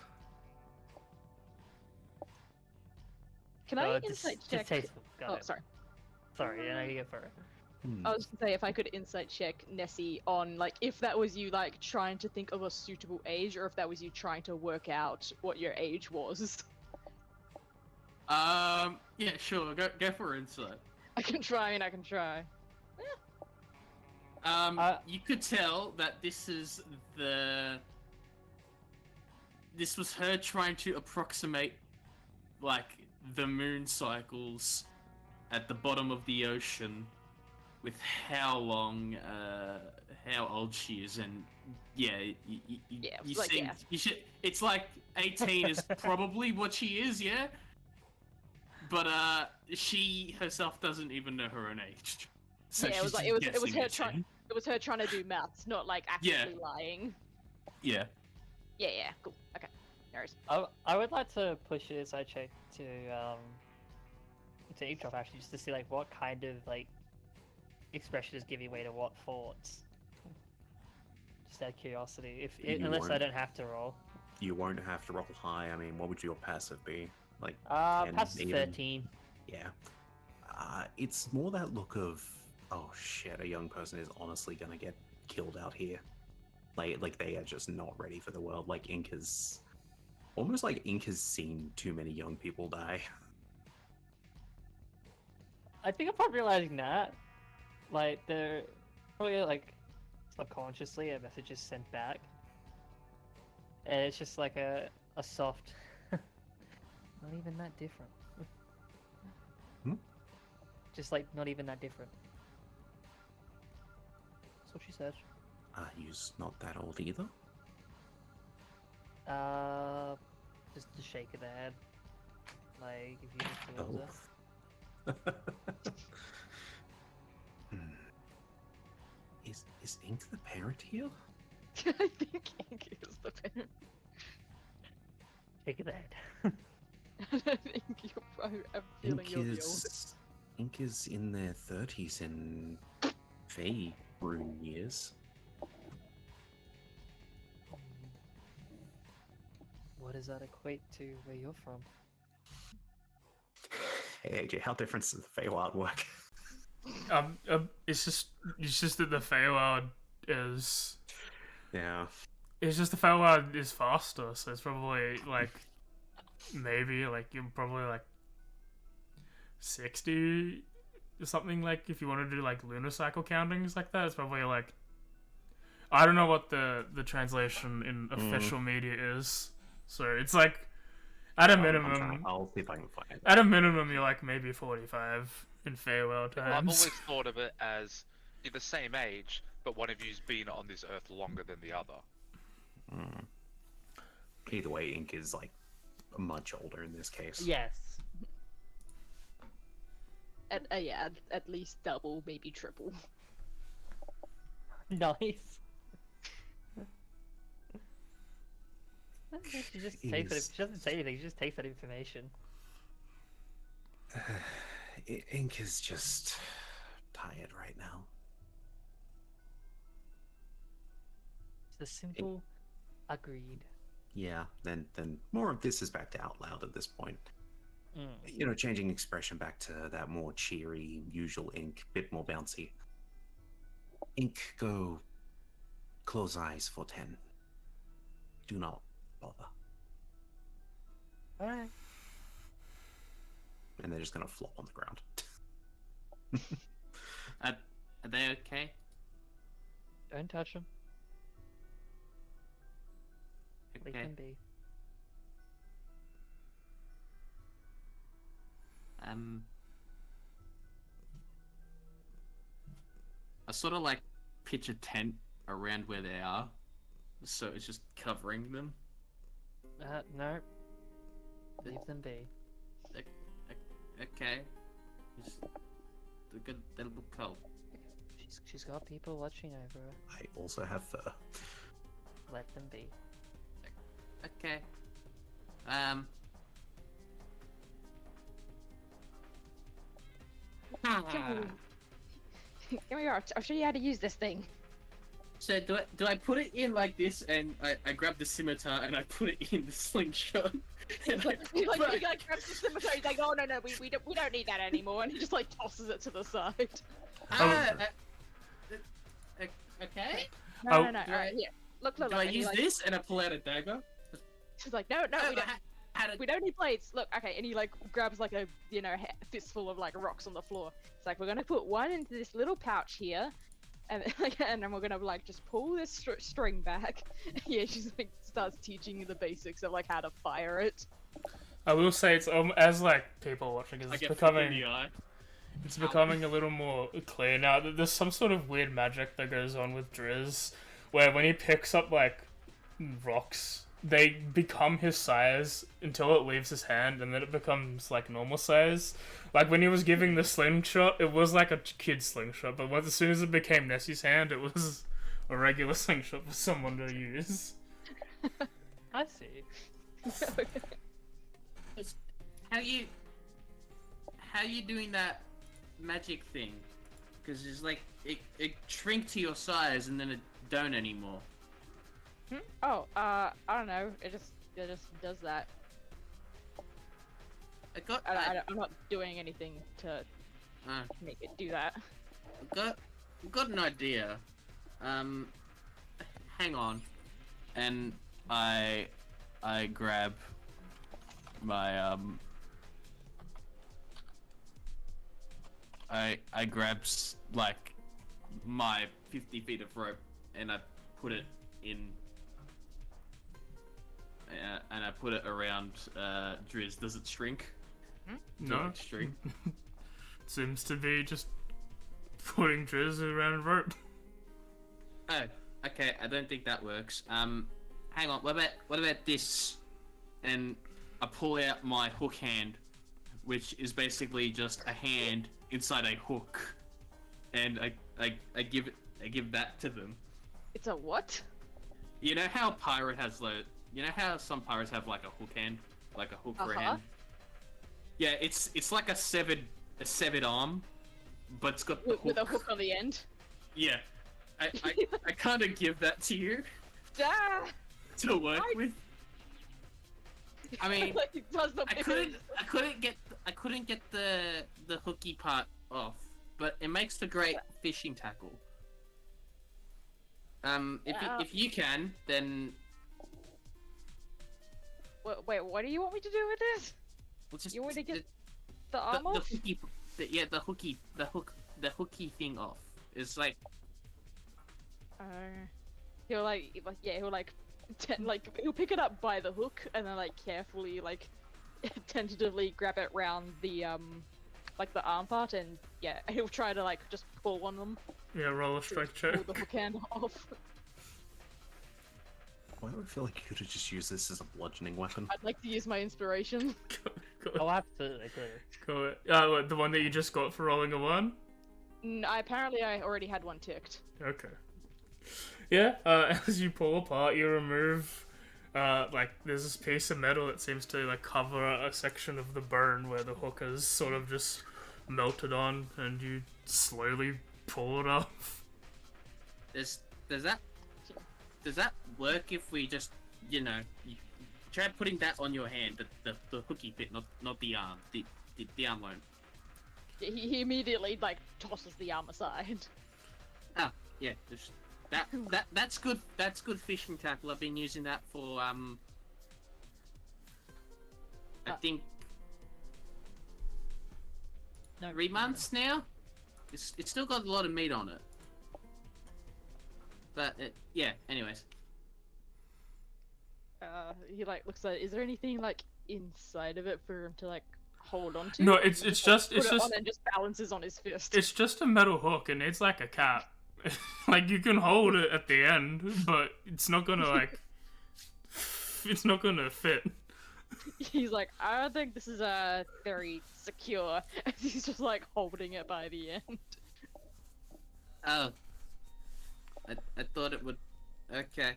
Can I Just insight check? tasteful. Got Oh, it. sorry. Sorry, I know you get for it. I was gonna say if I could insight check Nessie on like if that was you like trying to think of a suitable age, or if that was you trying to work out what your age was. Yeah, sure. Go for insight. I can try and I can try. You could tell that this is the this was her trying to approximate, like, the moon cycles at the bottom of the ocean with how old she is, and yeah, you like, seem, yeah. you should, it's like 18 is probably what she is, yeah? But, she herself doesn't even know her own age. So Yeah, it was she's like just it was guessing her at trying. you. It was her trying to do maths, not like actively lying. Yeah. Yeah, cool. Okay, no worries. I would like to push an inside check to Inkdrop actually, just to see like what kind of like expression is giving way to what thoughts. Just out of curiosity, unless I don't have to roll. You won't have to roll high. I mean, what would your passive be? Like 10, Passive even? 13. Yeah. It's more that look of, oh shit, a young person is honestly gonna get killed out here. Like they are just not ready for the world. Like Ink has, almost like Ink has seen too many young people die. I think upon realizing that, like, they're probably, like, subconsciously a message is sent back. And it's just like a soft... not even that different. Just, like, not even that different. That's what she said. You's not that old either. Just the shake of the head. Like, if you look towards her. Is Ink the parent here? I think Ink is the parent. Shake of the head. I think you're probably. I'm feeling you're the oldest. Ink is in their 30s in Fae rune years. What does that equate to where you're from? Hey AJ, how different does the Feywild work? It's just that the Feywild is. Yeah. It's just the Feywild is faster, so it's probably like maybe like you're probably like 60 or something. Like if you want to do like lunar cycle countings like that, it's probably like I don't know what the translation in official media is. So it's like at a minimum. I'll see if I can find it. At a minimum, you're like maybe 45 in Feywild I've times. always thought of it as you're the same age, but one of you's been on this earth longer than the other. Either way, Ink is like much older in this case. Yes. At least double, maybe triple. Nice. She just takes it. She doesn't say anything. She just takes that information. Ink is just tired right now. It's a simple agreed. Yeah, then more of this is back to out loud at this point. You know, changing expression back to that more cheery, usual Ink, bit more bouncy. Ink, go close eyes for 10. Do not bother. Alright. And they're just gonna flop on the ground. Are they okay? Don't touch them. Leave Okay. them be. I sort of like pitch a tent around where they are, so it's just covering them. No. Leave them be. Okay. They'll look cold. She's got people watching over her. I also have fur. Let them be. Okay. Here we are. I'll show you how to use this thing. So do I put it in like this, and I grab the scimitar and I put it in the slingshot? And He grabs the scimitar. He's like, "Oh no, we don't need that anymore," and he just like tosses it to the side. Okay. No. All right, here. Look. Do I and he, use like, this and I pull out a dagger? She's like, no, we don't need blades. Look, okay, and he like grabs like a fistful of like rocks on the floor. It's like we're gonna put one into this little pouch here, and and then we're gonna like just pull this string back. Yeah, she's like starts teaching you the basics of like how to fire it. I will say it's as like people watching, I it's get flipped in becoming the eye. it's becoming a little more clear now that there's some sort of weird magic that goes on with Driz, where when he picks up like rocks, they become his size until it leaves his hand, and then it becomes like normal size. Like when he was giving the slingshot, it was like a kid's slingshot, but as soon as it became Nessie's hand, it was a regular slingshot for someone to use. I see. How you doing that magic thing? Because it's like it shrink to your size and then it don't anymore. Oh, I don't know. It just does that. I'm not doing anything to make it do that. I've got an idea. Hang on, and I grab my I grab like my 50 feet of rope and I put it in. And I put it around Driz. Does it shrink? No. Does it shrink? Seems to be just putting Driz around a rope. Oh, okay. I don't think that works. Hang on. What about this? And I pull out my hook hand, which is basically just a hand inside a hook, and I give that to them. It's a what? You know how a pirate has you know how some pirates have like a hook hand, like a hook for a hand. Yeah, it's like a severed arm, but it's got the hook. With a hook on the end. Yeah, I kind of give that to you to work with. I mean, like it does not I couldn't get the hooky part off, but it makes the great fishing tackle. If you can, then. Wait, what do you want me to do with this? We'll just, You want me to get the arm off? The hooky thing off. It's like. He'll he'll pick it up by the hook and then like carefully like tentatively grab it round the like the arm part, and yeah, he'll try to like just pull one of them. Yeah, roll a strike check. Pull the hook hand off. Why do I feel like you could have just used this as a bludgeoning weapon? I'd like to use my inspiration. Oh, absolutely, clear. Cool. The one that you just got for rolling a 1? Apparently I already had one ticked. Okay. Yeah, as you pull apart, you remove, like, there's this piece of metal that seems to, like, cover a section of the bone where the hook has sort of just melted on, and you slowly pull it off. Does that work if we just, you try putting that on your hand, the hooky bit, not the arm, the arm won't. He immediately, like, tosses the arm aside. Ah, yeah, that's good. That's good fishing tackle. I've been using that for I think 3 months now. It's still got a lot of meat on it, but yeah. Anyways, he like looks at it. Is there anything like inside of it for him to like hold on to? No, it's just on and just balances on his fist. It's just a metal hook, and it's like a cap. Like, you can hold it at the end, but it's not gonna, like... it's not gonna fit. He's like, I don't think this is, very secure. And he's just, like, holding it by the end. oh, I thought it would. Okay.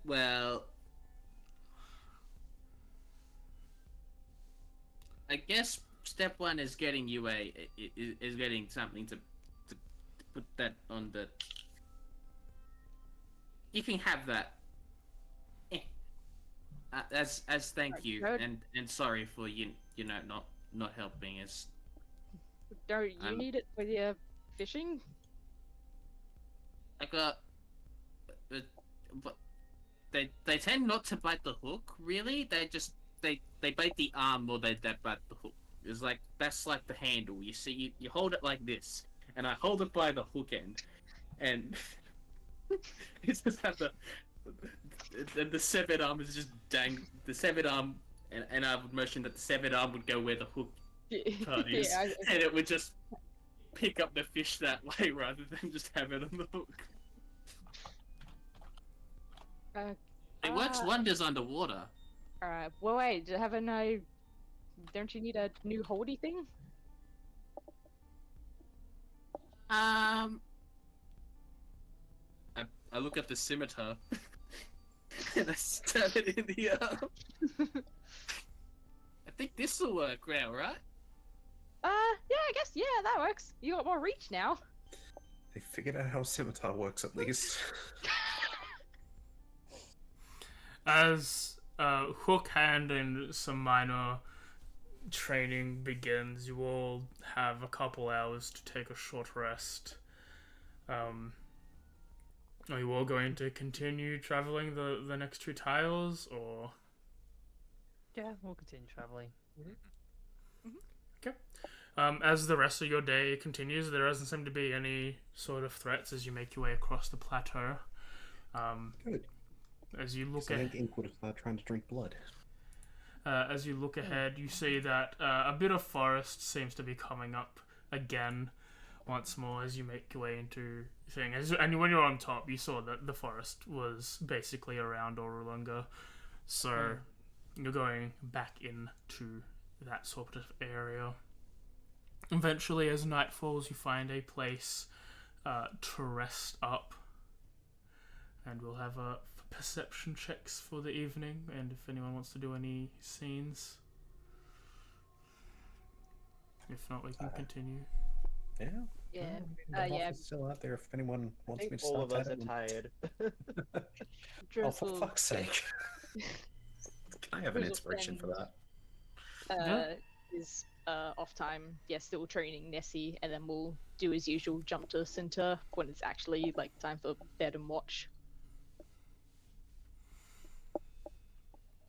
Well, I guess step 1 is getting you is getting something to put that on the. You can have that. As thank you, and sorry for not helping us. Don't you need it for your fishing? I got, but they tend not to bite the hook. Really, they bite the arm more than they bite the hook. It's like that's like the handle. You see, you hold it like this, and I hold it by the hook end, and it's just have the severed arm is just the severed arm, and I would motion that the severed arm would go where the hook part is, Yeah, and it would just pick up the fish that way rather than just have it on the hook. It works wonders underwater. Alright, well wait, haven't I... Don't you need a new holdy thing? I look at the scimitar and I stab it in the arm. I think this will work now, right? Yeah, I guess, yeah, that works. You got more reach now. They figured out how scimitar works at least. As hook hand and some minor training begins, you all have a couple hours to take a short rest. Are you all going to continue traveling the next 2 tiles, or? Yeah, we'll continue traveling. Okay. As the rest of your day continues, there doesn't seem to be any sort of threats as you make your way across the plateau. Good. As you look So I at, think Ink would have started trying to drink blood. as you look ahead, you see that a bit of forest seems to be coming up again, once more as you make your way into thing. And when you're on top, you saw that the forest was basically around Orulunga, so you're going back into that sort of area. Eventually, as night falls, you find a place to rest up, and we'll have perception checks for the evening, and if anyone wants to do any scenes. If not, we can continue. Yeah. Yeah. The Yeah. is still out there if anyone I wants me think to all start of us are at it. tired. Oh, Drizzle, for fuck's sake. Can I have an Drizzle inspiration for friend. that? Is off time. Yeah, still training Nessie, and then we'll do as usual, jump to the center when it's actually like time for bed and watch.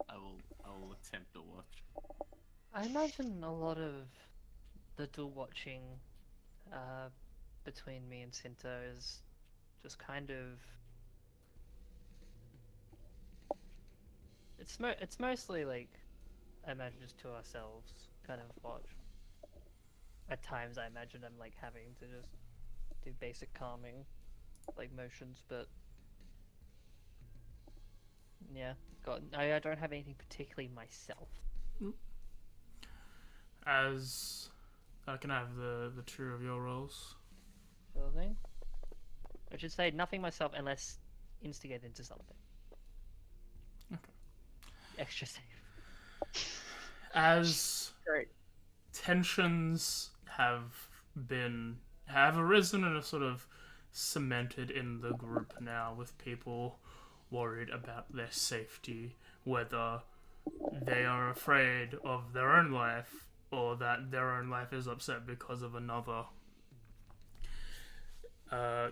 I will attempt to watch. I imagine a lot of the dual watching between me and Sinto is just kind of... It's mostly like, I imagine just to ourselves kind of watch. At times I imagine I'm like having to just do basic calming like motions, but yeah, I don't have anything particularly myself. As can I have the 2 of your rolls? Sort of thing. I should say nothing myself unless instigated into something. Okay. Extra safe. As Great. tensions have arisen and are sort of cemented in the group now, with people worried about their safety, whether they are afraid of their own life or that their own life is upset because of another.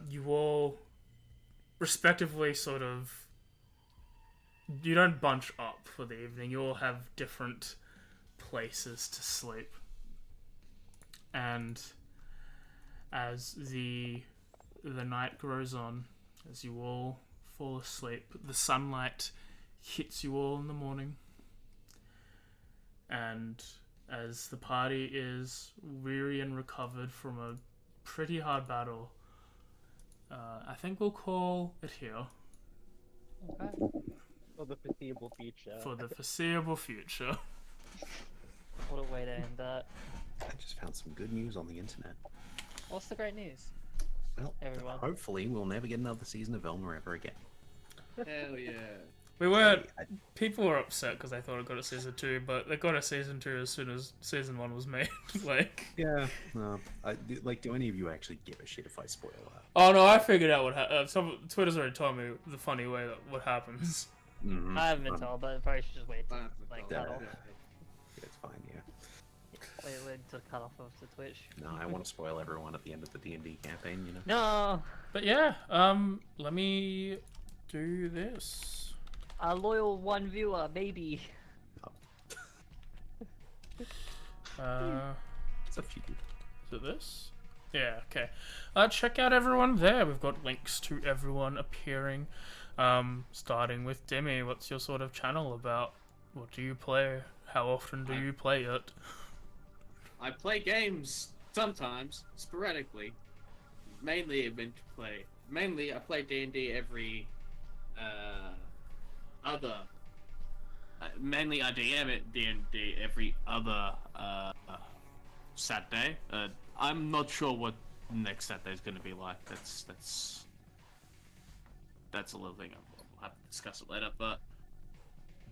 You all respectively sort of, you don't bunch up for the evening, you all have different places to sleep. And as the night grows on, as you all fall asleep, the sunlight hits you all in the morning. And as the party is weary and recovered from a pretty hard battle, I think we'll call it here. Okay. For the foreseeable future. For the foreseeable future. What a way to end that. I just found some good news on the internet. What's the great news? Well, Everyone. hopefully we'll never get another season of Velma ever again. Hell yeah. We weren't. I- People were upset because they thought it got a season 2, but they got a season 2 as soon as season 1 was made. Like, Yeah. No. Do any of you actually give a shit if I spoil that? oh no, I figured out what happened. Twitter's already told me the funny way that what happens. Mm-hmm. I haven't been told, but I probably should just wait to like Yeah. cut off. It's fine, yeah. Wait to cut off of the Twitch. No, I want to spoil everyone at the end of the D&D campaign, you know? No, But yeah, let me do this. a loyal one viewer, maybe. Uh, It's a few. is it this? Yeah, okay. Check out everyone there. We've got links to everyone appearing. Starting with Demi, what's your sort of channel about? What do you play? How often do you play it? I play games sometimes, sporadically. Mainly I play D&D every other. Mainly I DM at D&D every other Saturday. I'm not sure what next Saturday is going to be like. That's a little thing. I'll have to discuss it later. But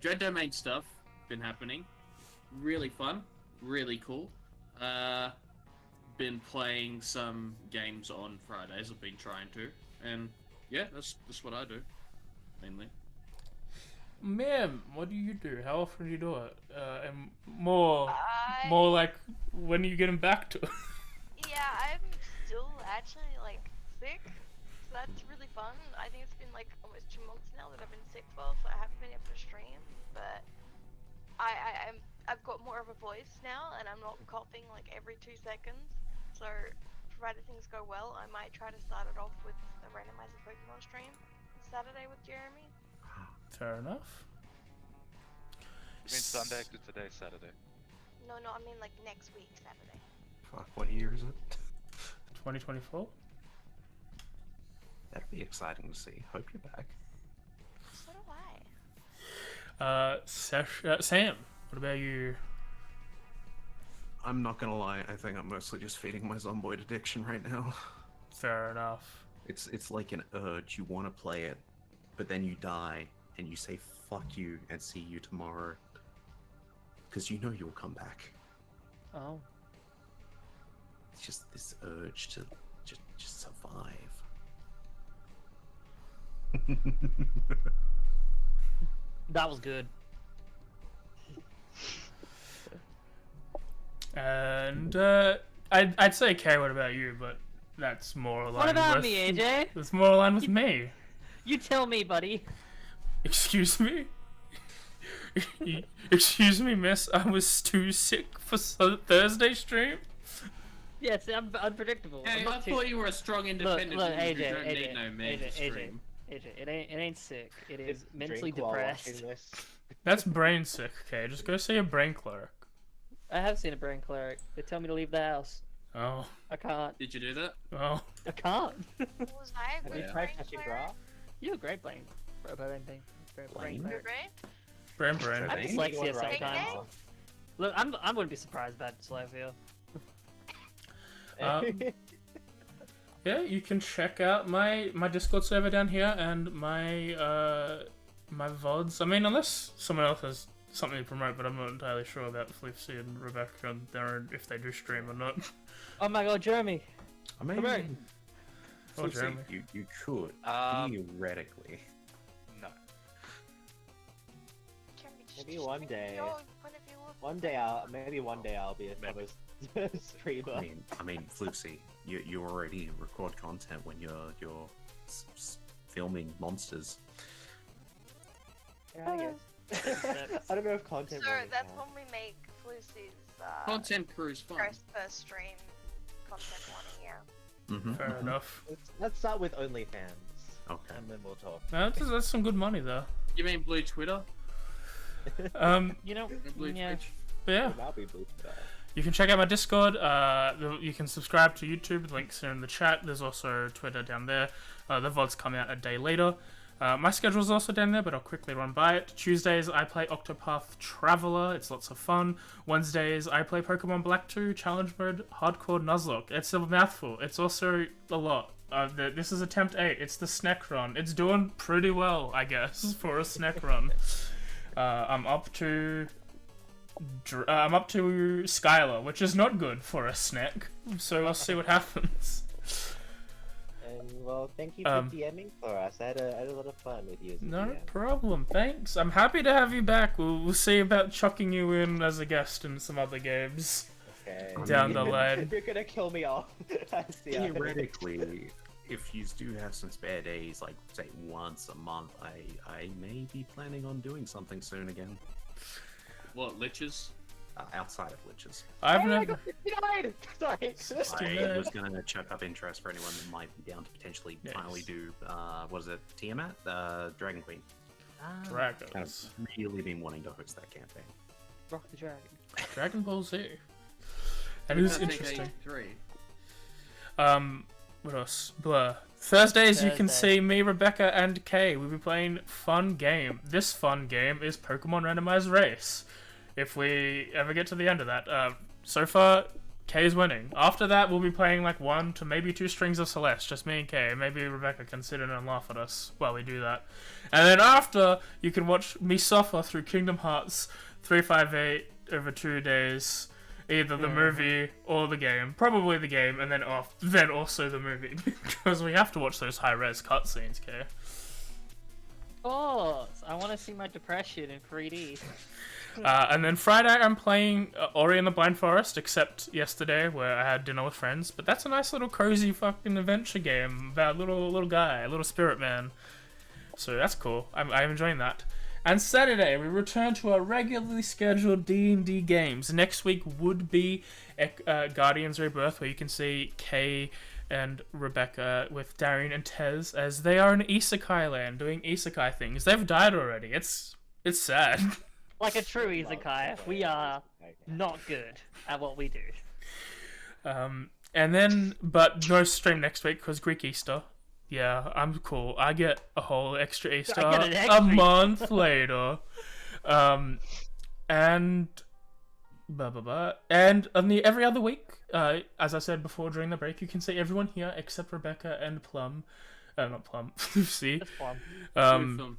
Dread Domain stuff been happening. Really fun. Really cool. Been playing some games on Fridays. I've been trying to, and yeah, that's what I do, mainly. Ma'am, what do you do? How often do you do it? And more like, when are you getting back to it? Yeah, I'm still actually like sick, so that's really fun. I think it's been like almost 2 months now that I've been sick for, so I haven't been able to stream. But I've got more of a voice now, and I'm not coughing like every 2 seconds. So, provided things go well, I might try to start it off with a randomizer Pokemon stream Saturday with Jeremy. Fair enough. You mean Sunday? Because today's Saturday. No, I mean like next week Saturday. Fuck, what year is it? 2024? That'd be exciting to see. Hope you're back. So do I. Sam, what about you? I'm not gonna lie, I think I'm mostly just feeding my Zomboid addiction right now. Fair enough. It's like an urge, you want to play it, but then you die, and you say fuck you and see you tomorrow. Because you know you'll come back. Oh. It's just this urge to just survive. That was good. And I'd say Kay, what about you? But that's more aligned What about with me, AJ? That's more aligned with me. You tell me, buddy. Excuse me? Excuse me, miss. I was too sick for Thursday stream. Yes, I'm unpredictable. Hey, I'm I not too... thought you were a strong, independent look, woman who AJ, don't need no man to stream. AJ, it ain't sick. It is Just mentally drink while depressed. watching this. That's brain sick, okay? Just go see a brain cleric. I have seen a brain cleric. They tell me to leave the house. Oh. I can't. Did you do that? Oh. I can't. Was I a Have good you tried brain touching cleric? grass? You're a great brain. Brain. Good brain? Brain. I have Think dyslexia anyone right sometimes. now? Look, I wouldn't be surprised about dyslexia. Yeah, you can check out my Discord server down here and my my VODs. I mean, unless someone else has something to promote, but I'm not entirely sure about Lucy and Rebecca and Darren if they do stream or not. Oh my god, Jeremy! I mean, Promote. Oh, Lucy, Jeremy. you could, theoretically. No. Jeremy, Maybe just one bring day. your point of view of One day I'll be a fellow streamer. I mean, Lucy, you already record content when you're filming monsters. Yeah, I guess. I don't know if content. So really that's counts. when we make Lucy's Content crew's fun. first stream content one a year. Mm-hmm. Fair enough. Let's start with OnlyFans, Okay. and then we'll talk. That's some good money though. You mean Blue Twitter? You know, Blue yeah. Twitch? But yeah. That'll be blue for that. You can check out my Discord. You can subscribe to YouTube. Links are in the chat. There's also Twitter down there. The VODs come out a day later. My schedule is also down there, but I'll quickly run by it. Tuesdays, I play Octopath Traveler. It's lots of fun. Wednesdays, I play Pokemon Black 2 Challenge Mode Hardcore Nuzlocke. It's a mouthful. It's also a lot. This is attempt 8. It's the snack run. It's doing pretty well, I guess, for a snack run. I'm up to Skylar, which is not good for a snack. So we'll see what happens. And well, thank you for DMing for us. I had a lot of fun with you. As a No DM. problem. Thanks. I'm happy to have you back. We'll see about chucking you in as a guest in some other games Okay. down the line. You're gonna kill me off. I see how it is. Theoretically, if you do have some spare days, like say once a month, I may be planning on doing something soon again. What, liches? outside of Liches. I've I never. got 59! Sorry. I was going to chuck up interest for anyone that might be down to potentially Yes. finally do, what is it, Tiamat? Dragon Queen. I've Dragons. really been wanting to host that campaign. Rock the dragon. Dragon Ball Z. That is That's interesting. 3. What else? Blur. Thursdays you can Thursday. see me, Rebecca, and Kay. We'll be playing fun game. This fun game is Pokemon Randomized Race. If we ever get to the end of that. So far, Kay's winning. After that, we'll be playing like 1 to maybe 2 strings of Celeste. Just me and Kay. Maybe Rebecca can sit in and laugh at us while we do that. And then after, you can watch me suffer through Kingdom Hearts 358 over 2 days. Either the movie or the game. Probably the game, and then also the movie. Because we have to watch those high-res cutscenes, Kay. Oh, I want to see my depression in 3D. And then Friday I'm playing Ori and the Blind Forest, except yesterday where I had dinner with friends. But that's a nice little cozy fucking adventure game about a little guy, a little spirit man. So that's cool. I'm enjoying that. And Saturday, we return to our regularly scheduled D&D games. Next week would be Guardians Rebirth, where you can see Kay and Rebecca with Darian and Tez, as they are in Isekai land, doing Isekai things. They've died already. It's sad. Like a true Isekai, we are not good at what we do. And then, but no stream next week, because Greek Easter. Yeah, I'm cool. I get a whole extra Easter I get an a extra month later. And blah blah blah. And every other week, as I said before during the break, you can see everyone here except Rebecca and Plum. Not Plum, Lucy. That's fun.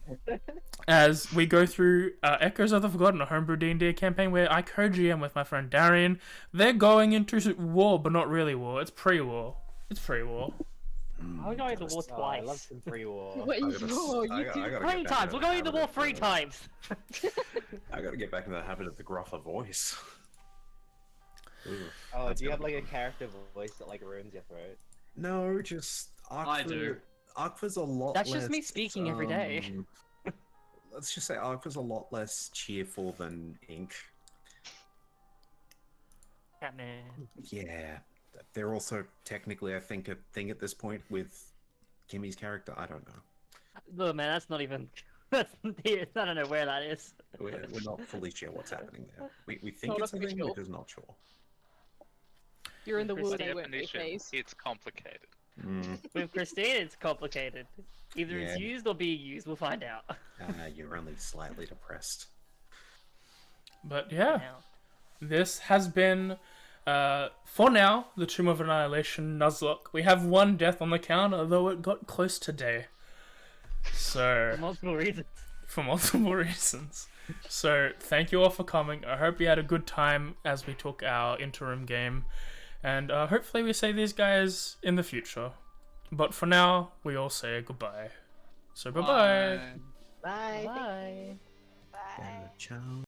As we go through Echoes of the Forgotten, a homebrew D&D campaign where I co-GM with my friend Darian. They're going into war, but not really war. It's pre-war. We're going to war Oh, I love twice. some pre-war. Wait, I gotta s- yo, I you gotta- two. I gotta 3 get back times! into We're the going to habit war of, 3 times! I gotta get back into the habit of the gruffer voice. Ooh, Oh, that's do you have gonna like be a character voice that like ruins your throat? No, just I do. Arkva's a lot That's less, just me speaking every day. Let's just say Arkva's a lot less cheerful than Ink. Catman. Yeah. They're also technically, I think, a thing at this point with Kimmy's character. I don't know. Look, man, that's not even. That's, I don't know where that is. We're not fully sure what's happening there. We think Not it's a thing, official. but just not sure. You're in the By wood By anyway, definition, face. it's complicated. With Christine, it's complicated. Either it's Yeah. used or being used, we'll find out. You're only slightly depressed. But yeah. Now. This has been, for now, the Tomb of Annihilation Nuzlocke. We have 1 death on the counter, though it got close today. So, For multiple reasons. for multiple reasons. So, thank you all for coming. I hope you had a good time as we took our interim game. And hopefully we see these guys in the future. But for now, we all say goodbye. So, bye-bye. Bye. Bye. Bye. Ciao.